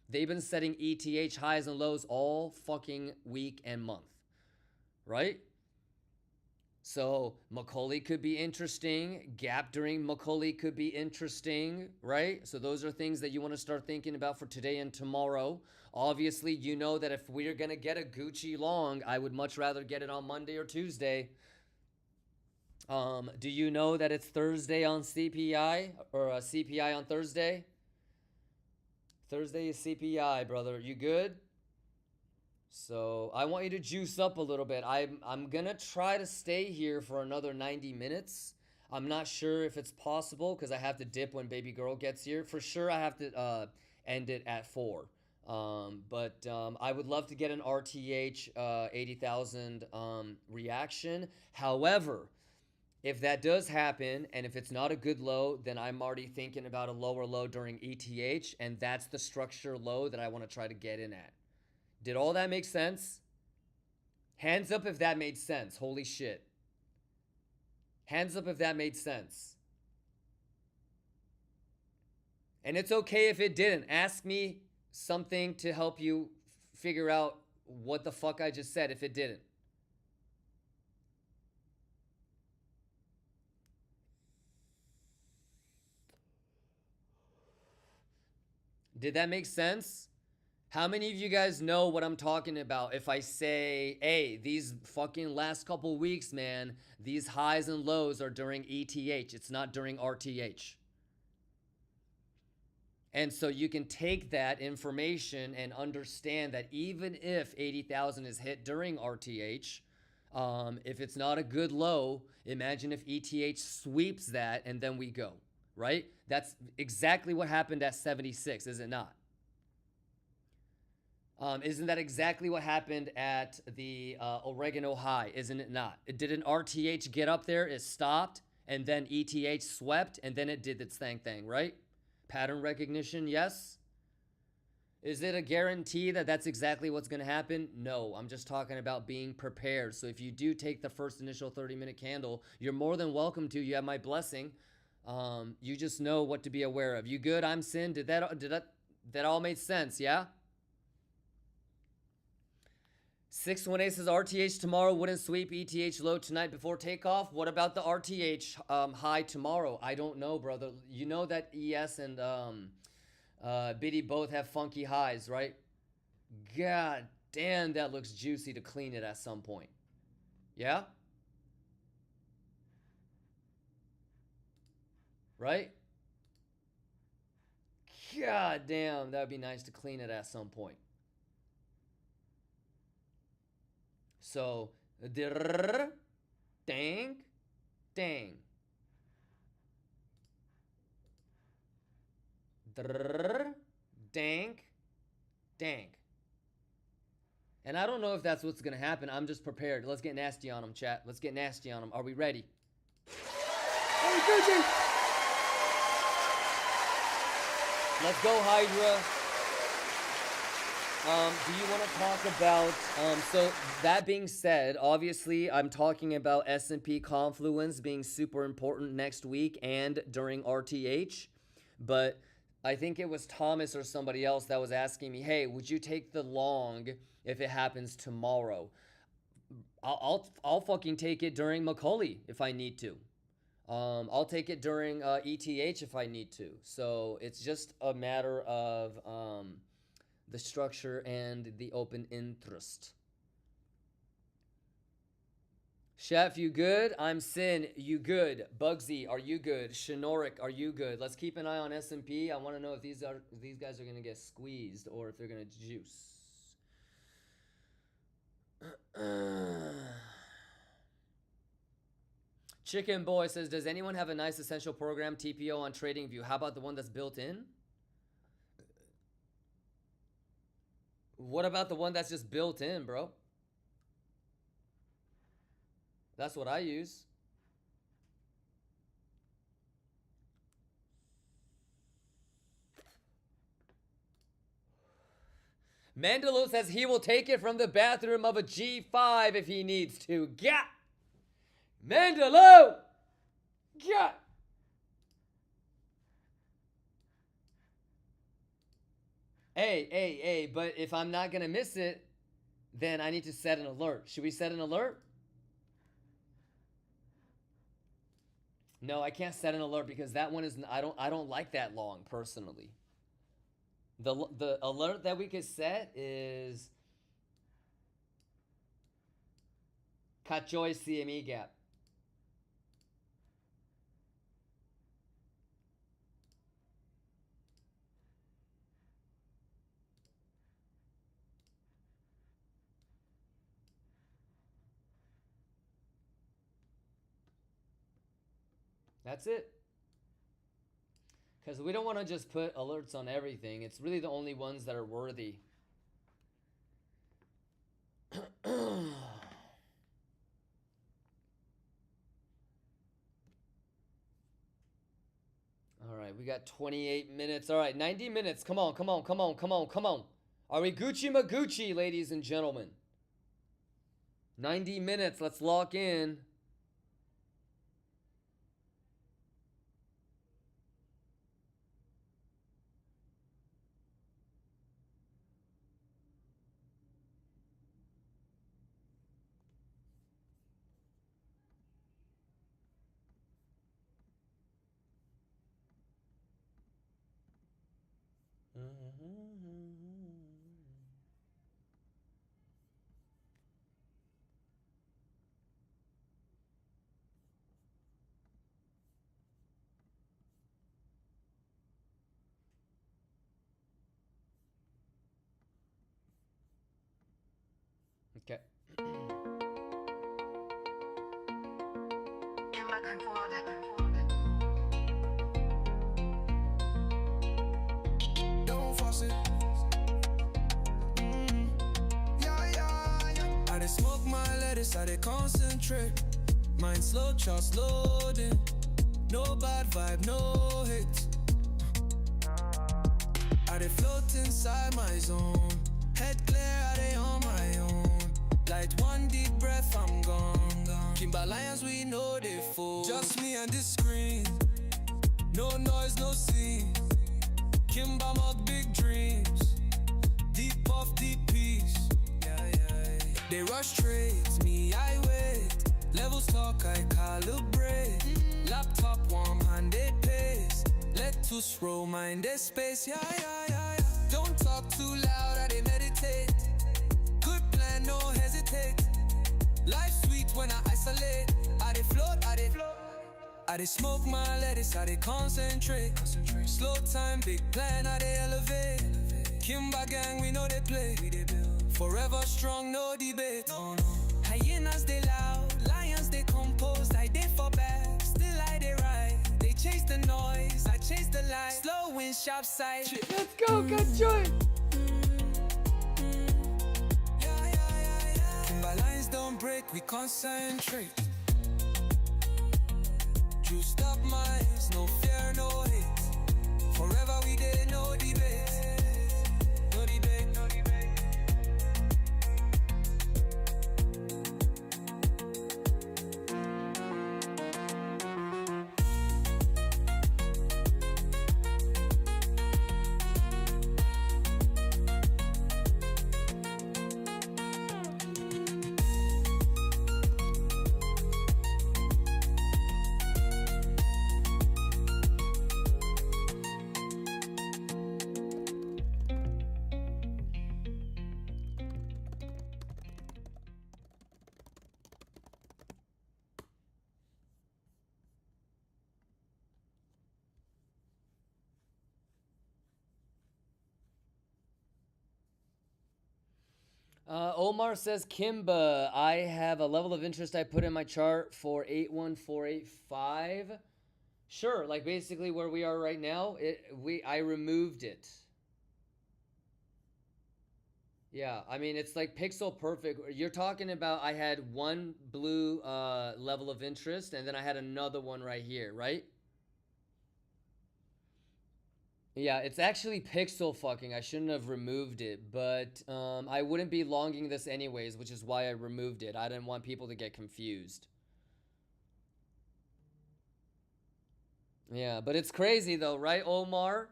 They've been setting ETH highs and lows all fucking week and month, right? So Macaulay could be interesting. Gap during Macaulay could be interesting, right? So those are things that you want to start thinking about for today and tomorrow. Obviously, you know that if we're going to get a Gucci long, I would much rather get it on Monday or Tuesday. Do you know that it's Thursday on CPI or CPI on Thursday? Thursday is CPI, brother. You good? So I want you to juice up a little bit. I'm gonna try to stay here for another 90 minutes. I'm not sure if it's possible because I have to dip when baby girl gets here. For sure, I have to end it at 4. But I would love to get an RTH 80,000 reaction. However, if that does happen, and if it's not a good low, then I'm already thinking about a lower low during ETH, and that's the structure low that I want to try to get in at. Did all that make sense? Hands up if that made sense. Holy shit. Hands up if that made sense. And it's okay if it didn't. Ask me something to help you figure out what the fuck I just said if it didn't. Did that make sense? How many of you guys know what I'm talking about if I say, hey, these fucking last couple weeks, man, these highs and lows are during ETH. It's not during RTH. And so you can take that information and understand that even if 80,000 is hit during RTH, if it's not a good low, imagine if ETH sweeps that and then we go, right? That's exactly what happened at 76, is it not? Isn't that exactly what happened at the oregano high? Isn't it not? Did an RTH get up there? It stopped, and then ETH swept, and then it did its thing, right? Pattern recognition, yes. Is it a guarantee that that's exactly what's going to happen? No, I'm just talking about being prepared. So if you do take the first initial 30-minute candle, you're more than welcome to. You have my blessing. You just know what to be aware of. You good? I'm Sin. Did that all made sense? Yeah. 618 says RTH tomorrow wouldn't sweep ETH low tonight before takeoff. What about the RTH high tomorrow? I don't know, brother. You know that ES and Biddy both have funky highs, right? God damn, that looks juicy to clean it at some point. Yeah? Right? God damn, that would be nice to clean it at some point. So, dang, dang. Dang, dang. And I don't know if that's what's going to happen. I'm just prepared. Let's get nasty on them, chat. Let's get nasty on them. Are we ready? Hey, Gucci! Let's go, Hydra. Do you want to talk about, so that being said, obviously I'm talking about S&P confluence being super important next week and during RTH, but I think it was Thomas or somebody else that was asking me, hey, would you take the long if it happens tomorrow? I'll fucking take it during Macaulay if I need to. I'll take it during ETH if I need to. So it's just a matter of the structure and the open interest. Chef, you good? I'm Sin, you good? Bugsy, are you good? Shinorik, are you good? Let's keep an eye on S&P. I want to know if these guys are going to get squeezed or if they're going to juice. Chicken Boy says, does anyone have a nice essential program TPO on TradingView? How about the one that's built in? What about the one that's just built in, bro? That's what I use. Mandelo says he will take it from the bathroom of a G5 if he needs to. Yeah! Mandelo! Yeah! Hey, but if I'm not going to miss it, then I need to set an alert. Should we set an alert? No, I can't set an alert because that one is I don't like that long personally. The alert that we could set is Kachoy CME gap. That's it. Because we don't want to just put alerts on everything. It's really the only ones that are worthy. All right, we got 28 minutes. All right, 90 minutes. Come on, come on, come on, come on, come on. Are we Gucci Magucci, ladies and gentlemen? 90 minutes. Let's lock in. Okay. Don't force it. Yeah, yeah, yeah. I dey smoke my lettuce, I dey concentrate. Mind slow, charts loading. No bad vibe, no hate. I dey float inside my zone. Head clear, I dey on my own. Light one deep breath, I'm gone, gone. Lions, we know they fall. Just me and this screen. No noise, no scene. Kimba mug, big dreams. Deep puff, deep peace. Yeah, yeah, yeah. They rush trades, me, I wait. Levels talk, I calibrate. Laptop warm, handed pace. Let us roll, mind their space. Yeah, yeah, yeah, yeah. Don't talk too loud, I dey meditate. Good plan, no hesitate. Life sweet when I isolate. I dey float, I dey float. I dey smoke my lettuce, I dey concentrate. Slow time, big plan, I dey elevate. Kimba gang, we know they play. Forever strong, no debate. Hyenas, they loud. Lions, they composed. I dey for back, still I dey ride. They chase the noise, I chase the light. Slow wind, sharp side. Let's go, good joy. Kimba lines don't break, we concentrate. Juiced up minds, no fear, no hate. Forever we did, no debate. No debate, no debate. Omar says, Kimba, I have a level of interest I put in my chart for 81485. Sure, like basically where we are right now, I removed it. Yeah, I mean, it's like pixel perfect. You're talking about I had one blue level of interest, and then I had another one right here, right? Yeah, it's actually pixel fucking. I shouldn't have removed it, but I wouldn't be longing this anyways, which is why I removed it. I didn't want people to get confused. Yeah, but it's crazy though, right, Omar?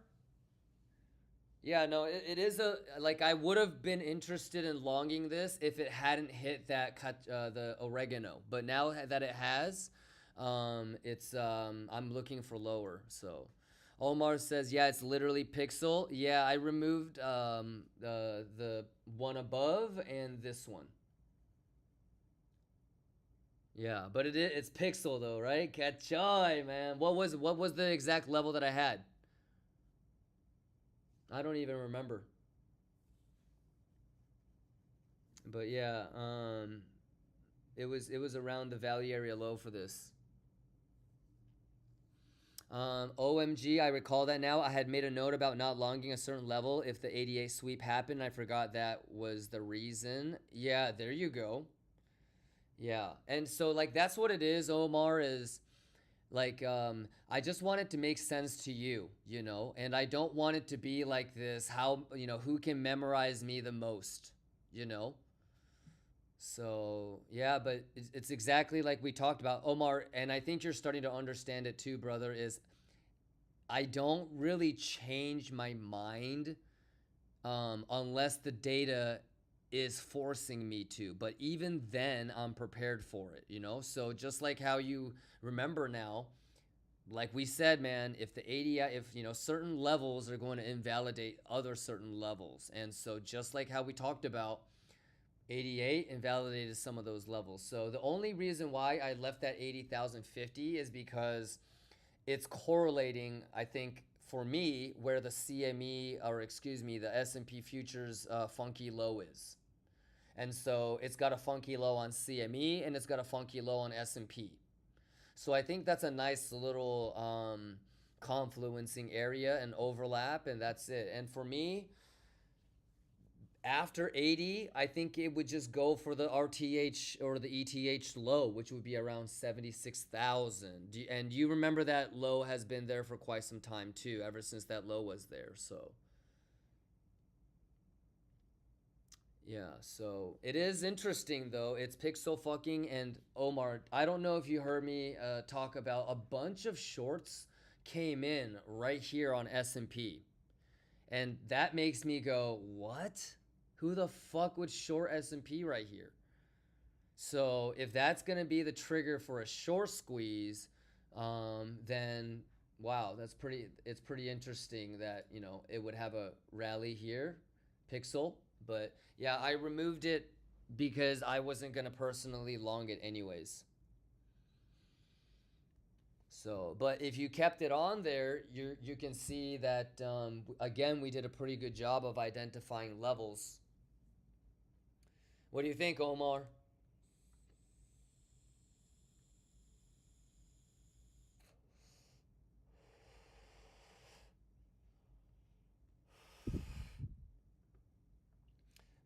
Yeah, no, it is like I would have been interested in longing this if it hadn't hit that the oregano, but now that it has, I'm looking for lower. So Omar says, yeah, it's literally pixel. Yeah, I removed the one above and this one. Yeah, but it's pixel though, right? Kachoy, man. What was the exact level that I had? I don't even remember. But yeah, it was around the value area low for this. OMG, I recall that now. I had made a note about not longing a certain level if the 88 sweep happened. I forgot that was the reason. Yeah, there you go. Yeah, and so like that's what it is, Omar, is like I just want it to make sense to you, you know, and I don't want it to be like this, how, you know, who can memorize me the most, you know. So yeah, but it's exactly like we talked about, Omar, and I think you're starting to understand it too, brother, is I don't really change my mind unless the data is forcing me to. But even then, I'm prepared for it, you know? So just like how you remember now, like we said, man, if the 80, if, you know, certain levels are going to invalidate other certain levels. And so just like how we talked about, 88 invalidated some of those levels. So the only reason why I left that 80,050 is because it's correlating, I think, for me, where the CME, or excuse me, the S&P futures funky low is. And so it's got a funky low on CME and it's got a funky low on S&P. So I think that's a nice little confluencing area and overlap, and that's it. And for me, after 80, I think it would just go for the RTH or the ETH low, which would be around 76,000. And you remember that low has been there for quite some time too, ever since that low was there. So yeah, so it is interesting though. It's pixel fucking, and Omar, I don't know if you heard me talk about a bunch of shorts came in right here on S&P. And that makes me go, what? Who the fuck would short S&P right here? So if that's going to be the trigger for a short squeeze, then wow, it's pretty interesting that, you know, it would have a rally here, pixel. But yeah, I removed it because I wasn't going to personally long it anyways. So, but if you kept it on there, you can see that, again, we did a pretty good job of identifying levels. What do you think, Omar?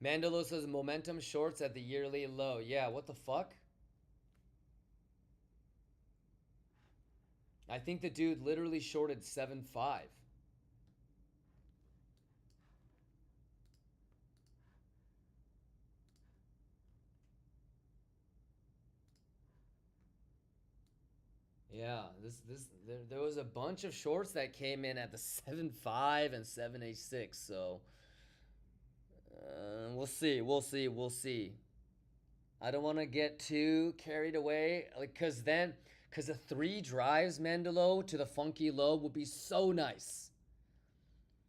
Mandalo says momentum shorts at the yearly low. Yeah, what the fuck? I think the dude literally shorted 7.5. Yeah, there was a bunch of shorts that came in at the 7.5 and 7.86. So we'll see. I don't want to get too carried away, like, because the 3 drives, Mandalo, to the funky low would be so nice,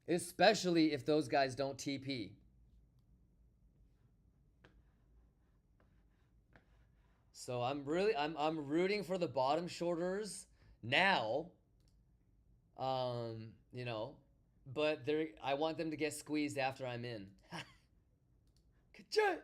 especially if those guys don't TP. So I'm rooting for the bottom shorters now. You know, but I want them to get squeezed after I'm in. Ka-cha!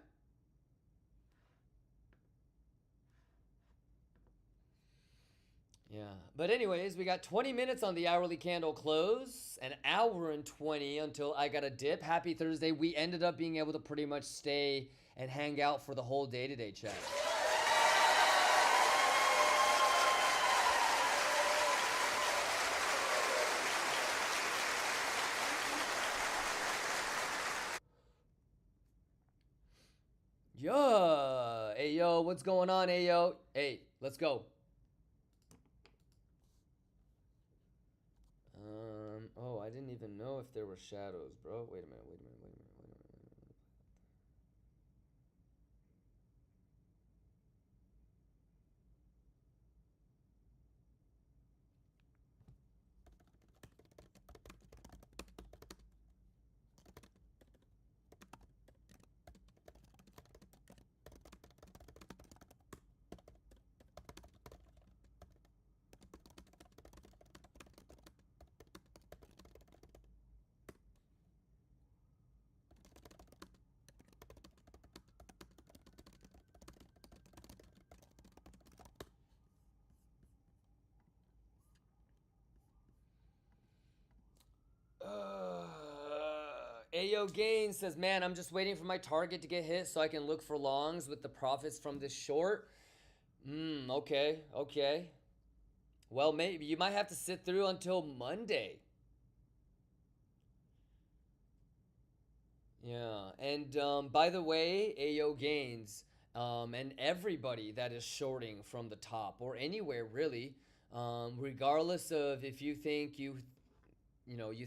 Yeah, but anyways, we got 20 minutes on the hourly candle close, an hour and 20 until I got a dip. Happy Thursday. We ended up being able to pretty much stay and hang out for the whole day today, chat. Yeah, hey yo, what's going on, hey yo? Hey, let's go. Oh, I didn't even know if there were shadows, bro. Wait a minute. Ayo Gain says, man, I'm just waiting for my target to get hit so I can look for longs with the profits from this short. Okay. Well, maybe you might have to sit through until Monday. Yeah, and by the way, Ayo Gains, and everybody that is shorting from the top or anywhere really, regardless of if you think you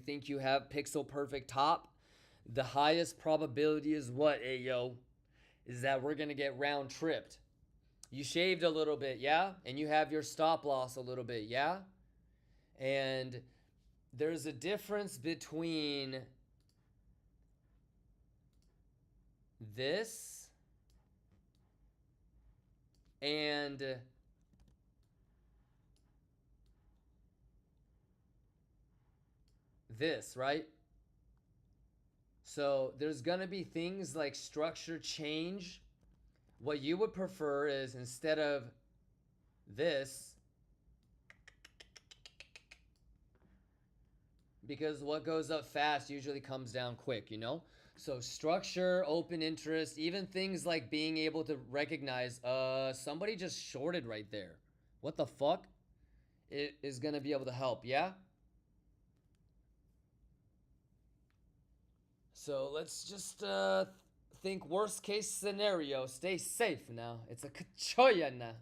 think you have pixel perfect top, the highest probability is what, Ayo? Is that we're gonna get round tripped. You shaved a little bit, yeah? And you have your stop loss a little bit, yeah? And there's a difference between this and this, right? So there's gonna be things like structure change. What you would prefer is instead of this, because what goes up fast usually comes down quick, you know? So structure, open interest, even things like being able to recognize, somebody just shorted right there. What the fuck? It is gonna be able to help, yeah? So let's just think worst case scenario. Stay safe now. It's a kachoya now.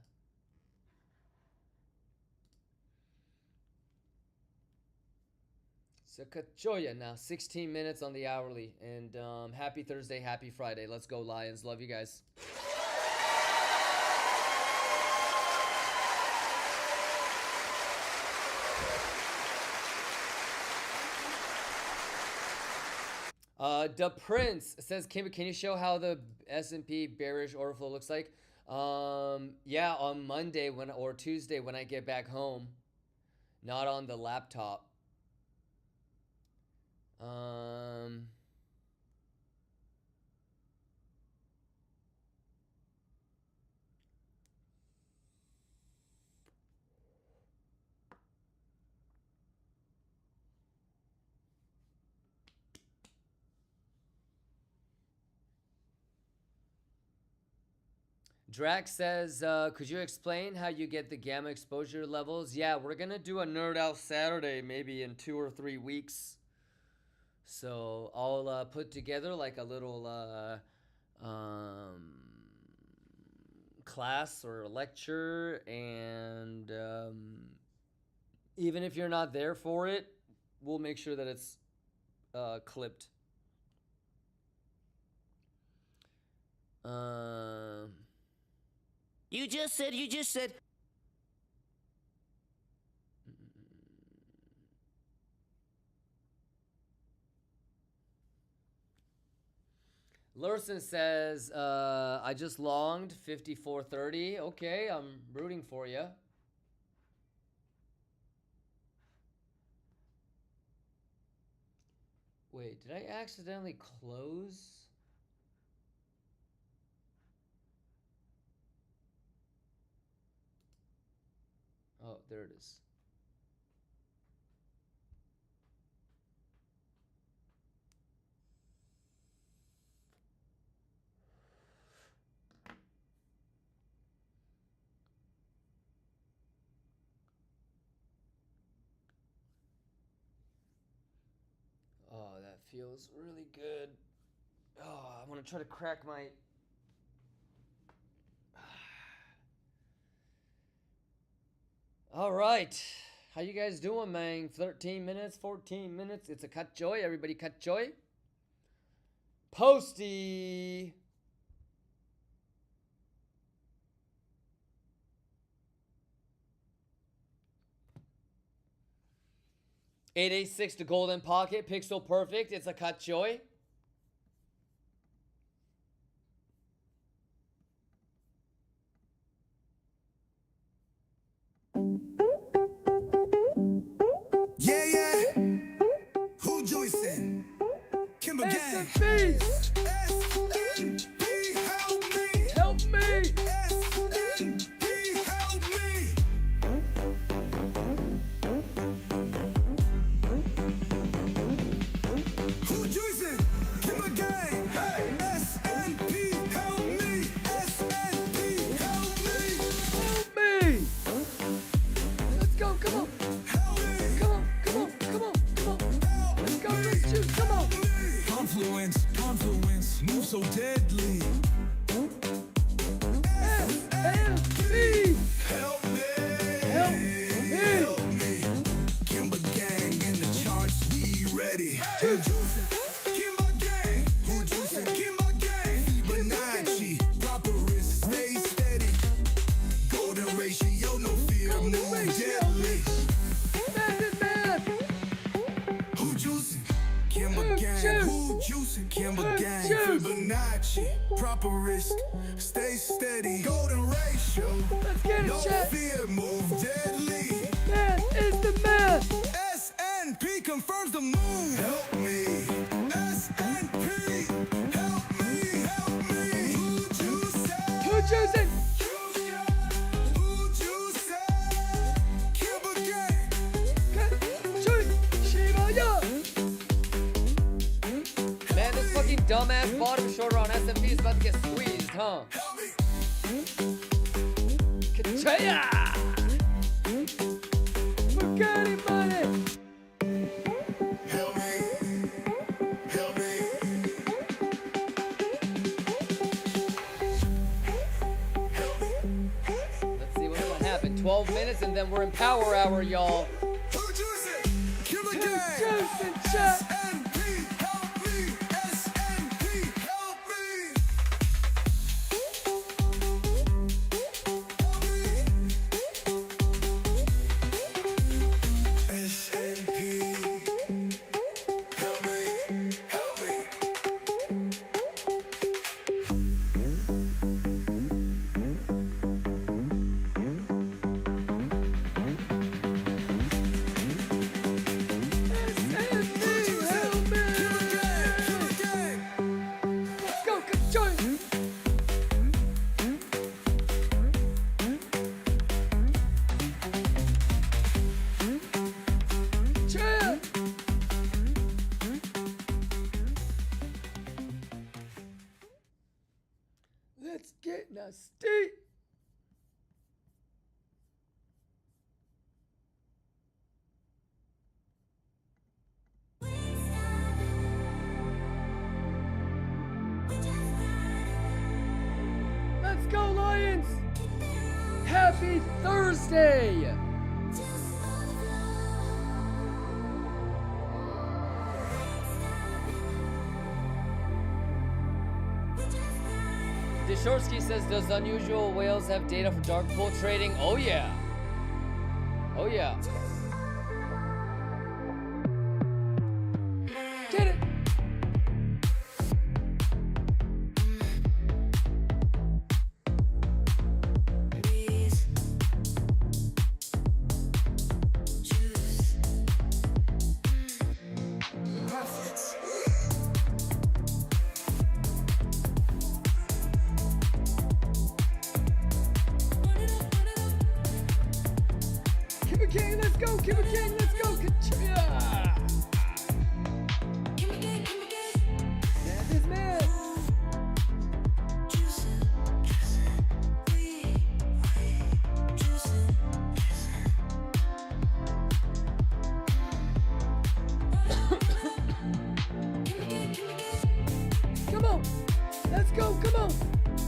It's a kachoya now. 16 minutes on the hourly. And happy Thursday, happy Friday. Let's go, Lions. Love you guys. The Prince says, can you show how the S&P bearish order flow looks like? Yeah, on Monday or Tuesday when I get back home, not on the laptop. Drax says, could you explain how you get the gamma exposure levels? Yeah, we're gonna do a Nerd Out Saturday maybe in 2 or 3 weeks. So I'll put together like a little class or a lecture, and even if you're not there for it, we'll make sure that it's clipped. You just said. Lurson says, I just longed 54.30. Okay, I'm rooting for you. Wait, did I accidentally close? Oh, there it is. Oh, that feels really good. Oh, I want to try to crack my... All right. How you guys doing, man? 13 minutes, 14 minutes. It's a cut joy. Everybody cut joy. Posty. $886 to Golden Pocket. Pixel Perfect. It's a cut joy. Yeah. Who juicing? Kimber Gang. S&P, help me. Help me. S&P, help me. Who juicing? me. Let's go, come on. Come on, come on, come on, come on. Let's go, let's juice, come on. Confluence, confluence, move so deadly. F-L-E. Help me, Help me. help me. Kimber gang in the charts, we ready. Who juicing? Kimber gang. Who juicing? Kimber gang. Fibonacci, proper wrist, stay steady. Golden ratio, no fear, move deadly. Math is math. Who juicing? Kimber gang. Who juicing? Kimber gang. Fibonacci, proper wrist, stay steady. Golden ratio, Let's get it, no chat. fear, move deadly. Math is the math. SNP confirms the move. Help me, SNP. Help me, help me. Who juicing? Who juicing? Who juicing? Kimber gang. Man, this fucking dumbass bottom shorter on SMP is about to get squeezed, huh? Help me. Kachaya! Bugatti money! Help me. Help me. Let's see what's gonna happen. 12 minutes and then we're in power hour, y'all. Who juicing? Kimber gang. Juicing, chat. SNP, help me. SNP, help me. SNP, help me, help me. Help me! Let's go, join! Chill! Let's get nasty! Let's go, Lions! Happy Thursday! Deshorsky says, does Unusual Whales have data for dark pool trading? Oh yeah. Oh yeah. Get it! Kimber King, let's go! Kimber King, let's go! Ka-chia! Math is math! Come on! Let's go, come on!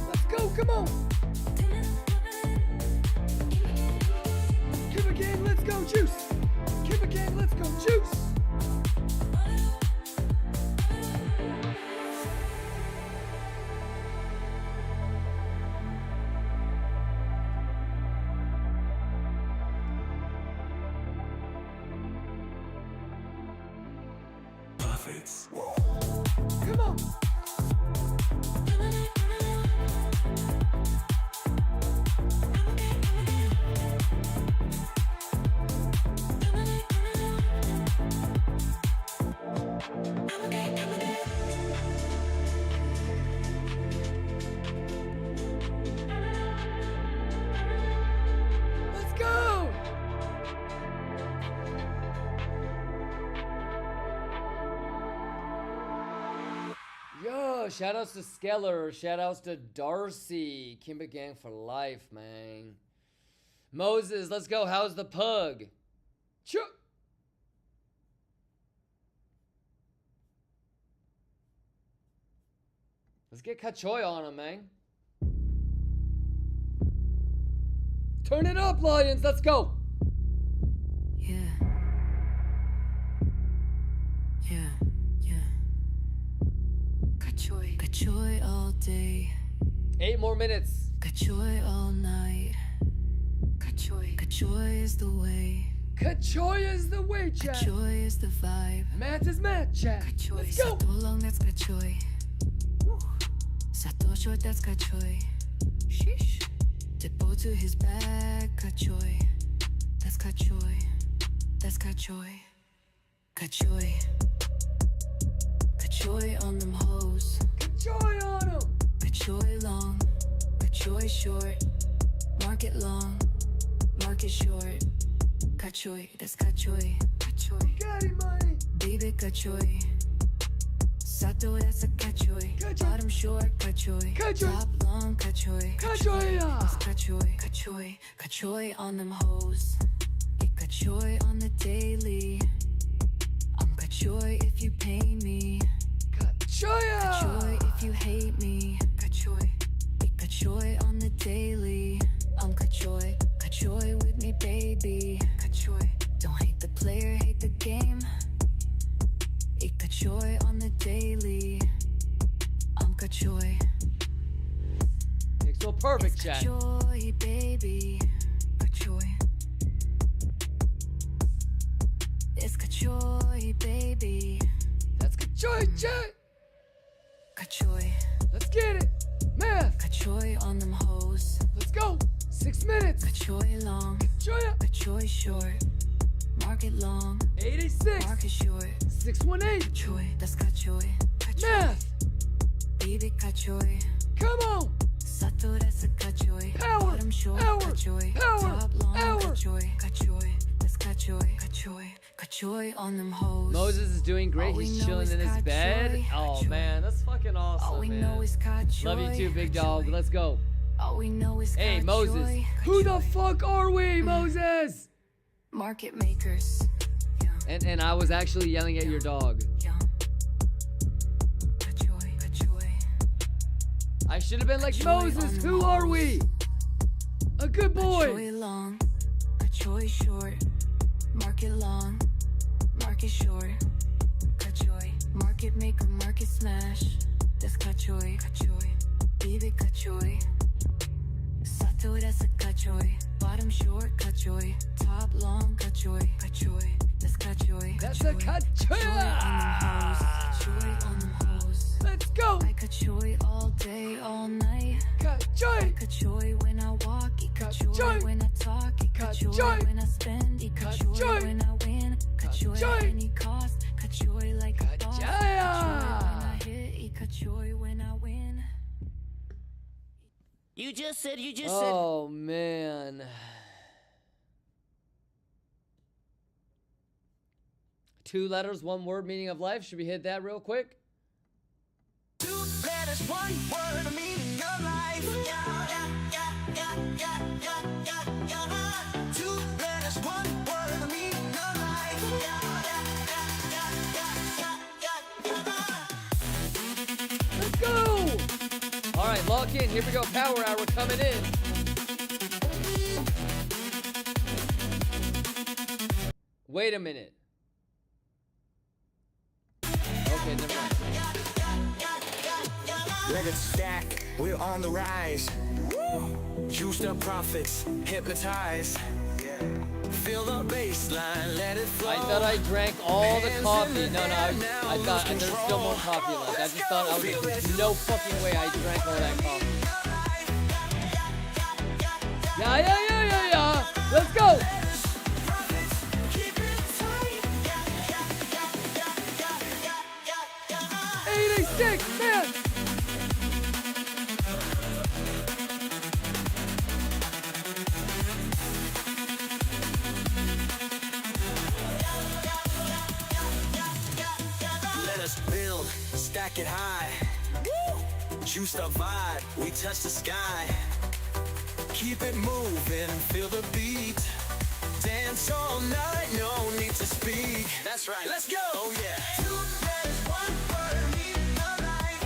Let's go, come on! Kimber King, let's go, juice! Kimber King, let's go, juice! Profits. Come on! Let's go! Yo, shoutouts to Skeller, shoutouts to Darcy, Kimber Gang for life, man. Moses, let's go. How's the pug? Let's get Kachoy on him, man. Turn it up, Lions. Let's go. Yeah. Kachoy all day. 8 more minutes. Kachoy all night. Kachoy is the way. Kachoy is the way, chat. Kachoy is the vibe. Matt is Matt, chat. Kachoy. Let's go. Sato long, that's Kachoy. Sato short, that's Kachoy. Sheesh. Dippo to his bag, Kachoy. That's Kachoy. That's Kachoy. Kachoy. Kachoy on them hoes. Kachoy on him. Kachoy long. Kachoy short. Market long. Market short. Kachoy. That's Kachoy. Kachoy. Got him, money. Baby Kachoy. Sato, that's a Kachoy. Bottom short, Kachoy. Top long, Kachoy. Kachoy. That's Kachoy. Kachoy on them hoes. Get Kachoy on the daily. I'm Kachoy if you pay me. Kachoy if you hate me. Kachoy. Get Kachoy on the daily. I'm Kachoy. Kachoy with me, baby. Kachoy. Don't hate the player, hate the game. Eat Kachoy on the daily. I'm Kachoy. It's so perfect, chat. Kachoy, baby. Kachoy. It's Kachoy, baby. That's Kachoy, chat. Kachoy. Let's get it. Math. Kachoy on them hoes. Let's go. 6 minutes. Kachoy long. Kachoy short. Market long. 886. Market short. 618. Kachoy. That's Kachoy. Math. Baby Kachoy. Come on. Sato, that's a Kachoy. Power. Bottom short. Power. Kachoy. Power. Top long. Power. Kachoy. Kachoy. That's Kachoy. Kachoy. Kachoy on them hoes. Moses is doing great. He's chilling in his bed. Oh man, that's fucking awesome. All we man. know is Kachoy. Love you too, big dog. Let's go. All we know is Hey, Kachoy. Moses. Who the fuck are we, Moses? Market makers. And I was actually yelling at your dog. Kachoy. Kachoy. I should have been like, Kachoy Moses, on who them are hoes. we? A good boy. Kachoy long. Kachoy short. Market long. Market short. Kachoy. Market maker, market smash. That's Kachoy. Kachoy. Baby Kachoy. Sato, that's a Kachoy. Bottom short, Kachoy. Top long, Kachoy. Kachoy. That's Kachoy. That's a Kachoy. Kachoy on them hoes. Let's go. I Kachoy all day, all night. Kachoy. Kachoy when I walk, eat Kachoy when I talk, eat Kachoy when I spend, eat Kachoy when I win, Kachoy at any cost, Kachoy like a boss, Kachoy when I hit, eat Kachoy when I win. You just said. Oh man. Two letters, one word, meaning of life. Should we hit that real quick? 2 letters, 1 word, meaning of life. 2 letters, 1 word, meaning of life. Let's go. All right, lock in. Here we go. Power hour coming in. Wait a minute. Okay, never mind. Let it stack, we're on the rise. Juiced up profits, hypnotize. Feel the baseline, let it flow. I thought I drank all the coffee. No, I thought there's still more coffee left. I just thought there's no fucking way I drank all that coffee. Yeah. Let's go. Man. Let us build, stack it high. Juiced up vibe, we touch the sky. keep it moving, feel the beat. Dance all night, no need to speak. That's right, let's go. Oh yeah. Two letters, one word, meaning of life.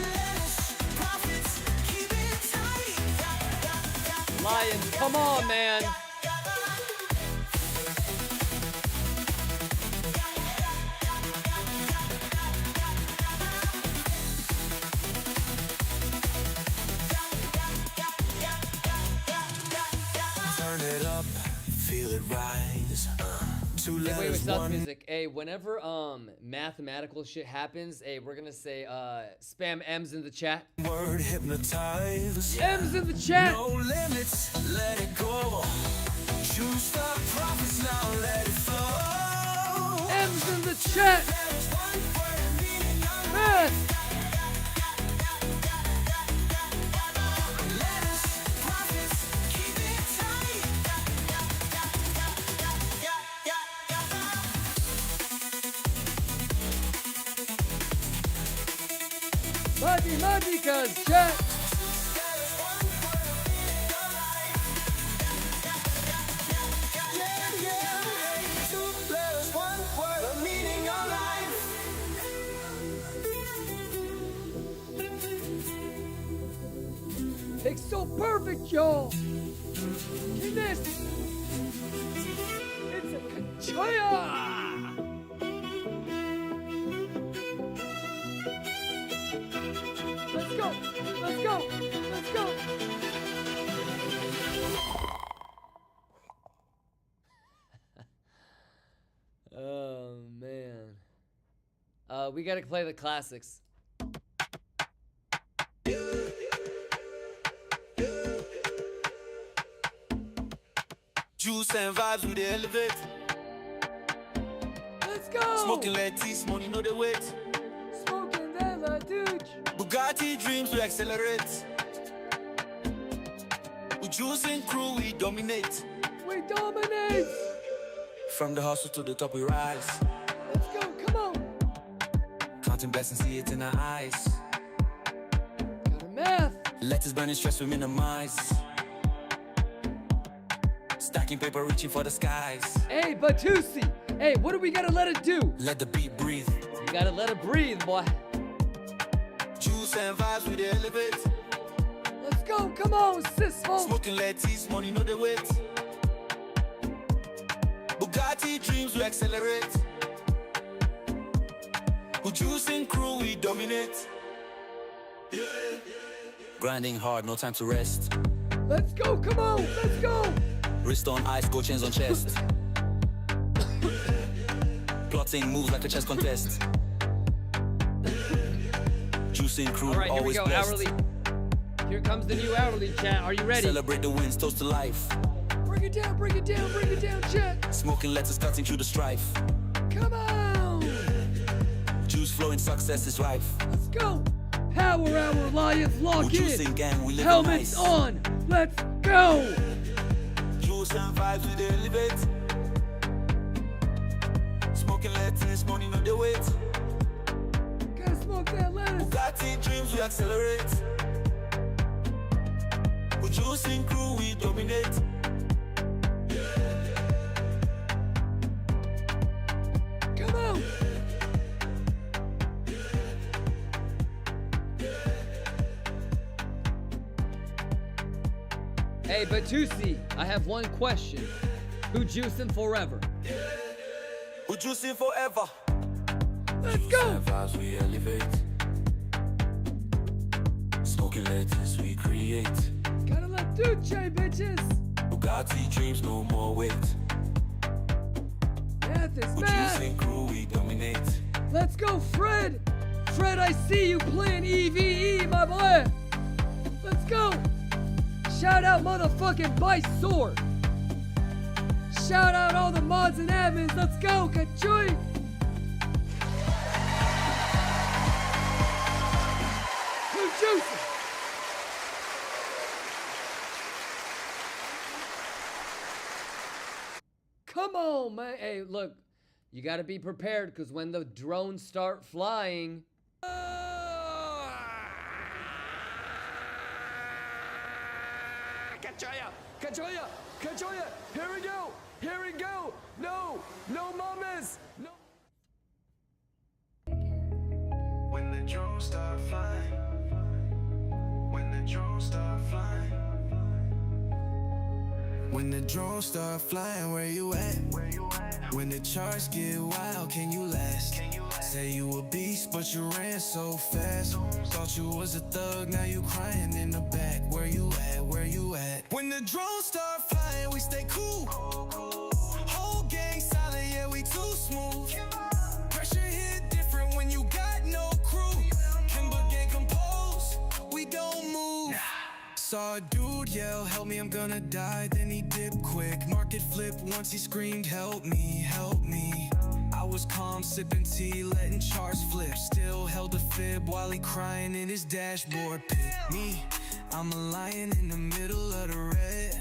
Let's profits, keep it tight. Lion, come on, man. Turn it up, feel it rise. Two Hey, wait, letters, stop the one music. Hey, whenever mathematical shit happens, hey, we're gonna say spam M's in the chat. word, hypnotize. M's in the chat. No limits, let it go. Choose the profits now, let it flow. M's in the chat. Math. Mathematica's chat. It's so perfect, y'all. In this, it's a kachoya. Let's go. Let's go. Let's go. Oh man. We gotta play the classics. Juice and vibes with the elevate. Let's go. Smoking lettuce, money know the weight. Smoking that la douche. Bugatti dreams we accelerate. With juice and crew we dominate. We dominate. From the hustle to the top we rise. Let's go. Come on. Counting blessings, see it in our eyes. Got a math. Letters burning stress we minimize. Stacking paper reaching for the skies. Hey, Batusi. Hey, what do we gotta let it do? Let the beat breathe. You gotta let it breathe, boy. Juice and vibes with the elevate. Let's go. Come on, sis. Smoking lettuce, money know the weight. Bugatti dreams we accelerate. With juice and crew we dominate. Grinding hard, no time to rest. Let's go. Come on. Let's go. Wrist on ice, gold chains on chest. Plotting moves like a chess contest. Juicing crew, All right, here we always go. blessed. Hourly. Here comes the new hourly chat. Are you ready? Celebrate the wins, toast to life. Bring it down. Bring it down. Bring it down, chat. Smoking letters cutting through the strife. Come on. Juice flowing, success is rife. Let's go. Power hour, Lions, lock We're in. juicing gang, we live Helmets nice. on. Let's go. Juice and vibes with the elevate. Smoking lettuce, money know the weight. Gotta smoke that lettuce. Bugatti dreams we accelerate. With juicing crew we dominate. Come on. Hey, Batusi, I have one question. Who juicing forever? We're juicing forever. Let's go. And vibes we elevate. Smoking lettuce we create. Gotta let Duce, bitches. Bugatti dreams no more weight. Math is We're math. juicing crew we dominate. Let's go, Fred. Fred, I see you playing EVE, my boy. Let's go. Shout out motherfucking Vice Sword. Shout out all the mods and admins. Let's go, Kachoy. Who's juicing? Come on, man. Hey, look, you gotta be prepared because when the drones start flying. Cachoya, cachoya, cachoya. Here we go. Here we go. No, no mamas. No. When the drones start flying, when the drones start flying, When the drones start flying, where you at? When the charts get wild, can you last? Say you a beast, but you ran so fast. Thought you was a thug, now you crying in the back. Where you at? Where you at? When the drones start flying, we stay cool. Whole gang silent, yeah, we too smooth. Pressure hit different when you got no crew. Kimber gang composed, we don't move. Saw a dude yell, help me, I'm gonna die. Then he dipped quick. Market flip once he screamed, help me, help me. I was calm, sipping tea, letting charts flip. Still held a fib while he crying in his dashboard pit. Me, I'm a lion in the middle of the red.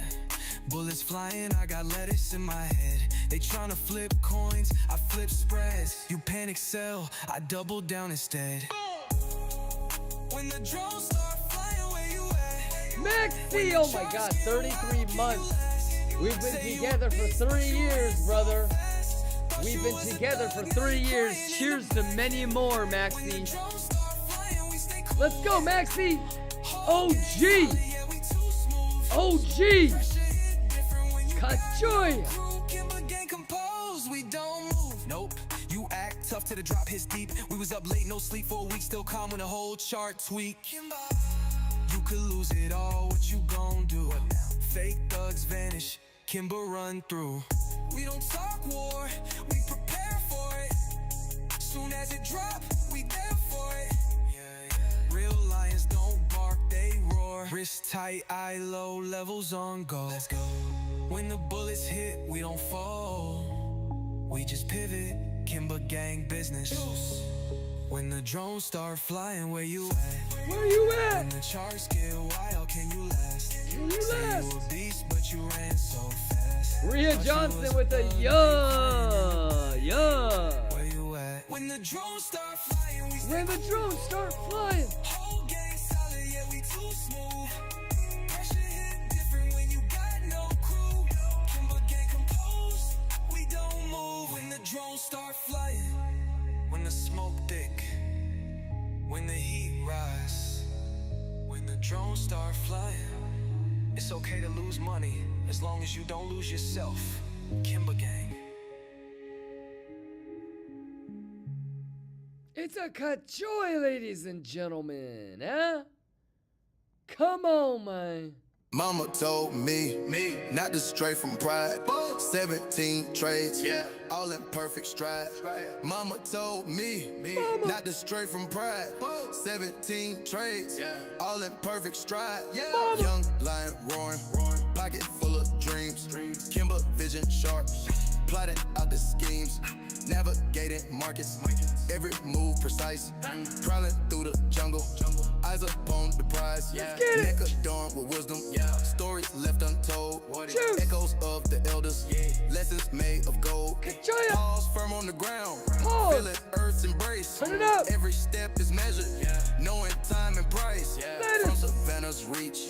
Bullets flying, I got lettuce in my head. They tryna flip coins, I flip spreads. You panic sell, I double down instead. When the drones start flying, where you at? MEXC, oh my god, 33 months. We've been together for 3 years, brother. We've been together for 3 years. Cheers to many more, MEXC. Let's go, MEXC. OG. OG. Cachoya. We don't move. Nope. You act tough till the drop hits deep. We was up late, no sleep for a week. Still calm when the whole chart tweak. You could lose it all, what you gon' do? Fake thugs vanish, Kimber run through. We don't talk war, we prepare for it. Soon as it drop, we there for it. Real lions don't bark, they roar. Wrist tight, eye low, levels on go. Let's go. When the bullets hit, we don't fall. We just pivot, Kimber gang business. When the drones start flying, where you at? Where you at? When the charts get wild, can you last? Can you Say last? you a beast, but you ran so fast. Rhea Thought you Johnson was with a thug, yeah. Where you at? When the drones start flying, we When the drones start flying. whole gang solid, yeah, we too smooth. Pressure hit different when you got no crew. Kimber gang composed, we don't move. When the drones start flying, when the smoke thick, when the heat rise, when the drones start flying, it's okay to lose money as long as you don't lose yourself. Kimber gang. It's a cachoy, ladies and gentlemen, huh? Come on, man. Mama told me not to stray from pride. 17 trades, all in perfect stride. Mama told me not to stray from pride. 17 trades, all in perfect stride. Young lion roaring, pocket full of dreams. Kimber vision sharp, plotting out the schemes. Navigating markets, every move precise. Prowling through the jungle, eyes upon the prize. Neck adorned with wisdom, stories left untold. Echoes of the elders, lessons made of gold. Paws firm on the ground, feeling earth's embrace. Turn it up. Every step is measured, knowing time and price. From Savannah's reach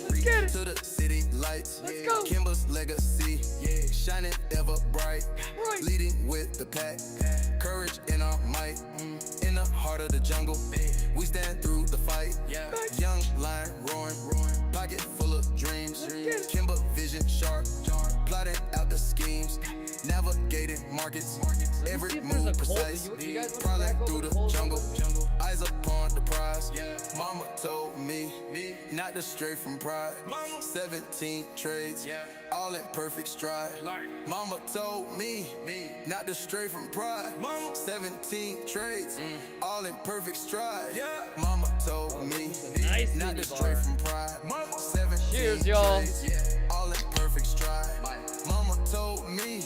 to the city lights. Kimber's legacy, shining ever bright. Leading with the pack, courage in our might. In the heart of the jungle, we stand through the fight. Young lion roaring, pocket full of dreams. Kimber vision sharp, plotting out the schemes. Navigating markets, every move precise. Prowling through the jungle, eyes upon the prize. Mama told me not to stray from pride. 17 trades, all in perfect stride. Mama told me not to stray from pride. 17 trades, all in perfect stride. Mama told me not to stray from pride. 17 Cheers, y'all. trades, all in perfect stride. Mama told me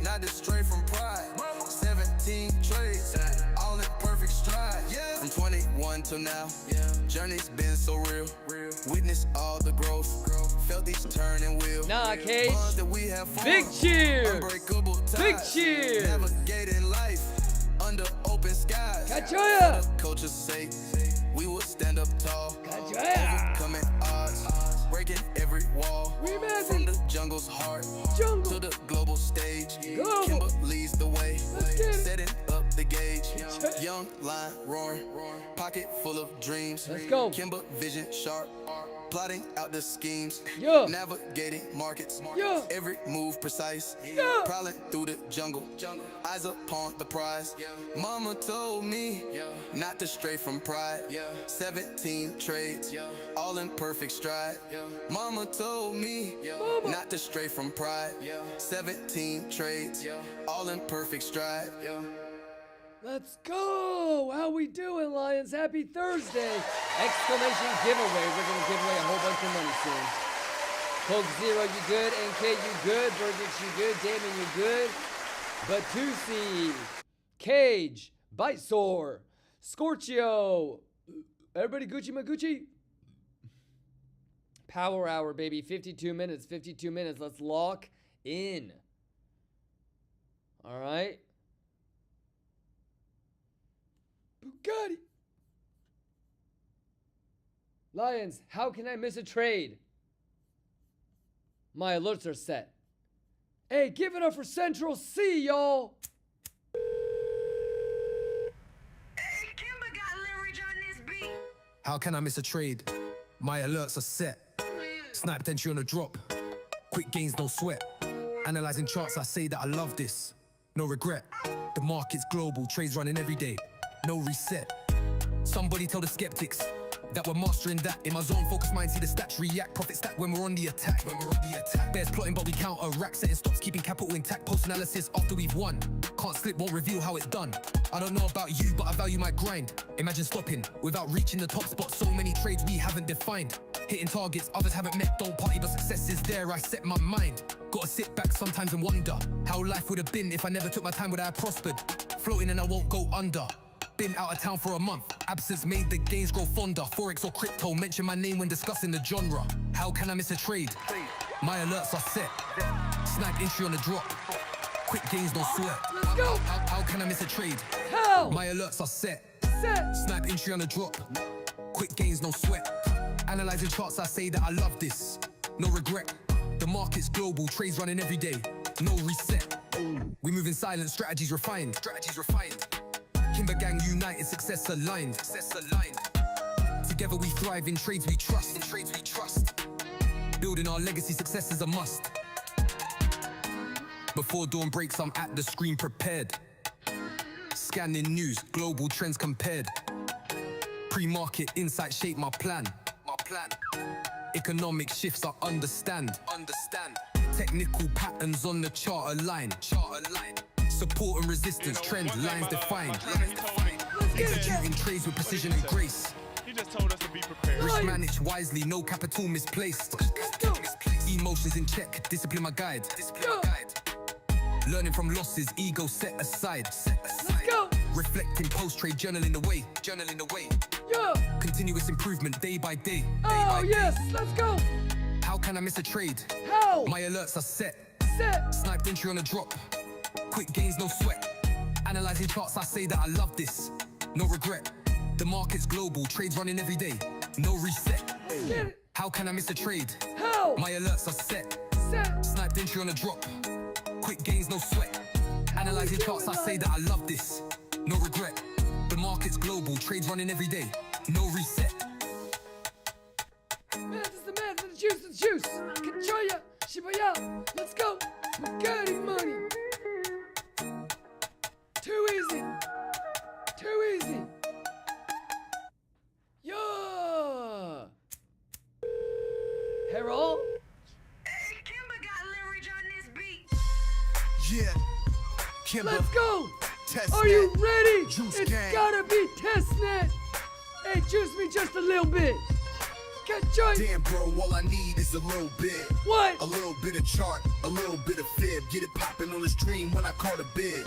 not to stray from pride. 17 trades, all in perfect stride. From 21 till now, journey's been so real. Witness all the growth, felt each turn and wheel. Nah, Cage. Bonds that we have formed, Big cheers. unbreakable ties. Big cheers. Navigating life under open skies. Cachoya. For the culture's sake, we will stand up tall. Cachoya. Overcoming odds, breaking every wall. We jungle's heart. Jungle. To the global stage. Global. Kimber leads the way. Let's get it. Setting up the gauge. Young lion roaring. Pocket full of dreams. Let's go. Kimber vision sharp. Plotting out the schemes. Yeah. Navigating markets. Yeah. Every move precise. Yeah. Prowling through the jungle. Eyes upon the prize. Mama told me not to stray from pride. 17 trades. All in perfect stride. Mama told me not to stray from pride. 17 trades. All in perfect stride. Let's go! How we doing, Lions? Happy Thursday! Exclamation giveaway. We're gonna give away a whole bunch of money soon. Coke Zero, you good? NK, you good? Burgess, you good? Damon, you good? Batusi, Cage, Bite Sore, Scorchio. Everybody Gucci Magucci? Power hour, baby. 52 minutes. 52 minutes. Let's lock in. All right. Bugatti. Lions, how can I miss a trade? My alerts are set. Hey, give it up for Central C, y'all. Hey, Kimber got leverage on this beat. How can I miss a trade? My alerts are set. Sniped entry on a drop. Quick gains, no sweat. Analyzing charts, I say that I love this. No regret. The market's global, trades running every day. No reset. Somebody tell the skeptics that we're mastering that. In my zone, focus mind, see the stats react. Profit stack when we're on the attack. Bears plotting, but we counteract. Setting stops, keeping capital intact. Post analysis after we've won. Can't slip, won't reveal how it's done. I don't know about you, but I value my grind. Imagine stopping without reaching the top spot. So many trades we haven't defined. Hitting targets others haven't met. Don't party, but success is there. I set my mind. Gotta sit back sometimes and wonder how life would have been if I never took my time. Would I have prospered? Floating and I won't go under. Been out of town for a month. Absence made the gains grow fonder. Forex or crypto, mention my name when discussing the genre. How can I miss a trade? My alerts are set. Snipe entry on the drop. Quick gains, no sweat. Let's go. How can I miss a trade? How? My alerts are set. Set. Snipe entry on the drop. Quick gains, no sweat. Analyzing charts, I say that I love this. No regret. The market's global, trades running every day. No reset. We move in silence, strategies refined. Strategies refined. Kimber gang united, success aligned. Success aligned. Together we thrive in trades we trust. In trades we trust. Building our legacy, success is a must. Before dawn breaks, I'm at the screen prepared. Scanning news, global trends compared. Pre-market insight shape my plan. My plan. Economic shifts I understand. Understand. Technical patterns on the chart align. Chart align. Support and resistance, trend lines defined. Executing trades with precision and grace. He just told us to be prepared. Risk managed wisely, no capital misplaced. Emotions in check, discipline my guide. Learning from losses, ego set aside. Let's go. Reflecting post-trade, journaling away. Journaling away. Yeah. Continuous improvement day by day. Oh, yes. Let's go. How can I miss a trade? How? My alerts are set. Set. Sniped entry on a drop. Quick gains, no sweat. Analyzing charts, I say that I love this. No regret. The market's global, trades running every day. No reset. Get it. How can I miss a trade? How? My alerts are set. Set. Sniped entry on a drop. Quick gains, no sweat. Analyzing charts, I say that I love this. No regret. The market's global, trades running every day. No reset. Man, this is the man for the juice, the juice. Kachoya, Shibaya. Let's go. Bugatti money. Too easy. Too easy. Yeah. Harold? Hey, Kimber got leverage on this beat. Yeah. Kimber. Let's go. Test Are you net. ready? Juice It's gang. gotta be testnet. Hey, juice me just a little bit. Kachoya. Damn, bro, all I need is a little bit. What? A little bit of chart, a little bit of fib. Get it popping on the stream when I call the bid.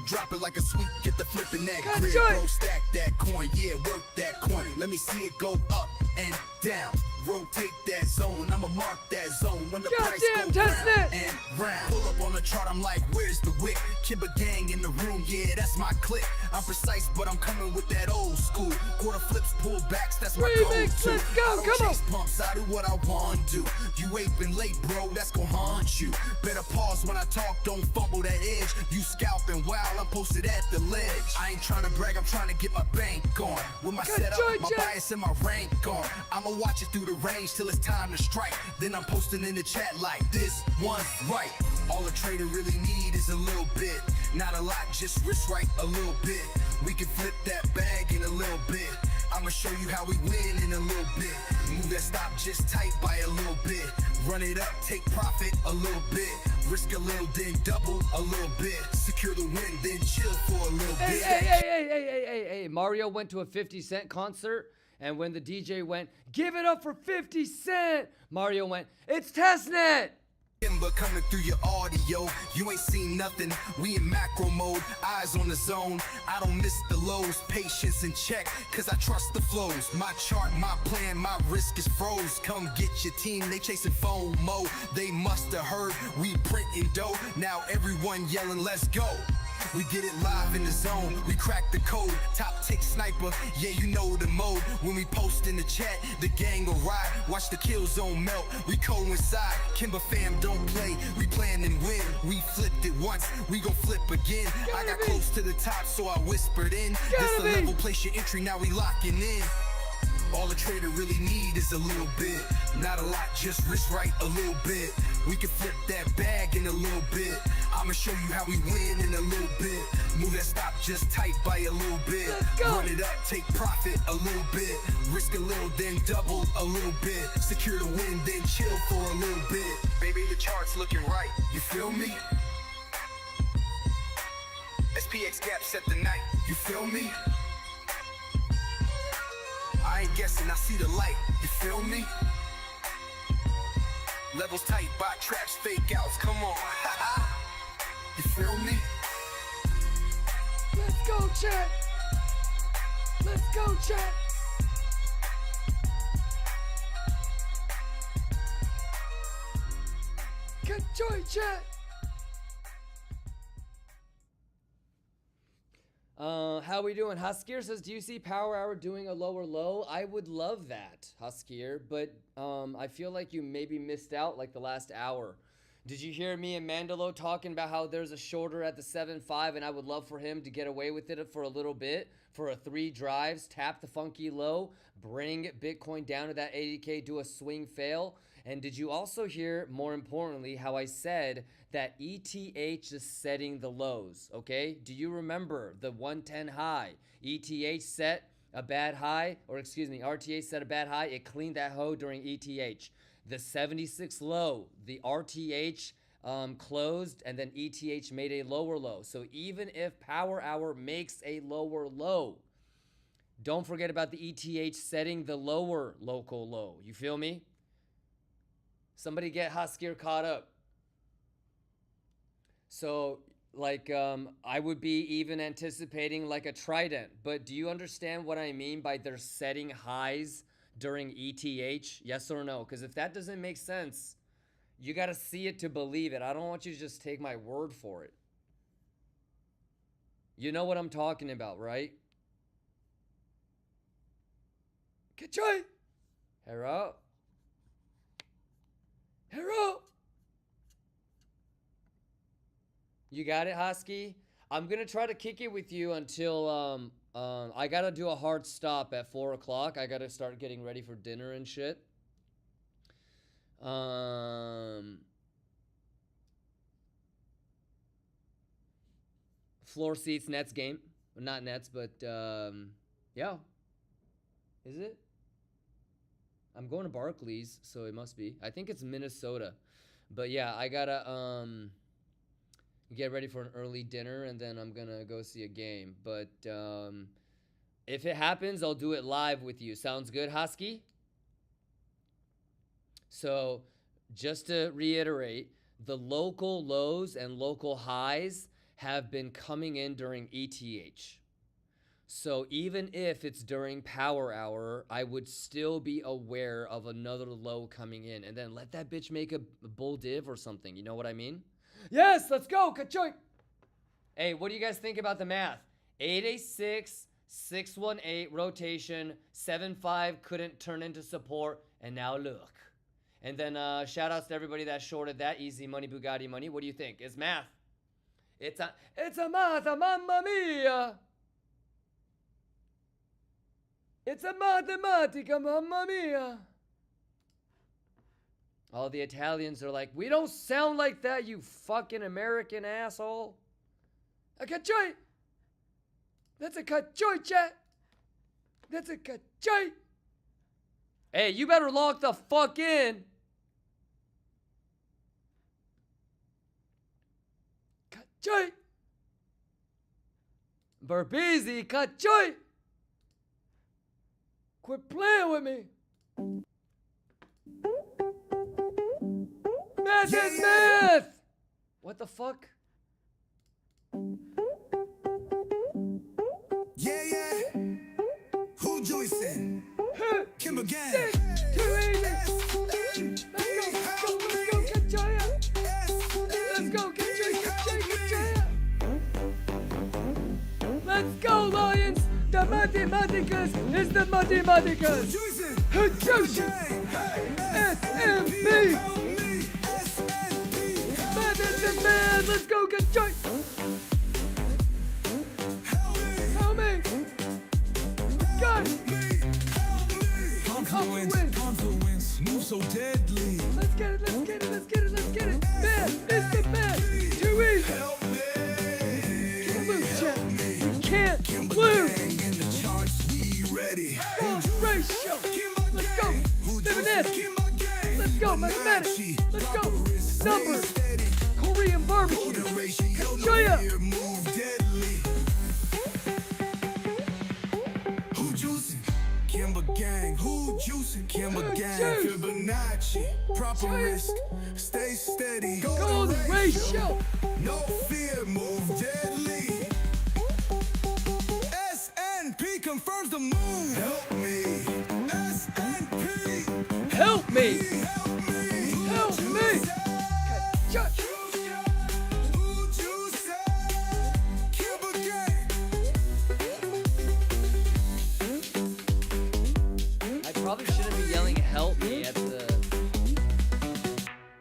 Drop it like a sweep, get the flipping that grid. Enjoy. Bro, stack that coin, yeah, work that coin. Let me see it go up and down, Rotate that zone, I'ma mark that zone when the price Goddamn, go test round it. and round. Pull up on the chart, I'm like, where's the wick? Kimber gang in the room, yeah, that's my clique. I'm precise, but I'm coming with that old school. Quarter flips, pull backs, that's my code Remix, too. let's go, I don't come on. chase pumps, I do what I want to. You ain't been late, bro, that's gon' haunt you. Better pause when I talk, don't fumble that edge. You scalping wild, I'm posted at the ledge. I ain't trying to brag, I'm trying to get my bank on. With my setup, my bias and my rank on. I'ma watch it through the range till it's time to strike. Then I'm posting in the chat like this one's right. All a trader really need is a little bit. Not a lot, just risk right a little bit. We can flip that bag in a little bit. I'ma show you how we win in a little bit. Move that stop just tight by a little bit. Run it up, take profit a little bit. Risk a little, then double a little bit. Secure the win, then chill for a little bit. Hey, Mario went to a 50 Cent concert, and when the DJ went, give it up for 50 Cent, Mario went, it's testnet. Kimber coming through your audio, you ain't seen nothing, we in macro mode, eyes on the zone, I don't miss the lows, patience in check, cause I trust the flows, my chart, my plan, my risk is froze, come get your team, they chasing FOMO, they must have heard, we printing dough, now everyone yelling let's go. We get it live in the zone, we crack the code, top tick sniper, yeah you know the mode. When we post in the chat, the gang will ride, watch the kill zone melt, we coincide. Kimber fam don't play, we plan and win. We flipped it once, we gon' flip again. I got close to the top so I whispered in. This the level, place your entry, now we locking in. All a trader really need is a little bit. Not a lot, just risk right a little bit. We can flip that bag in a little bit. I'ma show you how we win in a little bit. Move that stop just tight by a little bit. Run it up, take profit a little bit. Risk a little, then double a little bit. Secure the win, then chill for a little bit. Baby, the chart's looking right, you feel me? SPX gap set the night, you feel me? I ain't guessing, I see the light, you feel me? Levels tight, bot traps, fake outs, come on. You feel me? Let's go, chat. Let's go, chat. Good joy, chat. How we doing? Huskier says, do you see Power Hour doing a lower low? I would love that, Huskier, but I feel like you maybe missed out like the last hour. Did you hear me and Mandalo talking about how there's a shorter at the 7.5 and I would love for him to get away with it for a little bit for a 3 drives, tap the funky low, bring Bitcoin down to that 80K, do a swing fail? And did you also hear, more importantly, how I said that ETH is setting the lows, okay? Do you remember the 110 high? ETH set a bad high, or excuse me, RTH set a bad high. It cleaned that hoe during ETH. The 76 low, the RTH closed, and then ETH made a lower low. So even if Power Hour makes a lower low, don't forget about the ETH setting the lower local low. You feel me? Somebody get Huskier caught up. So, like, I would be even anticipating like a trident. But do you understand what I mean by they're setting highs during ETH? Yes or no? Because if that doesn't make sense, you got to see it to believe it. I don't want you to just take my word for it. You know what I'm talking about, right? Get joy. Hero. Hero. You got it, Husky? I'm going to try to kick it with you until I got to do a hard stop at 4 o'clock. I got to start getting ready for dinner and shit. Floor seats, Nets game. Not Nets, but yeah. Is it? I'm going to Barclays, so it must be. I think it's Minnesota. But yeah, I gotta get ready for an early dinner, and then I'm gonna go see a game. But if it happens, I'll do it live with you. Sounds good, Husky? So just to reiterate, the local lows and local highs have been coming in during ETH. So even if it's during power hour, I would still be aware of another low coming in and then let that bitch make a bull div or something. You know what I mean? Yes, let's go, Kachoy. Hey, what do you guys think about the math? 886, 618 rotation, 75 couldn't turn into support, and now look. And then shout outs to everybody that shorted that. Easy money, Bugatti money. What do you think? It's math. It's a math, mamma mia. It's a matematica, mamma mia. All the Italians are like, we don't sound like that, you fucking American asshole. A cachoy. That's a cachoy, chat. That's a cachoy. Hey, you better lock the fuck in. Cachoy. Burbeezy, cachoy. Quit playing with me. Math is math. What the fuck? Yeah, yeah. Who Joycein? Kimber Gang. Too easy. Let's go, Let's go, Lions. The Mathematicas is the Mathematicas. Who Joycein? SMB. Math is the man. Let's go, Kachoy. Help me. God. Confluence, move so deadly. Let's get it. Man, it's the man. Too easy. Help me. Can't lose, chat. You can't lose. In the charts, we ready. Full ratio. Let's go. 7S. Let's go, mathematics. Let's go. Numbers. Korean barbecue. Show ya. Move deadly. Who juicing? Kimber Gang. Who juicing? Kimber Gang. Fibonacci. Proper risk. Stay steady. Gold ratio. No fear. Move deadly. SNP confirms the move. Help me. SNP. Help me. Help me. I probably shouldn't be yelling help me at the...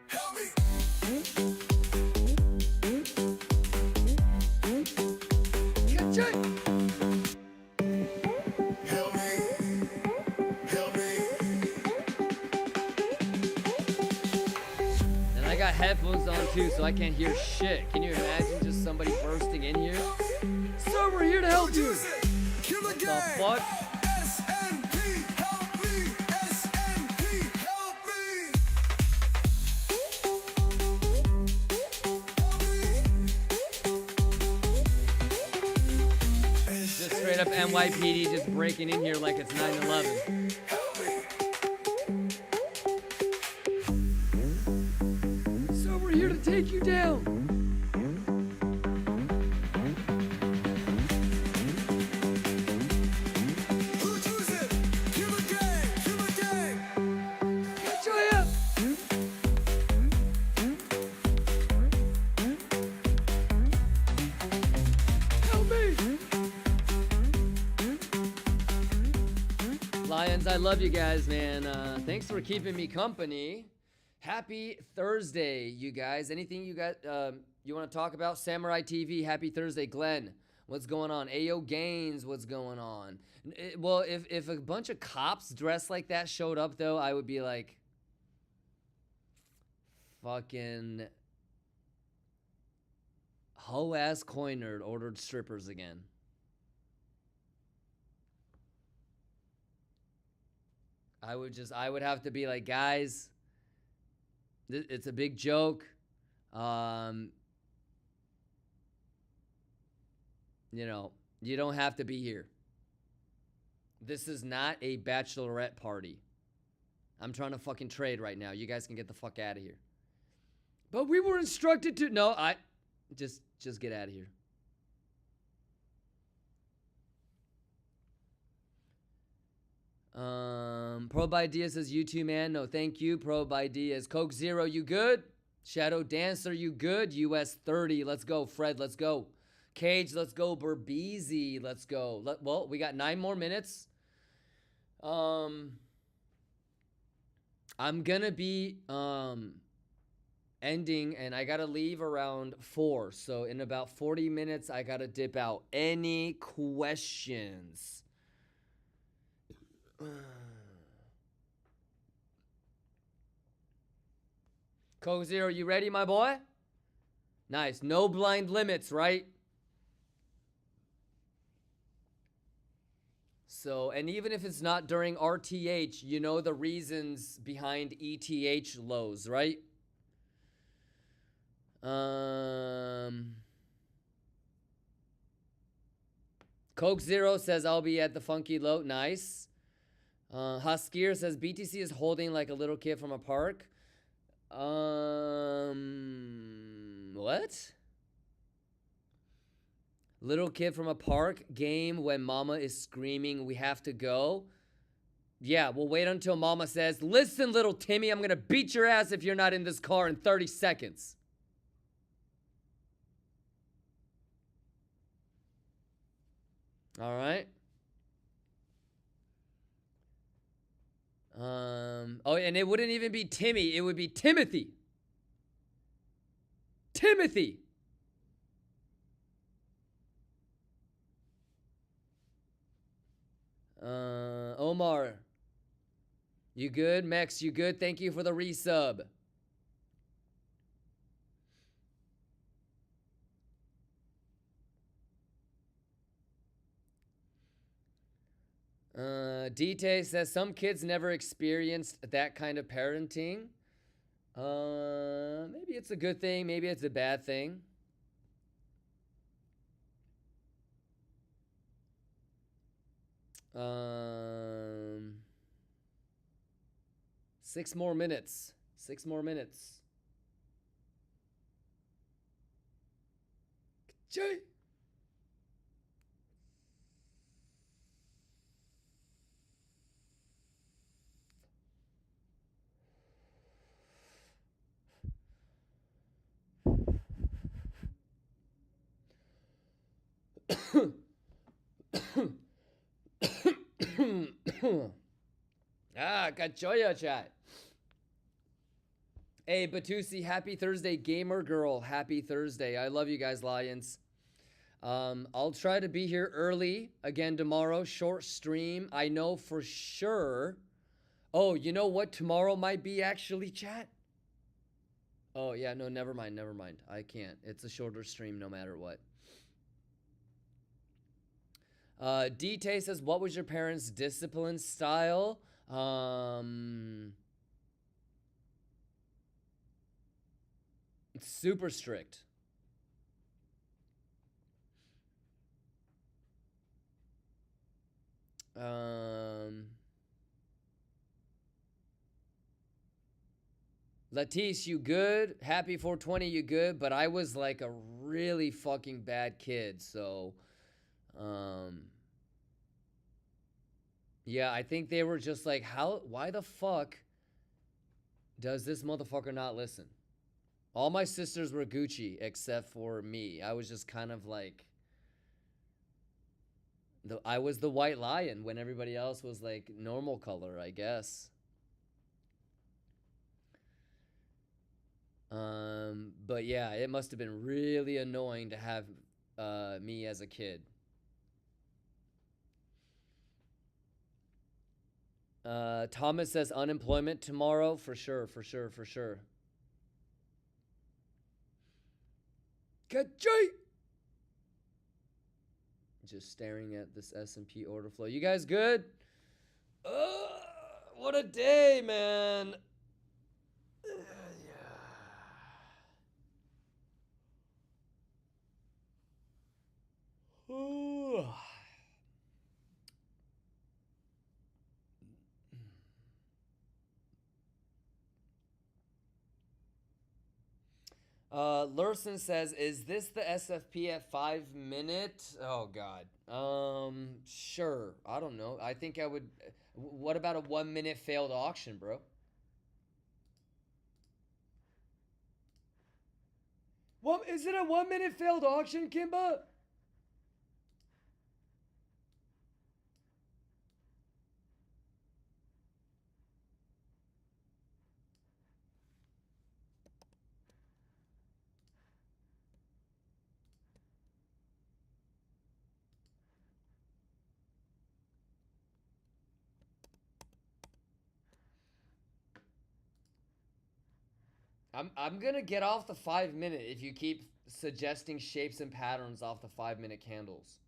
Help me. Kachoy. Help me. Help me. And I got headphones on too, so I can't hear shit. Can you imagine just somebody bursting in here? Sir, we're here to help you. Kimber The Gang. fuck? SNP. Help me. SNP. Help me. Just straight up NYPD just breaking in here like it's 9/11. So we're here to take you down. Who juicing? Kimber Gang. Kimber Gang. Kachoy up. Help me. Lions, I love you guys, man. Thanks for keeping me company. Happy Thursday, you guys. Anything you got you want to talk about? Samurai TV, happy Thursday. Glenn, what's going on? Ayo Gaines, what's going on? Well, if a bunch of cops dressed like that showed up, though, I would be like, fucking hoe-ass coin nerd ordered strippers again. I would have to be like, guys, it's a big joke. You know, you don't have to be here. This is not a bachelorette party. I'm trying to fucking trade right now. You guys can get the fuck out of here. But we were instructed to. No, just get out of here. Probe Idea says you too, man. No, thank you. Probe Ideas. Coke Zero, you good? Shadow Dancer, you good? US 30, let's go. Fred, let's go. Cage, let's go. Burbeezy, let's go. Well, we got 9 more minutes. I'm gonna be ending, and I gotta leave around 4. So in about 40 minutes, I gotta dip out. Any questions? Coke Zero, you ready, my boy? Nice. No blind limits, right? So, and even if it's not during RTH, you know the reasons behind ETH lows, right? Coke Zero says I'll be at the funky low. Nice. Huskier says BTC is holding like a little kid from a park. What? Little kid from a park game when mama is screaming, we have to go. Yeah, we'll wait until mama says, listen, little Timmy, I'm gonna beat your ass if you're not in this car in 30 seconds. All right. Oh, and it wouldn't even be Timmy. It would be Timothy. Timothy. Omar. You good? Mex, you good? Thank you for the resub. Dite says some kids never experienced that kind of parenting. Maybe it's a good thing, maybe it's a bad thing. Six more minutes. 6 more minutes. Jay. Cachoya chat. Hey, Batusi, happy Thursday, gamer girl. Happy Thursday. I love you guys, Lions. I'll try to be here early again tomorrow. Short stream. I know for sure. Oh, you know what tomorrow might be actually, chat? Oh, yeah, no, never mind, never mind. I can't. It's a shorter stream no matter what. D-Tay says, what was your parents' discipline style? It's super strict. Latisse, you good? Happy 420, you good? But I was like a really fucking bad kid, so yeah, I think they were just like, why the fuck does this motherfucker not listen? All my sisters were Gucci except for me. I was just kind of like, I was the white lion when everybody else was like normal color, I guess. But yeah, it must have been really annoying to have me as a kid. Thomas says unemployment tomorrow. For sure, for sure, for sure. Just staring at this S&P order flow. You guys good? What a day, man. Lurson says, is this the SFP at 5 minutes? Oh, God. Sure. I don't know. I think What about a 1 minute failed auction, bro? What is it, a 1 minute failed auction, Kimba? I'm gonna get off the 5 minute if you keep suggesting shapes and patterns off the 5 minute candles.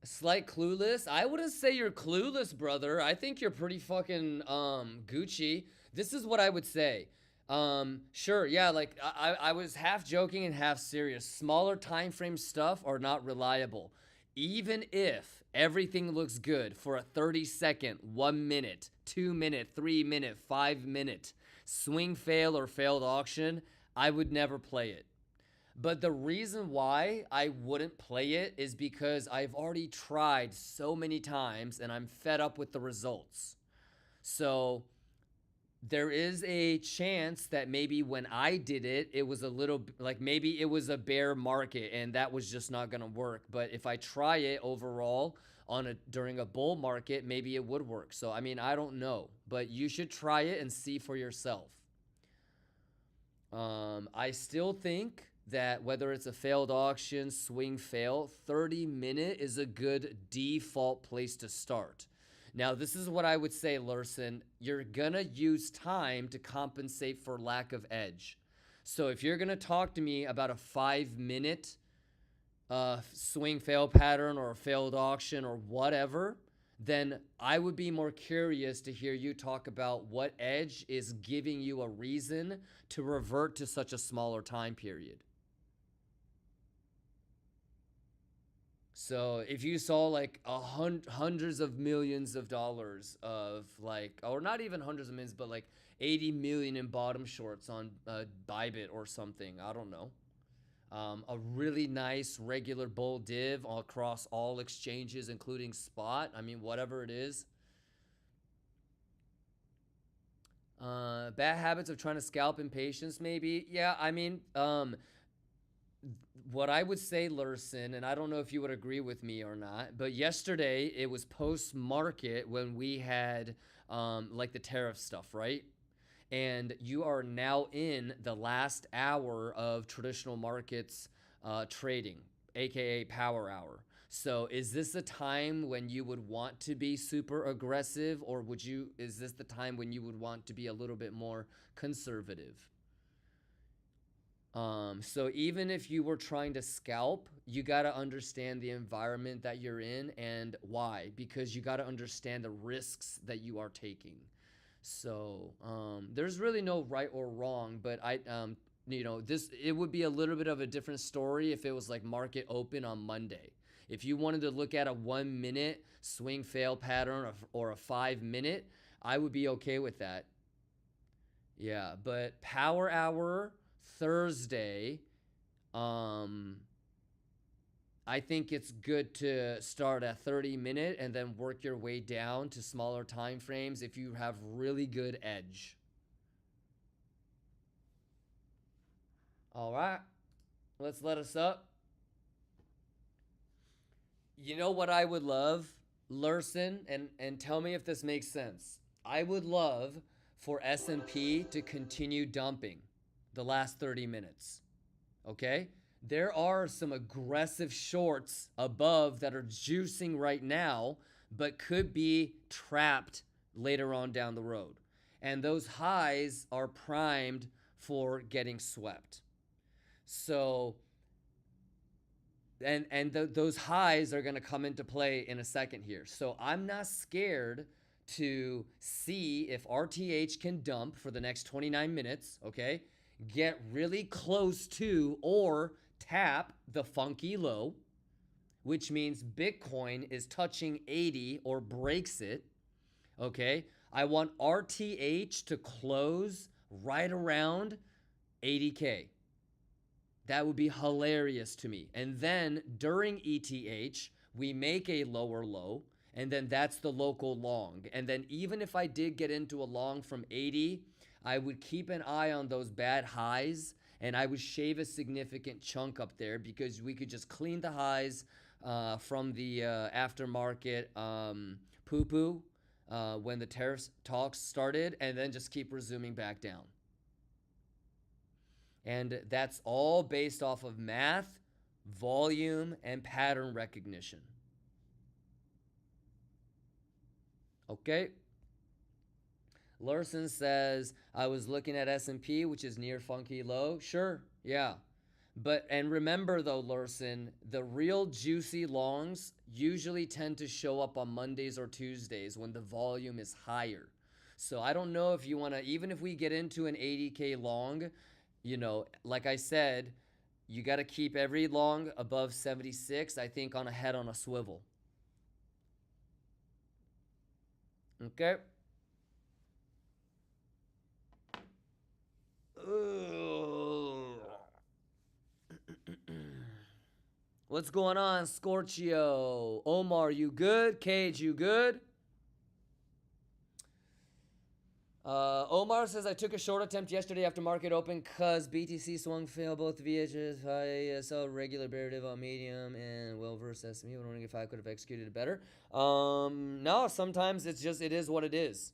Slight clueless. I wouldn't say you're clueless, brother. I think you're pretty fucking Gucci. This is what I would say. Sure, yeah, like I was half joking and half serious. Smaller time frame stuff are not reliable. Even if everything looks good for a 30-second, 1 minute, 2 minute, 3 minute, 5 minute swing fail or failed auction, I would never play it. But the reason why I wouldn't play it is because I've already tried so many times and I'm fed up with the results. So there is a chance that maybe when I did it, it was a little, like maybe it was a bear market and that was just not gonna work. But if I try it overall during a bull market, maybe it would work. So I mean, I don't know, but you should try it and see for yourself. I still think that whether it's a failed auction, swing fail, 30 minute is a good default place to start. Now, this is what I would say, Lurson. You're gonna use time to compensate for lack of edge. So if you're gonna talk to me about a 5 minute swing fail pattern or a failed auction or whatever, then I would be more curious to hear you talk about what edge is giving you a reason to revert to such a smaller time period. So if you saw like hundreds of millions of dollars of like, or not even hundreds of millions, but like 80 million in bottom shorts on Bybit or something, I don't know. A really nice regular bull div across all exchanges, including spot. I mean, whatever it is. Bad habits of trying to scalp impatience, maybe. Yeah, I mean, what I would say, Lurson, and I don't know if you would agree with me or not, but yesterday it was post-market when we had like the tariff stuff, right? And you are now in the last hour of traditional markets trading, aka power hour. So is this a time when you would want to be super aggressive, or is this the time when you would want to be a little bit more conservative? So even if you were trying to scalp, you got to understand the environment that you're in and why, because you got to understand the risks that you are taking. So, there's really no right or wrong, but it would be a little bit of a different story if it was like market open on Monday. If you wanted to look at a 1 minute swing fail pattern or a 5 minute, I would be okay with that. Yeah, but power hour Thursday, I think it's good to start at 30 minute and then work your way down to smaller time frames if you have really good edge. All right, let's let us up. You know what I would love, Lurson, and tell me if this makes sense. I would love for S&P to continue dumping the last 30 minutes, okay? There are some aggressive shorts above that are juicing right now, but could be trapped later on down the road. And those highs are primed for getting swept. So, those highs are going to come into play in a second here. So I'm not scared to see if RTH can dump for the next 29 minutes, okay? Get really close to or tap the funky low, which means Bitcoin is touching 80 or breaks it, okay? I want RTH to close right around 80K. That would be hilarious to me. And then during ETH, we make a lower low, and then that's the local long. And then even if I did get into a long from 80, I would keep an eye on those bad highs, and I would shave a significant chunk up there because we could just clean the highs from the aftermarket poo-poo when the tariffs talks started, and then just keep resuming back down. And that's all based off of math, volume, and pattern recognition. Okay. Larson says, I was looking at S&P, which is near funky low. Sure, yeah. But, and remember though, Larson, the real juicy longs usually tend to show up on Mondays or Tuesdays when the volume is higher. So I don't know if you want to, even if we get into an 80K long, you know, like I said, you got to keep every long above 76, I think, on a head on a swivel. Okay. What's going on, Scorchio? Omar, you good? Cage, you good? Omar says, I took a short attempt yesterday after market open because BTC swung fail both VHS, I saw regular narrative on medium and well versed SME. I'm wondering if I could have executed it better. No, sometimes it's just, it is what it is.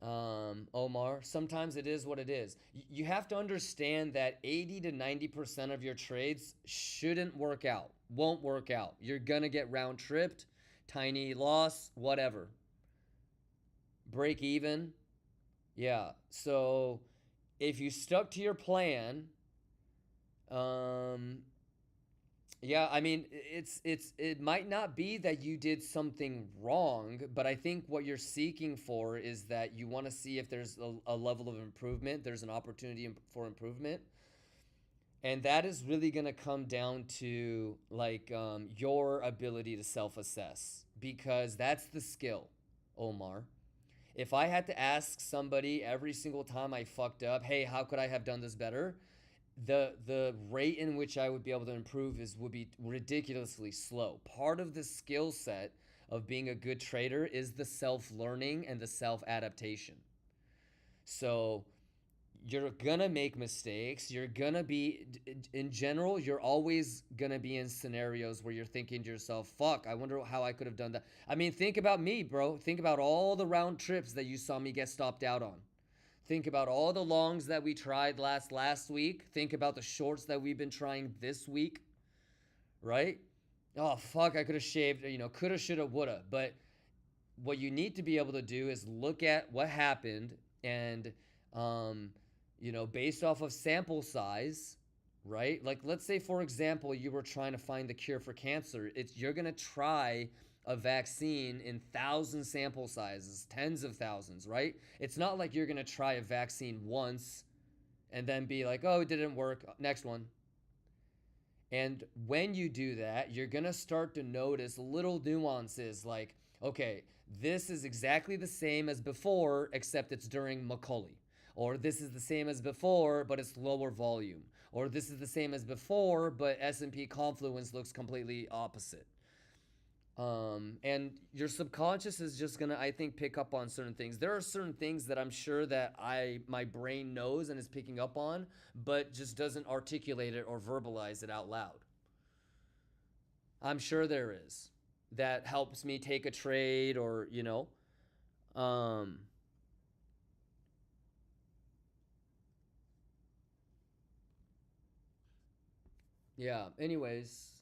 Omar, sometimes it is what it is. You have to understand that 80 to 90% of your trades shouldn't work out, won't work out. You're gonna get round tripped, tiny loss, whatever. Break even. Yeah. So if you stuck to your plan, yeah, I mean, it might not be that you did something wrong, but I think what you're seeking for is that you want to see if there's a level of improvement, there's an opportunity for improvement. And that is really going to come down to like your ability to self-assess, because that's the skill, Omar. If I had to ask somebody every single time I fucked up, hey, how could I have done this better? The rate in which I would be able to improve would be ridiculously slow. Part of the skill set of being a good trader is the self-learning and the self-adaptation. So you're gonna make mistakes. You're gonna be, in general, you're always gonna be in scenarios where you're thinking to yourself, fuck, I wonder how I could have done that. I mean, think about me, bro. Think about all the round trips that you saw me get stopped out on. Think about all the longs that we tried last week. Think about the shorts that we've been trying this week, right? Oh, fuck, I could have shaved, you know, coulda, shoulda, woulda. But what you need to be able to do is look at what happened and, you know, based off of sample size, right? Like, let's say, for example, you were trying to find the cure for cancer. You're going to try a vaccine in 1,000 sample sizes, tens of thousands, right? It's not like you're going to try a vaccine once and then be like, oh, it didn't work, next one. And when you do that, you're going to start to notice little nuances like, okay, this is exactly the same as before, except it's during Macaulay. Or this is the same as before, but it's lower volume. Or this is the same as before, but S&P Confluence looks completely opposite. And your subconscious is just gonna, I think, pick up on certain things. There are certain things that I'm sure that my brain knows and is picking up on, but just doesn't articulate it or verbalize it out loud. I'm sure there is. That helps me take a trade, or, you know, yeah, anyways,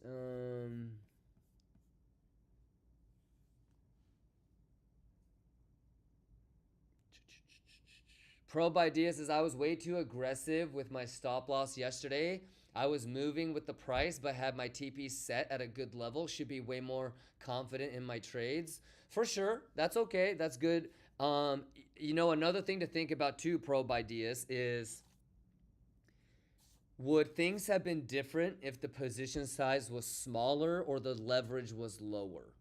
Probe Idea says, I was way too aggressive with my stop loss yesterday. I was moving with the price, but had my TP set at a good level. Should be way more confident in my trades. For sure. That's okay. That's good. You know, another thing to think about too, Probe Ideas, is would things have been different if the position size was smaller or the leverage was lower?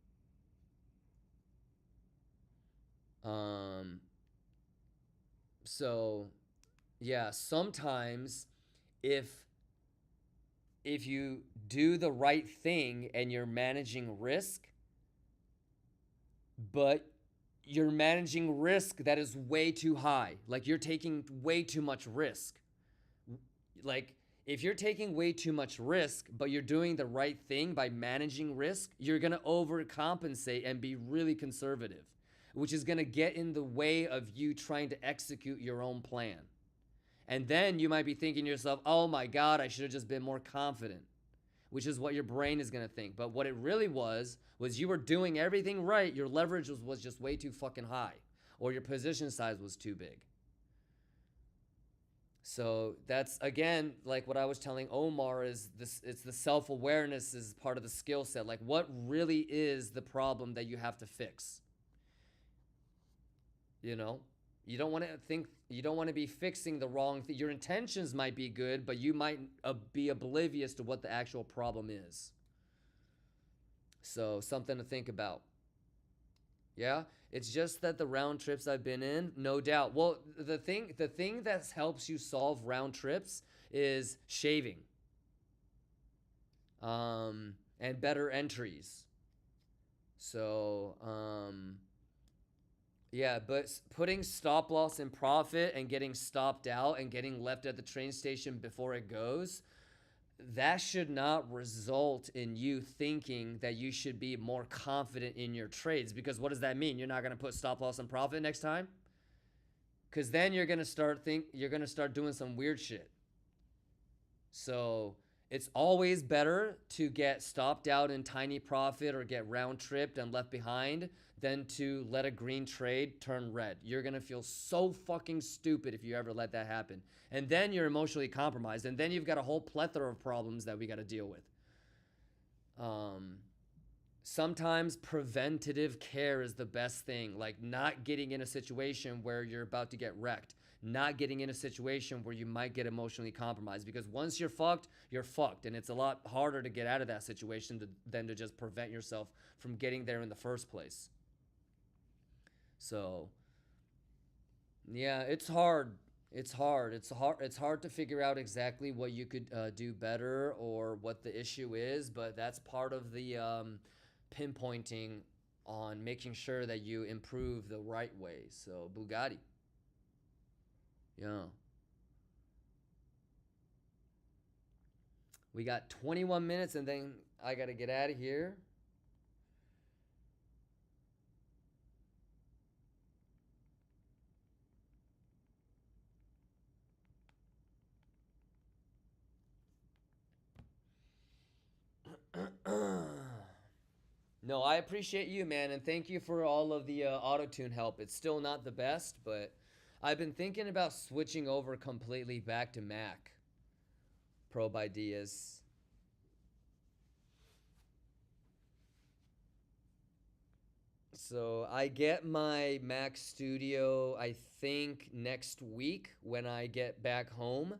So yeah, sometimes if you do the right thing and you're managing risk, but you're managing risk that is way too high. Like you're taking way too much risk. Like if you're taking way too much risk, but you're doing the right thing by managing risk, you're going to overcompensate and be really conservative, which is going to get in the way of you trying to execute your own plan. And then you might be thinking to yourself, oh my God, I should have just been more confident, which is what your brain is going to think. But what it really was you were doing everything right. Your leverage was just way too fucking high, or your position size was too big. So that's, again, like what I was telling Omar, is this, it's the self-awareness is part of the skill set. Like what really is the problem that you have to fix? You know, you don't want to be fixing the wrong thing. Your intentions might be good, but you might be oblivious to what the actual problem is. So something to think about. Yeah, it's just that the round trips I've been in, no doubt. Well, the thing that helps you solve round trips is shaving, and better entries. So, yeah, but putting stop loss in profit and getting stopped out and getting left at the train station before it goes, that should not result in you thinking that you should be more confident in your trades. Because what does that mean? You're not going to put stop loss in profit next time? Because then you're going to start doing some weird shit. So it's always better to get stopped out in tiny profit or get round tripped and left behind than to let a green trade turn red. You're going to feel so fucking stupid if you ever let that happen. And then you're emotionally compromised. And then you've got a whole plethora of problems that we got to deal with. Sometimes preventative care is the best thing. Like not getting in a situation where you're about to get wrecked. Not getting in a situation where you might get emotionally compromised. Because once you're fucked, and it's a lot harder to get out of that situation than to just prevent yourself from getting there in the first place. So, yeah, it's hard. It's hard to figure out exactly what you could do better or what the issue is, but that's part of the pinpointing on making sure that you improve the right way. So, Bugatti. Yeah. We got 21 minutes and then I got to get out of here. No, I appreciate you, man, and thank you for all of the auto-tune help. It's still not the best, but I've been thinking about switching over completely back to Mac. Probe ideas. So I get my Mac Studio, I think, next week when I get back home.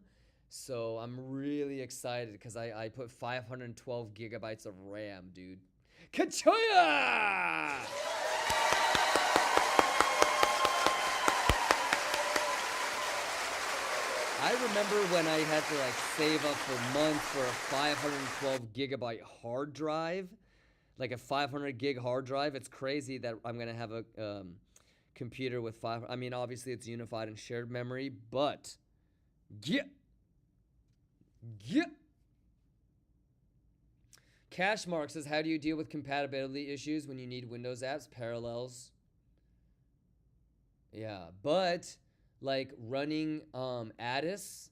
So I'm really excited because I put 512 gigabytes of RAM, dude. Kachoya! I remember when I had to like save up for months for a 512 gigabyte hard drive, like a 500 gig hard drive. It's crazy that I'm going to have a computer with I mean, obviously it's unified and shared memory, but yeah. Cashmark says, how do you deal with compatibility issues when you need Windows apps? Parallels. Yeah, but like running Addis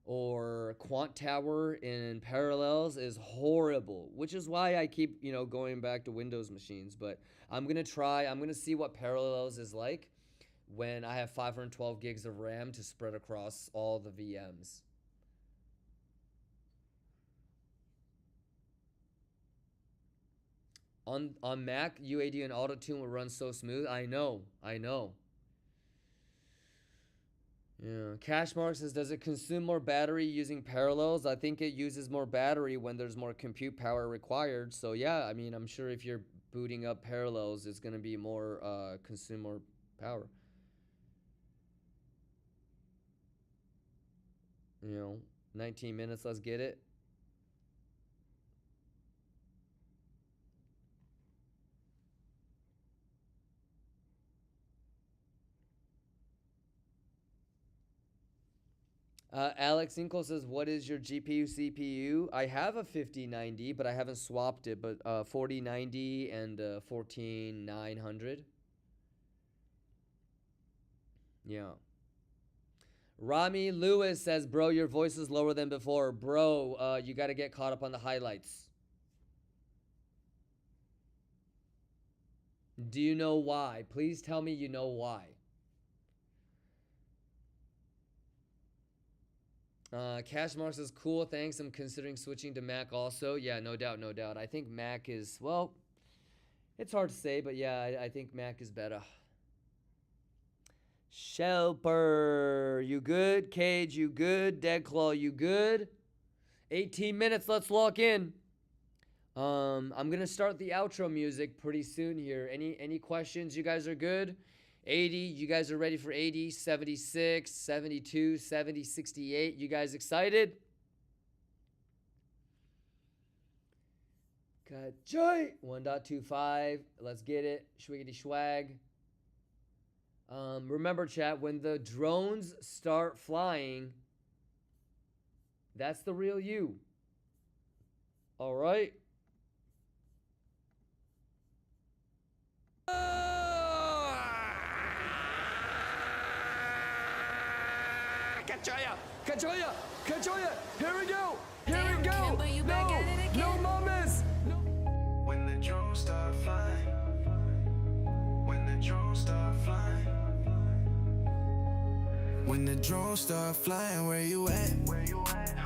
or Quant Tower in Parallels is horrible, which is why I keep, going back to Windows machines. But I'm going to see what Parallels is like when I have 512 gigs of RAM to spread across all the VMs. On Mac, UAD and AutoTune will run so smooth. I know. Yeah. Cashmark says, does it consume more battery using Parallels? I think it uses more battery when there's more compute power required. So yeah, I mean, I'm sure if you're booting up Parallels, it's going to be more, consume more power. You know, 19 minutes. Let's get it. Alex Inkle says, what is your GPU CPU? I have a 5090, but I haven't swapped it. But 4090 and 14900. Yeah. Rami Lewis says, bro, your voice is lower than before. Bro, you got to get caught up on the highlights. Do you know why? Please tell me you know why. Cashmark says, cool, thanks. I'm considering switching to Mac also. Yeah, no doubt, no doubt. I think Mac is, well, it's hard to say, but yeah, I think Mac is better. Shelper, you good? Cage, you good? Deadclaw, you good? 18 minutes, let's lock in. I'm gonna start the outro music pretty soon here. Any questions? You guys are good? 80, you guys are ready for 80, 76, 72, 70, 68. You guys excited? Ka-choy! 1.25. Let's get it. Schwiggity swag. Remember, chat, when the drones start flying, that's the real you. All right? Kachoya! Kachoya! Here we go! Here we go! No mamas! When the drones start flying. When the drones start flying. When the drones start flying, where you at?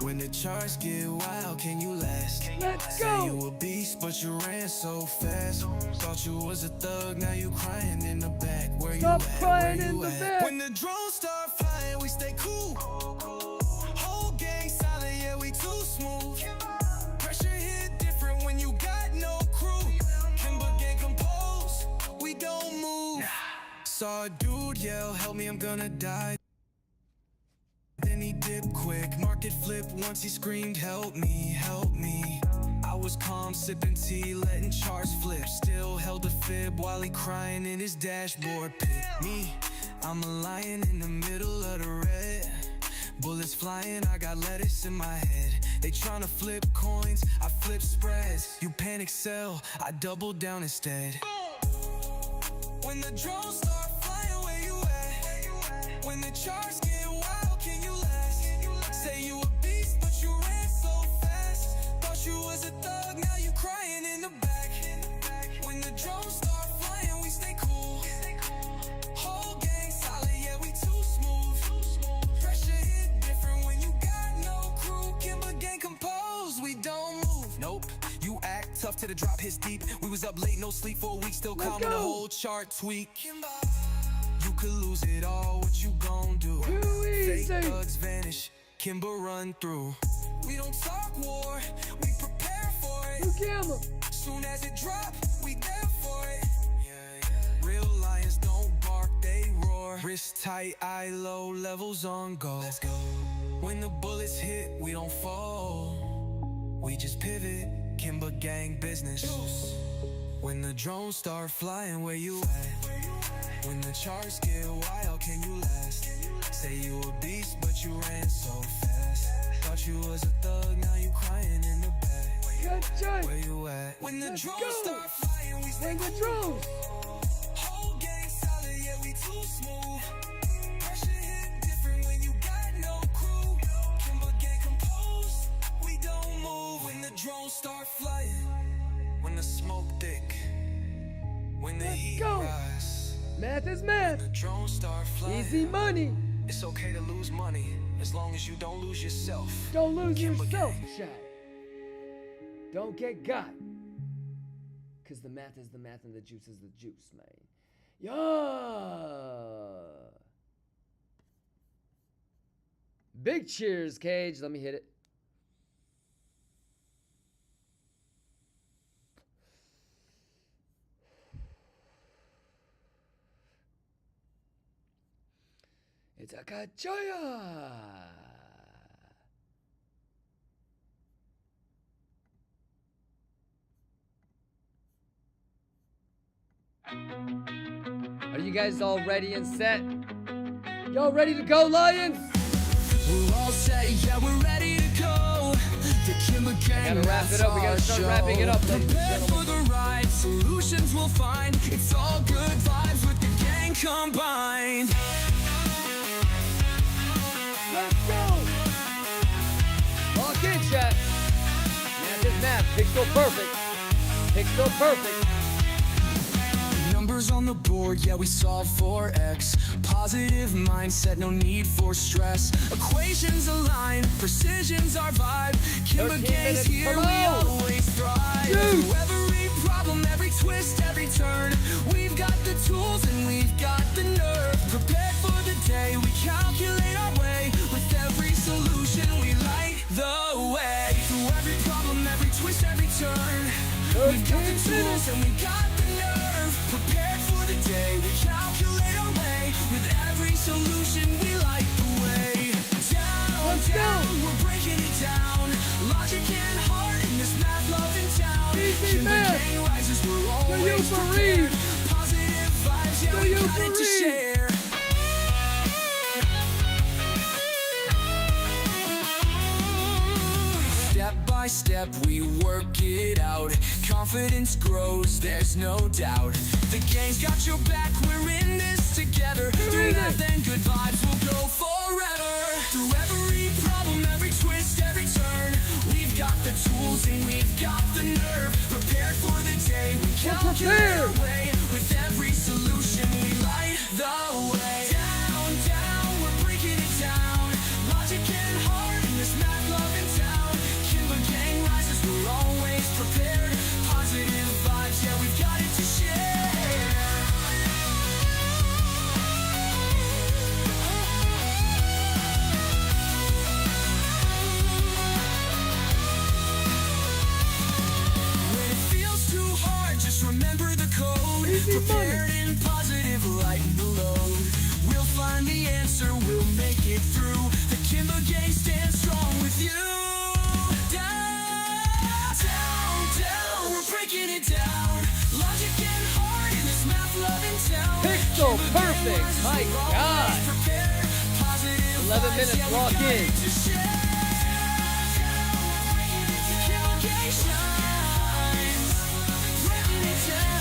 When the charts get wild, can you last? Let's Say you a beast, but you ran so fast. Thought you was a thug, now you crying in the back. Where Stop you at? crying Where in you the at? back. When the drones start flying, we stay cool. Whole gang silent, yeah, we too smooth. Pressure hit different when you got no crew. Kimber gang composed, we don't move. Saw a dude yell, help me, I'm gonna die. Then he dipped quick, market flip once he screamed, help me, help me. I was calm, sipping tea, letting charts flip. Still held a fib while he crying in his dashboard pit. Me, I'm a lion in the middle of the red. Bullets flying, I got lettuce in my head. They tryna flip coins, I flip spreads. You panic sell, I double down instead. When the drones start flying, where you at? When the charts get wild, can you last? Say you a beast, but you ran so fast. Thought you was a thug, now you crying in the back. When the drones start flying, we stay cool. Whole gang solid, yeah, we too smooth. Pressure hit different when you got no crew. Kimber gang composed, we don't move. Nope, you act tough till the drop hits deep. We was up late, no sleep for a week, still calm when the whole chart tweak. You could lose it all, what you gon' do? Fake thugs vanish, Kimber run through. We don't talk war, we prepare for it. Soon as it drop, we there for it. Real lions don't bark, they roar. Wrist tight, eye low, levels on go. Let's go. When the bullets hit, we don't fall. We just pivot, Kimber gang business. When the drones start flying, where you at? When the charts get wild, can you last? Say you a beast, but you ran so fast. Thought you was a thug, now you crying in the back. Where you at? When the drones start flying, we stay cool. Whole gang solid, yeah, we too smooth. Pressure hit different when you got no crew. Kimber gang composed, we don't move. When the drones start flying, when the smoke thick, when the heat rise. Math is math. When the drones start flying, easy money. It's okay to lose money, as long as you don't lose yourself. Don't lose Kimber yourself, gang. chat. Don't get got. Because the math is the math and the juice is the juice, man. Yeah. Big cheers, Cage. Let me hit it. It's a kachoya. Are you guys all ready and set? Y'all ready to go, Lions? We're all set, yeah, we're ready to go. The Kimber Gang, Gotta wrap it up. We gotta start wrapping it up, ladies and Prepare gentlemen. for the ride, solutions we'll find. It's all good vibes with the gang combined. Let's go! Lock in, chat. Man, this map, pixel perfect. Pixel perfect. Numbers on the board, yeah, we solve for X. Positive mindset, no need for stress. Equations align, precision's our vibe. Kimber 13 Gang's minutes, here, come we on. always thrive. Dude. Through every problem, every twist, every turn, we've got the tools and we've got the nerve. Prepared for the day, we calculate our way. With every solution, we light the way. Through every problem, every twist, every turn, we've got the tools and we got the nerve. Prepared for the day, we calculate our way. With every solution, we light the way. Down, down, we're breaking it down. Logic and heart in this math loving town. Kimber Gang rises, we're always prepared. Positive vibes, yeah, we got it to share. Step by step, we work it out. Confidence grows, there's no doubt. The gang's got your back, we're in this together. Through math and good vibes, we'll go forever. Through every problem, every twist, every turn, we've got the tools and we've got the nerve. Prepared for the day, we calculate our way. With every solution, we light the way. Down, down, we're breaking it down. Logic and heart in this math loving town. Kimber Gang rises, we're always prepared. Positive vibes, yeah, we've got it to share. When it feels too hard, just remember the code. Prepared and positive, lighten the load. We'll find the answer, we'll make it through. The Kimber Gang stands strong with you. Down, down, down, we're breaking it down. Logic and heart in this math loving town. Pixel Kimber Gang perfect, rises, my we're always God. prepared. Positive 11 vibes, minutes, yeah, we lock got in. it to share. Kimber Gang shines, breaking it down.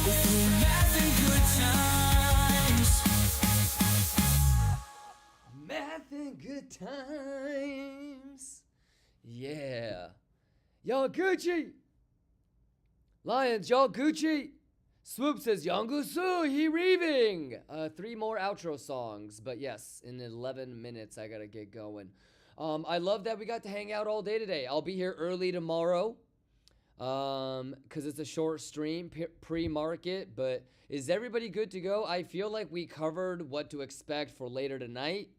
Through math and good times. Math and good times. Yeah. Y'all Gucci. Lions, y'all Gucci. Swoop says, Yongusu, he reaving. 3 more outro songs. But yes, in 11 minutes, I gotta get going. I love that we got to hang out all day today. I'll be here early tomorrow. Because it's a short stream, pre-market. But is everybody good to go? I feel like we covered what to expect for later tonight.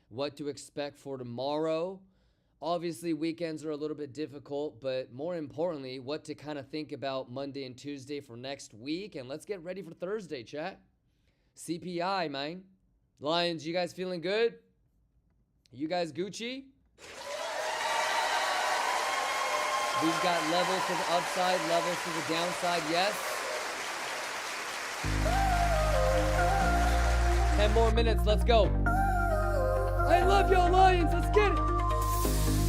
What to expect for tomorrow. Obviously, weekends are a little bit difficult, but more importantly, what to kind of think about Monday and Tuesday for next week. And let's get ready for Thursday, chat. CPI, man. Lions, you guys feeling good? You guys Gucci? We've got levels to the upside, levels to the downside, yes. 10 more minutes, let's go. I love y'all, Lions, let's get it.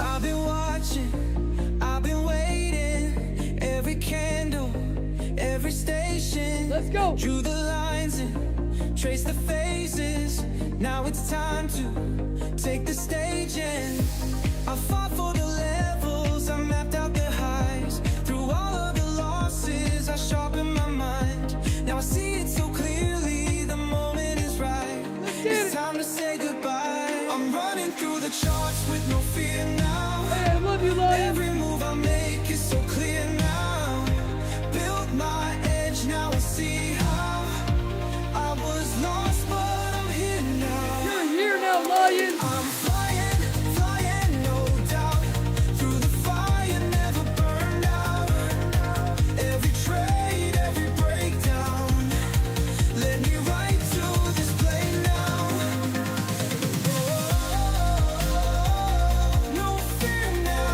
I've been watching, I've been waiting. Every candle, every station. Let's go. Drew the lines and trace the faces. Now it's time to take the stage and I fought for the levels, I mapped out the highs. Through all of the losses, I sharpened my mind. Now I see it so clearly, the moment is right. It's time to say goodbye. I'm running through the charts with no fear now. Hey, I love you, Lions. Every move I make is so clear now. Build my edge, now I see how I was lost, but I'm here now. You're here now, Lions. I'm flying, flying, no doubt. Through the fire, never burned out. Every trade, every breakdown led me right to this play now. No fear now.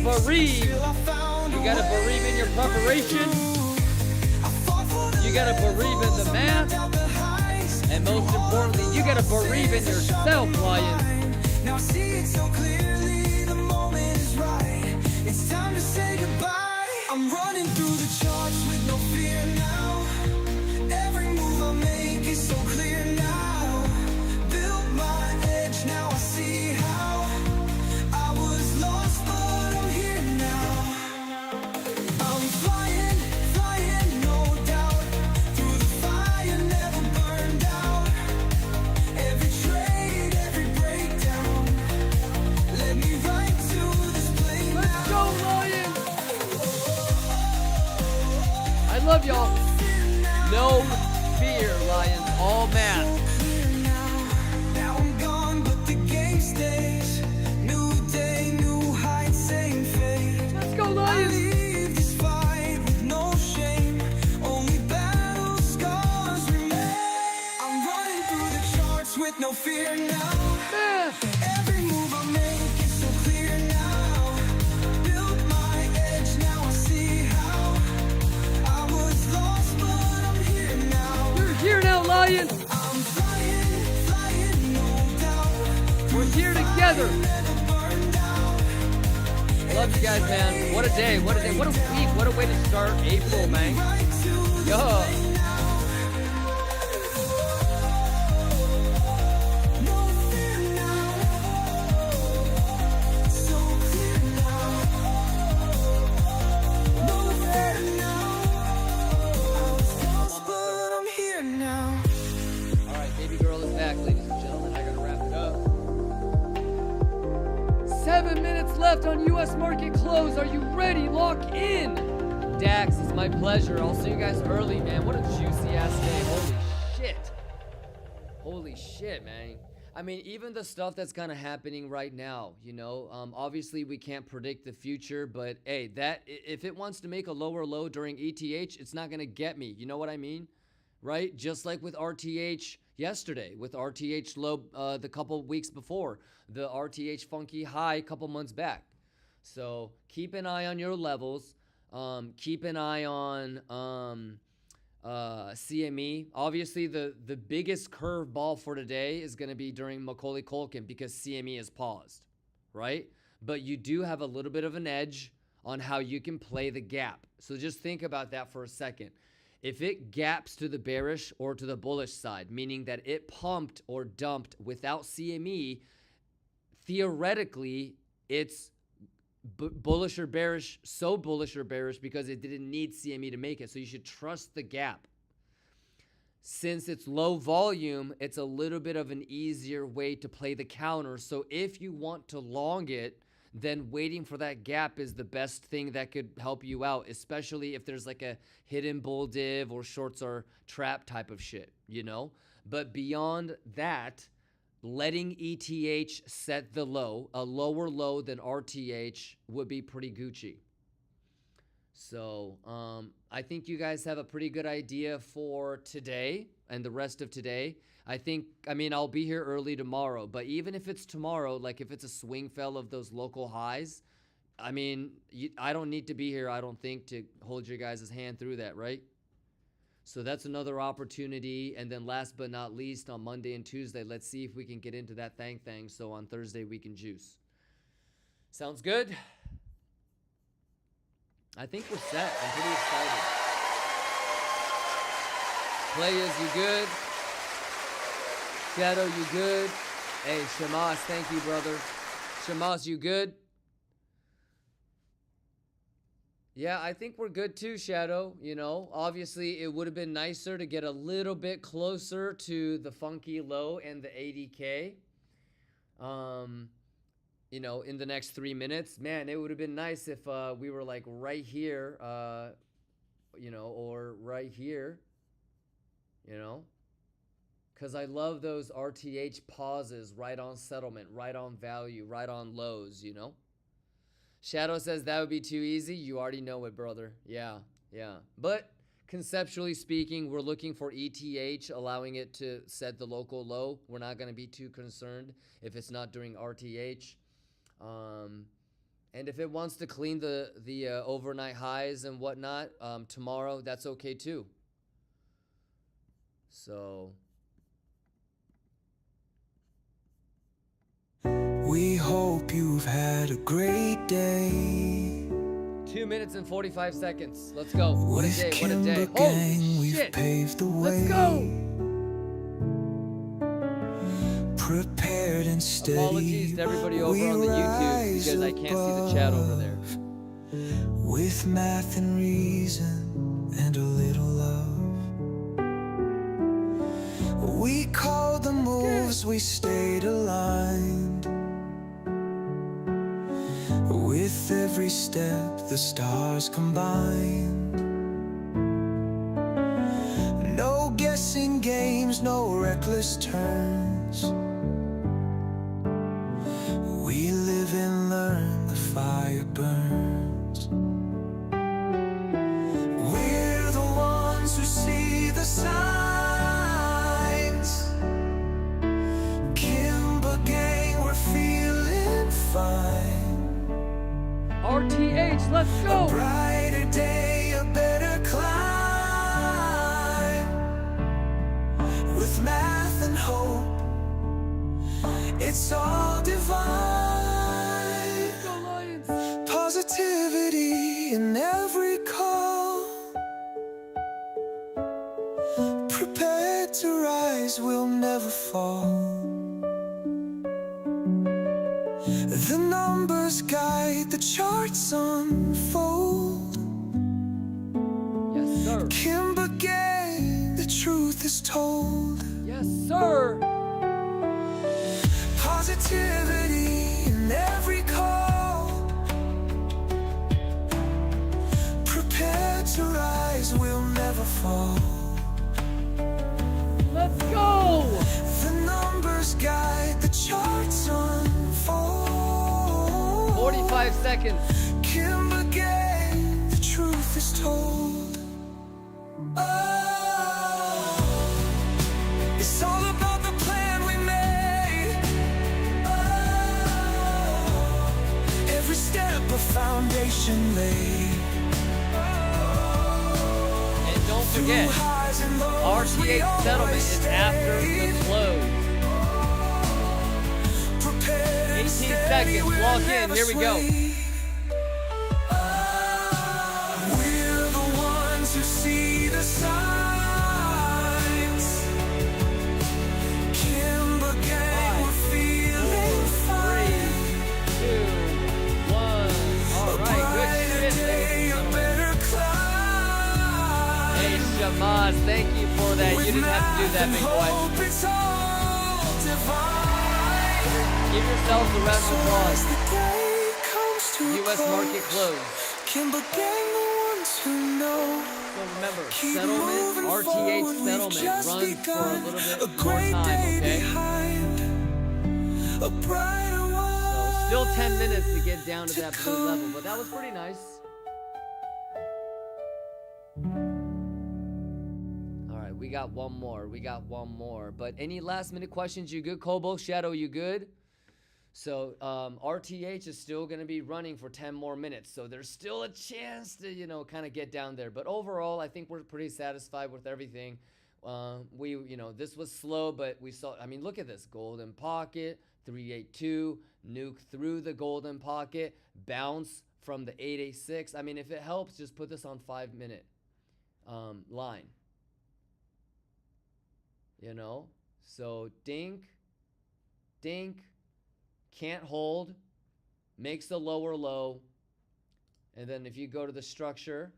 bereave. You gotta bereave in your preparation. You gotta bereave in the math. And most importantly, you gotta bereave in yourself, Lion. Now see it so clearly, the moment is right. It's time to say goodbye. I'm running through the charts with no fear now. Every move I make is so clear now. Built my edge, now I see how. I was lost, but I'm here now. I'm flying, flying, no doubt. Through the fire, never burned out. Every trade, every breakdown led me right to this place now. Let's go, Lion! I love y'all. No fear, Lions. All math. Now I'm gone, but the game stays. New day, new heights, same fate. Let's go, I Lions! leave this fight with no shame. Only battle scars remain. I'm running through the charts with no fear now. Math. Every move I make is so clear now. Built my edge, now I see how. I was lost, but I'm here now. You're here now, Lion. I'm flying, flying, no doubt. We're here together. Never burned out. Love you guys, man. What a day. What a day. What a week. What a way to start April, man. Right to this Yo. place now. No fear now. So clear now. No fear now. I was lost, but I'm here now. All right, baby girl is back, ladies and gentlemen. I gotta wrap it up. 7 minutes left on U.S. market close. Are you ready? Lock in. Dax, it's my pleasure. I'll see you guys early, man. What a juicy ass day. Holy shit. Holy shit, man. I mean, even the stuff that's kind of happening right now, you know, obviously we can't predict the future, but hey, that if it wants to make a lower low during ETH, it's not gonna get me. You know what I mean? Right? Just like with RTH yesterday, with RTH low the couple weeks before, the RTH funky high a couple months back. So keep an eye on your levels. Keep an eye on CME. Obviously, the biggest curveball for today is going to be during Macaulay Culkin because CME is paused, right? But you do have a little bit of an edge on how you can play the gap. So just think about that for a second. If it gaps to the bearish or to the bullish side, meaning that it pumped or dumped without CME, theoretically, it's bullish or bearish, so bullish or bearish because it didn't need CME to make it. So you should trust the gap. Since it's low volume, it's a little bit of an easier way to play the counter. So if you want to long it, then waiting for that gap is the best thing that could help you out, especially if there's like a hidden bull div or shorts are trap type of shit, you know? But beyond that, letting ETH set the low, a lower low than RTH would be pretty Gucci. So I think you guys have a pretty good idea for today and the rest of today. I mean, I'll be here early tomorrow, but even if it's tomorrow, like if it's a swing fell of those local highs, I mean, I don't need to be here, I don't think, to hold your guys' hand through that, right? So that's another opportunity. And then last but not least, on Monday and Tuesday, let's see if we can get into that thing. So on Thursday, we can juice. Sounds good? I think we're set. I'm pretty excited. Players, you good? Shadow, you good? Hey, Shamas, thank you, brother. Shamas, you good? Yeah, I think we're good too, Shadow. You know, obviously it would have been nicer to get a little bit closer to the funky low and the 80K. You know, in the next 3 minutes. Man, it would have been nice if we were like right here, you know, or right here, you know. Because I love those RTH pauses right on settlement, right on value, right on lows, you know. Shadow says that would be too easy. You already know it, brother. Yeah. But conceptually speaking, we're looking for ETH, allowing it to set the local low. We're not going to be too concerned if it's not during RTH. And if it wants to clean the overnight highs and whatnot tomorrow, that's okay too. So We hope you've had a great day. 2 minutes and 45 seconds. Let's go. What a With day, what a day. Kimber Gang, Holy we've shit. paved the way. Let's go. Prepared and steady. Apologies to everybody over we on the YouTube rise because I can't see the chat over there. With math and reason and a little love. We called the moves, we stayed aligned. With every step, the stars combined. No guessing games, no reckless turns. We live and learn, the fire burns. We're the ones who see the signs. Kimber Gang, we're feeling fine. RTH, let's go! A brighter day, a better climb. With math and hope, it's all divine. Go Lions! Positivity in every call. Prepared to rise, we'll never fall. The numbers guide, the charts unfold. Yes, sir. Kimber Gang, the truth is told. Yes, sir. Positivity in every call. Prepared to rise, we'll never fall. Let's go! The numbers guide, the charts unfold. 45 seconds. Kimber Gang, the truth is told. Oh, it's all about the plan we made. Oh, every step a foundation laid. And don't forget, RTH settlement is after the close. 18 seconds, log in, here we go. We're the ones who see the signs. Kimber Gang, we're feeling fine. 3, 2, 1. All right, good shit. Day, a better climb. Hey, Shamaz, thank you for that. You didn't have to do that, big boy. Hope it's all divine. Give yourselves a round of applause. The day comes to U.S. market close. Kimber Gang, the ones who know. So remember, Keep settlement, moving RTH forward, we've settlement just runs for a begun. little bit A more great time, day okay? behind, a brighter So one. still 10 minutes to get down to that blue come. level, but that was pretty nice. All right, we got one more. But any last minute questions? You good, Kobo? Shadow, you good? So RTH is still going to be running for 10 more minutes. So there's still a chance to, kind of get down there. But overall, I think we're pretty satisfied with everything. This was slow, but we saw, look at this. Golden pocket, 382, nuke through the golden pocket, bounce from the 886. If it helps, just put this on 5-minute line. So dink, can't hold, makes the lower low, and then if you go to the structure,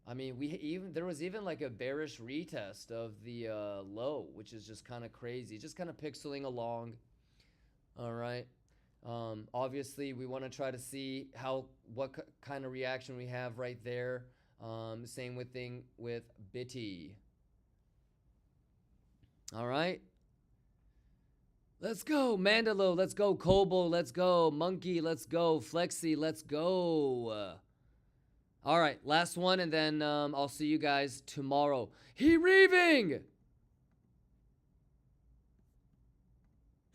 there was even like a bearish retest of the low, which is just kind of crazy, just kind of pixeling along. All right, obviously we want to try to see what kind of reaction we have right there. Same thing with Bitty. All right. Let's go, Mandalo. Let's go, Kobo. Let's go, Monkey. Let's go, Flexi. Let's go. All right, last one, and then I'll see you guys tomorrow. He reaving.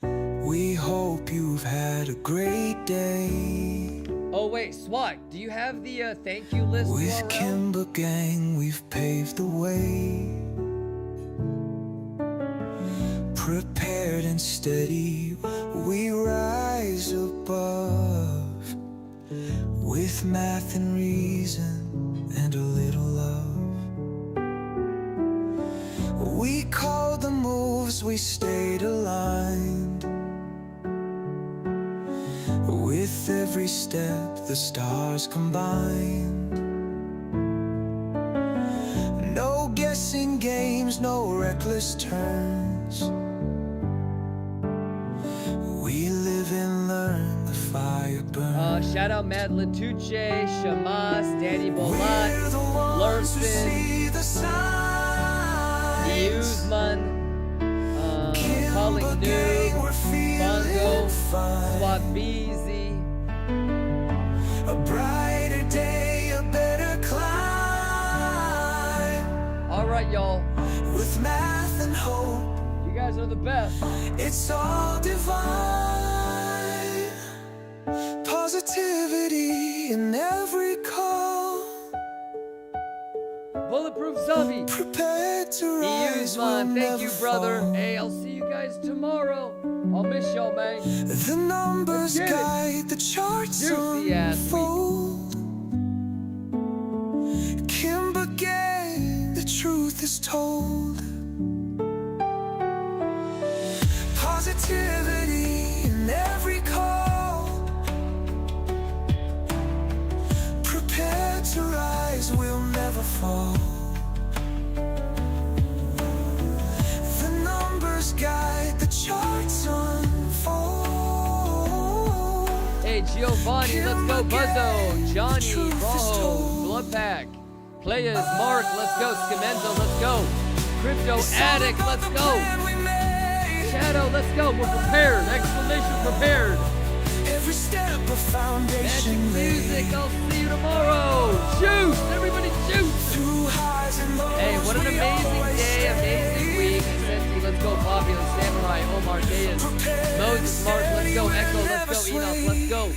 We hope you've had a great day. Oh wait, SWAT, do you have the thank you list With URL? Kimber Gang, we've paved the way. Prepared and steady, we rise above. With math and reason and a little love. We called the moves, we stayed aligned. With every step, the stars combined. No guessing games, no reckless turns. We live and learn, the fire burns. Shout out Mad Latuche, Shamas, Danny Bolat, We're the ones who Lurfin, see the signs. Usman, Kimber Calling Gang, New, we're feeling Bongo, fine. SWAT Beezy. A brighter day, a better climb. Alright, y'all. With math and hope, You guys are the best. it's all divine. Positivity in every call. Bulletproof Zombie. Prepared to rise, Usman, we'll thank you, never brother. fall. Hey, I'll see you guys tomorrow. I'll miss y'all, man. The numbers Let's get it. guide, the charts Juicy ass week. unfold. Kimber Gang, the truth is told. Positivity in every call. Prepared to rise, we'll never fall. The numbers guide, the charts unfold. Hey, Giovanni, let's go. Buzzo, Johnny, Truth is Rojo, told. Bloodpack, Players, Mark, let's go. Scamenzo, let's go. Crypto Addict, let's go. Shadow, let's go. We're prepared. Exclamation prepared. Every step a Magic foundation music, laid. I'll see you tomorrow. Juice, everybody juice. Through highs and lows, Hey, what an we amazing always day, amazing stay. week. Senti, let's go. Popular Samurai, Omar Deas, Moses, Mark, let's go. Echo, let's go. Enoch, let's go.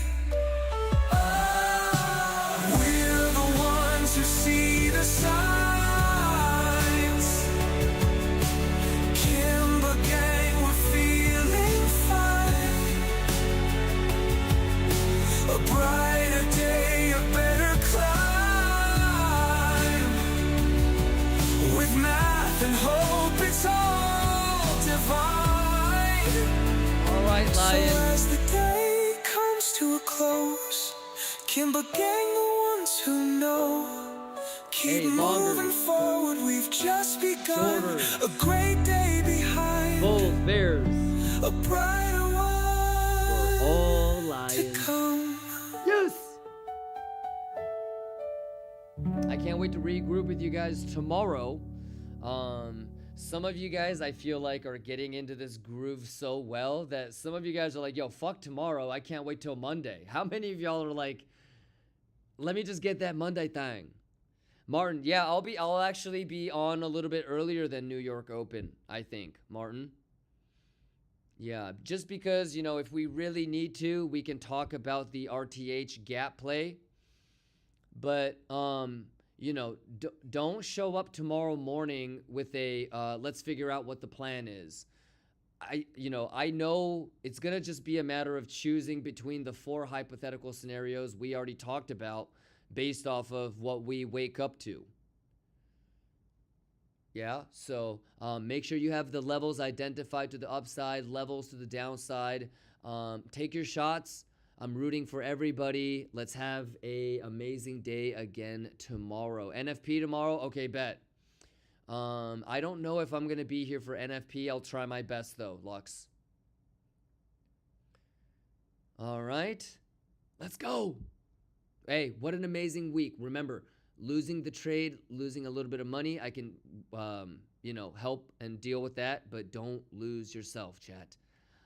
We're the ones who see the signs. Kimber Gang, we're feeling fine. A brighter day, a better climb. With math and hope, it's all divine. All right, So Lion. as the day comes to a close, Kimber Gang, the ones who know. Keep Hey, longer. moving forward, we've just begun. Shorter. A great day behind, Bulls, Bears, a brighter one all to lions. come. Yes! I can't wait to regroup with you guys tomorrow. Some of you guys I feel like are getting into this groove so well that some of you guys are like, yo, fuck tomorrow. I can't wait till Monday. How many of y'all are like, let me just get that Monday thing? Martin, yeah, I'll actually be on a little bit earlier than New York Open, I think, Martin. Yeah, just because, you know, if we really need to, we can talk about the RTH gap play. But, you know, don't show up tomorrow morning with a, let's figure out what the plan is. I know it's going to just be a matter of choosing between the 4 hypothetical scenarios we already talked about based off of what we wake up to. Yeah, so make sure you have the levels identified to the upside, levels to the downside. Take your shots. I'm rooting for everybody. Let's have a amazing day again tomorrow. NFP tomorrow? Okay, bet. I don't know if I'm going to be here for NFP. I'll try my best, though, Lux. All right. Let's go. Hey, what an amazing week. Remember, losing the trade, losing a little bit of money, I can, help and deal with that, but don't lose yourself, chat.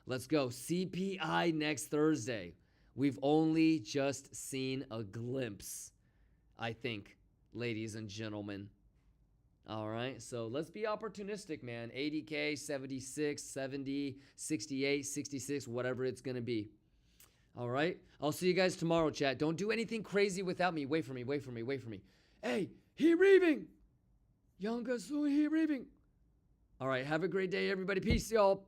Let's go. CPI next Thursday. We've only just seen a glimpse, I think, ladies and gentlemen. All right, so let's be opportunistic, man. 80K, 76, 70, 68, 66, whatever it's going to be. All right? I'll see you guys tomorrow, chat. Don't do anything crazy without me. Wait for me, wait for me, wait for me. Hey, he reaving. Youngasu, he reaving. All right, have a great day, everybody. Peace, y'all.